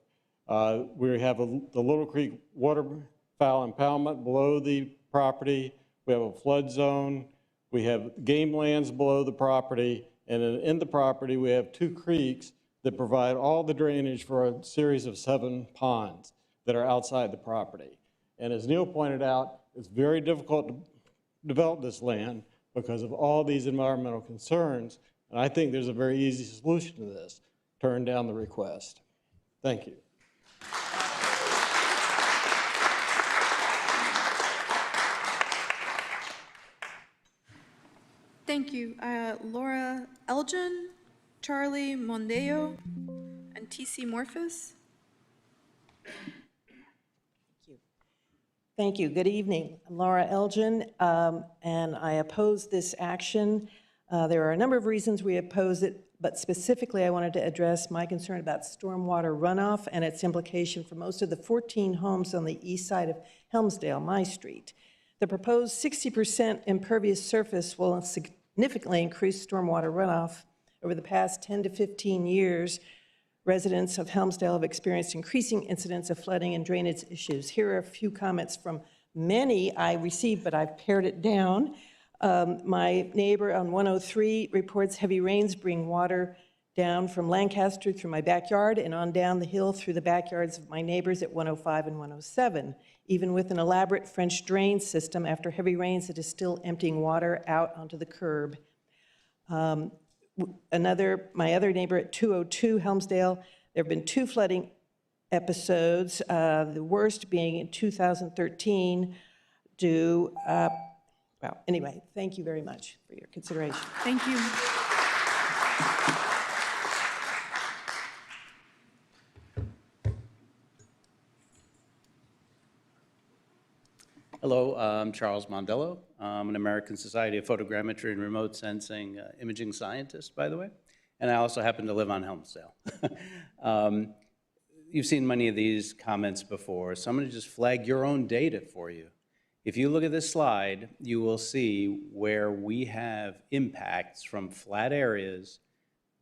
we have the Little Creek waterfowl impoundment below the property, we have a flood zone, we have game lands below the property, and in the property, we have 2 creeks that provide all the drainage for a series of 7 ponds that are outside the property. And as Neil pointed out, it's very difficult to develop this land because of all these environmental concerns. And I think there's a very easy solution to this. Turn down the request. Thank you. Thank you. Laura Elgin, Charlie Mondeo, and TC Morphus. Thank you. Good evening. I'm Laura Elgin, and I oppose this action. There are a number of reasons we oppose it, but specifically I wanted to address my concern about stormwater runoff and its implication for most of the 14 homes on the east side of Helmsdale, my street. The proposed 60% impervious surface will significantly increase stormwater runoff. Over the past 10 to 15 years, residents of Helmsdale have experienced increasing incidents of flooding and drainage issues. Here are a few comments from many I received, but I've pared it down. My neighbor on 103 reports heavy rains bring water down from Lancaster through my backyard and on down the hill through the backyards of my neighbors at 105 and 107. Even with an elaborate French drain system, after heavy rains, it is still emptying water out onto the curb. My other neighbor at 202 Helmsdale, there have been 2 flooding episodes, the worst being in 2013 well, anyway, thank you very much for your consideration. Thank you. Hello, I'm Charles Mondello. I'm an American Society of Photogrammetry and Remote Sensing imaging scientist, by the way, and I also happen to live on Helmsdale. You've seen many of these comments before, so I'm going to just flag your own data for you. If you look at this slide, you will see where we have impacts from flat areas.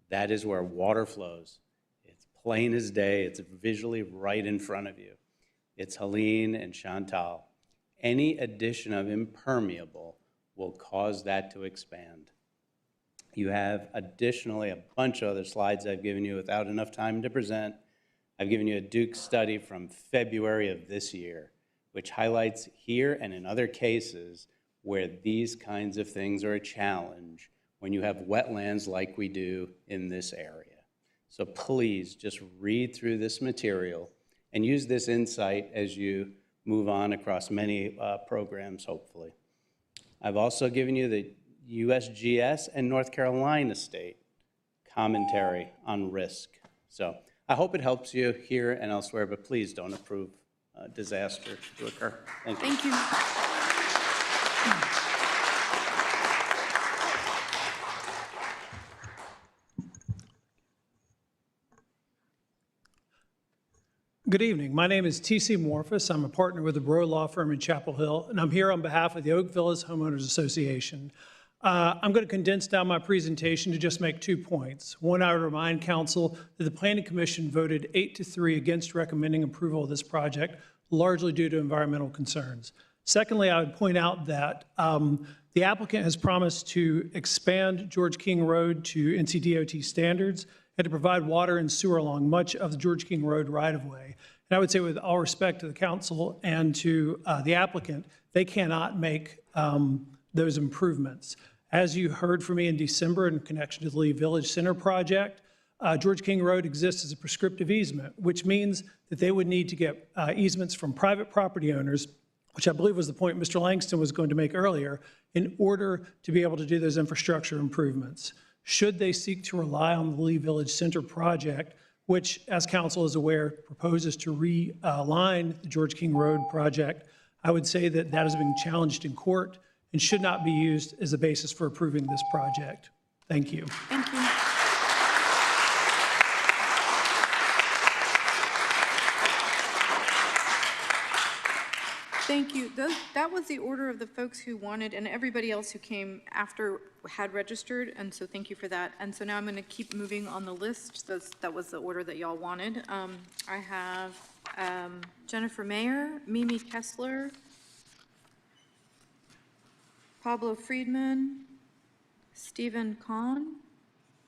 That is where water flows. It's plain as day. It's visually right in front of you. It's Helene and Chantal. Any addition of impermeable will cause that to expand. You have additionally a bunch of other slides I've given you without enough time to present. I've given you a Duke study from February of this year, which highlights here and in other cases where these kinds of things are a challenge when you have wetlands like we do in this area. So please just read through this material and use this insight as you move on across many programs, hopefully. I've also given you the USGS and North Carolina State commentary on risk. So I hope it helps you here and elsewhere, but please don't approve disaster to occur. Thank you. Thank you. Good evening. My name is T.C. Morphus. I'm a partner with the Bro Law Firm in Chapel Hill, and I'm here on behalf of the Oak Villas Homeowners Association. I'm going to condense down my presentation to just make 2 points. One, I would remind Council that the Planning Commission voted 8-3 against recommending approval of this project, largely due to environmental concerns. Secondly, I would point out that the applicant has promised to expand George King Road to NCDOT standards and to provide water and sewer along much of the George King Road right-of-way. And I would say, with all respect to the council and to the applicant, they cannot make those improvements. As you heard from me in December in connection to the Lee Village Center project, George King Road exists as a prescriptive easement, which means that they would need to get easements from private property owners, which I believe was the point Mr. Langston was going to make earlier, in order to be able to do those infrastructure improvements. Should they seek to rely on the Lee Village Center project, which, as council is aware, proposes to realign the George King Road project, I would say that that is being challenged in court and should not be used as a basis for approving this project. Thank you. Thank you. Thank you. That was the order of the folks who wanted, and everybody else who came after had registered, and so thank you for that. And so now I'm going to keep moving on the list. That was the order that y'all wanted. I have Jennifer Mayer, Mimi Kessler, Pablo Friedman, Stephen Kahn,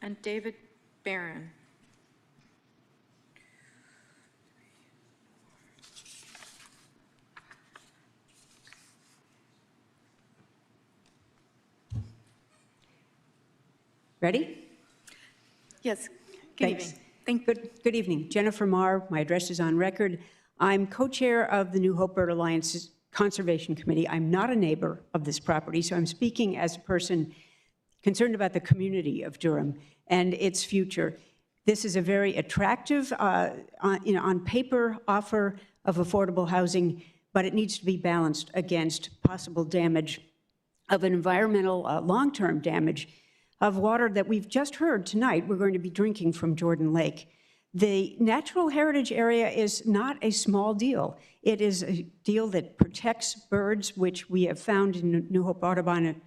and David Barron. Ready? Yes. Good evening. Good evening. Jennifer Marr, my address is on record. I'm co-chair of the New Hope Bird Alliance Conservation Committee. I'm not a neighbor of this property, so I'm speaking as a person concerned about the community of Durham and its future. This is a very attractive, on paper, offer of affordable housing, but it needs to be balanced against possible damage of an environmental, long-term damage of water that we've just heard tonight we're going to be drinking from Jordan Lake. The natural heritage area is not a small deal. It is a deal that protects birds, which we have found in New Hope Audubon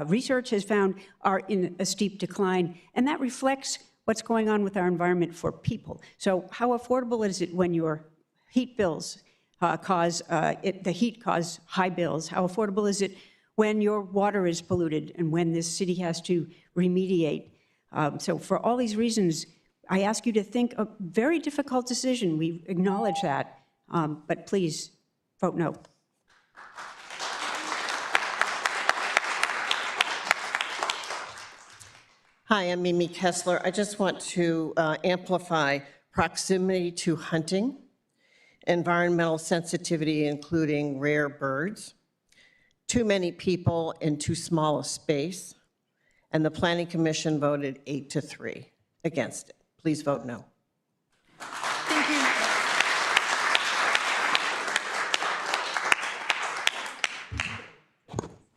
research has found are in a steep decline, and that reflects what's going on with our environment for people. So how affordable is it when your heat bills the heat cause high bills? How affordable is it when your water is polluted and when this city has to remediate? So for all these reasons, I ask you to think a very difficult decision. We acknowledge that, but please vote no. Hi, I'm Mimi Kessler. I just want to amplify proximity to hunting, environmental sensitivity, including rare birds, too many people in too small a space, and the Planning Commission voted 8-3 against it. Please vote no. Thank you.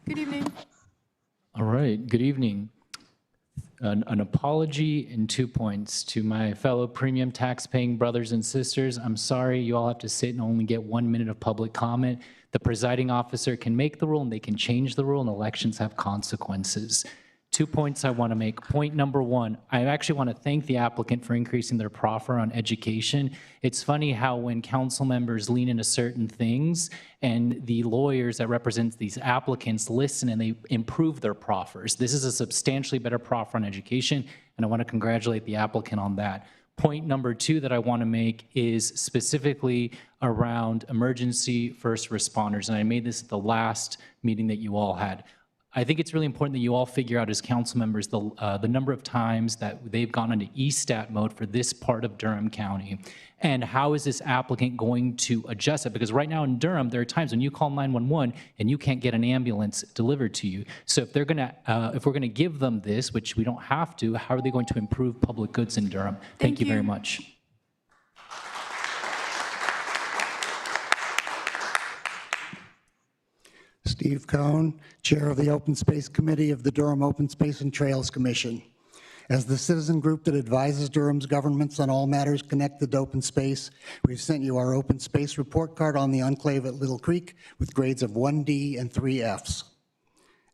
Good evening. All right, good evening. An apology and 2 points to my fellow premium tax-paying brothers and sisters. I'm sorry you all have to sit and only get 1 minute of public comment. The presiding officer can make the rule and they can change the rule, and elections have consequences. 2 points I want to make. Point number one, I actually want to thank the applicant for increasing their proffer on education. It's funny how when council members lean into certain things and the lawyers that represent these applicants listen and they improve their proffers. This is a substantially better proffer on education, and I want to congratulate the applicant on that. Point number two that I want to make is specifically around emergency first responders, and I made this at the last meeting that you all had. I think it's really important that you all figure out as council members the number of times that they've gone into ESTAT mode for this part of Durham County, and how is this applicant going to adjust it? Because right now in Durham, there are times when you call 911 and you can't get an ambulance delivered to you. So if they're gonna, if we're gonna give them this, which we don't have to, how are they going to improve public goods in Durham? Thank you very much. Steve Cohn, Chair of the Open Space Committee of the Durham Open Space and Trails Commission. As the citizen group that advises Durham's governments on all matters connected to open space, we've sent you our open space report card on the Enclave at Little Creek with grades of 1D and 3 Fs.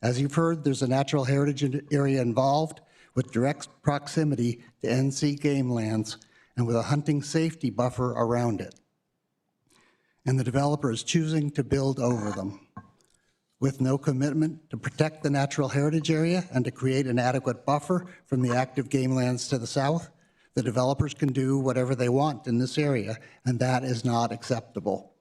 As you've heard, there's a natural heritage area involved with direct proximity to NC game lands and with a hunting safety buffer around it. And the developer is choosing to build over them. With no commitment to protect the natural heritage area and to create an adequate buffer from the active game lands to the south, the developers can do whatever they want in this area, and that is not acceptable.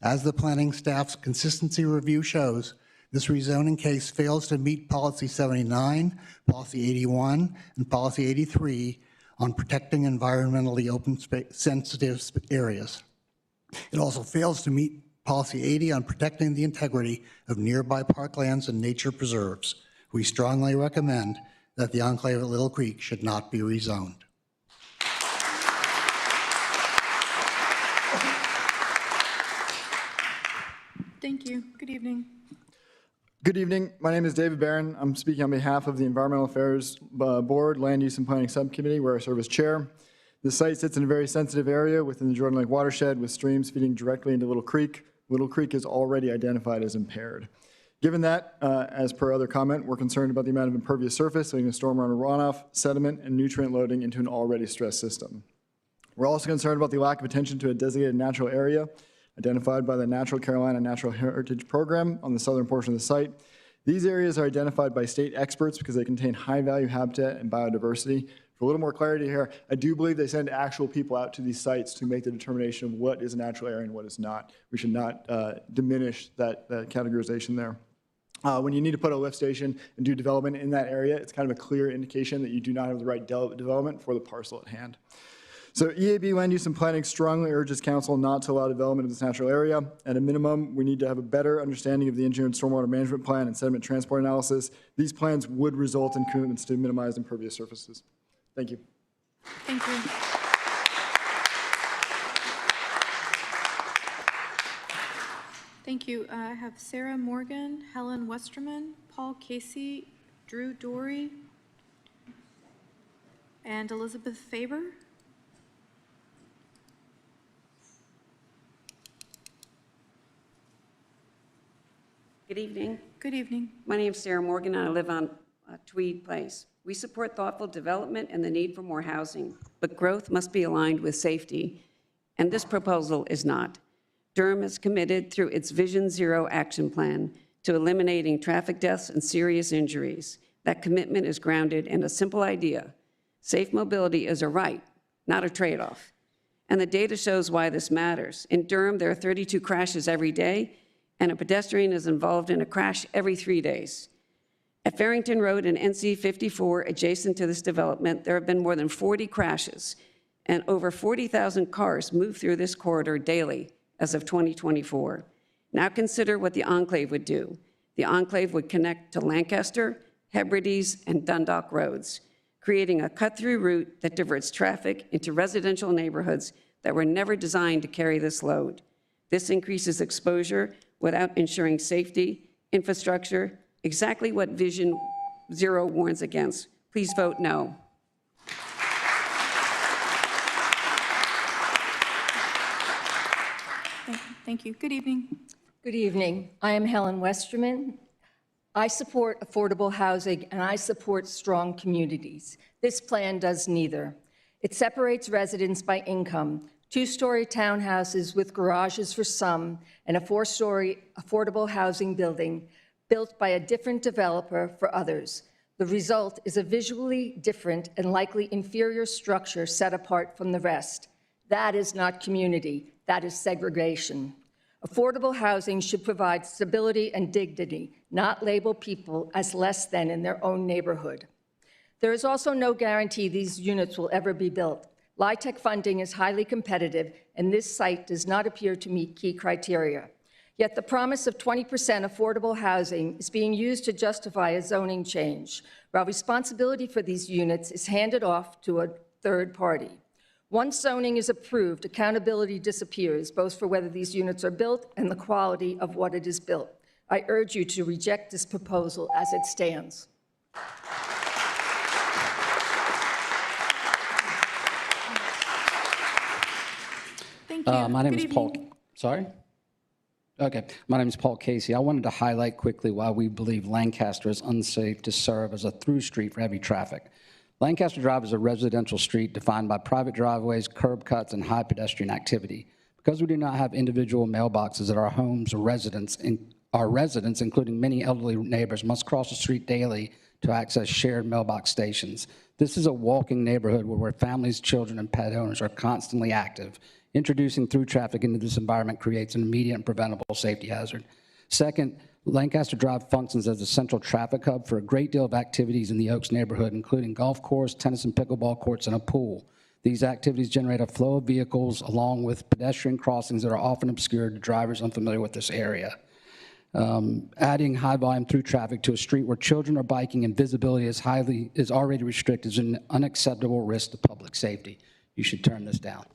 As the planning staff's consistency review shows, this rezoning case fails to meet Policy 79, Policy 81, and Policy 83 on protecting environmentally open sensitive areas. It also fails to meet Policy 80 on protecting the integrity of nearby parklands and nature preserves. We strongly recommend that the Enclave at Little Creek should not be rezoned. Thank you. Good evening. Good evening. My name is David Barron. I'm speaking on behalf of the Environmental Affairs Board, Land Use and Planning Subcommittee, where I serve as chair. The site sits in a very sensitive area within the Jordan Lake watershed with streams feeding directly into Little Creek. Little Creek is already identified as impaired. Given that, as per other comment, we're concerned about the amount of impervious surface leading to stormwater runoff, sediment, and nutrient loading into an already stressed system. We're also concerned about the lack of attention to a designated natural area identified by the Natural Carolina Natural Heritage Program on the southern portion of the site. These areas are identified by state experts because they contain high-value habitat and biodiversity. For a little more clarity here, I do believe they send actual people out to these sites to make the determination of what is a natural area and what is not. We should not diminish that categorization there. When you need to put a lift station and do development in that area, it's kind of a clear indication that you do not have the right development for the parcel at hand. So EAB Land Use and Planning strongly urges council not to allow development of this natural area. At a minimum, we need to have a better understanding of the engineered stormwater management plan and sediment transport analysis. These plans would result in commitments to minimize impervious surfaces. Thank you. Thank you. Thank you. I have Sarah Morgan, Helen Westerman, Paul Casey, Drew Dory, and Elizabeth Faber. Good evening. Good evening. My name is Sarah Morgan, and I live on Tweed Place. We support thoughtful development and the need for more housing, but growth must be aligned with safety, and this proposal is not. Durham is committed through its Vision Zero action plan to eliminating traffic deaths and serious injuries. That commitment is grounded in a simple idea. Safe mobility is a right, not a trade-off. And the data shows why this matters. In Durham, there are 32 crashes every day, and a pedestrian is involved in a crash every 3 days. At Farrington Road and NC 54, adjacent to this development, there have been more than 40 crashes, and over 40,000 cars move through this corridor daily as of 2024. Now consider what the Enclave would do. The Enclave would connect to Lancaster, Hebrides, and Dundalk roads, creating a cut-through route that diverts traffic into residential neighborhoods that were never designed to carry this load. This increases exposure without ensuring safety, infrastructure, exactly what Vision Zero warns against. Please vote no. Thank you. Good evening. Good evening. I am Helen Westerman. I support affordable housing and I support strong communities. This plan does neither. It separates residents by income, 2-story townhouses with garages for some, and a 4-story affordable housing building built by a different developer for others. The result is a visually different and likely inferior structure set apart from the rest. That is not community, that is segregation. Affordable housing should provide stability and dignity, not label people as less than in their own neighborhood. There is also no guarantee these units will ever be built. LIHTC funding is highly competitive, and this site does not appear to meet key criteria. Yet the promise of 20% affordable housing is being used to justify a zoning change, while responsibility for these units is handed off to a third party. Once zoning is approved, accountability disappears, both for whether these units are built and the quality of what it is built. I urge you to reject this proposal as it stands. Thank you. My name Good is evening. Paul. Sorry? Okay. My name is Paul Casey. I wanted to highlight quickly why we believe Lancaster is unsafe to serve as a through street for heavy traffic. Lancaster Drive is a residential street defined by private driveways, curb cuts, and high pedestrian activity. Because we do not have individual mailboxes at our homes or our residents, including many elderly neighbors, must cross the street daily to access shared mailbox stations. This is a walking neighborhood where families, children, and pet owners are constantly active. Introducing through traffic into this environment creates an immediate and preventable safety hazard. Second, Lancaster Drive functions as a central traffic hub for a great deal of activities in the Oaks neighborhood, including golf course, tennis and pickleball courts, and a pool. These activities generate a flow of vehicles along with pedestrian crossings that are often obscured to drivers unfamiliar with this area. Adding high volume through traffic to a street where children are biking and visibility is already restricted is an unacceptable risk to public safety. You should turn this down.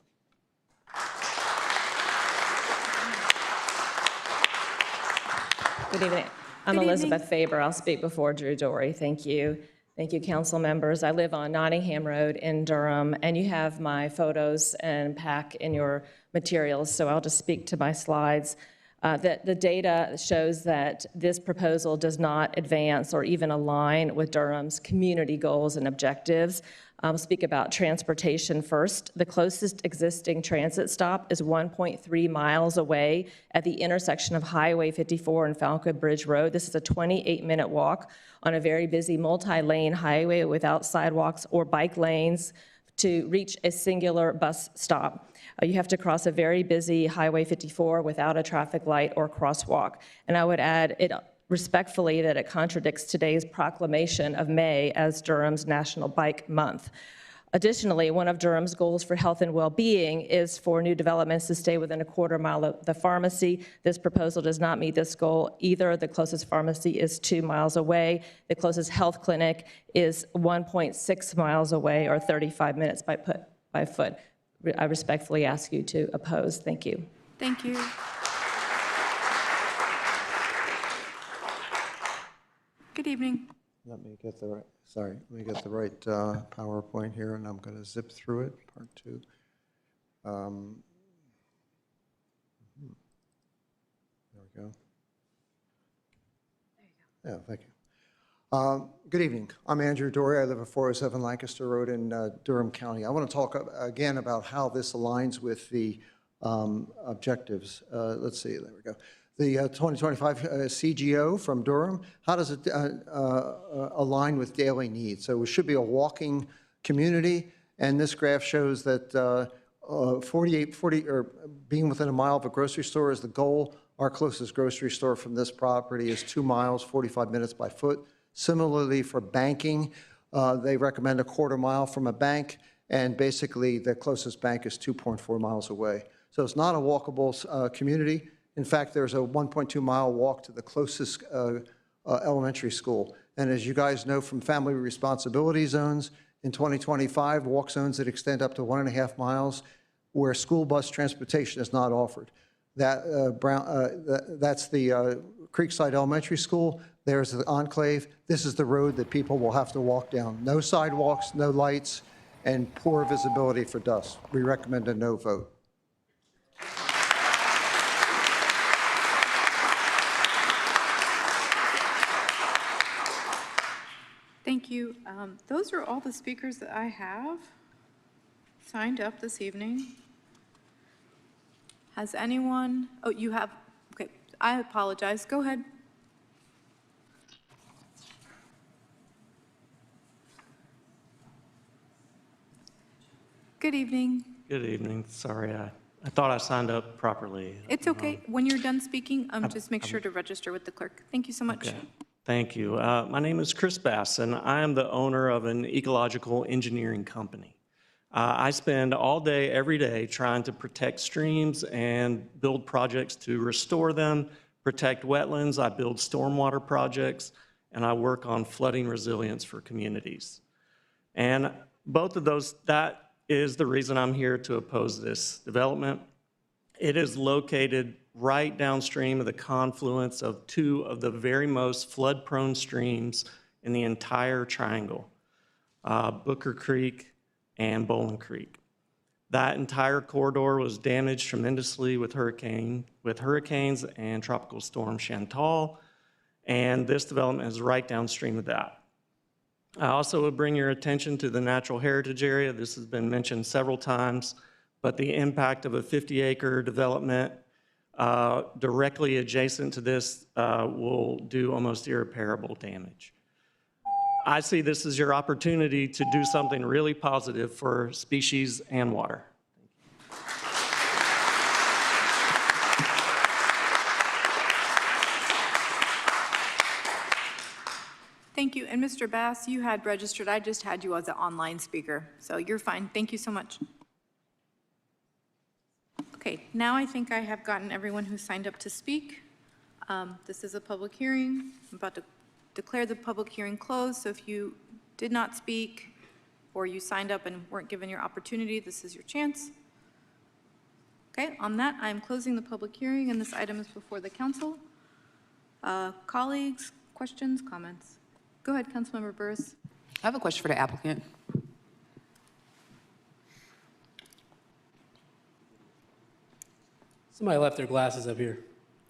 Good evening. I'm Elizabeth Faber. I'll speak before Drew Dory. Thank you. Thank you, council members. I live on Nottingham Road in Durham, and you have my photos and pack in your materials, so I'll just speak to my slides. The data shows that this proposal does not advance or even align with Durham's community goals and objectives. I'll speak about transportation first. The closest existing transit stop is 1.3 miles away at the intersection of Highway 54 and Falcon Bridge Road. This is a 28-minute walk on a very busy multi-lane highway without sidewalks or bike lanes to reach a singular bus stop. You have to cross a very busy Highway 54 without a traffic light or crosswalk. And I would add respectfully that it contradicts today's proclamation of May as Durham's National Bike Month. Additionally, one of Durham's goals for health and well-being is for new developments to stay within a quarter mile of the pharmacy. This proposal does not meet this goal either. The closest pharmacy is 2 miles away. The closest health clinic is 1.6 miles away, or 35 minutes by foot. I respectfully ask you to oppose. Thank you. Thank you. Good evening. Let me get the right PowerPoint here, and I'm going to zip through it, part 2. There we go. Yeah, thank you. Good evening. I'm Andrew Dory. I live at 407 Lancaster Road in Durham County. I want to talk again about how this aligns with the objectives. Let's see, there we go. The 2025 CGO from Durham, how does it align with daily needs? So it should be a walking community, and this graph shows that being within a mile of a grocery store is the goal. Our closest grocery store from this property is 2 miles, 45 minutes by foot. Similarly, for banking, they recommend a quarter mile from a bank, and basically the closest bank is 2.4 miles away. So it's not a walkable community. In fact, there's a 1.2-mile walk to the closest elementary school. And as you guys know from family responsibility zones, in 2025, walk zones that extend up to 1.5 miles where school bus transportation is not offered. That's the Creekside Elementary School. There's the Enclave. This is the road that people will have to walk down. No sidewalks, no lights, and poor visibility for dusk. We recommend a no vote. Thank you. Those are all the speakers that I have signed up this evening. Has anyone, oh, you have, okay, I apologize. Go ahead. Good evening. Good evening. Sorry, I thought I signed up properly. It's okay. When you're done speaking, just make sure to register with the clerk. Thank you so much. Okay. Thank you. My name is Chris Bass, and I am the owner of an ecological engineering company. I spend all day, every day, trying to protect streams and build projects to restore them, protect wetlands. I build stormwater projects, and I work on flooding resilience for communities. And both of those, that is the reason I'm here to oppose this development. It is located right downstream of the confluence of two of the very most flood-prone streams in the entire triangle, Booker Creek and Bowling Creek. That entire corridor was damaged tremendously with hurricanes and Tropical Storm Chantal, and this development is right downstream of that. I also would bring your attention to the natural heritage area. This has been mentioned several times, but the impact of a 50-acre development directly adjacent to this will do almost irreparable damage. I see this as your opportunity to do something really positive for species and water. Thank you. And Mr. Bass, you had registered. I just had you as an online speaker, so you're fine. Thank you so much. Okay, now I think I have gotten everyone who signed up to speak. This is a public hearing. I'm about to declare the public hearing closed, so if you did not speak or you signed up and weren't given your opportunity, this is your chance. Okay, on that, I am closing the public hearing, and this item is before the council. Colleagues, questions, comments? Go ahead, Councilmember Burris. I have a question for the applicant. Somebody left their glasses up here.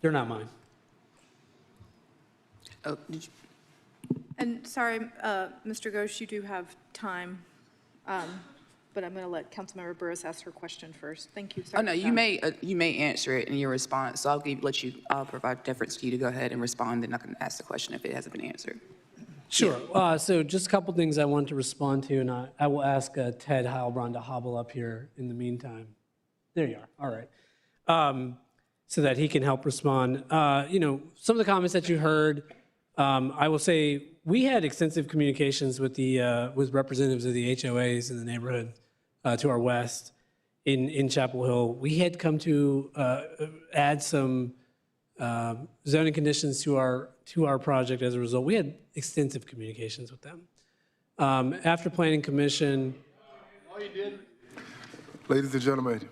They're not mine. Oh, did you? And sorry, Mr. Ghosh, you do have time, but I'm going to let Councilmember Burris ask her question first. Thank you. Oh, no, you may answer it in your response, so I'll provide deference to you to go ahead and respond, and I can ask the question if it hasn't been answered. Sure. So just a couple things I want to respond to, and I will ask Ted Heilbronn to hobble up here in the meantime. There you are. All right. So that he can help respond. You know, some of the comments that you heard, I will say we had extensive communications with with representatives of the HOAs in the neighborhood to our west in Chapel Hill. We had come to add some zoning conditions to our project as a result. We had extensive communications with them. After Planning Commission. All you did. Ladies and gentlemen,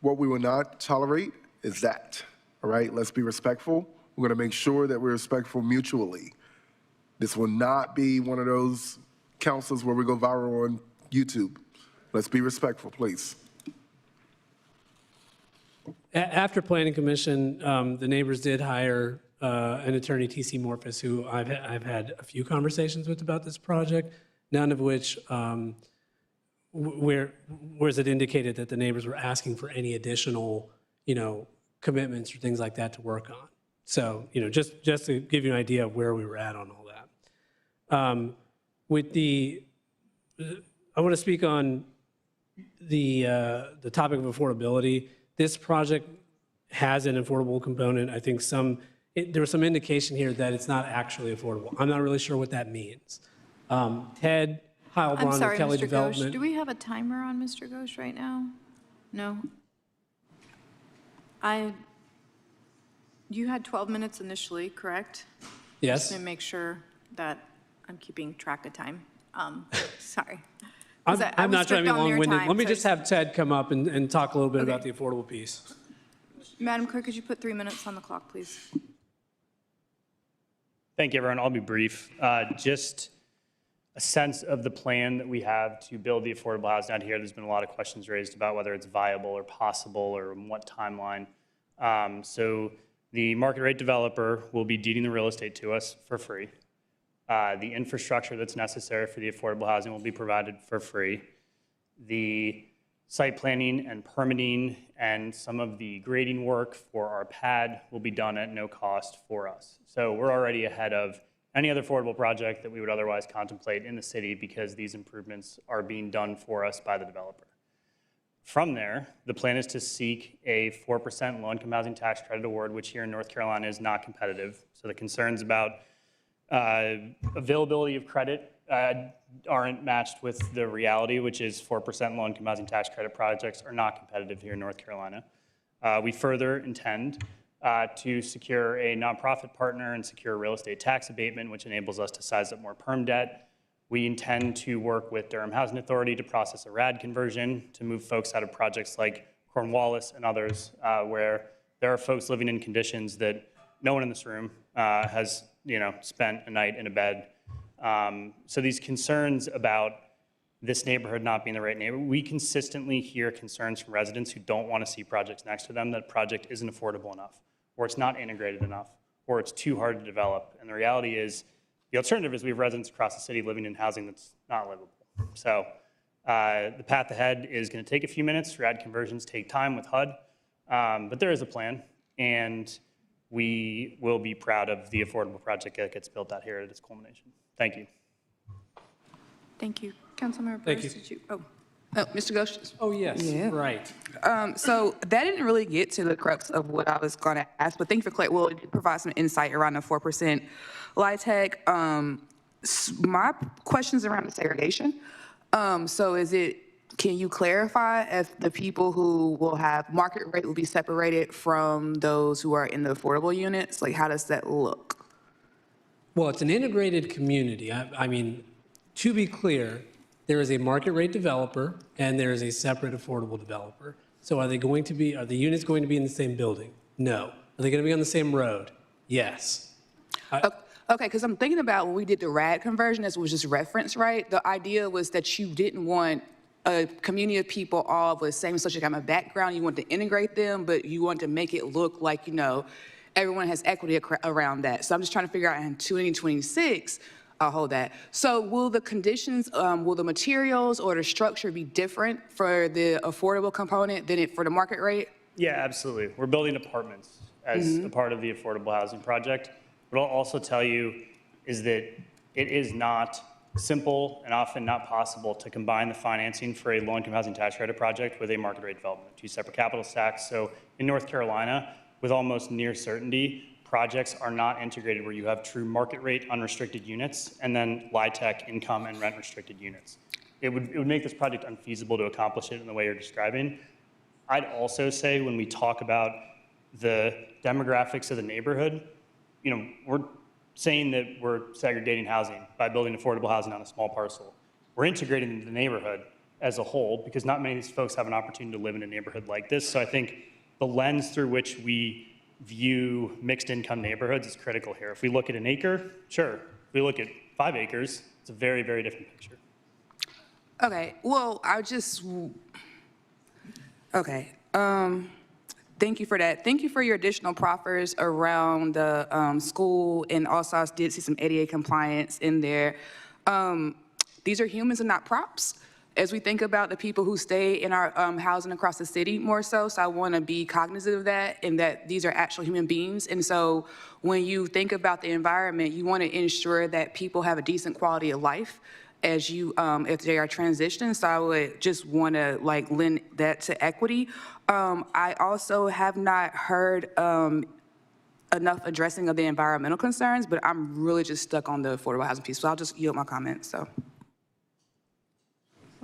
what we will not tolerate is that, all right? Let's be respectful. We're gonna make sure that we're respectful mutually. This will not be one of those councils where we go viral on YouTube. Let's be respectful, please. After Planning Commission, the neighbors did hire an attorney, T.C. Morphus, who I've had a few conversations with about this project, none of which whereas it indicated that the neighbors were asking for any additional, commitments or things like that to work on. So, just to give you an idea of where we were at on all that. I want to speak on the topic of affordability. This project has an affordable component. I think there was some indication here that it's not actually affordable. I'm not really sure what that means. Ted Heilbronn I'm sorry, of Kelly Mr. Development. Ghosh. Do we have a timer on Mr. Ghosh right now? No? You had 12 minutes initially, correct? Yes. Just to make sure that I'm keeping track of time. Sorry. I'm not trying to be long-winded. Let me just have Ted come up and talk a little bit about the affordable piece. Madam Clerk, could you put 3 minutes on the clock, please? Thank you, everyone. I'll be brief. Just a sense of the plan that we have to build the affordable housing out here. There's been a lot of questions raised about whether it's viable or possible or in what timeline. So the market rate developer will be deeding the real estate to us for free. The infrastructure that's necessary for the affordable housing will be provided for free. The site planning and permitting and some of the grading work for our pad will be done at no cost for us. So we're already ahead of any other affordable project that we would otherwise contemplate in the city because these improvements are being done for us by the developer. From there, the plan is to seek a 4% low-income housing tax credit award, which here in North Carolina is not competitive. So the concerns about availability of credit aren't matched with the reality, which is 4% low-income housing tax credit projects are not competitive here in North Carolina. We further intend to secure a nonprofit partner and secure real estate tax abatement, which enables us to size up more perm debt. We intend to work with Durham Housing Authority to process a RAD conversion to move folks out of projects like Cornwallis and others where there are folks living in conditions that no one in this room has spent a night in a bed. So these concerns about this neighborhood not being the right neighborhood, we consistently hear concerns from residents who don't want to see projects next to them that project isn't affordable enough, or it's not integrated enough, or it's too hard to develop. And the reality is, the alternative is we have residents across the city living in housing that's not livable. So the path ahead is going to take a few minutes. RAD conversions take time with HUD, but there is a plan, and we will be proud of the affordable project that gets built out here at its culmination. Thank you. Thank you. Councilmember Thank Burris, you. did you? Oh. Oh, Mr. Ghosh? Oh, yes, Yeah. right. So that didn't really get to the crux of what I was going to ask, but thank you for well, it did provide some insight around the 4% LIHTC. My question's around the segregation. So can you clarify if the people who will have market rate will be separated from those who are in the affordable units? Like, how does that look? Well, it's an integrated community. I mean, to be clear, there is a market rate developer and there is a separate affordable developer. So are the units going to be in the same building? No. Are they going to be on the same road? Yes. Okay, because I'm thinking about when we did the RAD conversion, as was just referenced, right? The idea was that you didn't want a community of people all with the same socioeconomic background. You want to integrate them, but you want to make it look like, everyone has equity around that. So I'm just trying to figure out in 2026, I'll hold that. So will the conditions, will the materials or the structure be different for the affordable component than for the market rate? Yeah, absolutely. We're building apartments as a part of the affordable housing project. What I'll also tell you is that it is not simple and often not possible to combine the financing for a low-income housing tax credit project with a market rate development, two separate capital stacks. So in North Carolina, with almost near certainty, projects are not integrated where you have true market rate unrestricted units and then LIHTC income and rent restricted units. It would make this project unfeasible to accomplish it in the way you're describing. I'd also say when we talk about the demographics of the neighborhood, we're saying that we're segregating housing by building affordable housing on a small parcel. We're integrating the neighborhood as a whole because not many of these folks have an opportunity to live in a neighborhood like this. So I think the lens through which we view mixed income neighborhoods is critical here. If we look at an acre, sure. If we look at 5 acres, it's a very, very different picture. Okay, well, thank you for that. Thank you for your additional proffers around the school, and also I did see some ADA compliance in there. These are humans and not props, as we think about the people who stay in our housing across the city more so. So I want to be cognizant of that, and that these are actual human beings. And so when you think about the environment, you want to ensure that people have a decent quality of life as if they are transitioning. So I would just want to lend that to equity. I also have not heard enough addressing of the environmental concerns, but I'm really just stuck on the affordable housing piece. So I'll just yield my comments. So.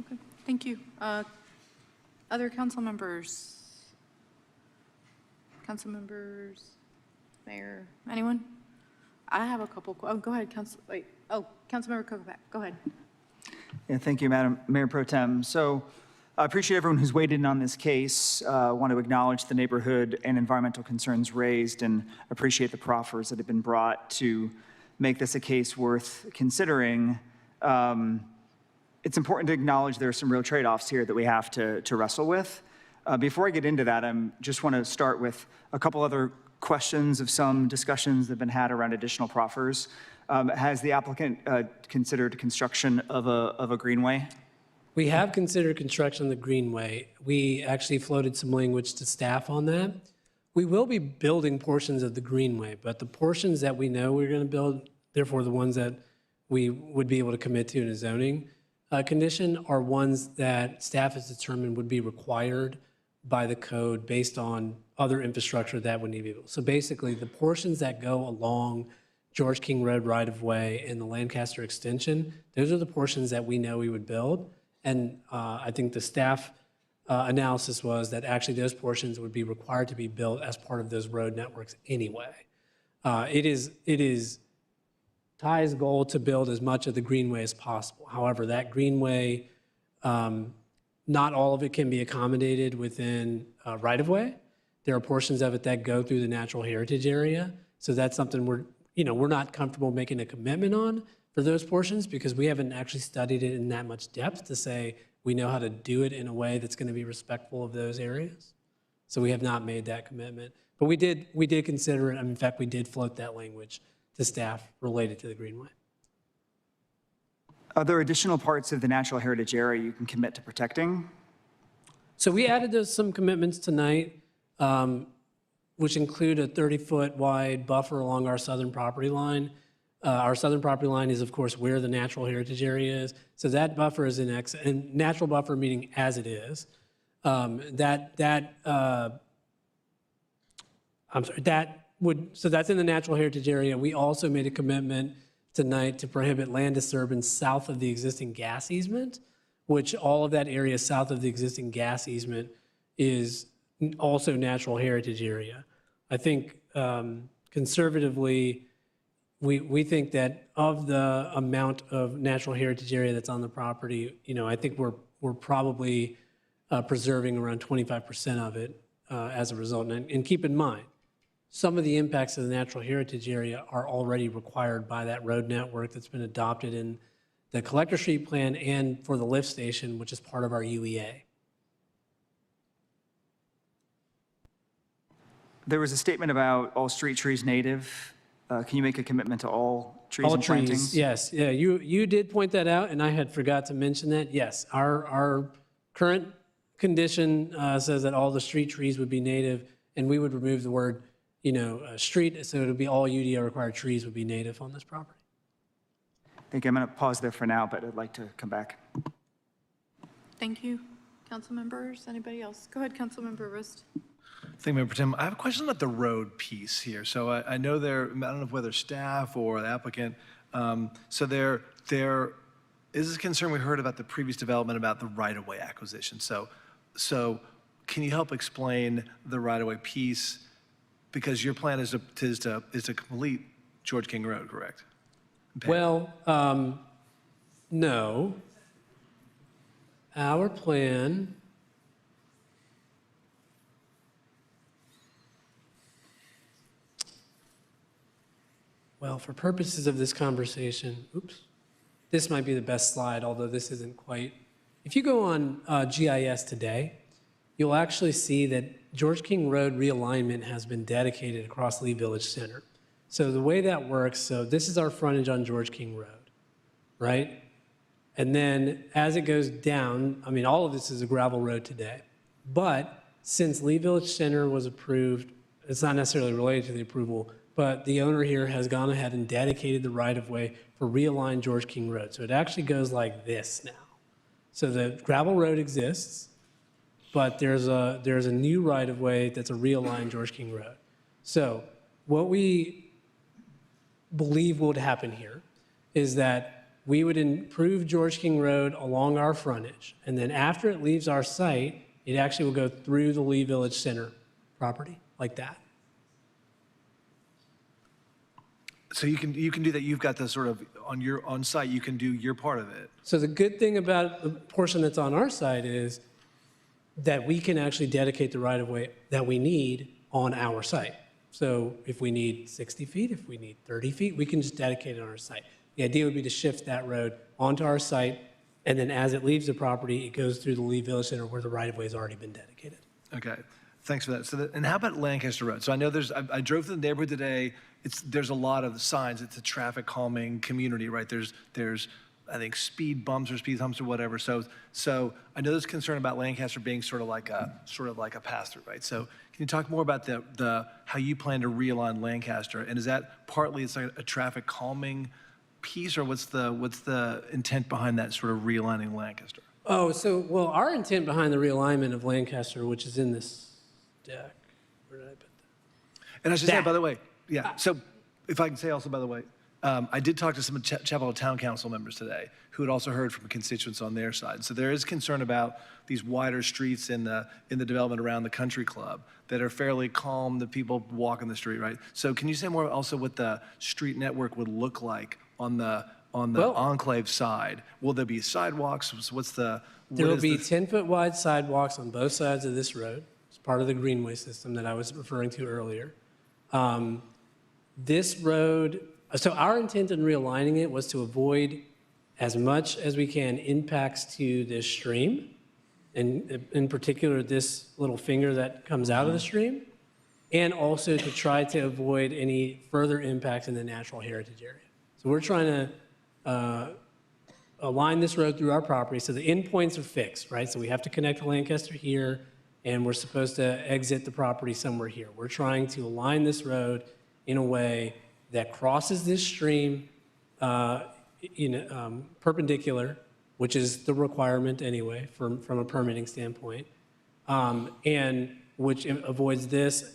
Okay, thank you. Other council members? Council members, mayor, anyone? I have a couple. Oh, go ahead, Councilmember Coco, go ahead. Yeah, thank you, Madam Mayor Pro Tem. So I appreciate everyone who's weighed in on this case. I want to acknowledge the neighborhood and environmental concerns raised, and appreciate the proffers that have been brought to make this a case worth considering. It's important to acknowledge there are some real trade-offs here that we have to wrestle with. Before I get into that, I just want to start with a couple other questions of some discussions that have been had around additional proffers. Has the applicant considered construction of a greenway? We have considered construction of the greenway. We actually floated some language to staff on that. We will be building portions of the greenway, but the portions that we know we're going to build, therefore the ones that we would be able to commit to in a zoning condition, are ones that staff has determined would be required by the code based on other infrastructure that would need to be built. So basically, the portions that go along George King Road right-of-way and the Lancaster extension, those are the portions that we know we would build. And I think the staff analysis was that actually those portions would be required to be built as part of those road networks anyway. It is Ty's goal to build as much of the greenway as possible. However, that greenway, not all of it can be accommodated within right-of-way. There are portions of it that go through the natural heritage area. So that's something we're not comfortable making a commitment on for those portions because we haven't actually studied it in that much depth to say we know how to do it in a way that's going to be respectful of those areas. So we have not made that commitment. But we did consider it. In fact, we did float that language to staff related to the greenway. Are there additional parts of the natural heritage area you can commit to protecting? So we added some commitments tonight, which include a 30-foot wide buffer along our southern property line. Our southern property line is, of course, where the natural heritage area is. So that buffer is and natural buffer meaning as it is. So that's in the natural heritage area. We also made a commitment tonight to prohibit land disturbance south of the existing gas easement, which all of that area south of the existing gas easement is also natural heritage area. I think conservatively, we think that of the amount of natural heritage area that's on the property, I think we're probably preserving around 25% of it as a result. And keep in mind, some of the impacts of the natural heritage area are already required by that road network that's been adopted in the Collector Street Plan and for the lift station, which is part of our UEA. There was a statement about all street trees native. Can you make a commitment to all trees All and trees, plantings? yes. Yeah, you did point that out, and I had forgot to mention that. Yes, our current condition says that all the street trees would be native, and we would remove the word, street, so it would be all UDO required trees would be native on this property. Thank you. I'm going to pause there for now, but I'd like to come back. Thank you. Council members, anybody else? Go ahead, Councilmember Rist. Thank you, Member Pro Tem. I have a question about the road piece here. So I know I don't know whether staff or the applicant, so there is a concern we heard about the previous development about the right-of-way acquisition. So can you help explain the right-of-way piece? Because your plan is to complete George King Road, correct? Well, no. Our plan well, for purposes of this conversation, this might be the best slide, although this isn't quite. If you go on GIS today, you'll actually see that George King Road realignment has been dedicated across Lee Village Center. So the way that works, so this is our frontage on George King Road, right? And then as it goes down, all of this is a gravel road today. But since Lee Village Center was approved, it's not necessarily related to the approval, but the owner here has gone ahead and dedicated the right-of-way for realigned George King Road. So it actually goes like this now. So the gravel road exists, but there's a new right-of-way that's a realigned George King Road. So what we believe would happen here is that we would improve George King Road along our frontage, and then after it leaves our site, it actually will go through the Lee Village Center property, like that. So you can do that. You've got the sort of on site. You can do your part of it. So the good thing about the portion that's on our side is that we can actually dedicate the right-of-way that we need on our site. So if we need 60 feet, if we need 30 feet, we can just dedicate it on our site. The idea would be to shift that road onto our site, and then as it leaves the property, it goes through the Lee Village Center where the right-of-way has already been dedicated. Okay. Thanks for that. And how about Lancaster Road? So I know I drove through the neighborhood today. There's a lot of signs. It's a traffic calming community, right? There's I think speed bumps or speed humps or whatever. So I know there's concern about Lancaster being sort of like a pass through, right? So can you talk more about how you plan to realign Lancaster? And is that partly it's like a traffic calming piece, or what's the intent behind that sort of realigning Lancaster? Oh, well, our intent behind the realignment of Lancaster, which is in this deck, where did I put that? And I should say, by the way, yeah, so if I can say also, by the way, I did talk to some Chapel Hill Town Council members today who had also heard from constituents on their side. So there is concern about these wider streets in the development around the country club that are fairly calm, the people walking the street, right? So can you say more also what the street network would look like on the Enclave side? Will there be sidewalks? There will be 10-foot wide sidewalks on both sides of this road. It's part of the greenway system that I was referring to earlier. This road, so our intent in realigning it was to avoid as much as we can impacts to this stream, and in particular this little finger that comes out of the stream, and also to try to avoid any further impacts in the natural heritage area. So we're trying to align this road through our property so the endpoints are fixed, right? So we have to connect to Lancaster here, and we're supposed to exit the property somewhere here. We're trying to align this road in a way that crosses this stream perpendicular, which is the requirement anyway from a permitting standpoint, and which avoids this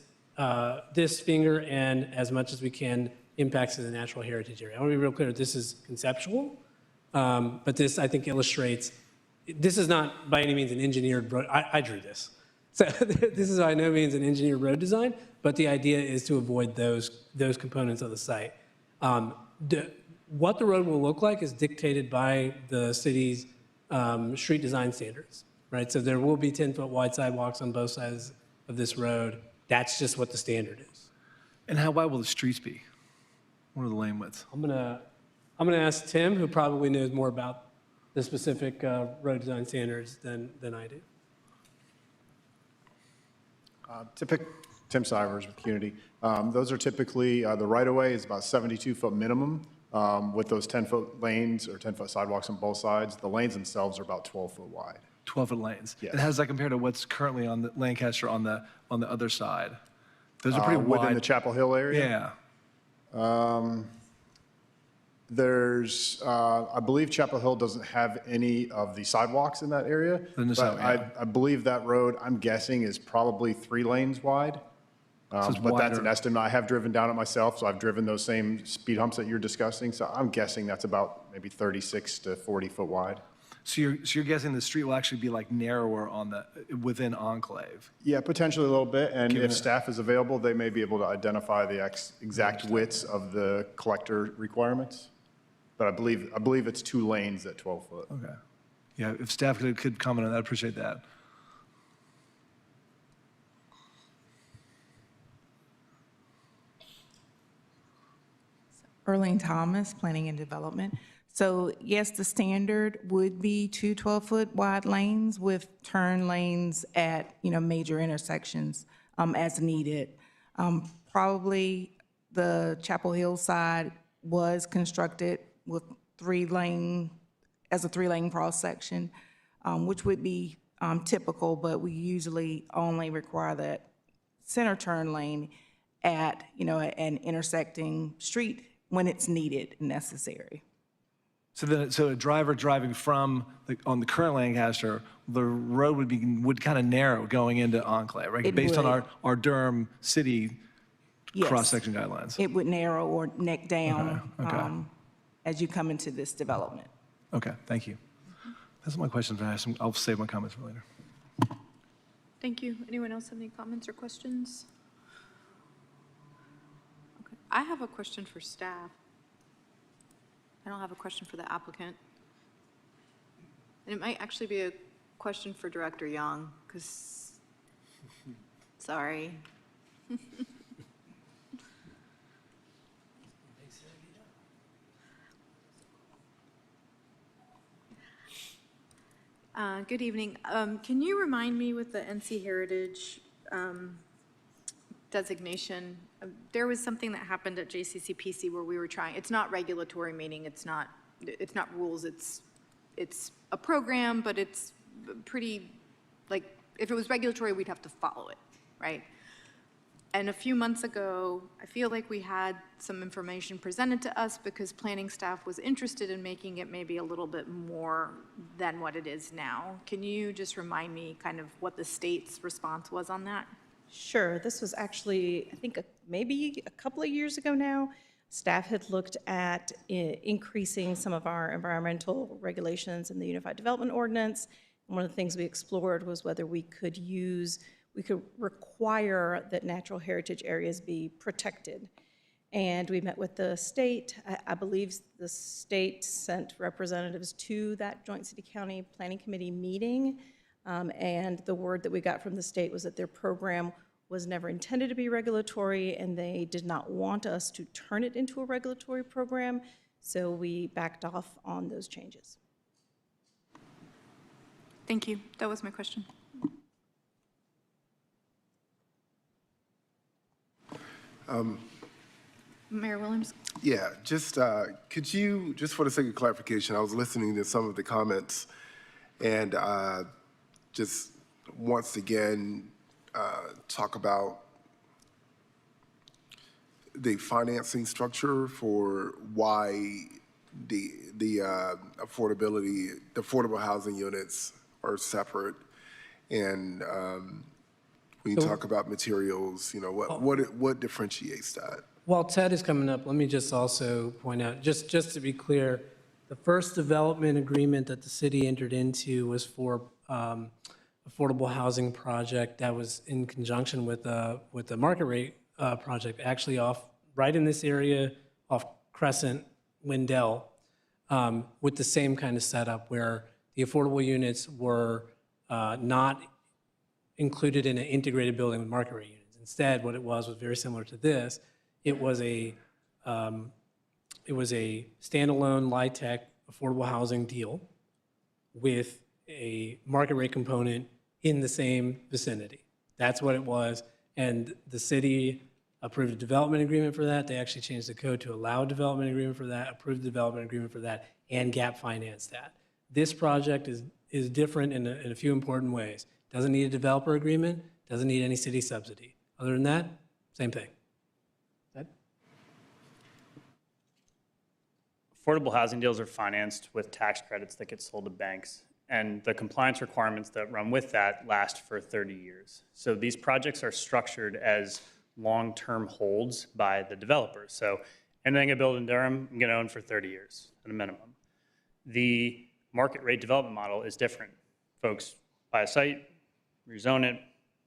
finger and as much as we can impacts to the natural heritage area. I want to be real clear, this is conceptual, but this I think illustrates, this is not by any means an engineered road. I drew this. So this is by no means an engineered road design, but the idea is to avoid those components of the site. What the road will look like is dictated by the city's street design standards, right? So there will be 10-foot wide sidewalks on both sides of this road. That's just what the standard is. And how wide will the streets be? What are the lane widths? I'm gonna ask Tim, who probably knows more about the specific road design standards than I do. Tim Sivers with Unity. Those are typically, the right-of-way is about 72-foot minimum with those 10-foot lanes or 10-foot sidewalks on both sides. The lanes themselves are about 12-foot wide. 12-foot lanes. Yes. And how does that compare to what's currently on the Lancaster on the other side? Those are pretty wide. Within the Chapel Hill area? Yeah. There's, I believe Chapel Hill doesn't have any of the sidewalks in that area. But I believe that road, I'm guessing, is probably 3 lanes wide. But that's an estimate. I have driven down it myself, so I've driven those same speed humps that you're discussing. So I'm guessing that's about maybe 36 to 40 foot wide. So you're guessing the street will actually be like narrower within Enclave? Yeah, potentially a little bit. And if staff is available, they may be able to identify the exact widths of the collector requirements. But I believe it's 2 lanes at 12 foot. Okay. Yeah, if staff could comment on that, I'd appreciate that. Erlene Thomas, Planning and Development. So yes, the standard would be 2 12-foot wide lanes with turn lanes at, major intersections as needed. Probably the Chapel Hill side was constructed with 3-lane, as a 3-lane cross-section, which would be typical, but we usually only require that center turn lane at, an intersecting street when it's needed and necessary. So a driver driving from on the current Lancaster, the road would kind of narrow going into Enclave, right? Based on our Durham city cross-section guidelines. It would narrow or neck down as you come into this development. Okay, thank you. That's my questions. I'll save my comments for later. Thank you. Anyone else have any comments or questions? Okay. I have a question for staff. I don't have a question for the applicant. And it might actually be a question for Director Young, because, sorry. Good evening. Can you remind me with the NC Heritage designation. There was something that happened at JCCPC where we were trying, it's not regulatory, meaning it's not rules, it's a program, but it's pretty, like, if it was regulatory, we'd have to follow it, right? And a few months ago, I feel like we had some information presented to us because planning staff was interested in making it maybe a little bit more than what it is now. Can you just remind me kind of what the state's response was on that? Sure. This was actually, I think, maybe a couple of years ago now. Staff had looked at increasing some of our environmental regulations in the Unified Development Ordinance. And one of the things we explored was whether we could require that natural heritage areas be protected. And we met with the state. I believe the state sent representatives to that joint city-county planning committee meeting. And the word that we got from the state was that their program was never intended to be regulatory, and they did not want us to turn it into a regulatory program, so we backed off on those changes. Thank you. That was my question. Mayor Williams? Yeah, just could you, just for the sake of clarification, I was listening to some of the comments, and just once again talk about the financing structure for why the affordable housing units are separate, and when you talk about materials, you know, what differentiates that? While Ted is coming up, let me just also point out, just to be clear, the first development agreement that the city entered into was for affordable housing project that was in conjunction with the market rate project, actually right in this area off Crescent, Wendell, with the same kind of setup where the affordable units were not included in an integrated building with market rate units. Instead, what it was very similar to this. It was a standalone LIHTC affordable housing deal with a market rate component in the same vicinity. That's what it was, and the city approved a development agreement for that. They actually changed the code to allow a development agreement for that, approved a development agreement for that, and gap financed that. This project is different in a few important ways. Doesn't need a developer agreement, doesn't need any city subsidy. Other than that, same thing. Affordable housing deals are financed with tax credits that get sold to banks, and the compliance requirements that run with that last for 30 years. So these projects are structured as long-term holds by the developers. So anything I build in Durham, I'm going to own for 30 years at a minimum. The market rate development model is different. Folks buy a site, rezone it,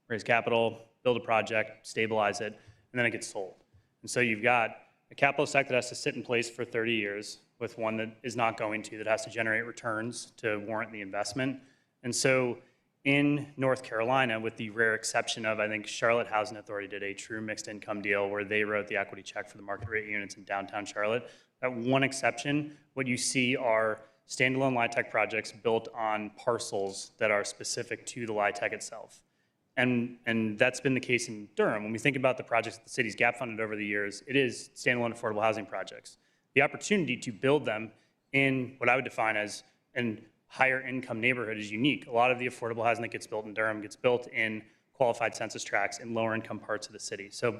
raise capital, build a project, stabilize it, and then it gets sold. And so you've got a capital stack that has to sit in place for 30 years with one that is not going to, that has to generate returns to warrant the investment. And so in North Carolina, with the rare exception of, I think Charlotte Housing Authority did a true mixed income deal where they wrote the equity check for the market rate units in downtown Charlotte. That one exception, what you see are standalone LIHTC projects built on parcels that are specific to the LIHTC itself. And that's been the case in Durham. When we think about the projects that the city's gap funded over the years, it is standalone affordable housing projects. The opportunity to build them in what I would define as a higher income neighborhood is unique. A lot of the affordable housing that gets built in Durham gets built in qualified census tracts in lower income parts of the city. So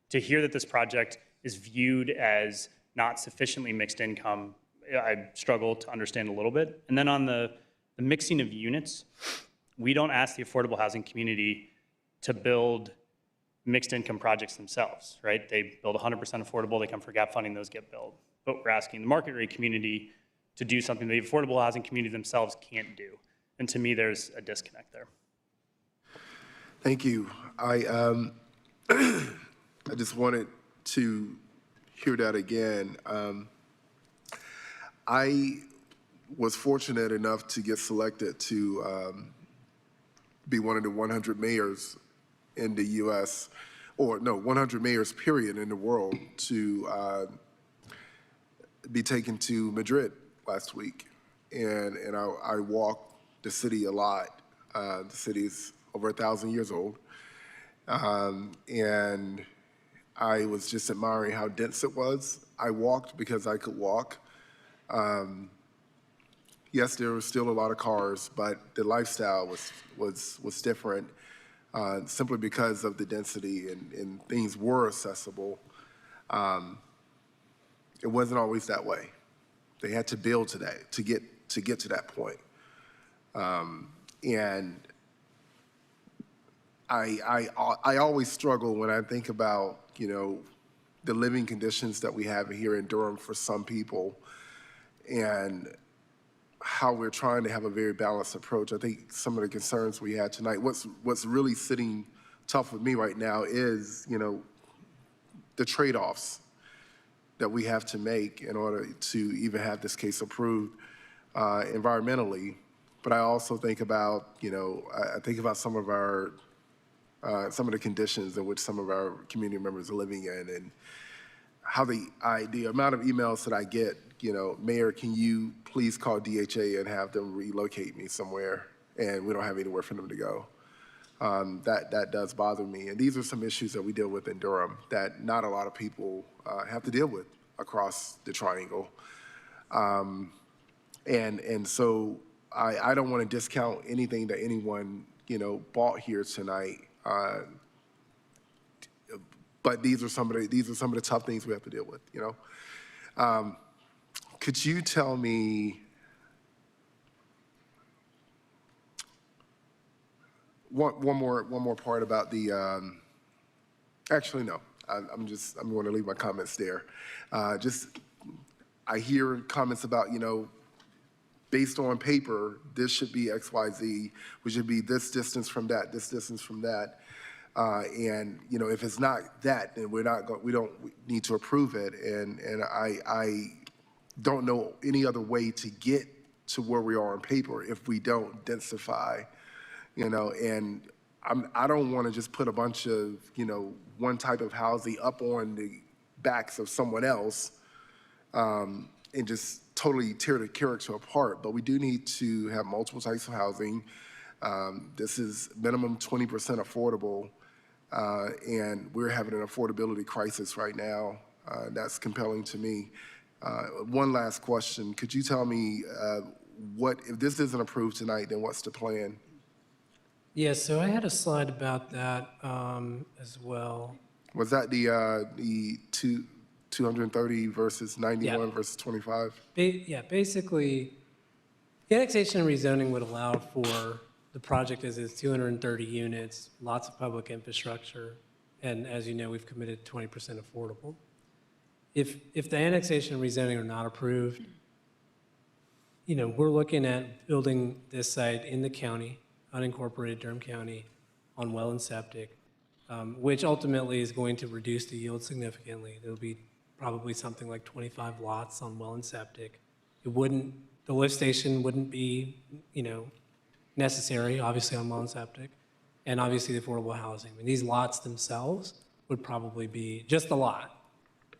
to hear that this project is viewed as not sufficiently mixed income, I struggle to understand a little bit. And then on the mixing of units, we don't ask the affordable housing community to build mixed income projects themselves, right? They build 100% affordable, they come for gap funding, those get built. But we're asking the market rate community to do something the affordable housing community themselves can't do. And to me, there's a disconnect there. Thank you. I just wanted to hear that again. I was fortunate enough to get selected to be one of the 100 mayors in the U.S., or no, 100 mayors, period, in the world, to be taken to Madrid last week. And I walked the city a lot. The city is over 1,000 years old. And I was just admiring how dense it was. I walked because I could walk. Yes, there was still a lot of cars, but the lifestyle was different simply because of the density and things were accessible. It wasn't always that way. They had to build to that to get to that point. And I always struggle when I think about, you know, the living conditions that we have here in Durham for some people and how we're trying to have a very balanced approach. I think some of the concerns we had tonight, what's really sitting tough with me right now is, you know, the trade-offs that we have to make in order to even have this case approved environmentally. But I also think about, you know, I think about some of the conditions in which some of our community members are living in, and how the amount of emails that I get, you know, Mayor, can you please call DHA and have them relocate me somewhere, and we don't have anywhere for them to go. That does bother me. And these are some issues that we deal with in Durham that not a lot of people have to deal with across the triangle. And so I don't want to discount anything that anyone, you know, bought here tonight. But these are some of the tough things we have to deal with, you know. Could you tell me one more part about the? Actually, no. I'm going to leave my comments there. I hear comments about, you know, based on paper, this should be X, Y, Z. We should be this distance from that, this distance from that. And you know, if it's not that, then we don't need to approve it. And I don't know any other way to get to where we are on paper if we don't densify, you know. And I don't want to just put a bunch of, you know, one type of housing up on the backs of someone else and just totally tear the character apart. But we do need to have multiple types of housing. This is minimum 20% affordable. And we're having an affordability crisis right now. That's compelling to me. One last question. Could you tell me if this isn't approved tonight, then what's the plan? Yeah, so I had a slide about that as well. Was that the 230 versus 91 versus 25? Yeah, basically, the annexation and rezoning would allow for the project as is 230 units, lots of public infrastructure, and as you know, we've committed 20% affordable. If the annexation and rezoning are not approved, you know, we're looking at building this site in the county, unincorporated Durham County, on well and septic, which ultimately is going to reduce the yield significantly. There'll be probably something like 25 lots on well and septic. The lift station wouldn't be, you know, necessary, obviously, on well and septic, and obviously the affordable housing. I mean, these lots themselves would probably be, just the lot,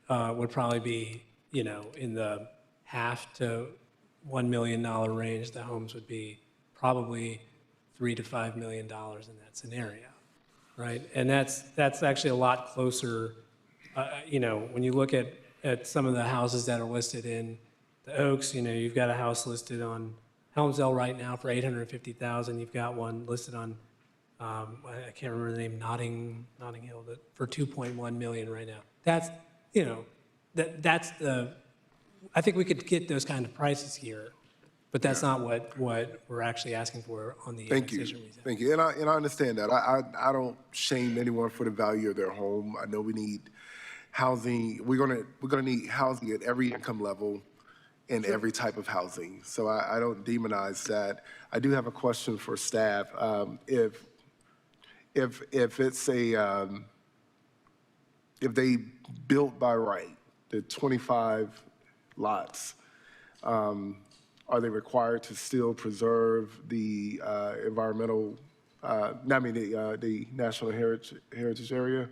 would probably be, you know, in the $0.5 to $1 million range. The homes would be probably $3 to $5 million in that scenario, right? And that's actually a lot closer, you know, when you look at some of the houses that are listed in the Oaks, you know, you've got a house listed on Helmsdale right now for $850,000. You've got one listed on, I can't remember the name, Notting Hill, for $2.1 million right now. That's, you know, that's the, I think we could get those kind of prices here, but that's not what we're actually asking for on the annexation reason. Thank you. And I understand that. I don't shame anyone for the value of their home. I know we need housing. We're gonna need housing at every income level and every type of housing. So I don't demonize that. I do have a question for staff. If it's if they built by right, the 25 lots, are they required to still preserve the environmental, the National Heritage Area?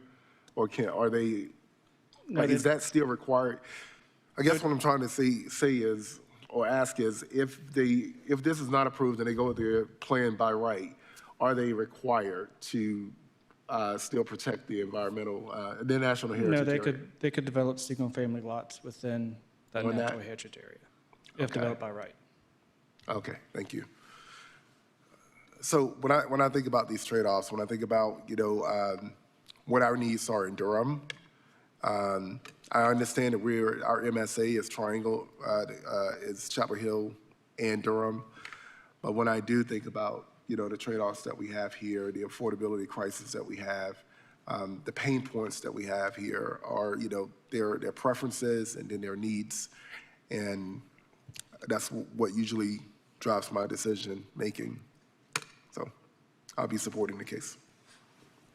Or are they, is that still required? I guess what I'm trying to say is, or ask is, if this is not approved and they go with their plan by right, are they required to still protect the environmental, the national heritage No, area? they could develop single-family lots within that On that? natural heritage area, if Okay. developed by right. Okay, thank you. So when I think about these trade-offs, when I think about, what our needs are in Durham, I understand that our MSA is triangle, is Chapel Hill and Durham. But when I do think about, the trade-offs that we have here, the affordability crisis that we have, the pain points that we have here are, their preferences and then their needs. And that's what usually drives my decision making. So I'll be supporting the case.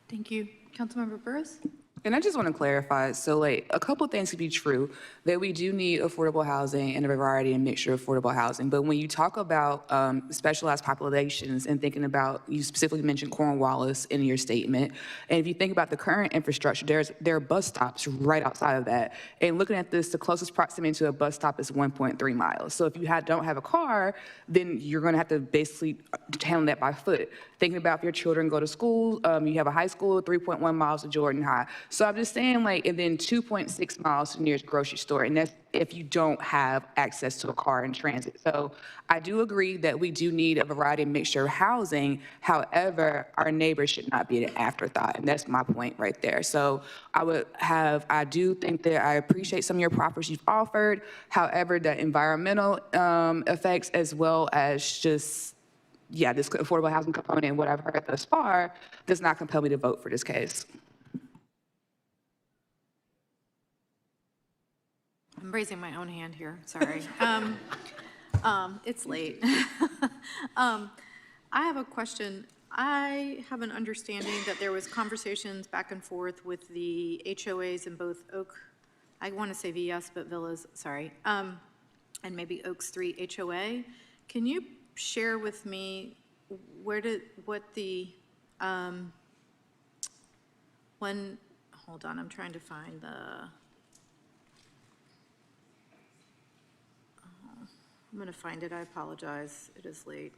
Thank you. Councilmember Burris? And I just want to clarify, so like a couple things could be true, that we do need affordable housing and a variety and mixture of affordable housing. But when you talk about specialized populations and thinking about, you specifically mentioned Cornwallis in your statement, and if you think about the current infrastructure, there are bus stops right outside of that. And looking at this, the closest proximity to a bus stop is 1.3 miles. So if you don't have a car, then you're going to have to basically handle that by foot. Thinking about if your children go to school, you have a high school, 3.1 miles to Jordan High. So I'm just saying, and then 2.6 miles to the nearest grocery store, and that's if you don't have access to a car in transit. So I do agree that we do need a variety and mixture of housing. However, our neighbors should not be an afterthought, and that's my point right there. So I do think that I appreciate some of your proffers you've offered. However, the environmental effects as well as just, this affordable housing component and what I've heard thus far does not compel me to vote for this case. I'm raising my own hand here, sorry. It's late. I have a question. I have an understanding that there was conversations back and forth with the HOAs in both I want to say VS, but Villas, sorry, and maybe Oaks 3 HOA. Can you share with me hold on, I'm trying to find I'm going to find it. I apologize. It is late.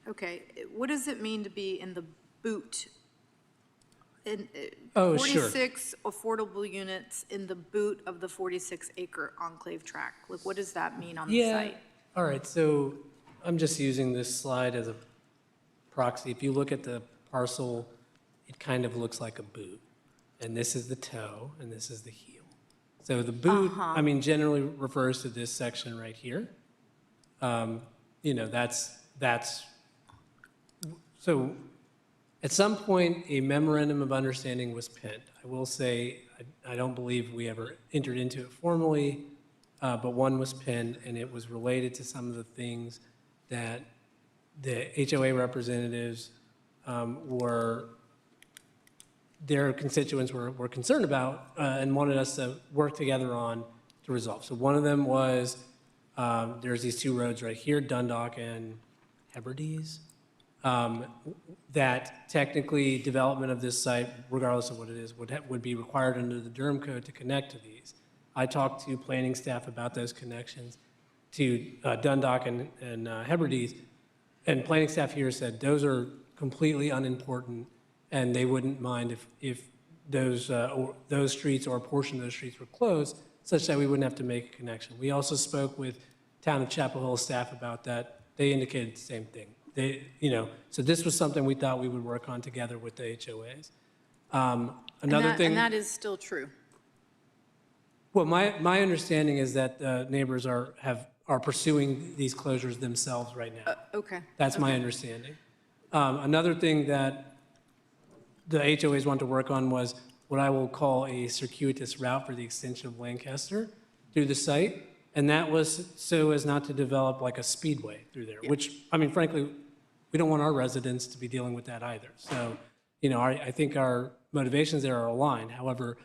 Okay. What does it mean to be in the boot? 46 affordable units in the boot of the 46-acre Enclave tract. Like, what does that mean on the site? All right. So I'm just using this slide as a proxy. If you look at the parcel, it kind of looks like a boot. And this is the toe, and this is the heel. So the boot, generally refers to this section right here. So at some point, a memorandum of understanding was penned. I will say, I don't believe we ever entered into it formally, but one was penned, and it was related to some of the things that the HOA representatives their constituents were concerned about and wanted us to work together on to resolve. So one of them was there's these two roads right here, Dundalk and Hebrides, that technically development of this site, regardless of what it is, would be required under the Durham Code to connect to these. I talked to planning staff about those connections to Dundalk and Hebrides, and planning staff here said those are completely unimportant, and they wouldn't mind if those streets or a portion of those streets were closed, such that we wouldn't have to make a connection. We also spoke with Town of Chapel Hill staff about that. They indicated the same thing. So this was something we thought we would work on together with the HOAs. Another thing, and that is still true. Well, my understanding is that neighbors are pursuing these closures themselves right now. Okay. That's my understanding. Another thing that the HOAs want to work on was what I will call a circuitous route for the extension of Lancaster through the site. And that was so as not to develop like a speedway through there, which, frankly, we don't want our residents to be dealing with that either. So, I think our motivations there are aligned. However,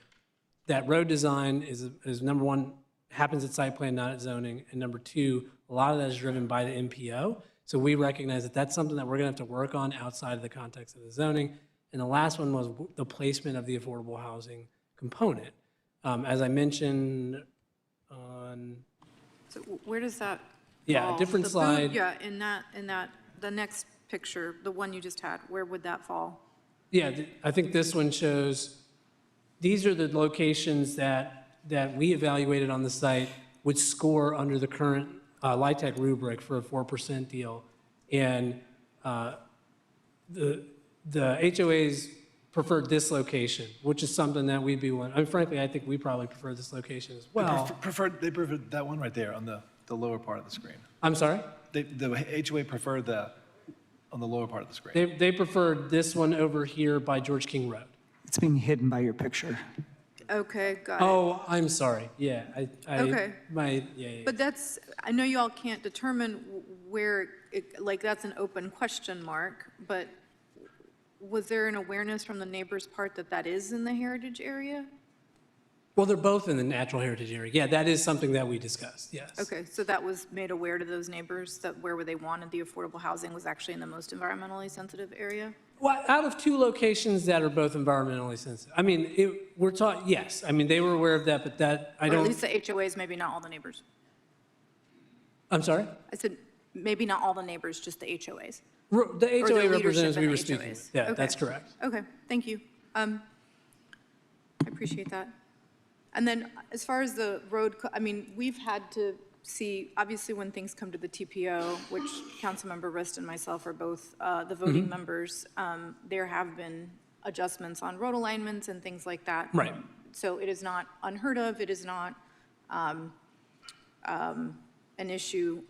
that road design is number one, happens at site plan, not at zoning. And number two, a lot of that is driven by the MPO. So we recognize that that's something that we're gonna have to work on outside of the context of the zoning. And the last one was the placement of the affordable housing component. As I mentioned on... So where does that Yeah, fall? a different The slide. boot, in that, the next picture, the one you just had, where would that fall? Yeah, I think this one shows, these are the locations that we evaluated on the site would score under the current LIHTC rubric for a 4% deal. And the HOAs preferred this location, which is something that we'd be willing. I mean, frankly, I think we probably prefer this location as well. They preferred that one right there on the lower part of the screen. I'm sorry? The HOA preferred on the lower part of the screen. They preferred this one over here by George King Road. It's being hidden by your picture. Okay, got it. Oh, I'm sorry. Yeah, Okay. Yeah. But that's, I know you all can't determine where, like, that's an open question mark, but was there an awareness from the neighbor's part that that is in the heritage area? Well, they're both in the natural heritage area. Yeah, that is something that we discussed, yes. Okay, so that was made aware to those neighbors that where they wanted the affordable housing was actually in the most environmentally sensitive area? Well, out of two locations that are both environmentally sensitive, I mean, we're talking, yes, I mean, they were aware of that, but that, I Or don't. at least the HOAs, maybe not all the neighbors. I'm sorry? I said, maybe not all the neighbors, just the HOAs. The Or the HOA leadership representatives in we the were speaking HOAs. with. Yeah, Okay. that's correct. Okay, thank you. I appreciate that. And then as far as the road, I mean, we've had to see, obviously when things come to the TPO, which Councilmember Rist and myself are both the voting members, there have been adjustments on road alignments and things like that. Right. So it is not unheard of. It is not an issue,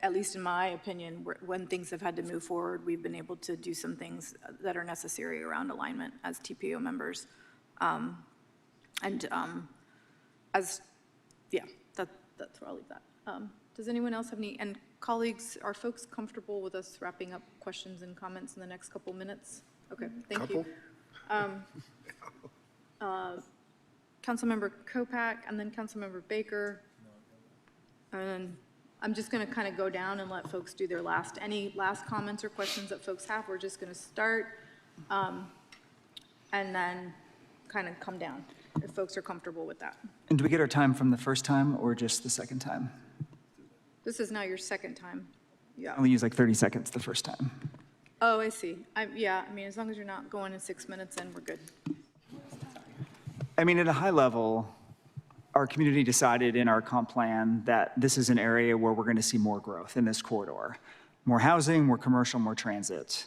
at least in my opinion, when things have had to move forward, we've been able to do some things that are necessary around alignment as TPO members. That's where I'll leave that. Does anyone else have any, and colleagues, are folks comfortable with us wrapping up questions and comments in the next couple minutes? Okay, thank you. Councilmember Kopak and then Councilmember Baker. And then I'm just going to kind of go down and let folks do their any last comments or questions that folks have. We're just going to start and then kind of come down if folks are comfortable with that. And do we get our time from the first time or just the second time? This is now your second time. Yeah. I only use like 30 seconds the first time. Oh, I see. Yeah, I mean, as long as you're not going in 6 minutes in, we're good. I mean, at a high level, our community decided in our comp plan that this is an area where we're going to see more growth in this corridor. More housing, more commercial, more transit.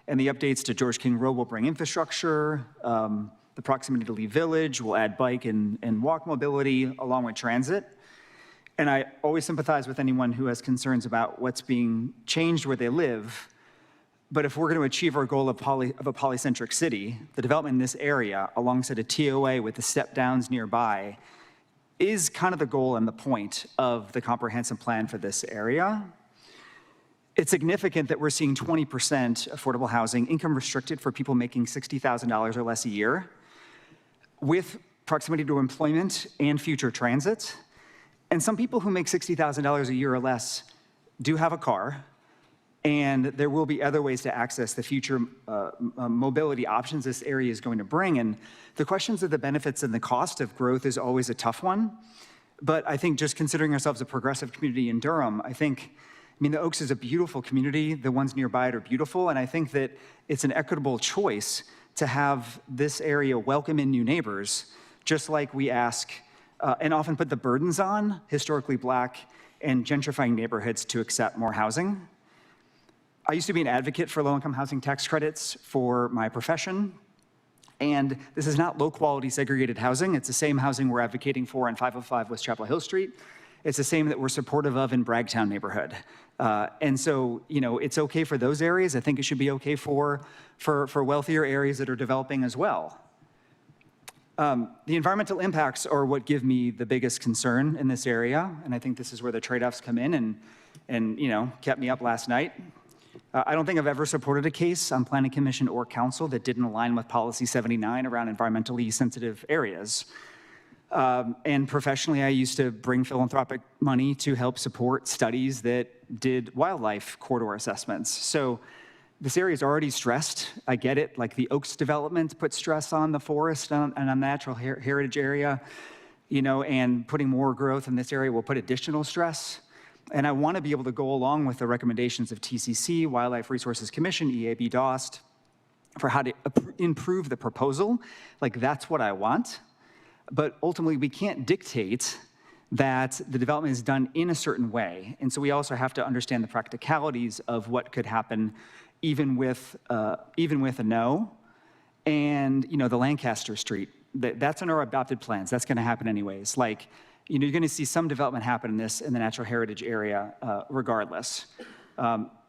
And the updates to George King Road will bring infrastructure. The proximity to Lee Village will add bike and walk mobility along with transit. And I always sympathize with anyone who has concerns about what's being changed where they live. But if we're going to achieve our goal of a polycentric city, the development in this area alongside a TOA with the step downs nearby is kind of the goal and the point of the comprehensive plan for this area. It's significant that we're seeing 20% affordable housing, income restricted for people making $60,000 or less a year, with proximity to employment and future transit. And some people who make $60,000 a year or less do have a car, and there will be other ways to access the future mobility options this area is going to bring. And the questions of the benefits and the cost of growth is always a tough one. But I think just considering ourselves a progressive community in Durham, I mean, the Oaks is a beautiful community. The ones nearby it are beautiful. And I think that it's an equitable choice to have this area welcome in new neighbors, just like we ask and often put the burdens on historically Black and gentrifying neighborhoods to accept more housing. I used to be an advocate for low-income housing tax credits for my profession. And this is not low-quality segregated housing. It's the same housing we're advocating for on 505 West Chapel Hill Street. It's the same that we're supportive of in Bragtown neighborhood. And so, you know, it's okay for those areas. I think it should be okay for wealthier areas that are developing as well. The environmental impacts are what give me the biggest concern in this area. And I think this is where the trade-offs come in and you know, kept me up last night. I don't think I've ever supported a case on Planning Commission or Council that didn't align with Policy 79 around environmentally sensitive areas. And professionally, I used to bring philanthropic money to help support studies that did wildlife corridor assessments. So this area is already stressed. I get it, like the Oaks development put stress on the forest and on the natural heritage area, you know, and putting more growth in this area will put additional stress. And I want to be able to go along with the recommendations of TCC, Wildlife Resources Commission, EAB, DOST, for how to improve the proposal. Like, that's what I want. But ultimately, we can't dictate that the development is done in a certain way. And so we also have to understand the practicalities of what could happen even with a no. And, you know, the Lancaster Street, that's in our adopted plans. That's going to happen anyways. Like, you know, you're going to see some development happen in the natural heritage area regardless.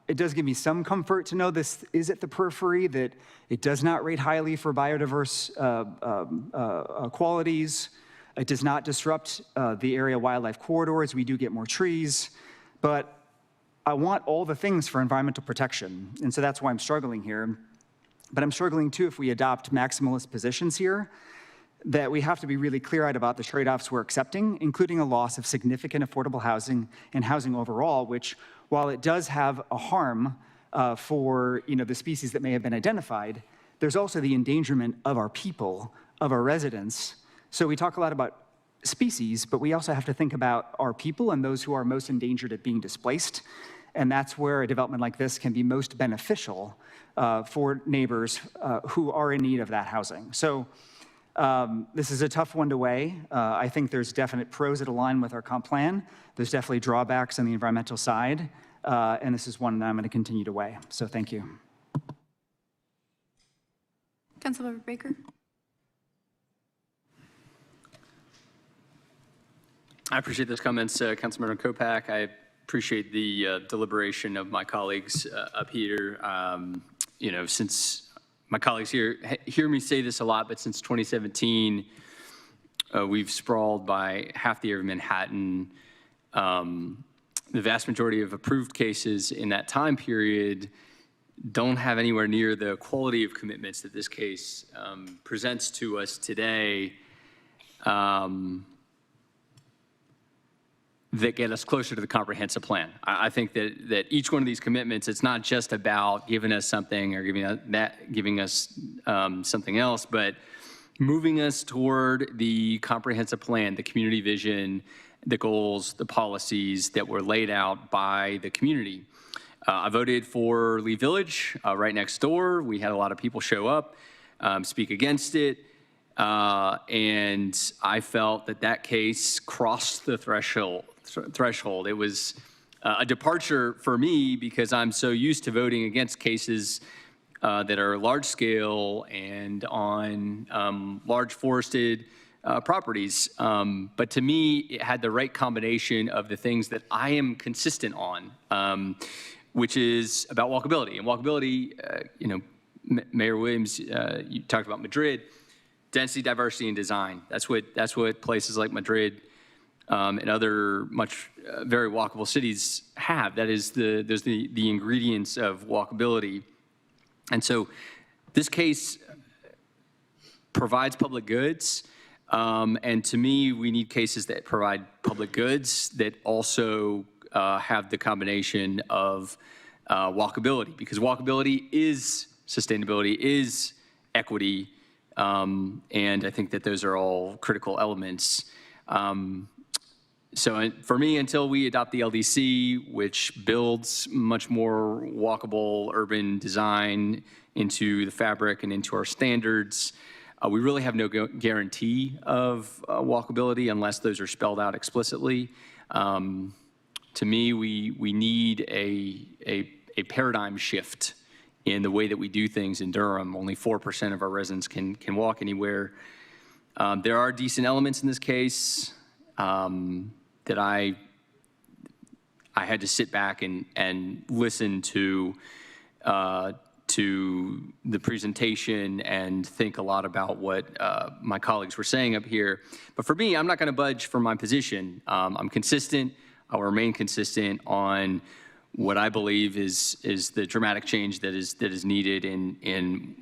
It does give me some comfort to know this is at the periphery, that it does not rate highly for biodiverse qualities. It does not disrupt the area wildlife corridors. We do get more trees, but I want all the things for environmental protection. And so that's why I'm struggling here. But I'm struggling too if we adopt maximalist positions here, that we have to be really clear-eyed about the trade-offs we're accepting, including a loss of significant affordable housing and housing overall, which, while it does have a harm for, you know, the species that may have been identified, there's also the endangerment of our people, of our residents. So we talk a lot about species, but we also have to think about our people and those who are most endangered at being displaced. And that's where a development like this can be most beneficial for neighbors who are in need of that housing. So this is a tough one to weigh. I think there's definite pros that align with our comp plan. There's definitely drawbacks on the environmental side. And this is one that I'm going to continue to weigh. So thank you. Councilmember Baker. I appreciate those comments, Councilmember Kopak. I appreciate the deliberation of my colleagues up here. You know, since my colleagues here hear me say this a lot, but since 2017, we've sprawled by half the area of Manhattan. The vast majority of approved cases in that time period don't have anywhere near the quality of commitments that this case presents to us today. That get us closer to the comprehensive plan. I think that each one of these commitments, it's not just about giving us something or giving us something else, but moving us toward the comprehensive plan, the community vision, the goals, the policies that were laid out by the community. I voted for Lee Village right next door. We had a lot of people show up, speak against it. And I felt that case crossed the threshold. It was a departure for me because I'm so used to voting against cases that are large scale and on large forested properties. But to me, it had the right combination of the things that I am consistent on, which is about walkability. And walkability, you know, Mayor Williams, you talked about Madrid. Density, diversity, and design. That's what places like Madrid and other very walkable cities have. That is there's the ingredients of walkability. And so this case provides public goods. And to me, we need cases that provide public goods that also have the combination of walkability, because walkability is sustainability, is equity. And I think that those are all critical elements. So for me, until we adopt the LDC, which builds much more walkable urban design into the fabric and into our standards, we really have no guarantee of walkability unless those are spelled out explicitly. To me, we need a paradigm shift in the way that we do things in Durham. Only 4% of our residents can walk anywhere. There are decent elements in this case that I had to sit back and listen to the presentation and think a lot about what my colleagues were saying up here. But for me, I'm not going to budge from my position. I'm consistent. I'll remain consistent on what I believe is the dramatic change that is needed in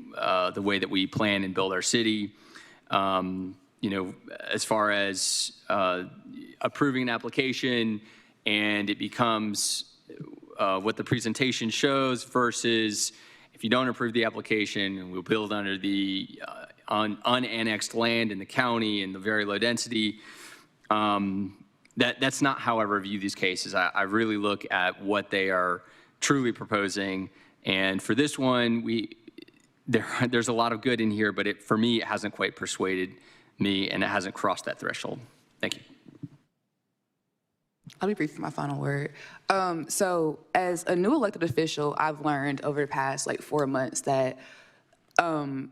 the way that we plan and build our city. You know, as far as approving an application and it becomes what the presentation shows versus if you don't approve the application and we'll build under the unannexed land in the county and the very low density. That's not how I review these cases. I really look at what they are truly proposing. And for this one, there's a lot of good in here, but for me, it hasn't quite persuaded me, and it hasn't crossed that threshold. Thank you. I'll be brief for my final word. So as a new elected official, I've learned over the past 4 months that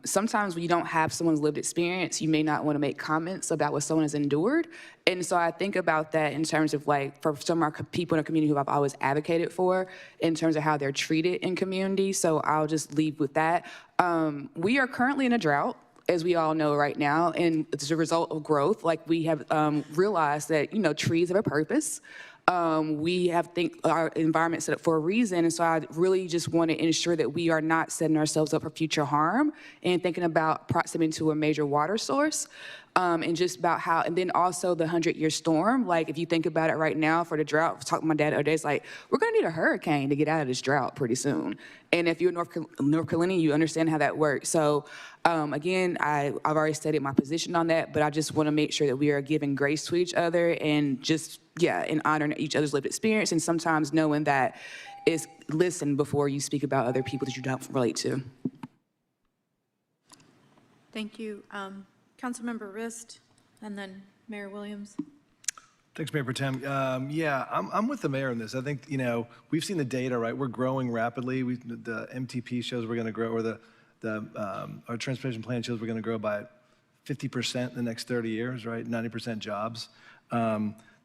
sometimes when you don't have someone's lived experience, you may not want to make comments about what someone has endured. And so I think about that in terms of for some of our people in our community who I've always advocated for in terms of how they're treated in community. So I'll just leave with that. We are currently in a drought, as we all know right now, and it's a result of growth. We have realized that, trees have a purpose. We have our environment set up for a reason, and so I really just want to ensure that we are not setting ourselves up for future harm and thinking about proximity to a major water source, and just about how, and then also the 100-year storm. If you think about it right now for the drought, I was talking to my dad the other day, it's we're gonna need a hurricane to get out of this drought pretty soon. And if you're North Carolinian, you understand how that works. So again, I've already stated my position on that, but I just want to make sure that we are giving grace to each other and just, and honoring each other's lived experience, and sometimes knowing that is listen before you speak about other people that you don't relate to. Thank you. Councilmember Rist, and then Mayor Williams. Thanks, Mayor Pro Tem. I'm with the mayor on this. I think, we've seen the data, right? We're growing rapidly. The MTP shows we're going to grow, or our transportation plan shows we're going to grow by 50% in the next 30 years, right? 90% jobs.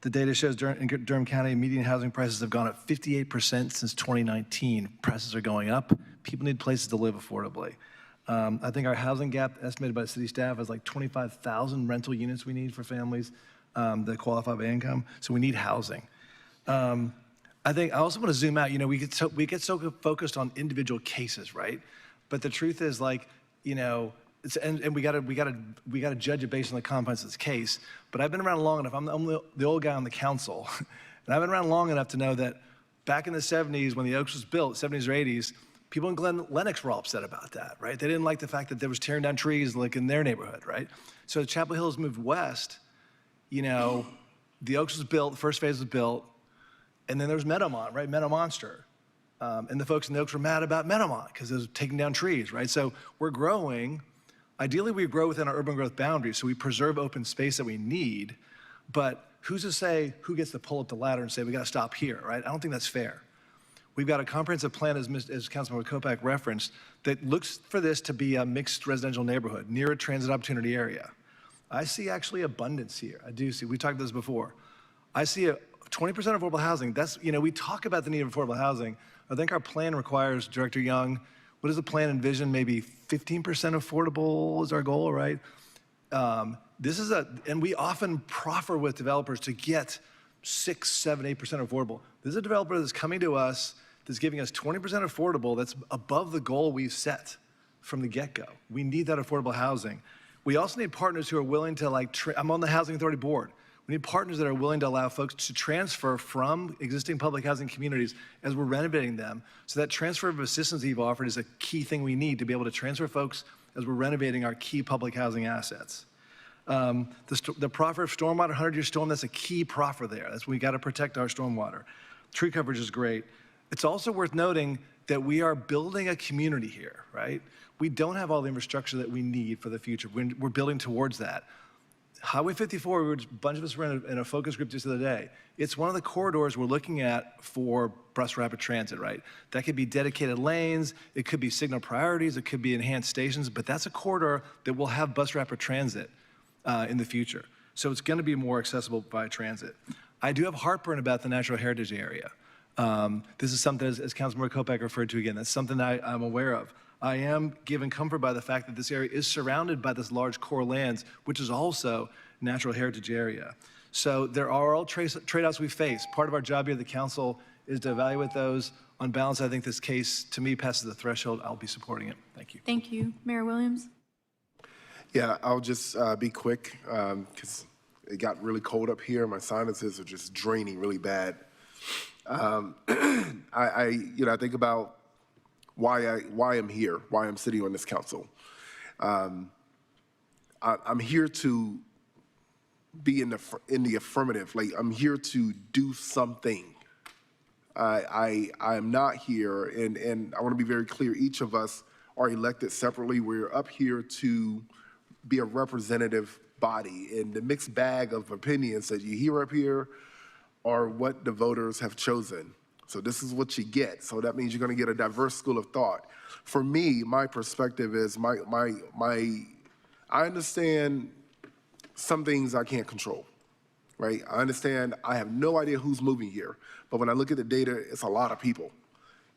The data shows in Durham County, median housing prices have gone up 58% since 2019. Prices are going up. People need places to live affordably. I think our housing gap estimated by the city staff is 25,000 rental units we need for families that qualify by income. So we need housing. I also want to zoom out. We get so focused on individual cases, right? But the truth is, and we gotta judge it based on the confines of this case. But I've been around long enough. I'm the old guy on the council, and I've been around long enough to know that back in the 70s, when the Oaks was built, 70s or 80s, people in Glen Lennox were all upset about that, right? They didn't like the fact that there was tearing down trees in their neighborhood, right? So Chapel Hill has moved west. The Oaks was built, the first phase was built, and then there was Meadowmont, right? Meadow Monster. And the folks in the Oaks were mad about Meadowmont because it was taking down trees, right? So we're growing. Ideally, we grow within our urban growth boundaries, so we preserve open space that we need, but who's to say who gets to pull up the ladder and say, we gotta stop here, right? I don't think that's fair. We've got a comprehensive plan, as Councilmember Kopak referenced, that looks for this to be a mixed residential neighborhood near a transit opportunity area. I see actually abundance here. I do see, we talked about this before. I see a 20% affordable housing. That's, we talk about the need of affordable housing. I think our plan requires, Director Young, what does the plan envision? Maybe 15% affordable is our goal, right? And we often proffer with developers to get 6, 7, 8% affordable. This is a developer that's coming to us that's giving us 20% affordable. That's above the goal we've set from the get-go. We need that affordable housing. We also need partners who are willing to I'm on the Housing Authority board. We need partners that are willing to allow folks to transfer from existing public housing communities as we're renovating them. So that transfer of assistance that you've offered is a key thing we need to be able to transfer folks as we're renovating our key public housing assets. The proffer of stormwater, 100-year storm, that's a key proffer there. We got to protect our stormwater. Tree coverage is great. It's also worth noting that we are building a community here, right? We don't have all the infrastructure that we need for the future. We're building towards that. Highway 54, a bunch of us were in a focus group just the other day. It's one of the corridors we're looking at for bus rapid transit, right? That could be dedicated lanes, it could be signal priorities, it could be enhanced stations, but that's a corridor that will have bus rapid transit in the future. So it's gonna be more accessible by transit. I do have heartburn about the natural heritage area. This is something, as Councilmember Kopak referred to again, that's something I'm aware of. I am given comfort by the fact that this area is surrounded by this large core lands, which is also natural heritage area. So there are all trade-offs we face. Part of our job here at the council is to evaluate those. On balance, I think this case, to me, passes the threshold. I'll be supporting it. Thank you. Thank you. Mayor Williams? Yeah, I'll just be quick because it got really cold up here. My sinuses are just draining really bad. I think about why I'm here, why I'm sitting on this council. I'm here to be in the affirmative. I'm here to do something. I am not here, and I want to be very clear. Each of us are elected separately. We're up here to be a representative body, and the mixed bag of opinions that you hear up here are what the voters have chosen. So this is what you get. So that means you're going to get a diverse school of thought. For me, my perspective is I understand some things I can't control, right? I understand I have no idea who's moving here, but when I look at the data, it's a lot of people.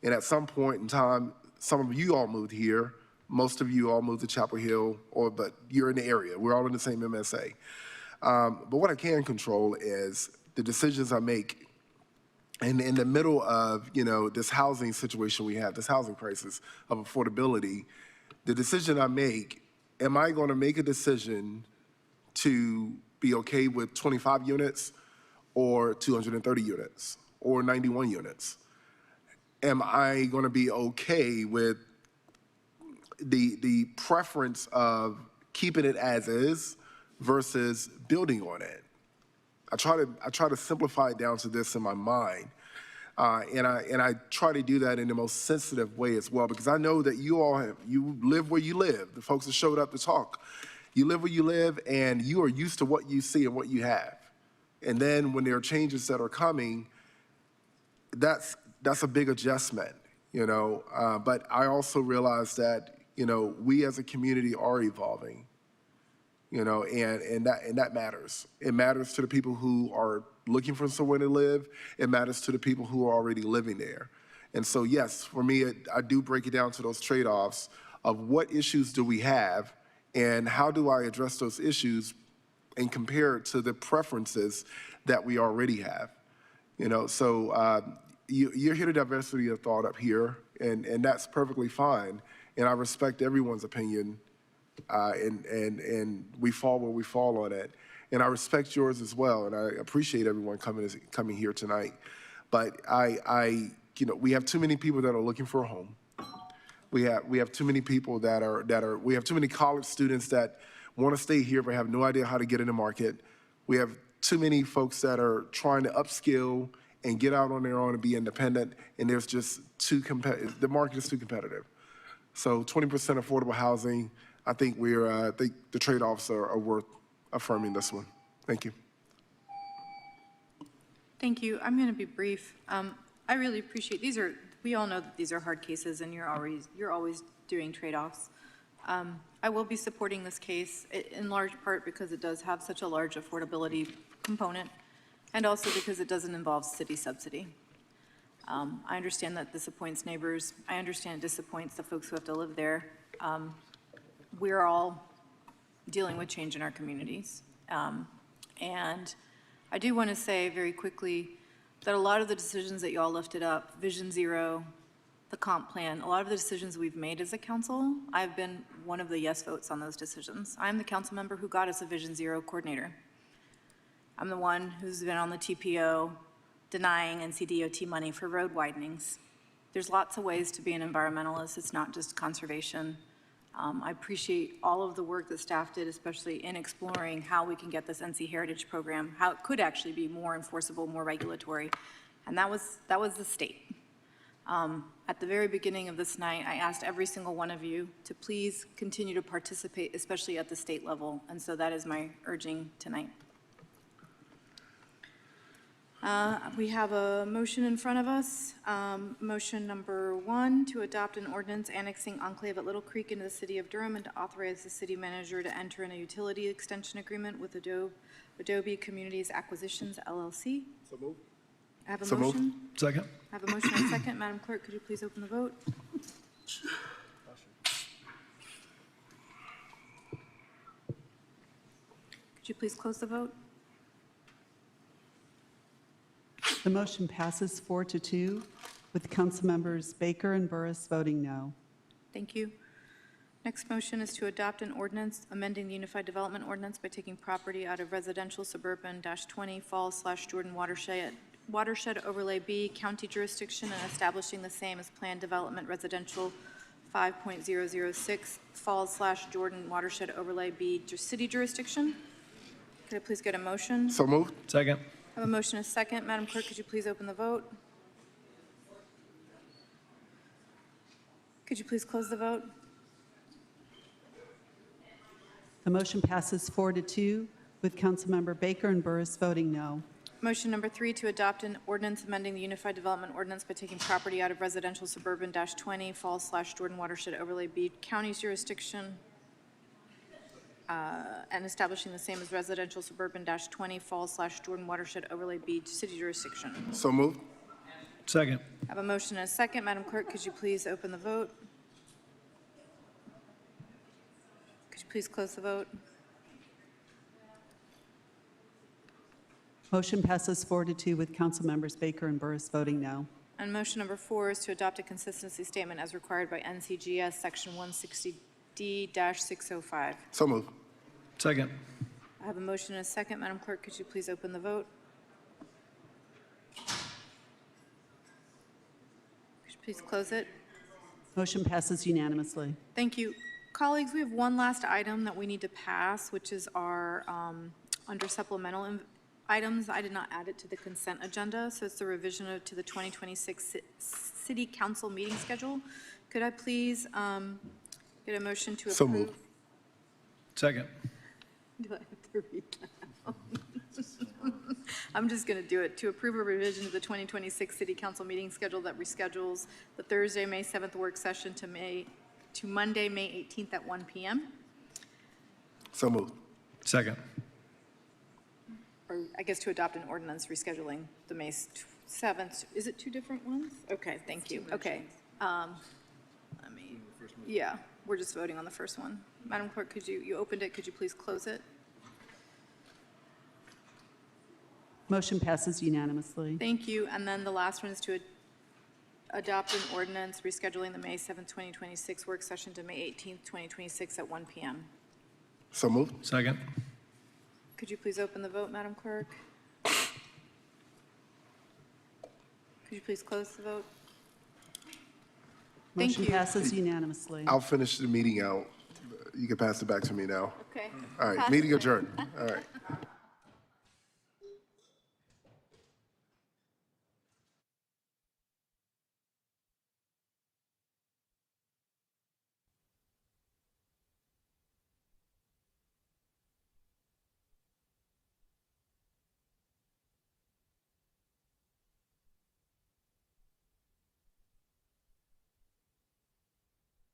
And at some point in time, some of you all moved here, most of you all moved to Chapel Hill, but you're in the area. We're all in the same MSA. But what I can control is the decisions I make. And in the middle of, this housing situation we have, this housing crisis of affordability, the decision I make, am I going to make a decision to be okay with 25 units or 230 units or 91 units? Am I going to be okay with the preference of keeping it as is versus building on it? I try to simplify it down to this in my mind, and I try to do that in the most sensitive way as well, because I know that you live where you live. The folks that showed up to talk, you live where you live, and you are used to what you see and what you have. And then when there are changes that are coming, that's a big adjustment, But I also realize that we as a community are evolving. And that matters. It matters to the people who are looking for somewhere to live. It matters to the people who are already living there. And so, yes, for me, I do break it down to those trade-offs of what issues do we have and how do I address those issues and compare it to the preferences that we already have. So you hear the diversity of thought up here, and that's perfectly fine. And I respect everyone's opinion. And we fall where we fall on it. And I respect yours as well, and I appreciate everyone coming here tonight. But we have too many people that are looking for a home. We have too many people we have too many college students that want to stay here but have no idea how to get in the market. We have too many folks that are trying to upskill and get out on their own and be independent, and there's just the market is too competitive. So 20% affordable housing, I think the trade-offs are worth affirming this one. Thank you. Thank you. I'm going to be brief. I really appreciate we all know that these are hard cases, and you're always doing trade-offs. I will be supporting this case in large part because it does have such a large affordability component, and also because it doesn't involve city subsidy. I understand that disappoints neighbors. I understand it disappoints the folks who have to live there. We're all dealing with change in our communities. And I do want to say very quickly that a lot of the decisions that you all lifted up, Vision Zero, the comp plan, a lot of the decisions we've made as a council, I've been one of the yes votes on those decisions. I'm the council member who got us a Vision Zero coordinator. I'm the one who's been on the TPO denying NCDOT money for road widenings. There's lots of ways to be an environmentalist. It's not just conservation. I appreciate all of the work that staff did, especially in exploring how we can get this NC Heritage program, how it could actually be more enforceable, more regulatory, and that was the state. At the very beginning of this night, I asked every single one of you to please continue to participate, especially at the state level, and so that is my urging tonight. We have a motion in front of us. Motion number 1, to adopt an ordinance annexing Enclave at Little Creek into the city of Durham and to authorize the city manager to enter in a utility extension agreement with Adobe Communities Acquisitions, LLC. So moved. I have a motion. Second. I have a motion and a second. Madam Clerk, could you please open the vote? Could you please close the vote? The motion passes 4-2, with council members Baker and Burris voting no. Thank you. Next motion is to adopt an ordinance amending the Unified Development Ordinance by taking property out of residential suburban -20 Falls/Jordan watershed overlay B county jurisdiction and establishing the same as planned development residential 5.006 Falls/Jordan watershed overlay B city jurisdiction. Could I please get a motion? So moved. Second. I have a motion and a second. Madam Clerk, could you please open the vote? Could you please close the vote? The motion passes 4-2 with Councilmember Baker and Burris voting no. Motion number 3, to adopt an ordinance amending the Unified Development Ordinance by taking property out of residential suburban -20 Falls/Jordan Watershed Overlay B County's jurisdiction and establishing the same as residential suburban -20 Falls/Jordan Watershed Overlay B city jurisdiction. So moved. Second. I have a motion and a second. Madam Clerk, could you please open the vote? Could you please close the vote? Motion passes 4-2 with Councilmembers Baker and Burris voting no. And motion number 4 is to adopt a consistency statement as required by NCGS Section 160D-605. So moved. Second. I have a motion and a second. Madam Clerk, could you please open the vote? Could you please close it? Motion passes unanimously. Thank you. Colleagues, we have one last item that we need to pass, which is our, under supplemental items. I did not add it to the consent agenda, so it's the revision to the 2026 City Council meeting schedule. Could I please get a motion to approve? So moved. Second. Do I have to read that out? I'm just going to do it. To approve a revision to the 2026 City Council meeting schedule that reschedules the Thursday, May 7th work session to Monday, May 18th at 1 p.m. So moved. Second. Or I guess to adopt an ordinance rescheduling the May 7th. Is it two different ones? Okay, thank you. Okay. Yeah, we're just voting on the first one. Madam Clerk, you opened it, could you please close it? Motion passes unanimously. Thank you. And then the last one is to adopt an ordinance rescheduling the May 7th, 2026 work session to May 18th, 2026 at 1 p.m. So moved. Second. Could you please open the vote, Madam Clerk? Could you please close the vote? Thank Motion you. passes unanimously. I'll finish the meeting out. You can pass it back to me now. Okay. All right, meeting adjourned. All right.